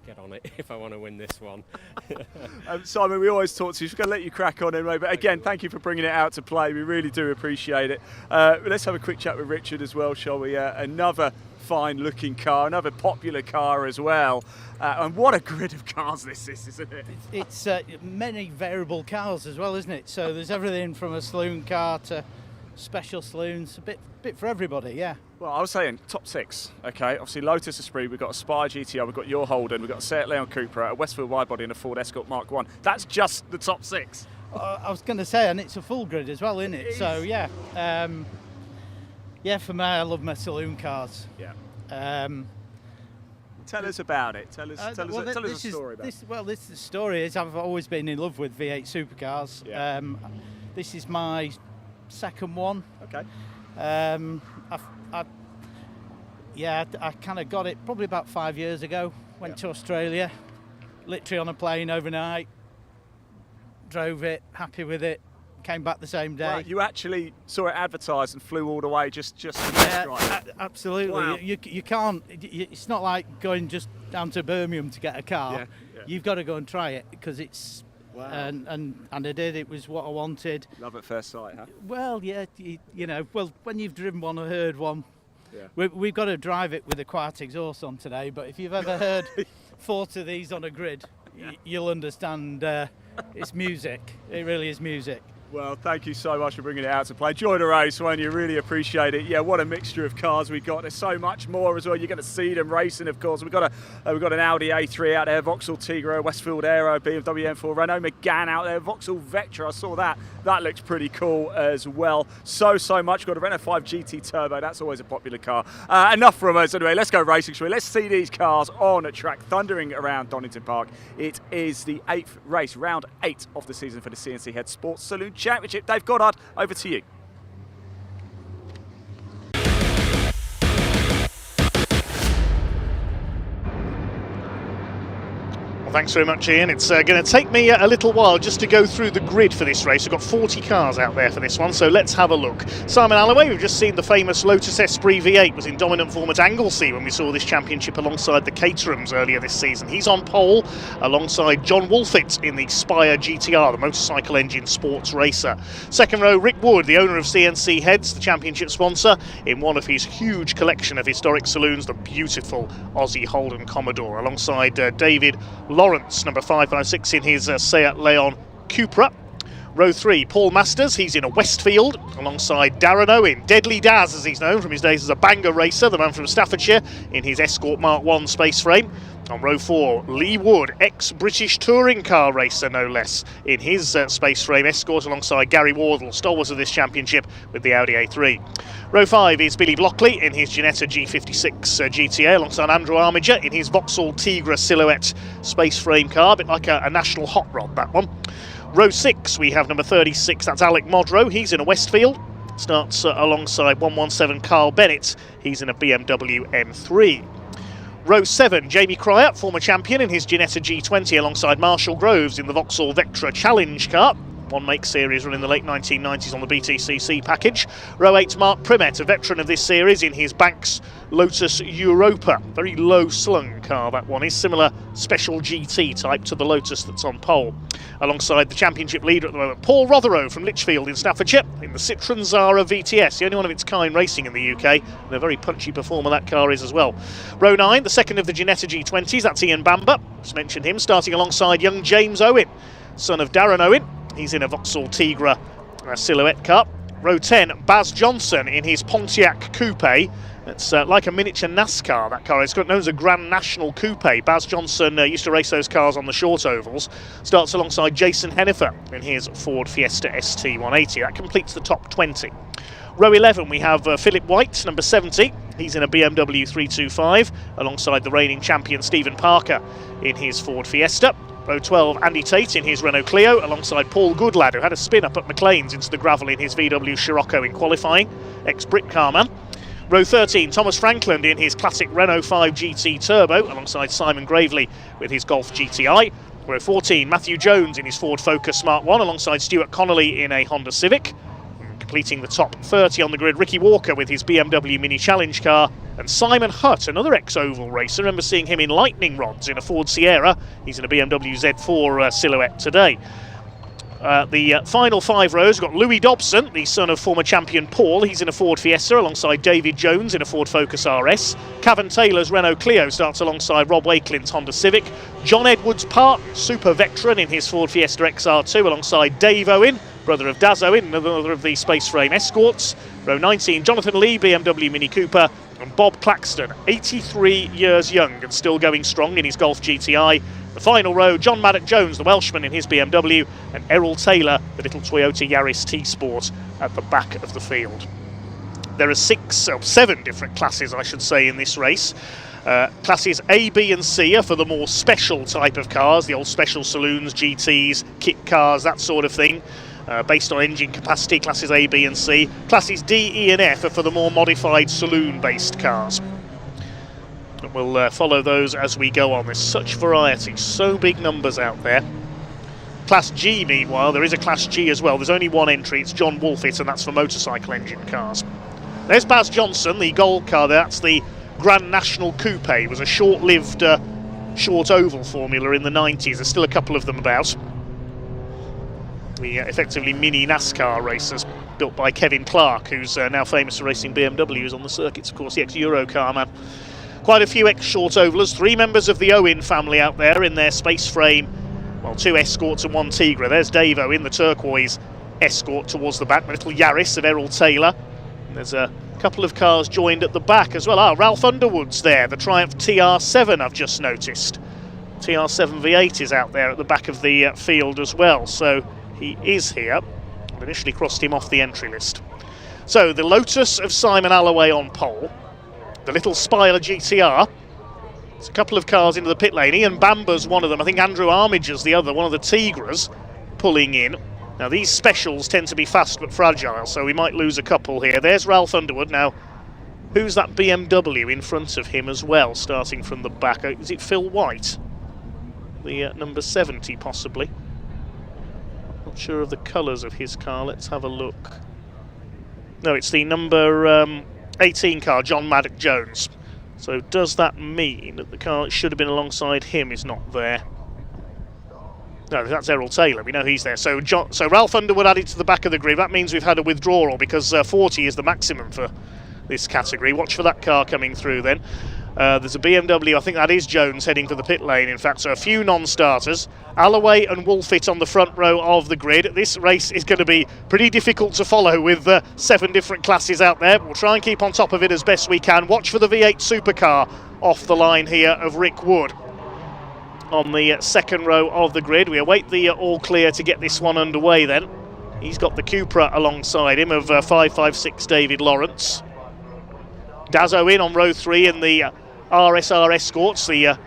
get on it if I want to win this one. Simon, we always talk to you. Just gonna let you crack on anyway. But again, thank you for bringing it out to play. We really do appreciate it. Let's have a quick chat with Richard as well, shall we? Another fine-looking car, another popular car as well. And what a grid of cars this is, isn't it? It's many variable cars as well, isn't it? So there's everything from a saloon car to special saloons, a bit for everybody, yeah. Well, I was saying top 6, okay? Obviously Lotus Esprit, we've got a Spire GTR, we've got your Holden, we've got a Seat Leon Cooper, a Westfield Widebody and a Ford Escort Mark 1. That's just the top 6. I was going to say, and it's a full grid as well, isn't it? So, yeah. Yeah, for me, I love my saloon cars. Yeah. Tell us about it. Tell us a story about it. The story is I've always been in love with V8 supercars. Yeah. This is my second one. Okay. I kind of got it probably about 5 years ago. Went to Australia, literally on a plane overnight. Drove it, happy with it. Came back the same day. Wow, you actually saw it advertised and flew all the way just to test drive. Absolutely. Wow. You can't. It's not like going just down to Birmingham to get a car. Yeah. You've got to go and try it because it's. Wow. And I did. It was what I wanted. Love at first sight, huh? Well, yeah. You know. Well, when you've driven one or heard one, yeah. We've got to drive it with a quiet exhaust on today. But if you've ever heard 40 of these on a grid, you'll understand. It's music. It really is music. Well, thank you so much for bringing it out to play. Enjoy the race, won't you? Really appreciate it. Yeah, what a mixture of cars we got. There's so much more as well. You're going to see them racing, of course. We've got an Audi A3 out there, Vauxhall Tigre, Westfield Aero, BMW M4, Renault Megane out there, Vauxhall Vectra. I saw that. That looks pretty cool as well. So much. We've got a Renault 5 GT Turbo. That's always a popular car. Enough from us anyway. Let's go racing, shall we? Let's see these cars on a track thundering around Donington Park. It is the 8th race, round 8 of the season for the CNC Head Sports Saloon Championship. Dave Goddard, over to you. Well, thanks very much, Ian. It's going to take me a little while just to go through the grid for this race. We've got 40 cars out there for this one, so let's have a look. Simon Alloway, we've just seen the famous Lotus Esprit V8 was in dominant form at Anglesey when we saw this championship alongside the Caterhams earlier this season. He's on pole alongside John Wolfett in the Spire GTR, the motorcycle engine sports racer. Second row, Rick Wood, the owner of CNC Heads, the championship sponsor, in one of his huge collection of historic saloons, the beautiful Aussie Holden Commodore, alongside David Lawrence, number 556 in his Seat Leon Cupra. Row 3, Paul Masters, he's in a Westfield, alongside Darren Owen, Deadly Daz as he's known from his days as a banger racer, the man from Staffordshire, in his Escort Mark 1 space frame. On row 4, Lee Wood, ex-British touring car racer no less, in his space frame Escort alongside Gary Wardle, stalwart of this championship with the Audi A3. Row 5 is Billy Blockley in his Ginetta G56 GTA alongside Andrew Armiger in his Vauxhall Tigre Silhouette space frame car, a bit like a national hot rod, that one. Row 6 we have number 36, that's Alec Modrow, he's in a Westfield, starts alongside 117 Carl Bennett, he's in a BMW M3. Row 7, Jamie Cryer, former champion in his Ginetta G20 alongside Marshall Groves in the Vauxhall Vectra Challenge car. one make series run in the late 1990s on the BTCC package. Row 8's Mark Primet, a veteran of this series in his Banks Lotus Europa. Very low slung car that one is, similar special GT type to the Lotus that's on pole. Alongside the championship leader at the moment, Paul Rotherow from Lichfield in Staffordshire in the Citroen Zara VTS, the only one of its kind racing in the UK, and a very punchy performer that car is as well. Row 9, the second of the Ginetta G20s, that's Ian Bamber, just mentioned him, starting alongside young James Owen, son of Darren Owen. He's in a Vauxhall Tigra silhouette car. Row 10, Baz Johnson in his Pontiac Coupe. It's like a miniature NASCAR, that car. It's known as a Grand National Coupe. Baz Johnson used to race those cars on the short ovals. Starts alongside Jason Hennifer in his Ford Fiesta ST180. That completes the top 20. Row 11, we have Philip White, number 70. He's in a BMW 325, alongside the reigning champion Stephen Parker in his Ford Fiesta. Row 12, Andy Tate in his Renault Clio, alongside Paul Goodlad, who had a spin up at McLean's into the gravel in his VW Scirocco in qualifying, ex-Britcar man. Row 13, Thomas Frankland in his classic Renault 5 GT Turbo, alongside Simon Gravely with his Golf GTI. Row 14, Matthew Jones in his Ford Focus Smart 1, alongside Stuart Connolly in a Honda Civic. Completing the top 30 on the grid, Ricky Walker with his BMW Mini Challenge car, and Simon Hutt, another ex-oval racer. I remember seeing him in lightning rods in a Ford Sierra. He's in a BMW Z4 silhouette today. The final 5 rows, we've got Louis Dobson, the son of former champion Paul. He's in a Ford Fiesta alongside David Jones in a Ford Focus RS. Cavan Taylor's Renault Clio starts alongside Rob Wakeling's Honda Civic. John Edwards Park, super veteran in his Ford Fiesta XR2 alongside Dave Owen, brother of Daz Owen, another of the Space Frame Escorts. Row 19, Jonathan Lee, BMW Mini Cooper, and Bob Claxton, 83 years young and still going strong in his Golf GTI. The final row, John Maddock-Jones, the Welshman in his BMW, and Errol Taylor, the little Toyota Yaris T-Sport at the back of the field. There are 7 different classes, I should say, in this race. Classes A, B and C are for the more special type of cars, the old special saloons, GTs, kit cars, that sort of thing. Based on engine capacity, classes A, B and C. Classes D, E and F are for the more modified saloon-based cars. And we'll follow those as we go on. There's such variety, so big numbers out there. Class G, meanwhile, there is a Class G as well. There's only one entry, it's John Wolfett, and that's for motorcycle engine cars. There's Baz Johnson, the gold car there. That's the Grand National Coupe. It was a short-lived short oval formula in the 90s. There's still a couple of them about. The effectively mini NASCAR racers built by Kevin Clark, who's now famous for racing BMWs on the circuits, of course, the ex-Eurocar man. Quite a few ex-short ovalers, 3 members of the Owen family out there in their Space Frame, well, 2 Escorts and 1 Tigra. There's Dave Owen, the turquoise Escort towards the back, the little Yaris of Errol Taylor. And there's a couple of cars joined at the back as well. Ralph Underwood's there, the Triumph TR7 I've just noticed. TR7 V8 is out there at the back of the field as well, so he is here. I've initially crossed him off the entry list. So the Lotus of Simon Alloway on pole. The little Spire GTR. There's a couple of cars into the pit lane. Ian Bamber's one of them. I think Andrew Armiger's the other, one of the Tigras pulling in. Now these specials tend to be fast but fragile, so we might lose a couple here. There's Ralph Underwood. Now, who's that BMW in front of him as well, starting from the back? Is it Phil White? The number 70 possibly. Not sure of the colours of his car. Let's have a look. No, it's the number 18 car, John Maddock-Jones. So does that mean that the car that should have been alongside him is not there? No, that's Errol Taylor. We know he's there. So Ralph Underwood added to the back of the grid. That means we've had a withdrawal because 40 is the maximum for this category. Watch for that car coming through then. There's a BMW, I think that is Jones, heading for the pit lane, in fact, so a few non-starters. Alloway and Wolfett on the front row of the grid. This race is going to be pretty difficult to follow with 7 different classes out there. We'll try and keep on top of it as best we can. Watch for the V8 supercar off the line here of Rick Wood on the second row of the grid. We await the all clear to get this one underway then. He's got the Cupra alongside him of 556 David Lawrence. Daz Owen on row 3 in the RSR Escorts, the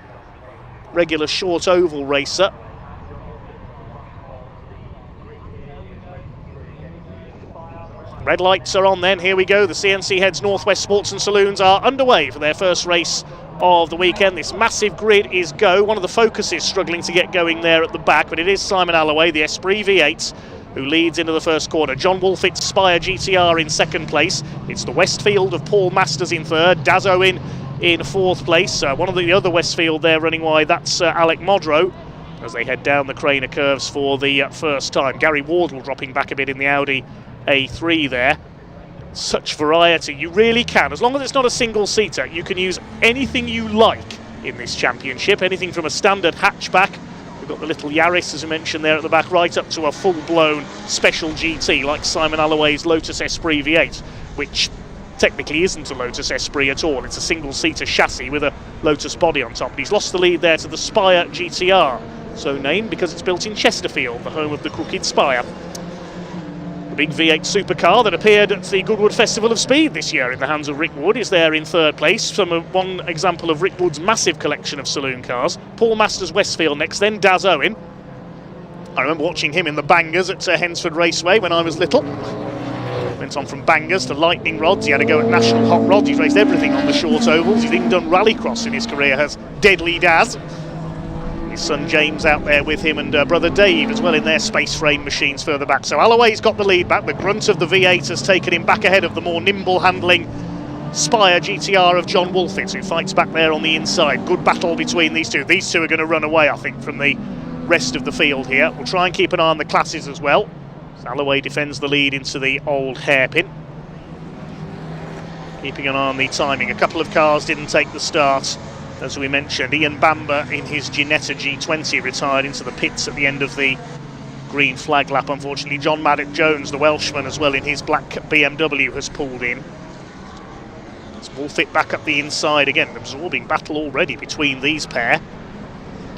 regular short oval racer. Red lights are on then, here we go. The CNC Heads Northwest Sports and Saloons are underway for their first race of the weekend. This massive grid is go. One of the Focuses struggling to get going there at the back, but it is Simon Alloway, the Esprit V8, who leads into the first corner. John Wolfett's Spire GTR in second place. It's the Westfield of Paul Masters in third. Daz Owen in fourth place. One of the other Westfield there running wide, that's Alec Modrow, as they head down the Craner curves for the first time. Gary Wardle dropping back a bit in the Audi A3 there. Such variety, you really can. As long as it's not a single-seater, you can use anything you like in this championship. Anything from a standard hatchback, we've got the little Yaris, as I mentioned there at the back, right up to a full-blown special GT, like Simon Alloway's Lotus Esprit V8, which technically isn't a Lotus Esprit at all. It's a single-seater chassis with a Lotus body on top. But he's lost the lead there to the Spire GTR, so named because it's built in Chesterfield, the home of the Crooked Spire. The big V8 supercar that appeared at the Goodwood Festival of Speed this year in the hands of Rick Wood is there in third place. One example of Rick Wood's massive collection of saloon cars. Paul Masters Westfield next, then Daz Owen. I remember watching him in the Bangers at Hensford Raceway when I was little. Went on from Bangers to lightning rods. He had a go at National Hot Rods. He's raced everything on the short ovals. He's even done rallycross in his career, has Deadly Daz. His son James out there with him, and brother Dave as well in their space frame machines further back. So Alloway's got the lead back. The grunt of the V8 has taken him back ahead of the more nimble handling Spire GTR of John Wolfett, who fights back there on the inside. Good battle between these two. These two are going to run away, I think, from the rest of the field here. We'll try and keep an eye on the classes as well. So Alloway defends the lead into the old hairpin. Keeping an eye on the timing. A couple of cars didn't take the start. As we mentioned, Ian Bamber in his Ginetta G20 retired into the pits at the end of the green flag lap, unfortunately. John Maddock-Jones, the Welshman, as well in his black BMW, has pulled in. It's Wolfett back up the inside again, absorbing battle already between these pair.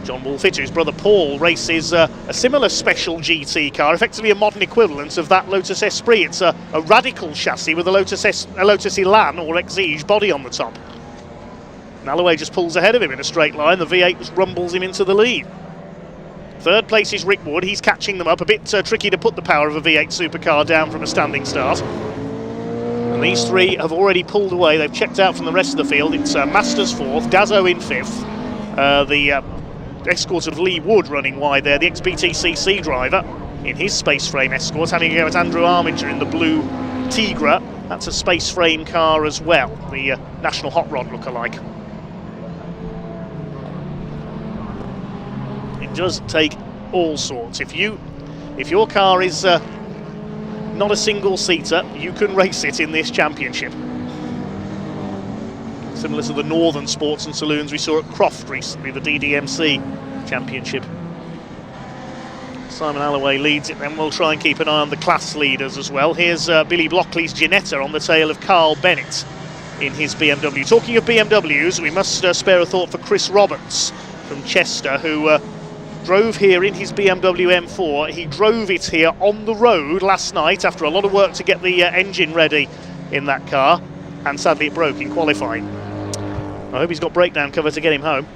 John Wolfett, whose brother Paul races a similar special GT car, effectively a modern equivalent of that Lotus Esprit. It's a radical chassis with a Lotus Elan or Exige body on the top. And Alloway just pulls ahead of him in a straight line. The V8 just rumbles him into the lead. Third place is Rick Wood. He's catching them up. A bit tricky to put the power of a V8 supercar down from a standing start. And these three have already pulled away. They've checked out from the rest of the field. It's Masters fourth, Dazzo in fifth. The escort of Lee Wood running wide there, the ex-BTCC driver in his space frame escort, having a go at Andrew Armiger in the blue Tigra. That's a space frame car as well, the National Hot Rod lookalike. It does take all sorts. If your car is not a single-seater, you can race it in this championship. Similar to the Northern Sports and Saloons we saw at Croft recently, the DDMC Championship. Simon Alloway leads it, then we'll try and keep an eye on the class leaders as well. Here's Billy Blockley's Ginetta on the tail of Carl Bennett in his BMW. Talking of BMWs, we must spare a thought for Chris Roberts from Chester, who drove here in his BMW M4. He drove it here on the road last night after a lot of work to get the engine ready in that car, and sadly it broke in qualifying. I hope he's got breakdown cover to get him home.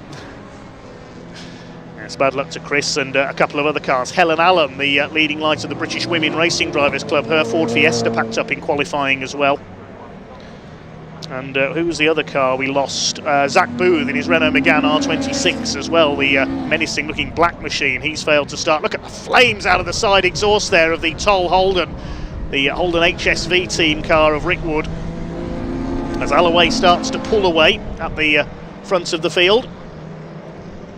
It's bad luck to Chris and a couple of other cars. Helen Allen, the leading light of the British Women Racing Drivers Club, her Ford Fiesta packed up in qualifying as well. And who was the other car we lost? Zach Booth in his Renault Megane R26 as well, the menacing looking black machine. He's failed to start. Look at the flames out of the side exhaust there of the Toll Holden, the Holden HSV team car of Rick Wood. As Alloway starts to pull away at the front of the field.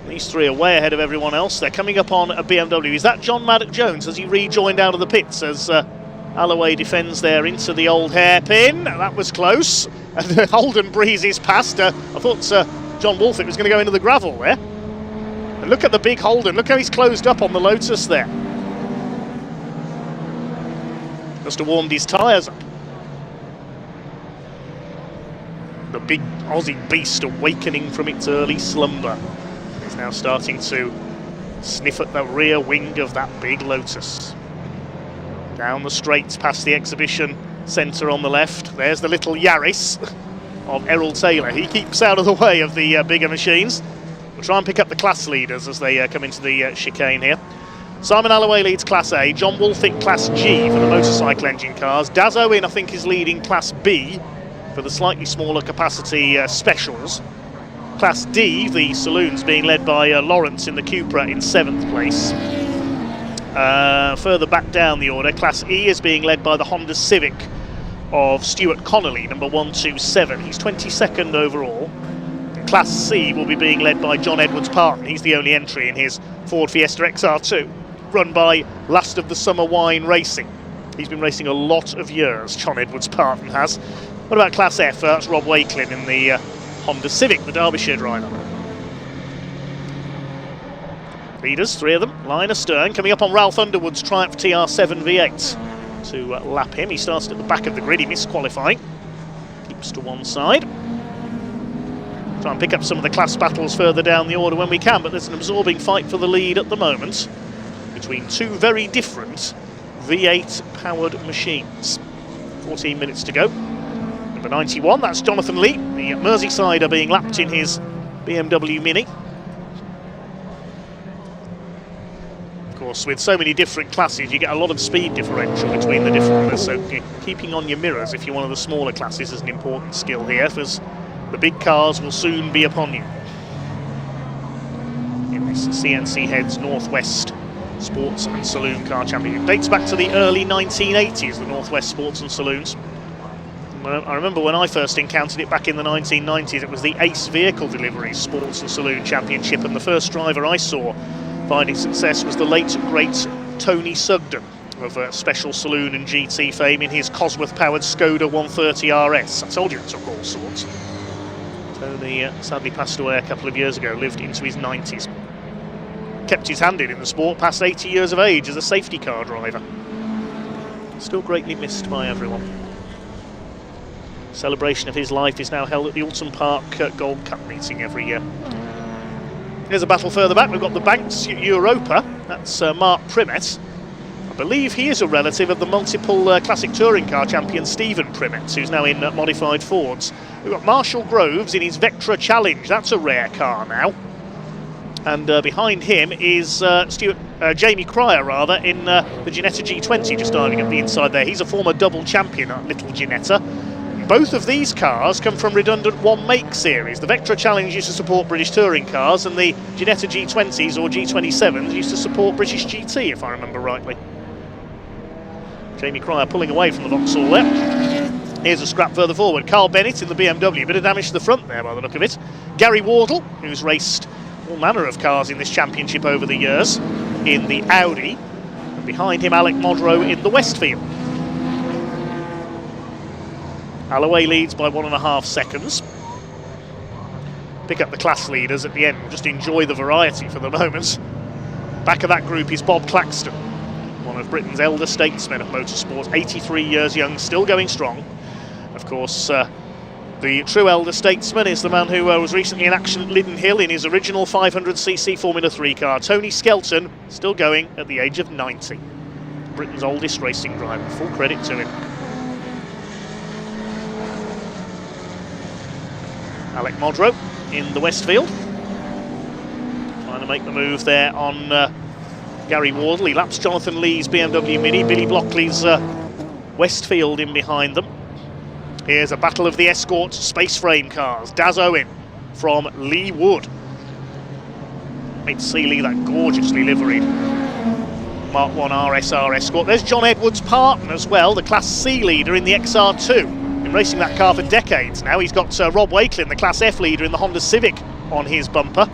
These three are way ahead of everyone else. They're coming up on a BMW. Is that John Maddock-Jones as he rejoined out of the pits as Alloway defends there into the old hairpin? That was close. And Holden breezes past. I thought John Wolfett was going to go into the gravel there. And look at the big Holden. Look how he's closed up on the Lotus there. Must have warmed his tyres up. The big Aussie beast awakening from its early slumber is now starting to sniff at the rear wing of that big Lotus. Down the straights past the exhibition centre on the left. There's the little Yaris of Errol Taylor. He keeps out of the way of the bigger machines. We'll try and pick up the class leaders as they come into the chicane here. Simon Alloway leads Class A. John Wolfett Class G for the motorcycle engine cars. Daz Owen, I think, is leading Class B for the slightly smaller capacity specials. Class D, the saloons, being led by Lawrence in the Cupra in 7th place. Further back down the order, Class E is being led by the Honda Civic of Stuart Connolly, number 127. He's 22nd overall. Class C will be being led by John Edwards Parton. He's the only entry in his Ford Fiesta XR2, run by Last of the Summer Wine Racing. He's been racing a lot of years, John Edwards Parton has. What about Class F? That's Rob Wakelin in the Honda Civic, the Derbyshire driver. Leaders, 3 of them, line astern, coming up on Ralph Underwood's Triumph TR7 V8 to lap him. He started at the back of the grid, he missed qualifying. Keeps to one side. Try and pick up some of the class battles further down the order when we can, but there's an absorbing fight for the lead at the moment between 2 very different V8 powered machines. 14 minutes to go. Number 91, that's Jonathan Lee, the Merseysider being lapped in his BMW Mini. Of course, with so many different classes, you get a lot of speed differential between the different ones, so keeping on your mirrors if you're one of the smaller classes is an important skill here, because the big cars will soon be upon you. In this CNC Heads Northwest Sports and Saloon Car Championship. It dates back to the early 1980s, the Northwest Sports and Saloons. I remember when I first encountered it back in the 1990s, it was the Ace Vehicle Deliveries Sports and Saloon Championship, and the first driver I saw finding success was the late, great Tony Sugden of Special Saloon and GT fame in his Cosworth-powered Skoda 130 RS. I told you it took all sorts. Tony sadly passed away a couple of years ago, lived into his 90s. Kept his hand in the sport past 80 years of age as a safety car driver. Still greatly missed by everyone. Celebration of his life is now held at the Donington Park Gold Cup meeting every year. Here's a battle further back. We've got the Banks Europa. That's Mark Primet. I believe he is a relative of the multiple classic touring car champion Stephen Primet, who's now in modified Fords. We've got Marshall Groves in his Vectra Challenge. That's a rare car now. And behind him is Jamie Cryer, rather, in the Ginetta G20, just diving up the inside there. He's a former double champion at Little Ginetta. Both of these cars come from redundant one-make series. The Vectra Challenge used to support British touring cars, and the Ginetta G20s or G27s used to support British GT, if I remember rightly. Jamie Cryer pulling away from the Vauxhall there. Here's a scrap further forward. Carl Bennett in the BMW, bit of damage to the front there by the look of it. Gary Wardle, who's raced all manner of cars in this championship over the years, in the Audi. And behind him, Alec Modrow in the Westfield. Alloway leads by 1.5 seconds. Pick up the class leaders at the end. We'll just enjoy the variety for the moment. Back of that group is Bob Claxton, one of Britain's elder statesmen of motorsport, 83 years young, still going strong. Of course, the true elder statesman is the man who was recently in action at Linden Hill in his original 500cc Formula 3 car. Tony Skelton, still going at the age of 90. Britain's oldest racing driver, full credit to him. Alec Modrow in the Westfield. Trying to make the move there on Gary Wardle. He laps Jonathan Lee's BMW Mini, Billy Blockley's Westfield in behind them. Here's a battle of the Escort space frame cars. Daz Owen from Lee Wood. Made Seeley that gorgeously liveried Mark 1 RSR Escort. There's John Edwards Parton as well, the Class C leader in the XR2. Been racing that car for decades now. He's got Rob Wakelin, the Class F leader in the Honda Civic, on his bumper.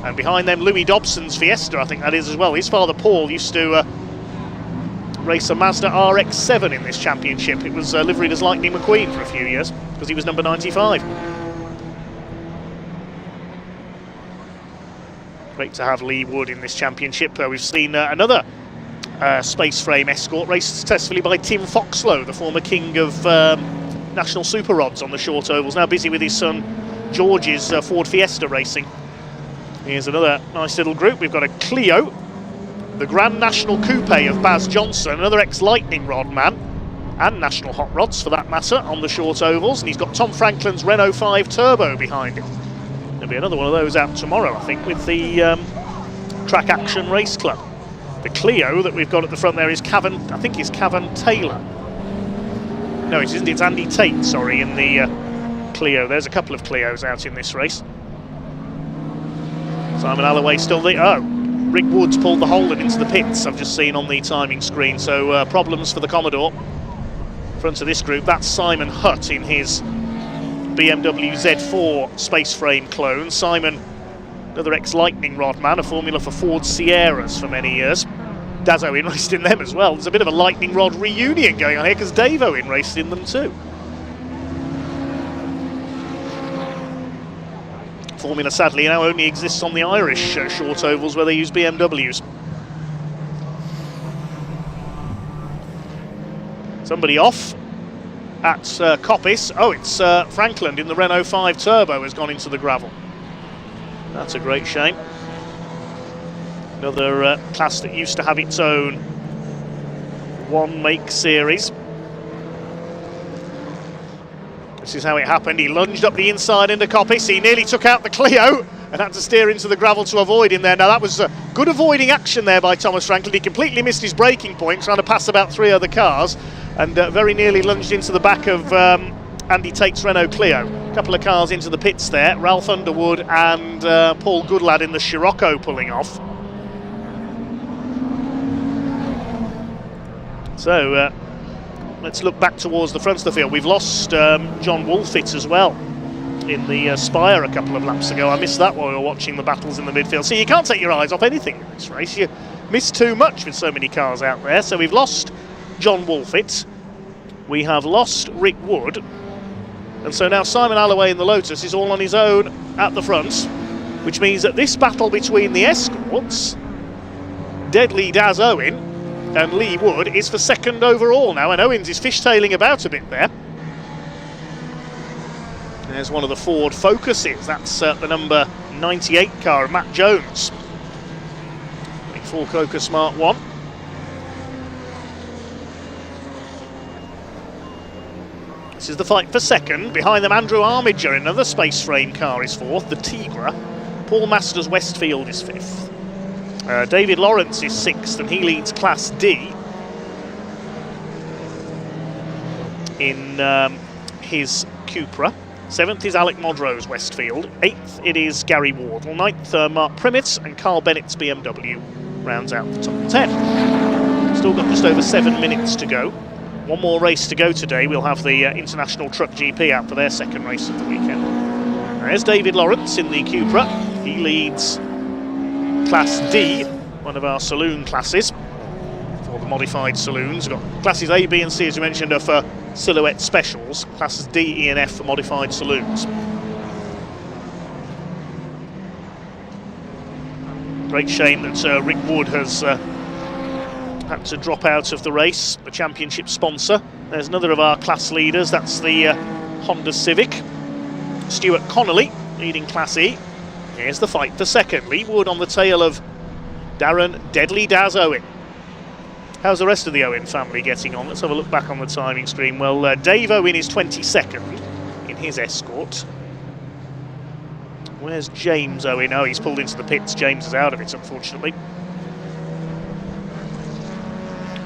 And behind them, Louis Dobson's Fiesta, I think that is as well. His father, Paul, used to race a Mazda RX-7 in this championship. It was liveried as Lightning McQueen for a few years, because he was number 95. Great to have Lee Wood in this championship. We've seen another space frame Escort raced successfully by Tim Foxlow, the former king of National Super Rods on the short ovals, now busy with his son George's Ford Fiesta racing. Here's another nice little group. We've got a Clio, the Grand National Coupe of Baz Johnson, another ex-Lightning Rod man, and National Hot Rods for that matter, on the short ovals. And he's got Tom Franklin's Renault 5 Turbo behind him. There'll be another one of those out tomorrow, I think, with the Track Action Race Club. The Clio that we've got at the front there is Cavan, I think it's Cavan Taylor. No, it isn't, it's Andy Tate, sorry, in the Clio. There's a couple of Clios out in this race. Simon Alloway still the... Oh, Rick Woods pulled the Holden into the pits, I've just seen on the timing screen, so problems for the Commodore. Front of this group, that's Simon Hutt in his BMW Z4 space frame clone. Simon, another ex-Lightning Rod man, a formula for Ford Sierras for many years. Daz Owen raced in them as well. There's a bit of a Lightning Rod reunion going on here because Dave Owen raced in them too. Formula sadly now only exists on the Irish short ovals where they use BMWs. Somebody off at Coppice. Oh, it's Frankland in the Renault 5 Turbo has gone into the gravel. That's a great shame. Another class that used to have its own one-make series. This is how it happened. He lunged up the inside into Coppice. He nearly took out the Clio and had to steer into the gravel to avoid him there. Now that was good avoiding action there by Thomas Franklin. He completely missed his braking point, trying to pass about 3 other cars, and very nearly lunged into the back of Andy Tate's Renault Clio. A couple of cars into the pits there. Ralph Underwood and Paul Goodlad in the Scirocco pulling off. So let's look back towards the front of the field. We've lost John Wolfit as well in the Spire a couple of laps ago. I missed that while we were watching the battles in the midfield. So you can't take your eyes off anything in this race. You miss too much with so many cars out there. So we've lost John Wolfit. We have lost Rick Wood. And so now Simon Alloway in the Lotus is all on his own at the front, which means that this battle between the escorts, Deadly Daz Owen and Lee Wood, is for second overall now, and Owens is fishtailing about a bit there. There's one of the Ford Focuses, that's the number 98 car of Matt Jones. Ford Focus Mark 1. This is the fight for second. Behind them, Andrew Armiger, another space frame car, is fourth, the Tigra. Paul Masters Westfield is fifth. David Lawrence is sixth, and he leads Class D in his Cupra. Seventh is Alec Modrose Westfield. Eighth it is Gary Wardle. Ninth Mark Primitz, and Carl Bennett's BMW rounds out the top 10. Still got just over 7 minutes to go. One more race to go today. We'll have the International Truck GP out for their second race of the weekend. There's David Lawrence in the Cupra. He leads Class D, one of our saloon classes for the modified saloons. We've got classes A, B and C, as you mentioned, are for silhouette specials. Classes D, E and F for modified saloons. Great shame that Rick Wood has had to drop out of the race, the championship sponsor. There's another of our class leaders, that's the Honda Civic. Stuart Connolly leading Class E. Here's the fight for second. Lee Wood on the tail of Darren Deadly Daz Owen. How's the rest of the Owen family getting on? Let's have a look back on the timing screen. Well, Dave Owen is 22nd in his Escort. Where's James Owen? Oh, he's pulled into the pits. James is out of it, unfortunately.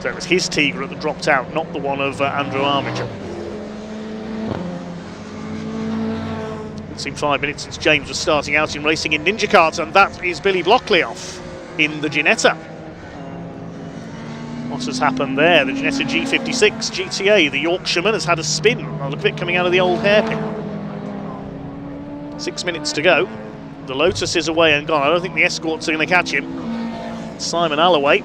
So it was his Tigra that dropped out, not the one of Andrew Armiger. It's been 5 minutes since James was starting out in racing in Ninja Karts, and that is Billy Blockley off in the Ginetta. What has happened there? The Ginetta G56 GTA, the Yorkshireman, has had a spin. I'll look at it coming out of the old hairpin. 6 minutes to go. The Lotus is away and gone. I don't think the Escorts are going to catch him. Simon Alloway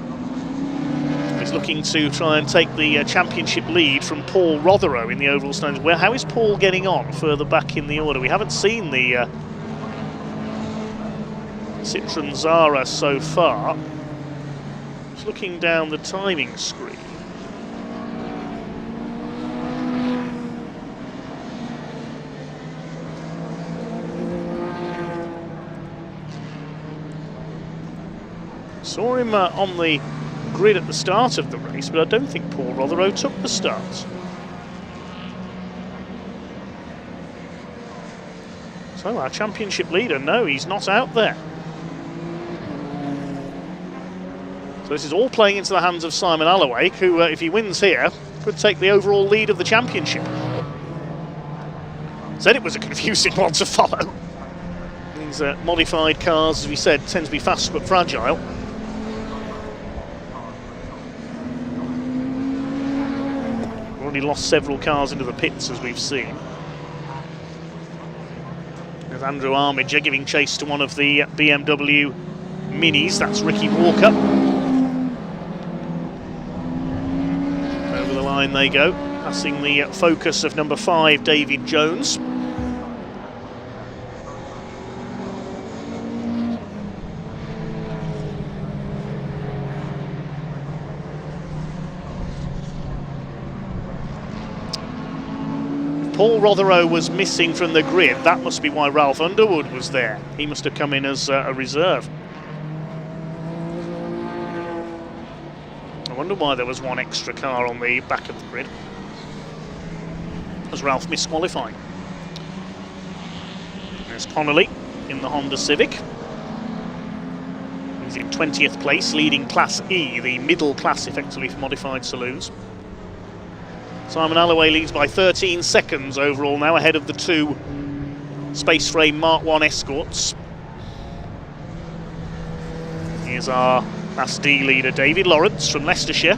is looking to try and take the championship lead from Paul Rotherow in the overall standings. Well, how is Paul getting on further back in the order? We haven't seen the Citroen Zara so far. Just looking down the timing screen. Saw him on the grid at the start of the race, but I don't think Paul Rotherow took the start. So our championship leader, no, he's not out there. So this is all playing into the hands of Simon Alloway, who, if he wins here, could take the overall lead of the championship. Said it was a confusing one to follow. These modified cars, as we said, tend to be fast but fragile. Already lost several cars into the pits, as we've seen. There's Andrew Armiger giving chase to one of the BMW Minis. That's Ricky Walker. Over the line they go, passing the Focus of number 5, David Jones. Paul Rotheroe was missing from the grid. That must be why Ralph Underwood was there. He must have come in as a reserve. I wonder why there was one extra car on the back of the grid, as Ralph missed qualifying. There's Connolly in the Honda Civic. He's in 20th place, leading Class E, the middle class effectively for modified saloons. Simon Alloway leads by 13 seconds overall now, ahead of the 2 Space Frame Mark 1 Escorts. Here's our Class D leader, David Lawrence from Leicestershire.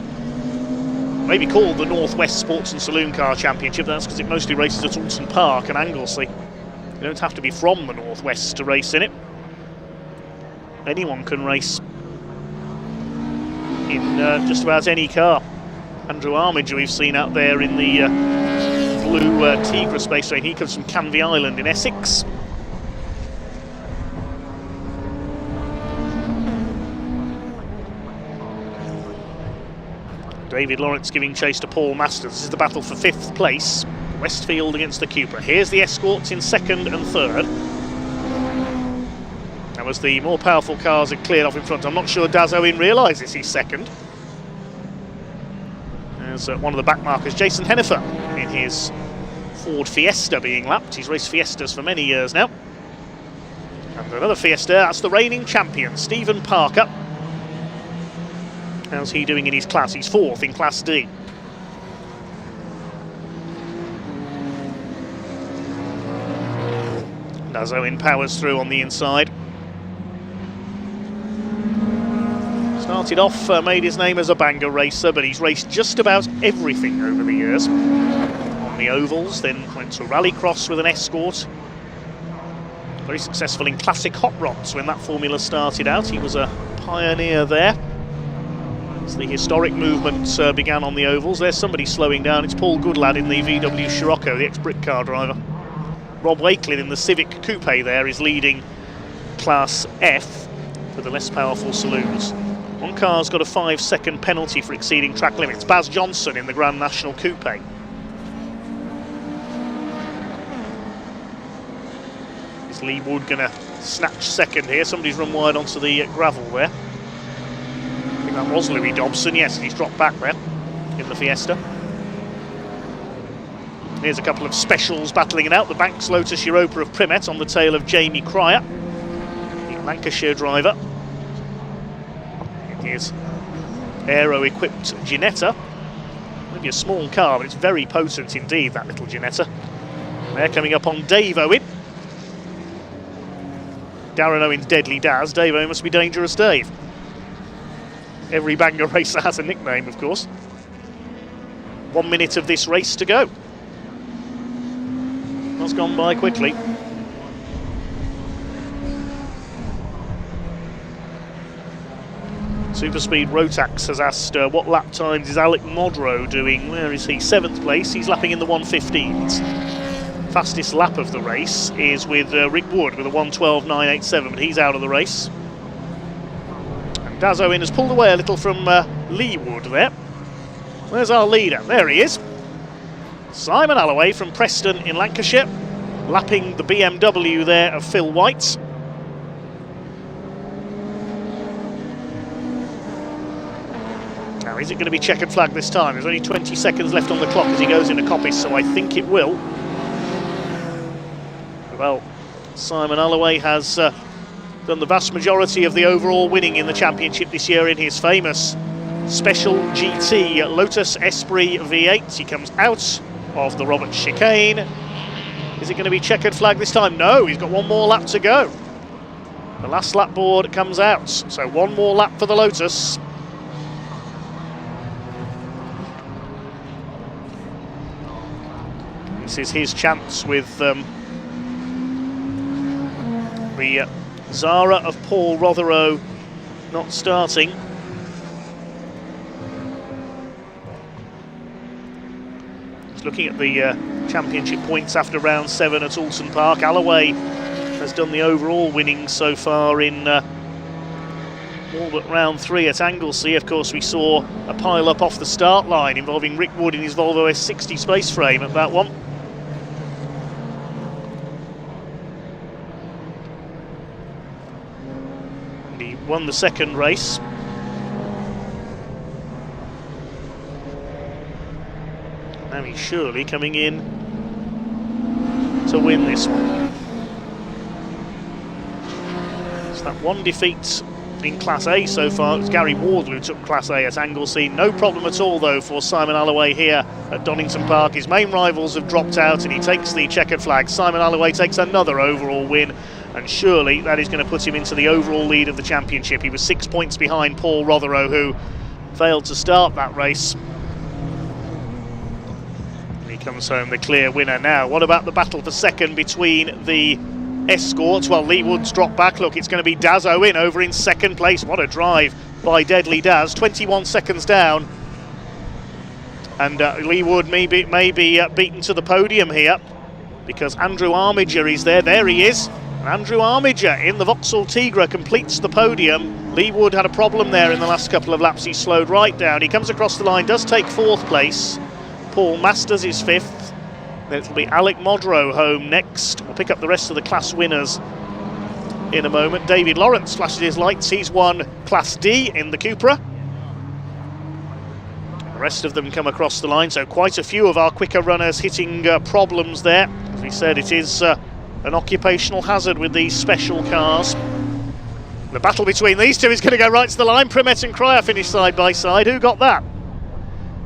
Maybe called the North West Sports and Saloon Car Championship. That's because it mostly races at Donington Park and Anglesey. You don't have to be from the North West to race in it. Anyone can race in just about any car. Andrew Armiger we've seen out there in the blue Tigra Space Train. He comes from Canvey Island in Essex. David Lawrence giving chase to Paul Masters. This is the battle for 5th place. Westfield against the Cupra. Here's the Escorts in 2nd and 3rd. That was the more powerful cars that cleared off in front. I'm not sure Daz Owen realises he's 2nd. There's one of the back markers, Jason Hennifer, in his Ford Fiesta being lapped. He's raced Fiestas for many years now. And another Fiesta, that's the reigning champion, Stephen Parker. How's he doing in his class? He's 4th in Class D. As Owen powers through on the inside. Started off, made his name as a banger racer, but he's raced just about everything over the years. On the ovals, then went to Rallycross with an Escort. Very successful in classic hot rods when that formula started out. He was a pioneer there. As the historic movement began on the ovals, there's somebody slowing down. It's Paul Goodlad in the VW Scirocco, the ex-Britcar driver. Rob Wakelin in the Civic Coupe there is leading Class F for the less powerful saloons. One car's got a 5-second penalty for exceeding track limits. Baz Johnson in the Grand National Coupe. Is Lee Wood going to snatch 2nd here? Somebody's run wide onto the gravel there. I think that was Louis Dobson. Yes, he's dropped back there in the Fiesta. Here's a couple of specials battling it out. The Banks Lotus Europa of Primet on the tail of Jamie Cryer, the Lancashire driver. And here's aero-equipped Ginetta. Maybe a small car, but it's very potent indeed, that little Ginetta. They're coming up on Dave Owen. Darren Owen's Deadly Daz. Dave Owen must be Dangerous Dave. Every banger racer has a nickname, of course. 1 minute of this race to go. That's gone by quickly. Superspeed Rotax has asked what lap times is Alec Modrow doing. Where is he? 7th place. He's lapping in the 1:15s. Fastest lap of the race is with Rick Wood with a 1:12.987, but he's out of the race. And Daz Owen has pulled away a little from Lee Wood there. Where's our leader? There he is. Simon Alloway from Preston in Lancashire, lapping the BMW there of Phil White. Now, is it going to be checkered flag this time? There's only 20 seconds left on the clock as he goes into Coppice, so I think it will. Well, Simon Alloway has done the vast majority of the overall winning in the championship this year in his famous Special GT Lotus Esprit V8. He comes out of the Roberts chicane. Is it going to be checkered flag this time? No, he's got one more lap to go. The last lap board comes out, so one more lap for the Lotus. This is his chance with the Zara of Paul Rotheroe not starting. Just looking at the championship points after round 7 at Alton Park, Alloway has done the overall winning so far in all but round 3 at Anglesey. Of course, we saw a pile-up off the start line involving Rick Wood in his Volvo S60 space frame at that one. And he won the second race. Now he's surely coming in to win this one. It's that one defeat in Class A so far. It was Gary Wardle who took Class A at Anglesey. No problem at all though for Simon Alloway here at Donington Park. His main rivals have dropped out and he takes the checkered flag. Simon Alloway takes another overall win, and surely that is going to put him into the overall lead of the championship. He was 6 points behind Paul Rotheroe, who failed to start that race. He comes home the clear winner now. What about the battle for second between the Escorts? Well, Lee Wood's dropped back. Look, it's going to be Daz Owen over in second place. What a drive by Deadly Daz. 21 seconds down. And Lee Wood may be beaten to the podium here because Andrew Armiger is there. There he is. And Andrew Armiger in the Vauxhall Tigra completes the podium. Lee Wood had a problem there in the last couple of laps. He slowed right down. He comes across the line, does take 4th place. Paul Masters is 5th. It'll be Alec Modrow home next. We'll pick up the rest of the class winners in a moment. David Lawrence flashes his lights. He's won Class D in the Cupra. The rest of them come across the line, so quite a few of our quicker runners hitting problems there. As we said, it is an occupational hazard with these special cars. The battle between these two is going to go right to the line. Primet and Cryer finish side by side. Who got that?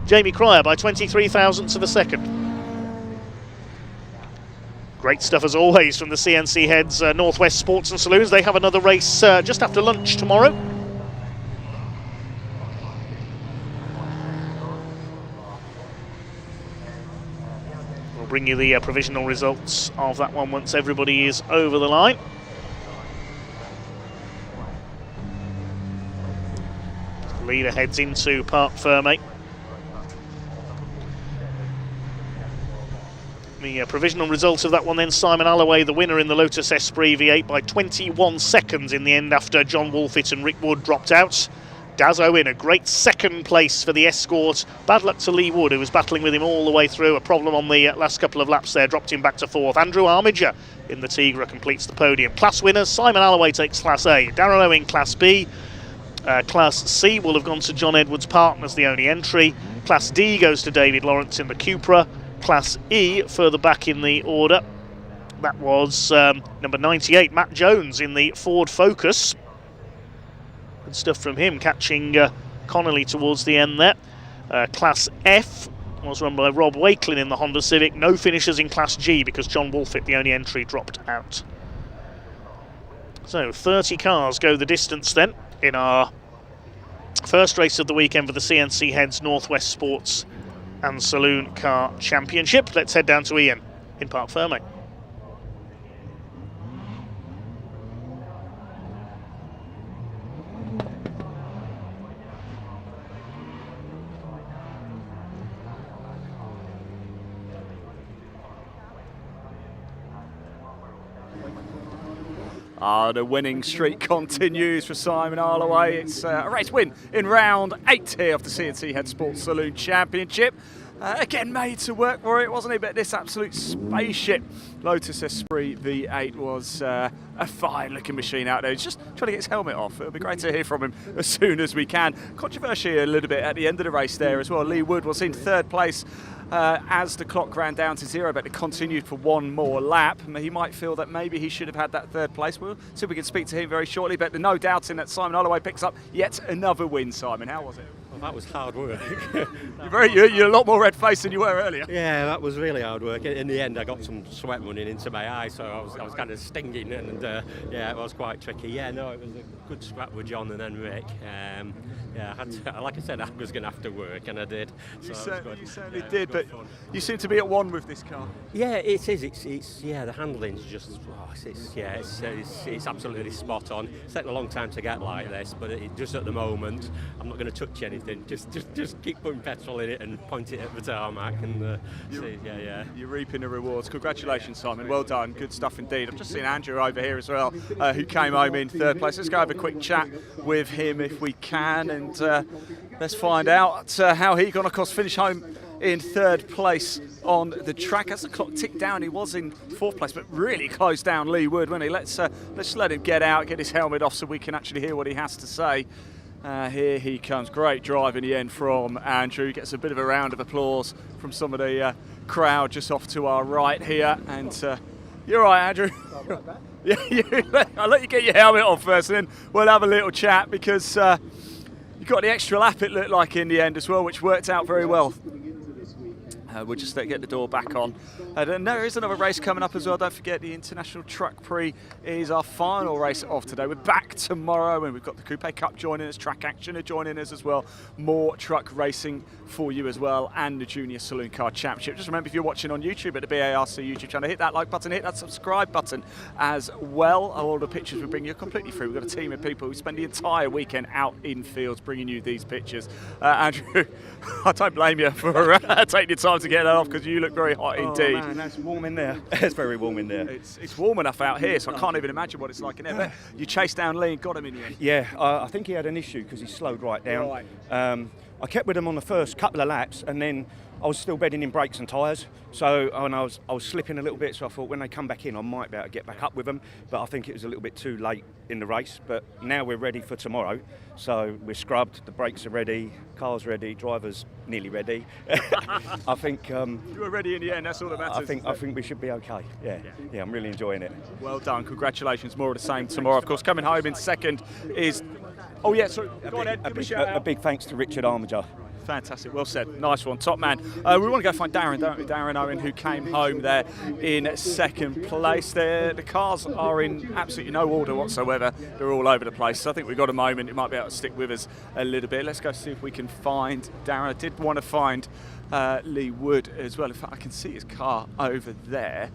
Jamie Cryer by 23 thousandths of a second. Great stuff as always from the CNC Heads Northwest Sports and Saloons. They have another race just after lunch tomorrow. We'll bring you the provisional results of that one once everybody is over the line. The leader heads into Parc Fermé. The provisional result of that one then, Simon Alloway, the winner in the Lotus Esprit V8 by 21 seconds in the end after John Wolfett and Rick Wood dropped out. Daz Owen, a great second place for the Escort. Bad luck to Lee Wood, who was battling with him all the way through. A problem on the last couple of laps there, dropped him back to 4th. Andrew Armiger in the Tigra completes the podium. Class winners, Simon Alloway takes Class A. Darren Owen, Class B. Class C will have gone to John Edwards Partners, the only entry. Class D goes to David Lawrence in the Cupra. Class E, further back in the order, that was number 98, Matt Jones in the Ford Focus. Good stuff from him, catching Connolly towards the end there. Class F was run by Rob Wakelin in the Honda Civic. No finishers in Class G because John Wolfett, the only entry, dropped out. So 30 cars go the distance then in our first race of the weekend for the CNC Heads Northwest Sports and Saloon Car Championship. Let's head down to Ian in Parc Fermé. The winning streak continues for Simon Alloway. It's a race win in round 8 here of the CNC Head Sports Saloon Championship. Again, made to work for it, wasn't it? But this absolute spaceship Lotus Esprit V8 was a fine-looking machine out there. He's just trying to get his helmet off. It'll be great to hear from him as soon as we can. Controversy a little bit at the end of the race there as well. Lee Wood was in 3rd place as the clock ran down to 0, but it continued for one more lap. He might feel that maybe he should have had that 3rd place. We'll see if we can speak to him very shortly, but no doubting that Simon Alloway picks up yet another win. Simon, how was it? Well, that was hard work. You're a lot more red-faced than you were earlier. Yeah, that was really hard work. In the end, I got some sweat running into my eye, so I was kind of stinging, and yeah, it was quite tricky. Yeah, no, it was a good scrap with John and then Rick. Yeah, I had to, like I said, I was going to have to work, and I did. You certainly did, but you seem to be at one with this car. Yeah, it is. It's the handling's just, it's absolutely spot on. It's taken a long time to get like this, but just at the moment, I'm not going to touch anything. Just keep putting petrol in it and point it at the tarmac, and You're reaping the rewards. Congratulations, Simon. Well done. Good stuff indeed. I've just seen Andrew over here as well, who came home in third place. Let's go have a quick chat with him if we can, and let's find out how he got, of course, finish home in third place on the track. As the clock ticked down, he was in fourth place, but really closed down Lee Wood, wasn't he? Let's let him get out, get his helmet off, so we can actually hear what he has to say. Here he comes. Great drive in the end from Andrew. Gets a bit of a round of applause from some of the crowd just off to our right here. And you're right, Andrew. I'll let you get your helmet off first, and then we'll have a little chat, because you got the extra lap, it looked like, in the end as well, which worked out very well. We'll just get the door back on. And there is another race coming up as well. Don't forget, the International Truck Prix is our final race of today. We're back tomorrow, and we've got the Coupe Cup joining us, Track Action are joining us as well. More truck racing for you as well, and the Junior Saloon Car Championship. Just remember, if you're watching on YouTube at the BARC YouTube channel, hit that like button, hit that subscribe button as well. All the pictures we bring you are completely free. We've got a team of people who spend the entire weekend out in fields bringing you these pictures. Andrew, I don't blame you for taking your time to get that off, because you look very hot indeed. Oh man, that's warm in there. It's very warm in there. It's warm enough out here, so I can't even imagine what it's like in there. But you chased down Lee and got him in the end. Yeah, I think he had an issue because he slowed right down. Right. I kept with him on the first couple of laps, and then I was still bedding in brakes and tyres. So and I was slipping a little bit, so I thought when they come back in, I might be able to get back up with them. But I think it was a little bit too late in the race. But now we're ready for tomorrow. So we're scrubbed, the brakes are ready, car's ready, driver's nearly ready. I think you were ready in the end. That's all that matters. I think we should be okay. Yeah, I'm really enjoying it. Well done. Congratulations. More of the same tomorrow. Of course, coming home in second is. Oh yeah. Sorry. Go on, Ed. A big thanks to Richard Armiger. Fantastic, well said, nice one, top man. We want to go find Darren, don't we? Darren Owen, who came home there in second place. The cars are in absolutely no order whatsoever. They're all over the place. So I think we've got a moment. It might be able to stick with us a little bit. Let's go see if we can find Darren. I did want to find Lee Wood as well. In fact, I can see his car over there.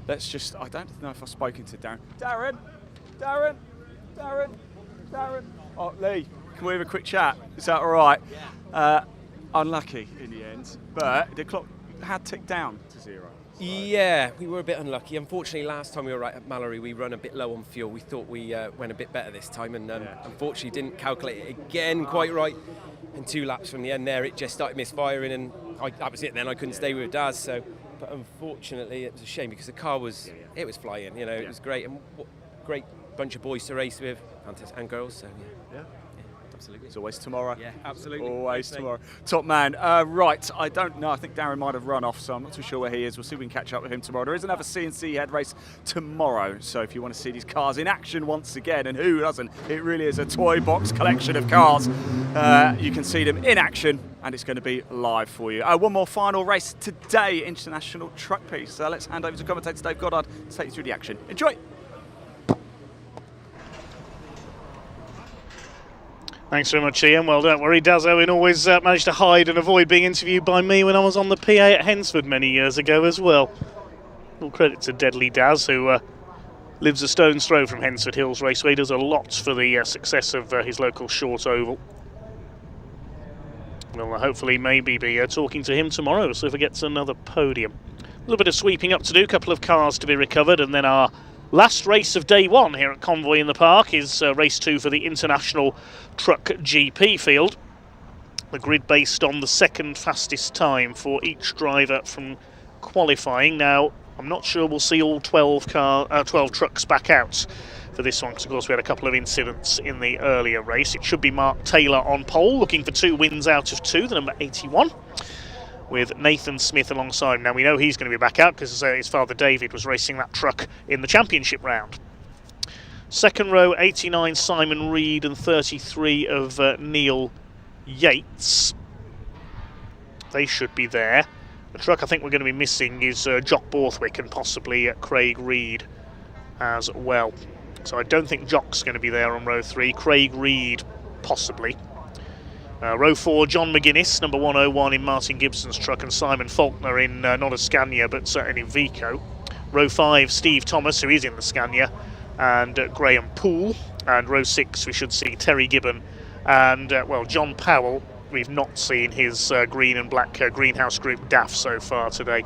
Let's just, I don't know if I've spoken to Darren. Darren. Oh, Lee, can we have a quick chat? Is that all right? Unlucky in the end, but the clock had ticked down to 0. Yeah, we were a bit unlucky. Unfortunately, last time we were right at Mallory, we run a bit low on fuel. We thought we went a bit better this time, and unfortunately didn't calculate it again quite right. And 2 laps from the end there, it just started misfiring, and that was it. Then I couldn't stay with Daz. So, but unfortunately, it was a shame, because the car was flying. It was great, and great bunch of boys to race with, fantastic, and girls. So yeah. Absolutely. It's always tomorrow. Yeah, absolutely. Always tomorrow. Top man. Right, I don't know. I think Darren might have run off, so I'm not too sure where he is. We'll see if we can catch up with him tomorrow. There is another CNC head race tomorrow, so if you want to see these cars in action once again, and who doesn't, it really is a toy box collection of cars. You can see them in action, and it's going to be live for you. One more final race today, International Truck Prix. So let's hand over to commentator Dave Goddard to take you through the action. Enjoy. Thanks very much, Ian. Well, don't worry, Daz Owen always managed to hide and avoid being interviewed by me when I was on the PA at Hensford many years ago as well. All credit to Deadly Daz, who lives a stone's throw from Hensford Hills Raceway, does a lot for the success of his local short oval. Well, hopefully maybe be talking to him tomorrow, so if he gets another podium. A little bit of sweeping up to do, a couple of cars to be recovered, and then our last race of day 1 here at Convoy in the Park is race 2 for the International Truck GP field. The grid based on the second fastest time for each driver from qualifying. Now, I'm not sure we'll see all 12 trucks back out for this one, because of course we had a couple of incidents in the earlier race. It should be Mark Taylor on pole, looking for 2 wins out of 2, the number 81. With Nathan Smith alongside him. Now we know he's going to be back out because his father David was racing that truck in the championship round. Second row, 89 Simon Reed and 33 of Neil Yates. They should be there. The truck I think we're going to be missing is Jock Borthwick and possibly Craig Reed as well. So I don't think Jock's going to be there on row 3. Craig Reed possibly. Row 4, John McGuinness, number 101 in Martin Gibson's truck, and Simon Faulkner in not a Scania but certainly in Vico. Row 5, Steve Thomas, who is in the Scania, and Graham Poole. And row 6, we should see Terry Gibbon and, well, John Powell. We've not seen his green and black Greenhouse Group DAF so far today.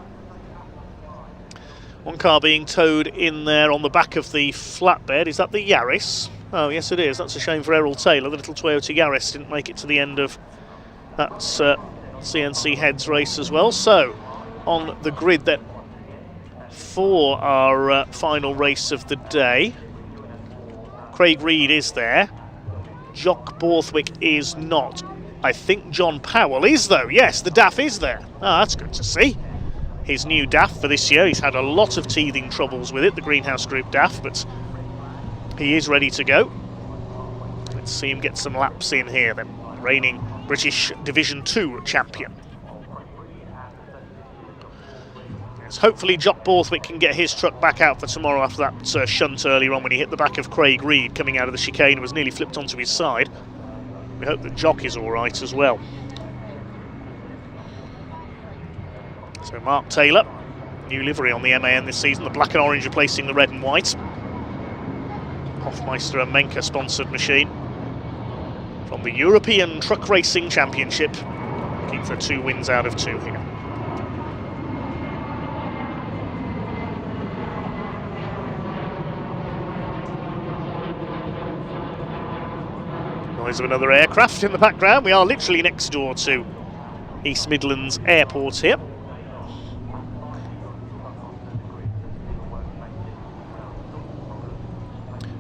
One car being towed in there on the back of the flatbed. Is that the Yaris? Oh, yes, it is. That's a shame for Errol Taylor. The little Toyota Yaris didn't make it to the end of that CNC Heads race as well. So, on the grid then for our final race of the day. Craig Reed is there. Jock Borthwick is not. I think John Powell is, though. Yes, the DAF is there. Ah, that's good to see. His new DAF for this year. He's had a lot of teething troubles with it, the Greenhouse Group DAF, but he is ready to go. Let's see him get some laps in here then. Reigning British Division 2 champion. Yes, hopefully Jock Borthwick can get his truck back out for tomorrow after that shunt earlier on when he hit the back of Craig Reed coming out of the chicane and was nearly flipped onto his side. We hope that Jock is all right as well. So Mark Taylor, new livery on the MAN this season, the black and orange replacing the red and white. Hofmeister and Menke sponsored machine from the European Truck Racing Championship. Looking for 2 wins out of 2 here. Noise of another aircraft in the background. We are literally next door to East Midlands Airport here.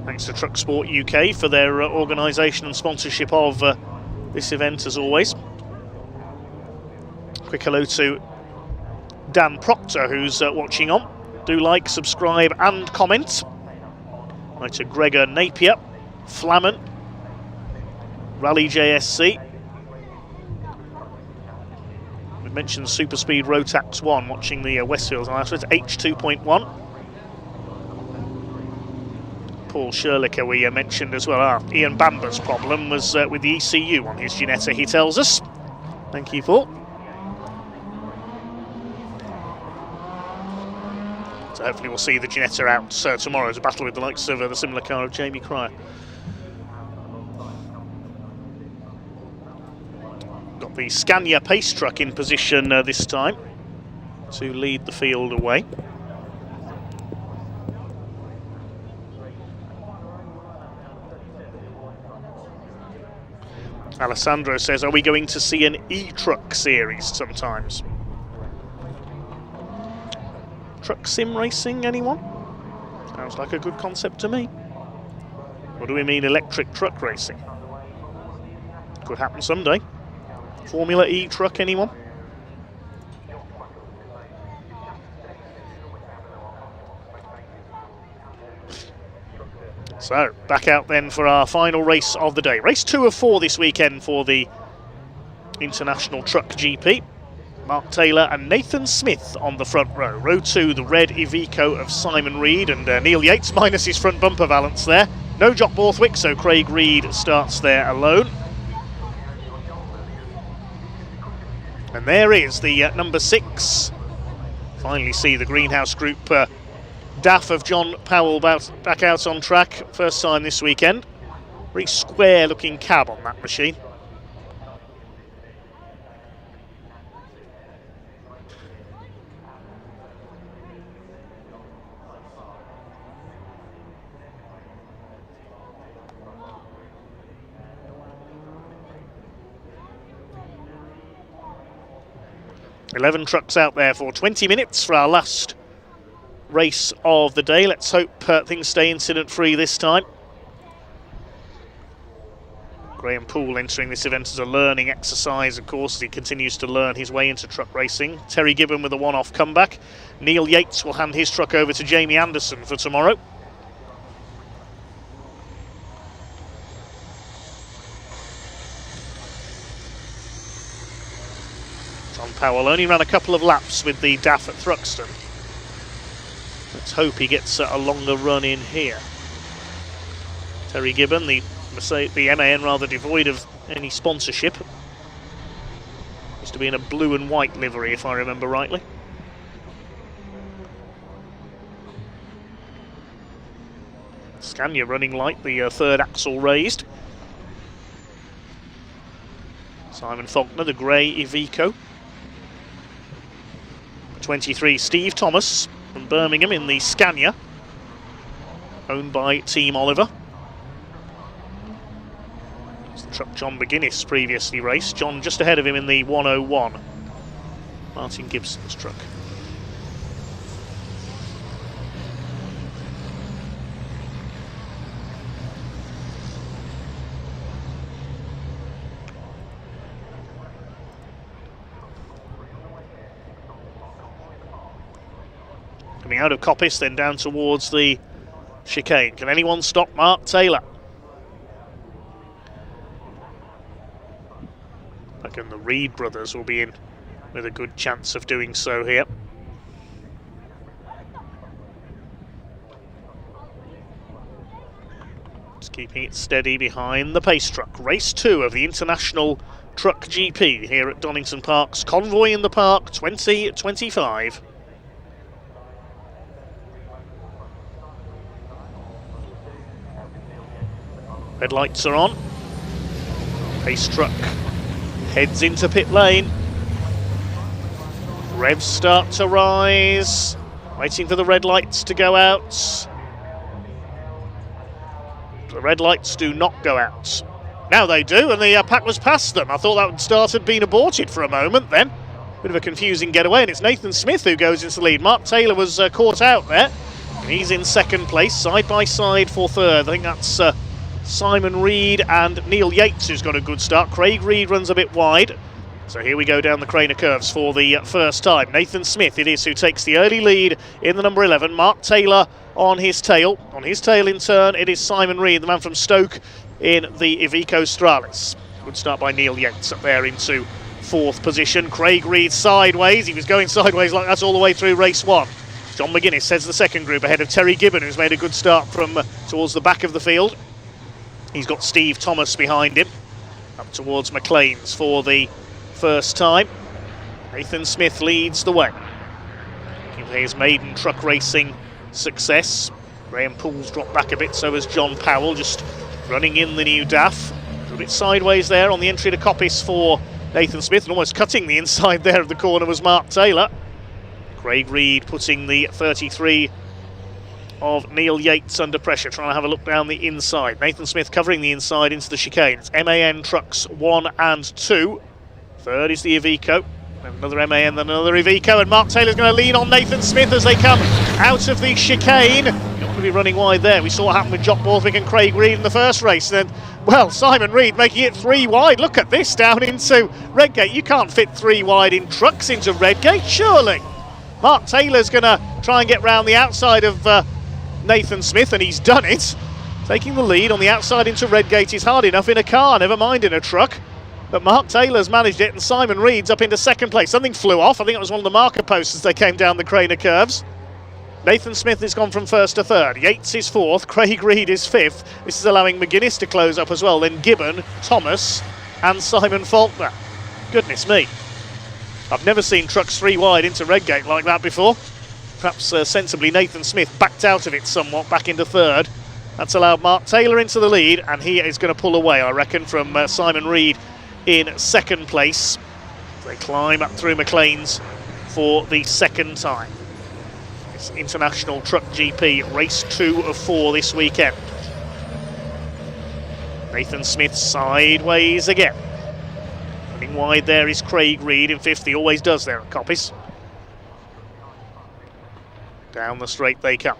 Thanks to Truck Sport UK for their organisation and sponsorship of this event as always. Quick hello to Dan Proctor who's watching on. Do like, subscribe and comment. Hi to Gregor Napier, Flamen, Rally JSC. We mentioned Super Speed Rotax 1 watching the Westfields on last. It's H2.1. Paul Sherlicker we mentioned as well. Ian Bamber's problem was with the ECU on his Ginetta, he tells us. Thank you, Paul. So hopefully we'll see the Ginetta out tomorrow as a battle with the likes of the similar car of Jamie Cryer. Got the Scania Pace truck in position this time to lead the field away. Alessandro says, are we going to see an e-truck series sometimes? Truck sim racing, anyone? Sounds like a good concept to me. Or do we mean electric truck racing? Could happen someday. Formula E truck, anyone? So, back out then for our final race of the day. Race 2 of 4 this weekend for the International Truck GP. Mark Taylor and Nathan Smith on the front row. Row 2, the red Iveco of Simon Reed and Neil Yates minus his front bumper valance there. No Jock Borthwick, so Craig Reed starts there alone. And there is the number 6. Finally see the Greenhouse Group DAF of John Powell back out on track. First time this weekend. Very square looking cab on that machine. $11 trucks out there for 20 minutes for our last race of the day. Let's hope things stay incident-free this time. Graham Poole entering this event as a learning exercise, of course, as he continues to learn his way into truck racing. Terry Gibbon with a one-off comeback. Neil Yates will hand his truck over to Jamie Anderson for tomorrow. John Powell only ran a couple of laps with the DAF at Thruxton. Let's hope he gets a longer run in here. Terry Gibbon, the MAN rather devoid of any sponsorship. Used to be in a blue and white livery, if I remember rightly. Scania running light, the third axle raised. Simon Faulkner, the grey Iveco. 23, Steve Thomas from Birmingham in the Scania, owned by Team Oliver. It's the truck John McGuinness previously raced. John just ahead of him in the 101. Martin Gibson's truck. Coming out of Coppice, then down towards the chicane. Can anyone stop Mark Taylor? I reckon the Reed brothers will be in with a good chance of doing so here. Just keeping it steady behind the pace truck. Race 2 of the International Truck GP here at Donington Park's Convoy in the Park 2025. Red lights are on. Pace truck heads into pit lane. Revs start to rise. Waiting for the red lights to go out. The red lights do not go out. Now they do, and the pack was past them. I thought that start had been aborted for a moment then. Bit of a confusing getaway, and it's Nathan Smith who goes into the lead. Mark Taylor was caught out there. He's in second place, side by side for third. I think that's Simon Reed and Neil Yates, who's got a good start. Craig Reed runs a bit wide. So here we go down the Craner curves for the first time. Nathan Smith it is who takes the early lead in the number 11. Mark Taylor on his tail. On his tail in turn, it is Simon Reed, the man from Stoke in the Iveco Stralis. Good start by Neil Yates up there into fourth position. Craig Reed sideways. He was going sideways like that all the way through race 1. John McGuinness heads the second group ahead of Terry Gibbon, who's made a good start from towards the back of the field. He's got Steve Thomas behind him, up towards McLean's for the first time. Nathan Smith leads the way. Looking for his maiden truck racing success. Graham Poole's dropped back a bit, so has John Powell, just running in the new DAF. A bit sideways there on the entry to Coppice for Nathan Smith, and almost cutting the inside there of the corner was Mark Taylor. Craig Reed putting the 33 of Neil Yates under pressure, trying to have a look down the inside. Nathan Smith covering the inside into the chicane. It's MAN trucks 1 and 2. Third is the Iveco. Another MAN, then another Iveco, and Mark Taylor's going to lean on Nathan Smith as they come out of the chicane. Not going to be running wide there. We saw what happened with Jock Borthwick and Craig Reed in the first race. And then, well, Simon Reed making it 3 wide. Look at this down into Redgate. You can't fit 3 wide in trucks into Redgate, surely. Mark Taylor's going to try and get round the outside of Nathan Smith, and he's done it. Taking the lead on the outside into Redgate is hard enough in a car, never mind in a truck. But Mark Taylor's managed it, and Simon Reed's up into second place. Something flew off. I think it was one of the marker posts as they came down the Craner curves. Nathan Smith has gone from first to third. Yates is fourth. Craig Reed is fifth. This is allowing McGuinness to close up as well. Then Gibbon, Thomas, and Simon Faulkner. Goodness me. I've never seen trucks 3 wide into Redgate like that before. Perhaps sensibly Nathan Smith backed out of it somewhat, back into third. That's allowed Mark Taylor into the lead, and he is going to pull away, I reckon, from Simon Reed in second place. They climb up through McLean's for the second time. It's International Truck GP, race 2 of 4 this weekend. Nathan Smith sideways again. Running wide there is Craig Reed in fifth. He always does there at Coppice. Down the straight they come.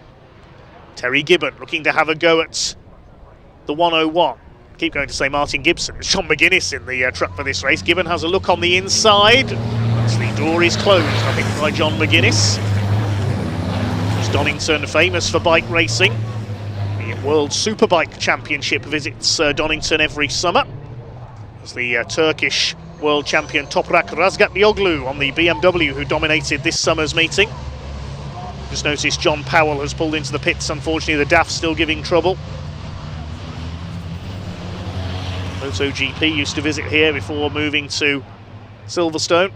Terry Gibbon looking to have a go at the 101. Keep going to say Martin Gibson. It's John McGuinness in the truck for this race. Gibbon has a look on the inside. The door is closed, I think, by John McGuinness. He's Donington, famous for bike racing. The World Superbike Championship visits Donington every summer, as the Turkish world champion Toprak Razgatlioglu on the BMW, who dominated this summer's meeting. Just noticed John Powell has pulled into the pits. Unfortunately, the DAF still giving trouble. MotoGP used to visit here before moving to Silverstone.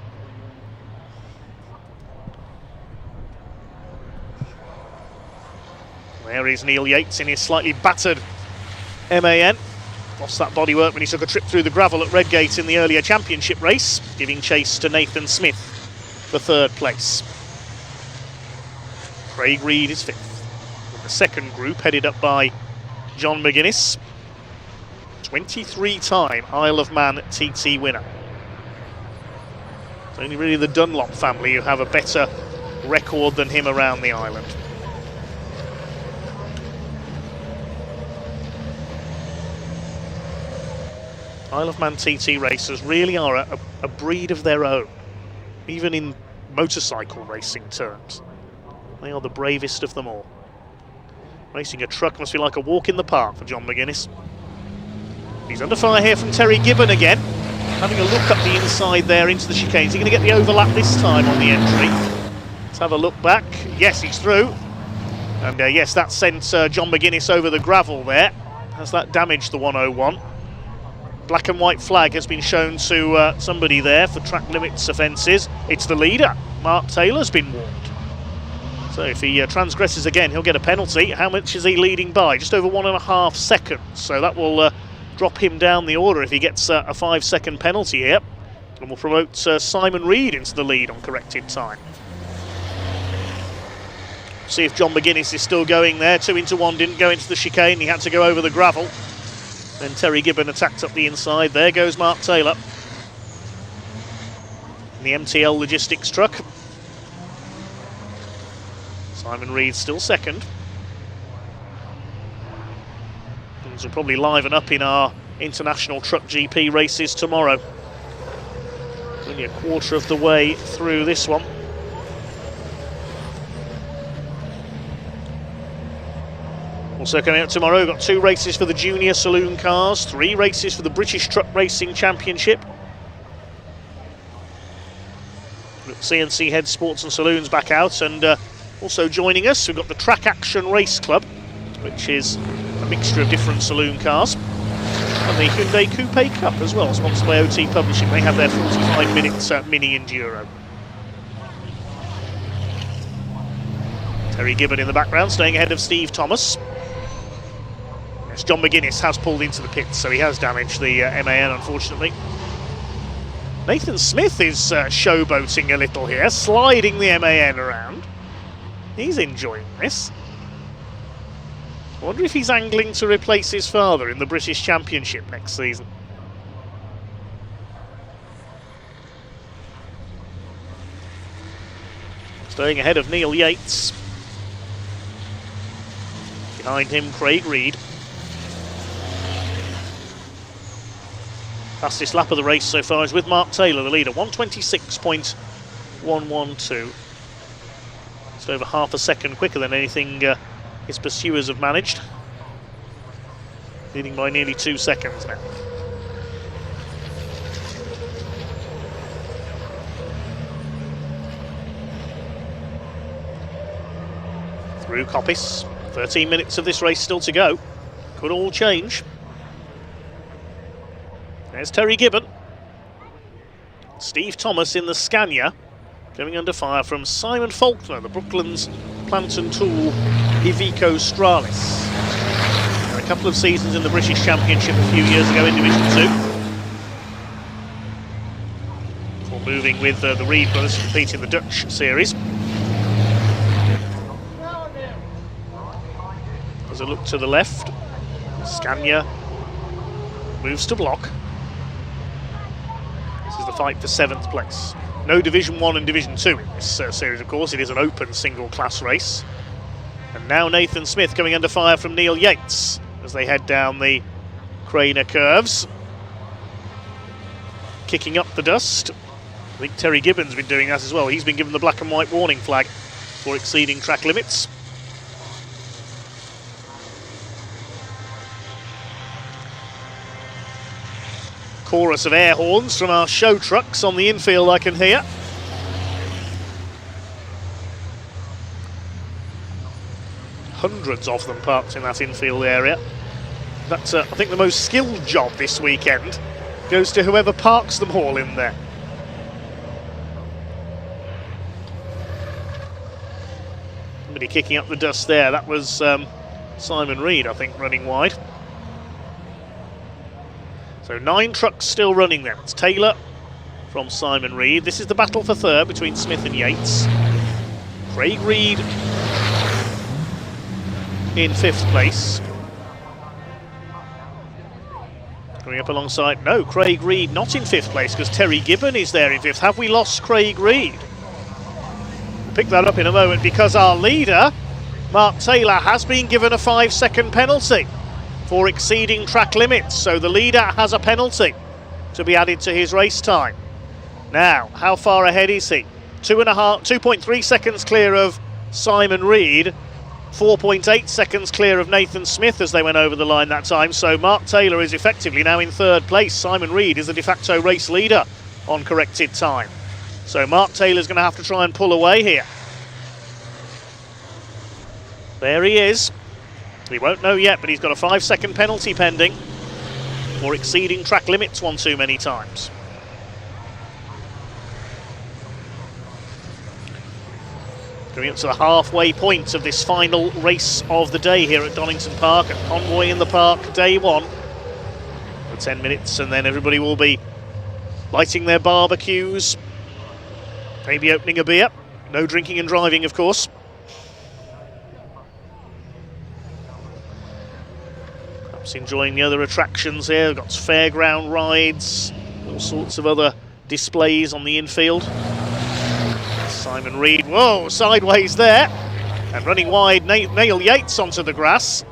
There is Neil Yates in his slightly battered MAN. Lost that bodywork when he took a trip through the gravel at Redgate in the earlier championship race, giving chase to Nathan Smith for third place. Craig Reed is fifth. In the second group, headed up by John McGuinness, 23-time Isle of Man TT winner. It's only really the Dunlop family who have a better record than him around the island. Isle of Man TT racers really are a breed of their own, even in motorcycle racing terms. They are the bravest of them all. Racing a truck must be like a walk in the park for John McGuinness. He's under fire here from Terry Gibbon again. Having a look up the inside there into the chicane. Is he going to get the overlap this time on the entry? Let's have a look back. Yes, he's through. And yes, that sent John McGuinness over the gravel there. Has that damaged the 101? Black and white flag has been shown to somebody there for track limits offences. It's the leader. Mark Taylor's been warned. So if he transgresses again, he'll get a penalty. How much is he leading by? Just over 1.5 seconds. So that will drop him down the order if he gets a 5-second penalty here. And will promote Simon Reed into the lead on corrected time. See if John McGuinness is still going there. 2 into 1, didn't go into the chicane. He had to go over the gravel. Then Terry Gibbon attacked up the inside. There goes Mark Taylor. The MTL Logistics truck. Simon Reed still second. Things will probably liven up in our International Truck GP races tomorrow. Only a quarter of the way through this one. Also coming out tomorrow, we've got 2 races for the Junior Saloon cars, 3 races for the British Truck Racing Championship. CNC Head Sports and Saloons back out, and also joining us, we've got the Track Action Race Club, which is a mixture of different saloon cars, and the Hyundai Coupe Cup as well, sponsored by OT Publishing. They have their 45-minute mini enduro. Terry Gibbon in the background, staying ahead of Steve Thomas. Yes, John McGuinness has pulled into the pits, so he has damaged the MAN, unfortunately. Nathan Smith is showboating a little here, sliding the MAN around. He's enjoying this. I wonder if he's angling to replace his father in the British Championship next season. Staying ahead of Neil Yates. Behind him, Craig Reed. Fastest lap of the race so far is with Mark Taylor, the leader, 1:26.112. Just over half a second quicker than anything his pursuers have managed. Leading by nearly 2 seconds now. Through Coppice. 13 minutes of this race still to go. Could all change. There's Terry Gibbon. Steve Thomas in the Scania, going under fire from Simon Faulkner, the Brooklands Plant and Tool Iveco Stralis. A couple of seasons in the British Championship a few years ago in Division 2. Before moving with the Reed brothers to compete in the Dutch series. As a look to the left, Scania moves to block. This is the fight for 7th place. No Division 1 and Division 2 in this series, of course. It is an open single-class race. And now Nathan Smith coming under fire from Neil Yates as they head down the Craner curves. Kicking up the dust. I think Terry Gibbon's been doing that as well. He's been given the black and white warning flag for exceeding track limits. chorus of air horns from our show trucks on the infield I can hear. Hundreds of them parked in that infield area. That's, I think, the most skilled job this weekend goes to whoever parks them all in there. Somebody kicking up the dust there. That was Simon Reed, I think, running wide. So 9 trucks still running then. It's Taylor from Simon Reed. This is the battle for third between Smith and Yates. Craig Reed in 5th place. Coming up alongside, no, Craig Reed not in 5th place because Terry Gibbon is there in 5th. Have we lost Craig Reed? We'll pick that up in a moment because our leader, Mark Taylor, has been given a 5-second penalty for exceeding track limits. So the leader has a penalty to be added to his race time. Now, how far ahead is he? 2.3 seconds clear of Simon Reed. 4.8 seconds clear of Nathan Smith as they went over the line that time. So Mark Taylor is effectively now in 3rd place. Simon Reed is the de facto race leader on corrected time. So Mark Taylor's going to have to try and pull away here. There he is. We won't know yet, but he's got a 5-second penalty pending for exceeding track limits one too many times. Going up to the halfway point of this final race of the day here at Donington Park, at Convoy in the Park, day 1. For 10 minutes, and then everybody will be lighting their barbecues, maybe opening a beer. No drinking and driving, of course. Perhaps enjoying the other attractions here. We've got fairground rides, all sorts of other displays on the infield. Simon Reed, whoa, sideways there. And running wide, Neil Yates onto the grass.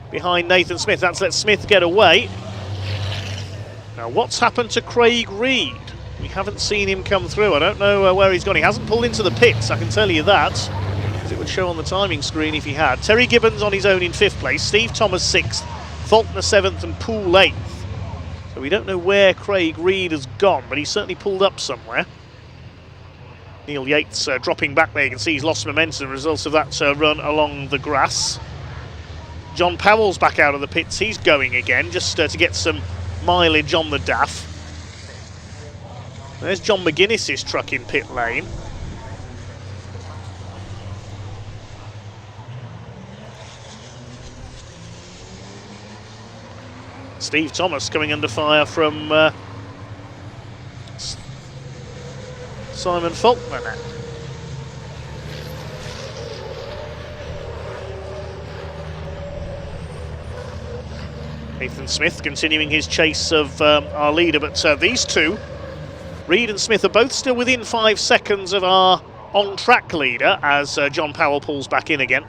Behind Nathan Smith, that's let Smith get away. Now what's happened to Craig Reed? We haven't seen him come through. I don't know where he's gone. He hasn't pulled into the pits, I can tell you that, as it would show on the timing screen if he had. Terry Gibbons on his own in 5th place, Steve Thomas 6th, Faulkner 7th and Poole 8th. So we don't know where Craig Reed has gone, but he's certainly pulled up somewhere. Neil Yates dropping back there. You can see he's lost momentum as a result of that run along the grass. John Powell's back out of the pits. He's going again just to get some mileage on the DAF. There's John McGuinness's truck in pit lane. Steve Thomas coming under fire from Simon Faulkner now. Nathan Smith continuing his chase of our leader, but these two, Reed and Smith, are both still within 5 seconds of our on-track leader as John Powell pulls back in again.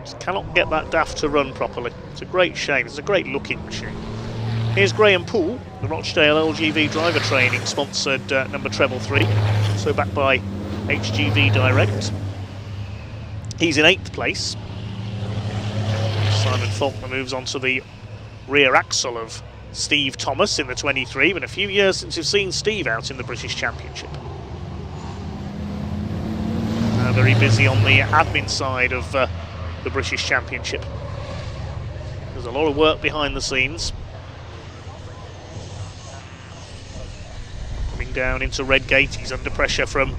Just cannot get that DAF to run properly. It's a great shame. It's a great looking machine. Here's Graham Poole, the Rochdale LGV driver training sponsored number treble 3, also backed by HGV Direct. He's in 8th place. Simon Faulkner moves on to the rear axle of Steve Thomas in the 23. Been a few years since we've seen Steve out in the British Championship. Very busy on the admin side of the British Championship. There's a lot of work behind the scenes. Coming down into Redgate, he's under pressure from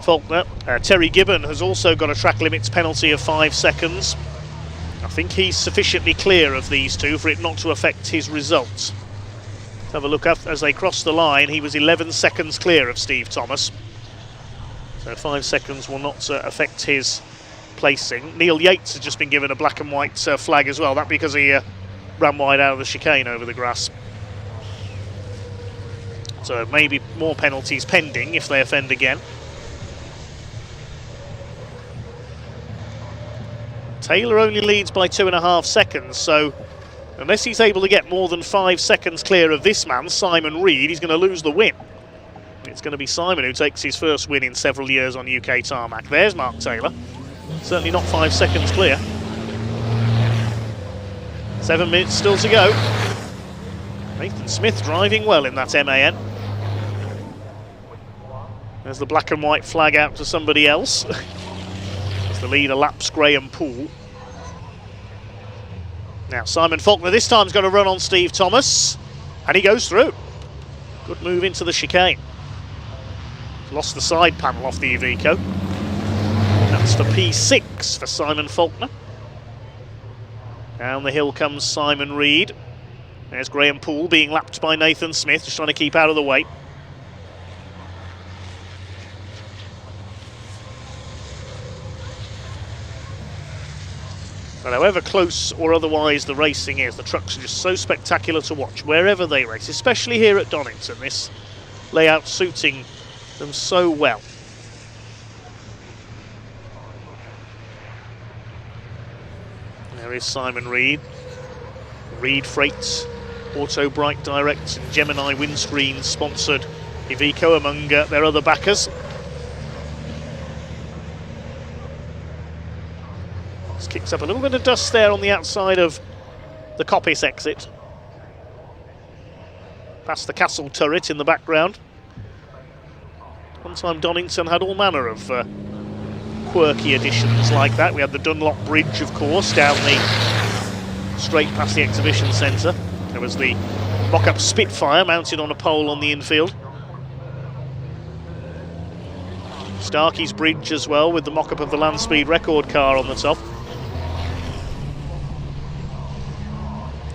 Faulkner. Terry Gibbon has also got a track limits penalty of 5 seconds. I think he's sufficiently clear of these two for it not to affect his results. Let's have a look up as they cross the line. He was 11 seconds clear of Steve Thomas. So 5 seconds will not affect his placing. Neil Yates has just been given a black and white flag as well. That because he ran wide out of the chicane over the grass. So maybe more penalties pending if they offend again. Taylor only leads by 2.5 seconds, so unless he's able to get more than 5 seconds clear of this man, Simon Reed, he's going to lose the win. It's going to be Simon who takes his first win in several years on UK tarmac. There's Mark Taylor. Certainly not 5 seconds clear. 7 minutes still to go. Nathan Smith driving well in that MAN. There's the black and white flag out to somebody else. As the leader laps Graham Poole. Now Simon Faulkner this time's got a run on Steve Thomas, and he goes through. Good move into the chicane. Lost the side panel off the Iveco. That's for P6 for Simon Faulkner. Down the hill comes Simon Reed. There's Graham Poole being lapped by Nathan Smith, just trying to keep out of the way. But however close or otherwise the racing is, the trucks are just so spectacular to watch wherever they race, especially here at Donington. This layout suiting them so well. There is Simon Reed. Reed Freight, Auto Bright Direct and Gemini Windscreen sponsored Iveco among their other backers. This kicks up a little bit of dust there on the outside of the Coppice exit. Past the castle turret in the background. One time Donington had all manner of quirky additions like that. We had the Dunlop Bridge, of course, down the straight past the exhibition centre. There was the mock-up Spitfire mounted on a pole on the infield. Starkey's Bridge as well, with the mock-up of the Land Speed record car on the top.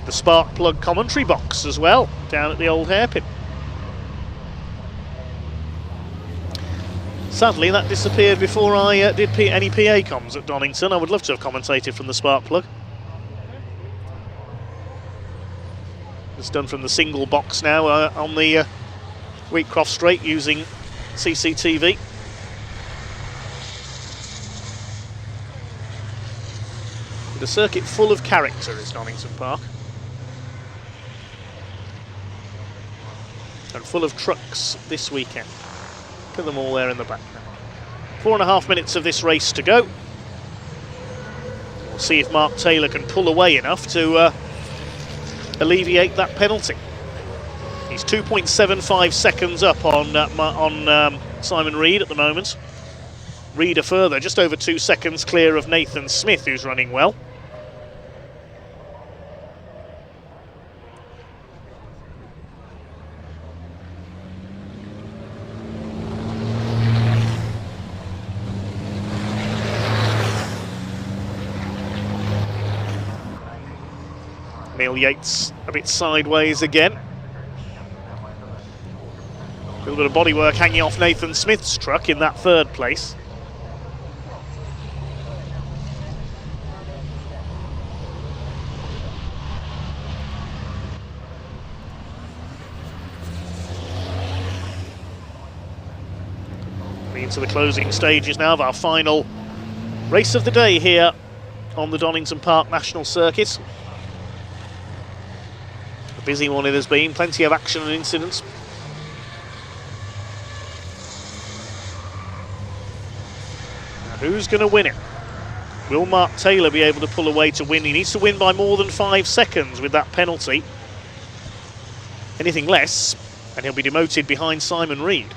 The spark plug commentary box as well, down at the old hairpin. Sadly, that disappeared before I did any PA comms at Donington. I would love to have commentated from the spark plug. It's done from the single box now on the Wheatcroft Straight using CCTV. The circuit full of character is Donington Park. And full of trucks this weekend. Look at them all there in the background. 4.5 minutes of this race to go. We'll see if Mark Taylor can pull away enough to alleviate that penalty. He's 2.75 seconds up on Simon Reed at the moment. Reed a further, just over 2 seconds clear of Nathan Smith, who's running well. Neil Yates a bit sideways again. A little bit of bodywork hanging off Nathan Smith's truck in that third place. Into the closing stages now of our final race of the day here on the Donington Park National Circuit. A busy one it has been, plenty of action and incidents. Now, who's going to win it? Will Mark Taylor be able to pull away to win? He needs to win by more than 5 seconds with that penalty. Anything less, and he'll be demoted behind Simon Reed.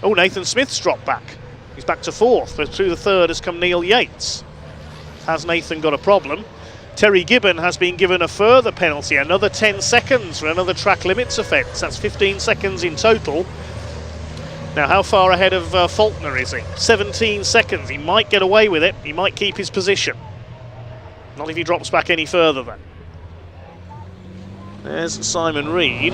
Oh, Nathan Smith's dropped back. He's back to 4th, but through the 3rd has come Neil Yates. Has Nathan got a problem? Terry Gibbon has been given a further penalty, another 10 seconds for another track limits offence. That's 15 seconds in total. Now, how far ahead of Faulkner is he? 17 seconds. He might get away with it. He might keep his position. Not if he drops back any further, then. There's Simon Reed.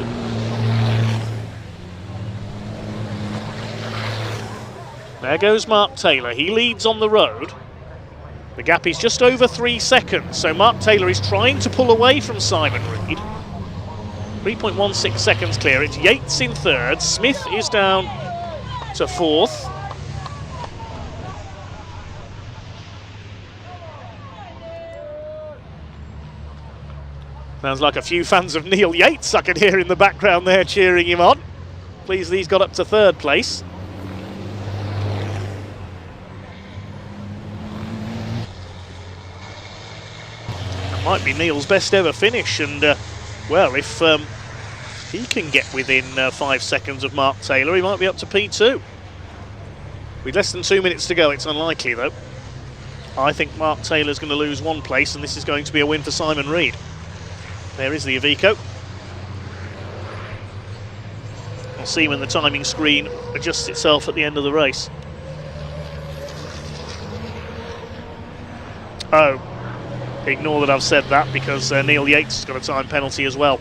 There goes Mark Taylor. He leads on the road. The gap is just over 3 seconds, so Mark Taylor is trying to pull away from Simon Reed. 3.16 seconds clear. It's Yates in 3rd. Smith is down to 4th. Sounds like a few fans of Neil Yates I can hear in the background there cheering him on. Pleased he's got up to 3rd place. Might be Neil's best ever finish, and Well, if he can get within 5 seconds of Mark Taylor, he might be up to P2. With less than 2 minutes to go, it's unlikely though. I think Mark Taylor's going to lose one place, and this is going to be a win for Simon Reed. There is the Iveco. We'll see when the timing screen adjusts itself at the end of the race. Oh, ignore that I've said that, because Neil Yates has got a time penalty as well.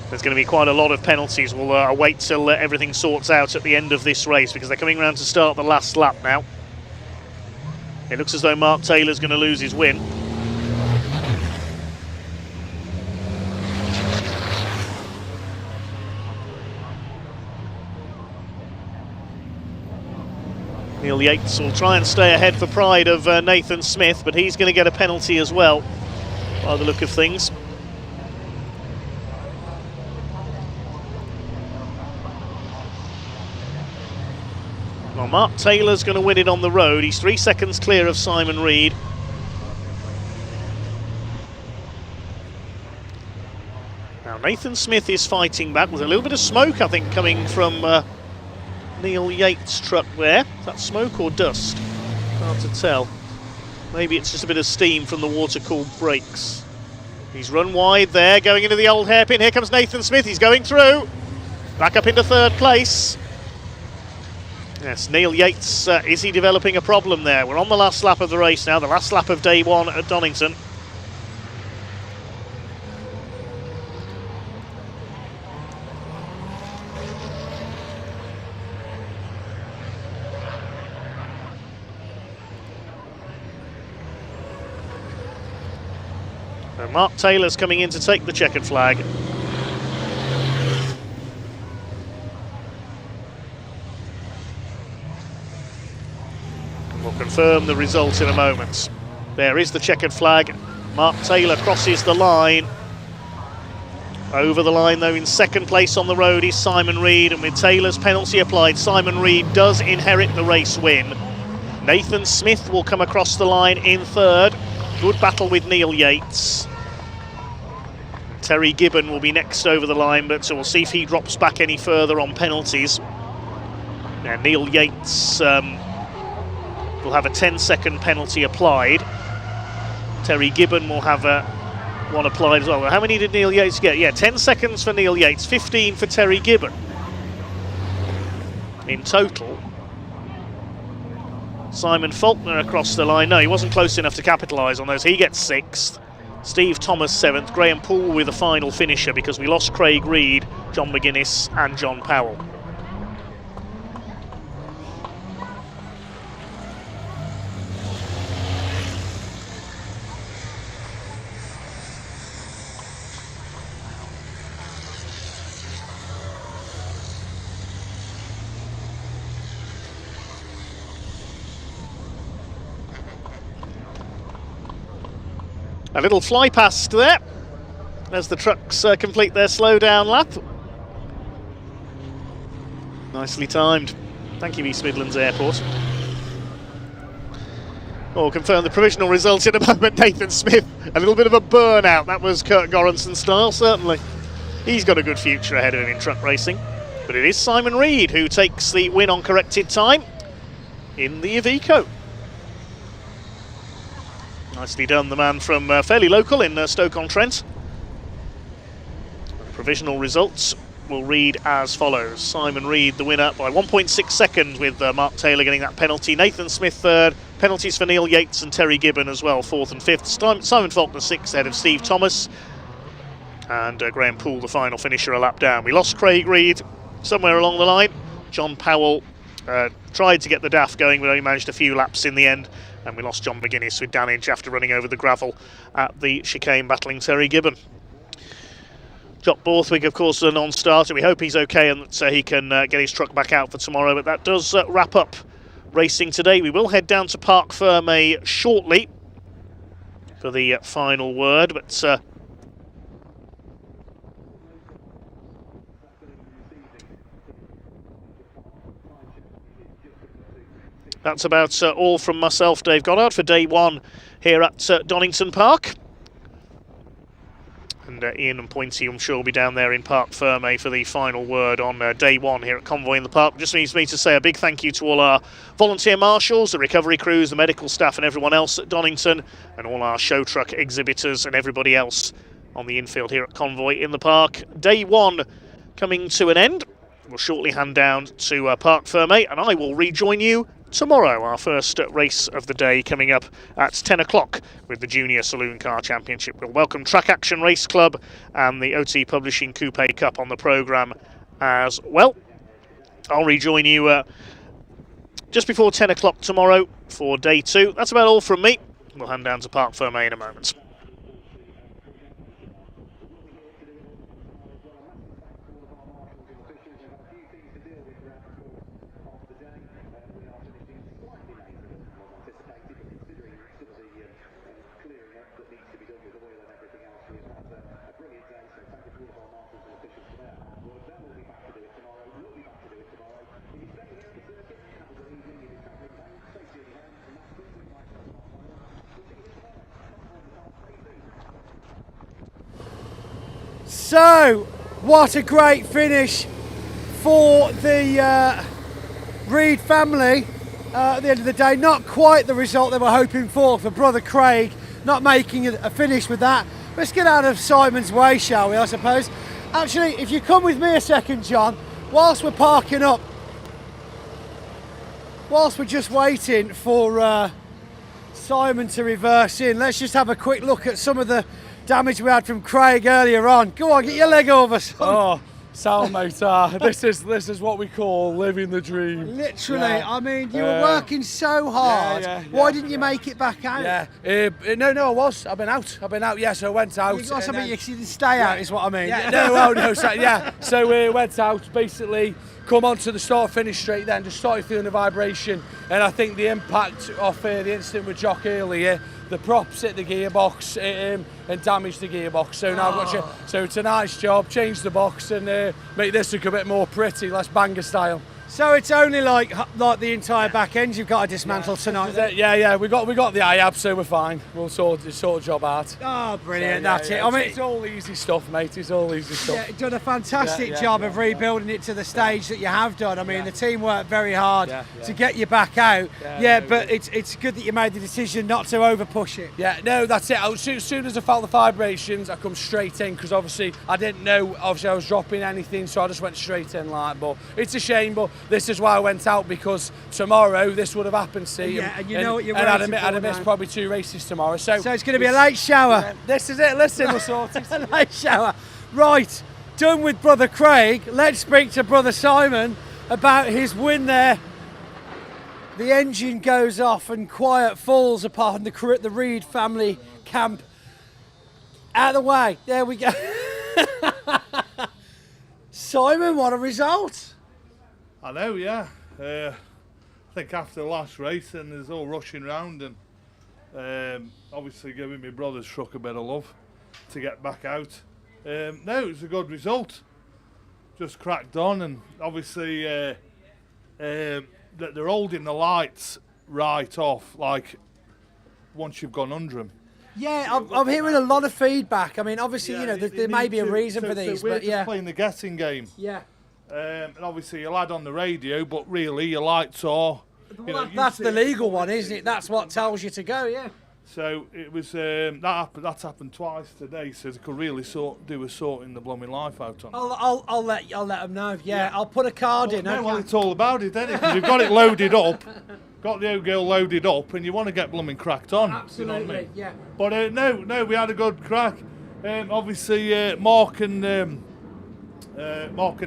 There's going to be quite a lot of penalties. We'll wait till everything sorts out at the end of this race, because they're coming around to start the last lap now. It looks as though Mark Taylor's going to lose his win. Neil Yates will try and stay ahead for pride of Nathan Smith, but he's going to get a penalty as well, by the look of things. Well, Mark Taylor's going to win it on the road. He's 3 seconds clear of Simon Reed. Now Nathan Smith is fighting back. There's a little bit of smoke, I think, coming from Neil Yates' truck there. Is that smoke or dust? Hard to tell. Maybe it's just a bit of steam from the water-cooled brakes. He's run wide there, going into the old hairpin. Here comes Nathan Smith. He's going through. Back up into third place. Yes, Neil Yates, is he developing a problem there? We're on the last lap of the race now, the last lap of day one at Donington. So Mark Taylor's coming in to take the checkered flag. We'll confirm the result in a moment. There is the checkered flag. Mark Taylor crosses the line. Over the line though, in second place on the road is Simon Reed, and with Taylor's penalty applied, Simon Reed does inherit the race win. Nathan Smith will come across the line in third. Good battle with Neil Yates. Terry Gibbon will be next over the line, but so we'll see if he drops back any further on penalties. Now Neil Yates will have a 10-second penalty applied. Terry Gibbon will have one applied as well. How many did Neil Yates get? Yeah, 10 seconds for Neil Yates, 15 for Terry Gibbon in total. Simon Faulkner across the line. No, he wasn't close enough to capitalise on those. He gets 6th. Steve Thomas 7th. Graham Poole with a final finisher, because we lost Craig Reed, John McGuinness and John Powell. A little fly past there as the trucks complete their slow down lap. Nicely timed. Thank you, East Midlands Airport. We'll confirm the provisional results in a moment. Nathan Smith, a little bit of a burnout. That was Kurt Goranson style, certainly. He's got a good future ahead of him in truck racing. But it is Simon Reed who takes the win on corrected time in the Iveco. Nicely done, the man from fairly local in Stoke-on-Trent. Provisional results will read as follows. Simon Reed, the winner by 1.6 seconds, with Mark Taylor getting that penalty. Nathan Smith third. Penalties for Neil Yates and Terry Gibbon as well, 4th and 5th. Simon Faulkner 6th ahead of Steve Thomas. And Graham Poole, the final finisher, a lap down. We lost Craig Reed somewhere along the line. John Powell tried to get the DAF going, but only managed a few laps in the end. And we lost John McGuinness with damage after running over the gravel at the chicane, battling Terry Gibbon. Jock Borthwick, of course, a non-starter. We hope he's okay and that he can get his truck back out for tomorrow. But that does wrap up racing today. We will head down to Parc Fermé shortly for the final word. But that's about all from myself, Dave Goddard, for day one here at Donington Park. And Ian and Pointy, I'm sure, will be down there in Parc Fermé for the final word on day one here at Convoy in the Park. Just needs me to say a big thank you to all our volunteer marshals, the recovery crews, the medical staff and everyone else at Donington, and all our show truck exhibitors and everybody else on the infield here at Convoy in the Park. Day one coming to an end. We'll shortly hand down to Parc Fermé, and I will rejoin you tomorrow. Our first race of the day coming up at 10 o'clock with the Junior Saloon Car Championship. We'll welcome Track Action Race Club and the OT Publishing Coupe Cup on the programme as well. I'll rejoin you just before 10 o'clock tomorrow for day two. That's about all from me. We'll hand down to Parc Fermé in a moment. So, what a great finish for the Reed family at the end of the day. Not quite the result they were hoping for brother Craig, not making a finish with that. Let's get out of Simon's way, shall we, I suppose. Actually, if you come with me a second, John, whilst we're parking up, whilst we're just waiting for Simon to reverse in, let's just have a quick look at some of the damage we had from Craig earlier on. Go on, get your leg over, son. Oh, sound mate, this is what we call living the dream. Literally, yeah. I mean, you were working so hard. Why didn't you make it back out? Yeah, no, I was. I've been out. Yeah, so I went out. You got something you didn't stay out, is what I mean. Yeah, no. So we went out, basically come onto the start-finish straight then, just started feeling the vibration, and I think the impact of the incident with Jock earlier, the props hit the gearbox and damaged the gearbox. So now I've got so it's a nice job, change the box and make this look a bit more pretty, less banger style. So it's only like the entire back end you've got to dismantle tonight. Yeah. We got the IAB, so we're fine. We'll sort the job out. Oh, brilliant! So, that's it. I mean, it's all easy stuff, mate. It's all easy stuff. Yeah, you've done a fantastic job of rebuilding it to the stage that you have done. I mean, the team worked very hard to get you back out. But it's good that you made the decision not to over push it. Yeah, no, that's it. As soon as I felt the vibrations, I come straight in because obviously I didn't know. Obviously, I was dropping anything, so I just went straight in like. But it's a shame, but this is why I went out, because tomorrow this would have happened, see. Yeah, and you know what you're waiting for. I'd have missed probably 2 races tomorrow. So it's going to be a late shower. Yeah, this is it. Listen, we'll sort it. A late shower. Right, done with brother Craig. Let's speak to brother Simon about his win there. The engine goes off and quiet falls upon the Reed family camp. Out of the way. There we go. Simon, what a result. I know, yeah. I think after the last race, and there's all rushing round, and obviously giving my brother's truck a bit of love to get back out. No, it was a good result. Just cracked on, and obviously that they're holding the lights right off, like once you've gone under them. Yeah, I'm hearing a lot of feedback. I mean, obviously, there may be a reason for these, we're but just playing the guessing game. Yeah. And obviously you'll add on the radio, but really your lights are... that's the legal one, isn't it? That's what tells you to go, yeah. So it was that's happened twice today, so they could really do a sorting the blooming life out on. I'll let them know. Yeah, I'll put a card in. Well, it's all about it, isn't it? Because you've got it loaded up, got the old girl loaded up, and you want to get blooming cracked on. Absolutely, you know what I mean? yeah. But no, we had a good crack. Obviously, Mark and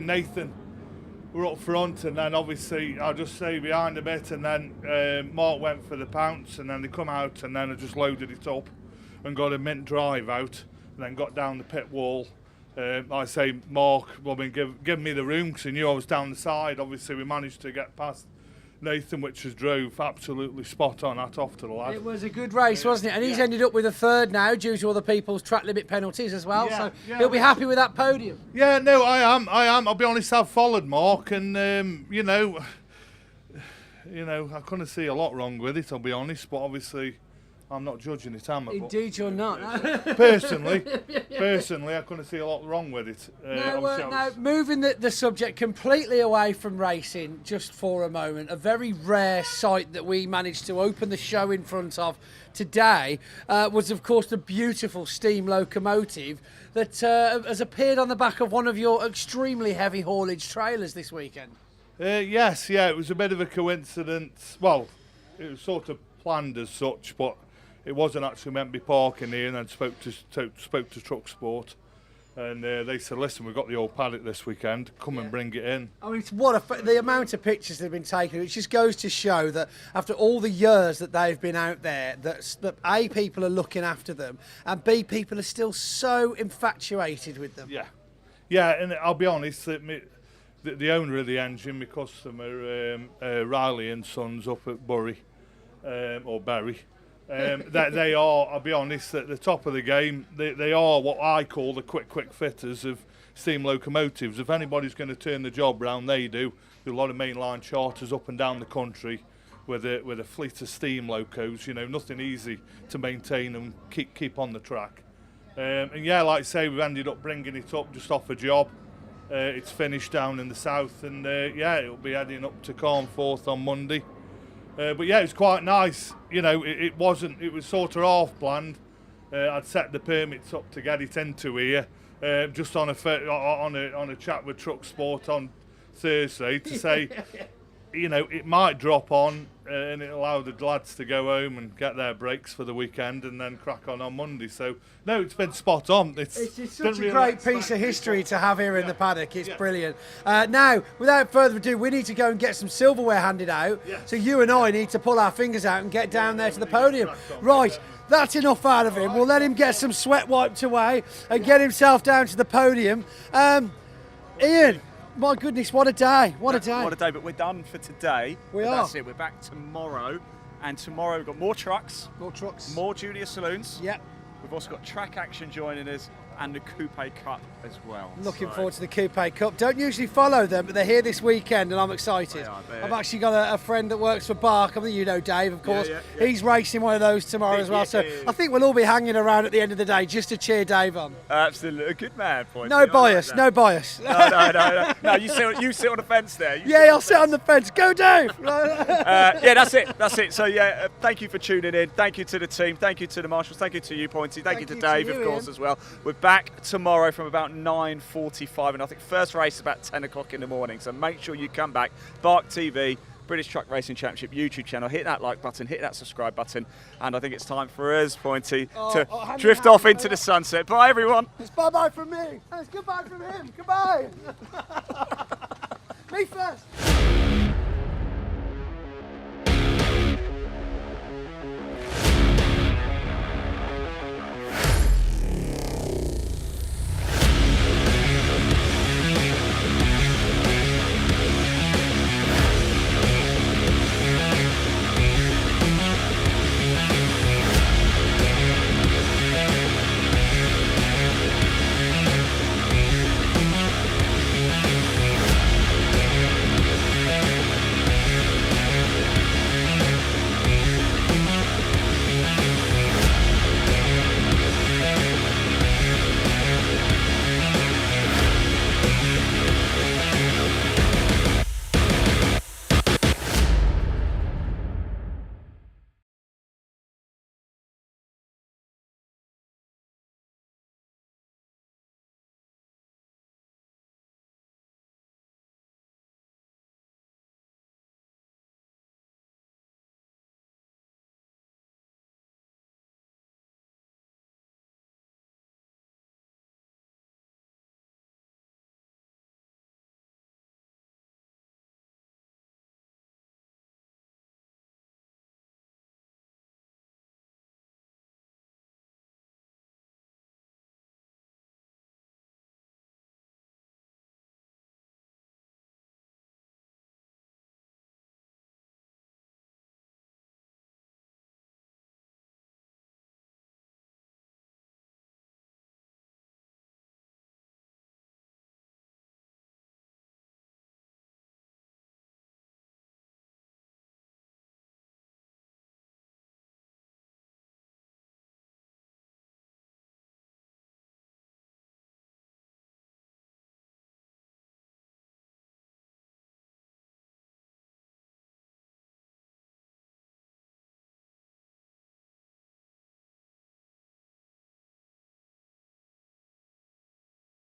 Nathan were up front, and then obviously I'll just say behind a bit, and then Mark went for the pounce, and then they come out, and then I just loaded it up and got a mint drive out, and then got down the pit wall. I say Mark, give me the room, because he knew I was down the side. Obviously we managed to get past Nathan, which was drove absolutely spot on, hat off to the lad. It was a good race, wasn't it? And he's ended up with a third now due to other people's track limit penalties as well. So he'll be happy with that podium. Yeah, no, I am. I'll be honest, I've followed Mark, and you know, I couldn't see a lot wrong with it, I'll be honest. But obviously, I'm not judging it, am I? Indeed, you're not. Personally, I couldn't see a lot wrong with it. No, moving the subject completely away from racing just for a moment, a very rare sight that we managed to open the show in front of today was, of course, the beautiful steam locomotive that has appeared on the back of one of your extremely heavy haulage trailers this weekend. Yes, it was a bit of a coincidence. Well, it was sort of planned as such, but it wasn't actually meant to be parking here, and then spoke to Truck Sport, and they said, listen, we've got the old paddock this weekend, come and bring it in. I mean, the amount of pictures that have been taken, it just goes to show that after all the years that they've been out there, that A, people are looking after them, and B, people are still so infatuated with them. Yeah, and I'll be honest, the owner of the engine, my customer, Riley and Sons up at Bury, or Barry, they are, I'll be honest, at the top of the game. They are what I call the quick fitters of steam locomotives. If anybody's going to turn the job round, they do. There's a lot of mainline charters up and down the country with a fleet of steam locos. You know, nothing easy to maintain and keep on the track. And yeah, like I say, we've ended up bringing it up just off a job. It's finished down in the south, and it'll be heading up to Carnforth on Monday. But yeah, it was quite nice. You know, it was sort of half planned. I'd set the permits up to get it into here, just on a chat with Truck Sport on Thursday to say, you know, it might drop on, and it'll allow the lads to go home and get their breaks for the weekend and then crack on Monday. So no, it's been spot on. It's such a great piece of history to have here in the paddock. It's brilliant. Now, without further ado, we need to go and get some silverware handed out. So you and I need to pull our fingers out and get down there to the podium. Right, that's enough out of him. We'll let him get some sweat wiped away and get himself down to the podium. Ian, my goodness, what a day. What a day. What a day, but we're done for today. We are. That's it, we're back tomorrow. And tomorrow we've got more trucks. More junior saloons. Yep. We've also got track action joining us and the Coupe Cup as well. Looking forward to the Coupe Cup. Don't usually follow them, but they're here this weekend and I'm excited. I've actually got a friend that works for Bark. I mean, you know Dave, of course. Yeah. He's racing one of those tomorrow as well. So I think we'll all be hanging around at the end of the day just to cheer Dave on. Absolutely. A good man, Pointy. No bias, no bias. No, you sit on the fence there. I'll sit on the fence. Go Dave! That's it. So thank you for tuning in. Thank you to the team. Thank you to the marshals. Thank you to you, Pointy. Thank you to Dave, of course, as well. We're back tomorrow from about 9:45, and I think first race is about 10 o'clock in the morning. So make sure you come back. Bark TV, British Truck Racing Championship YouTube channel. Hit that like button, hit that subscribe button, and I think it's time for us, Pointy, to drift off into the sunset. Bye, everyone. It's bye-bye from me. It's goodbye from him. Goodbye. Me first.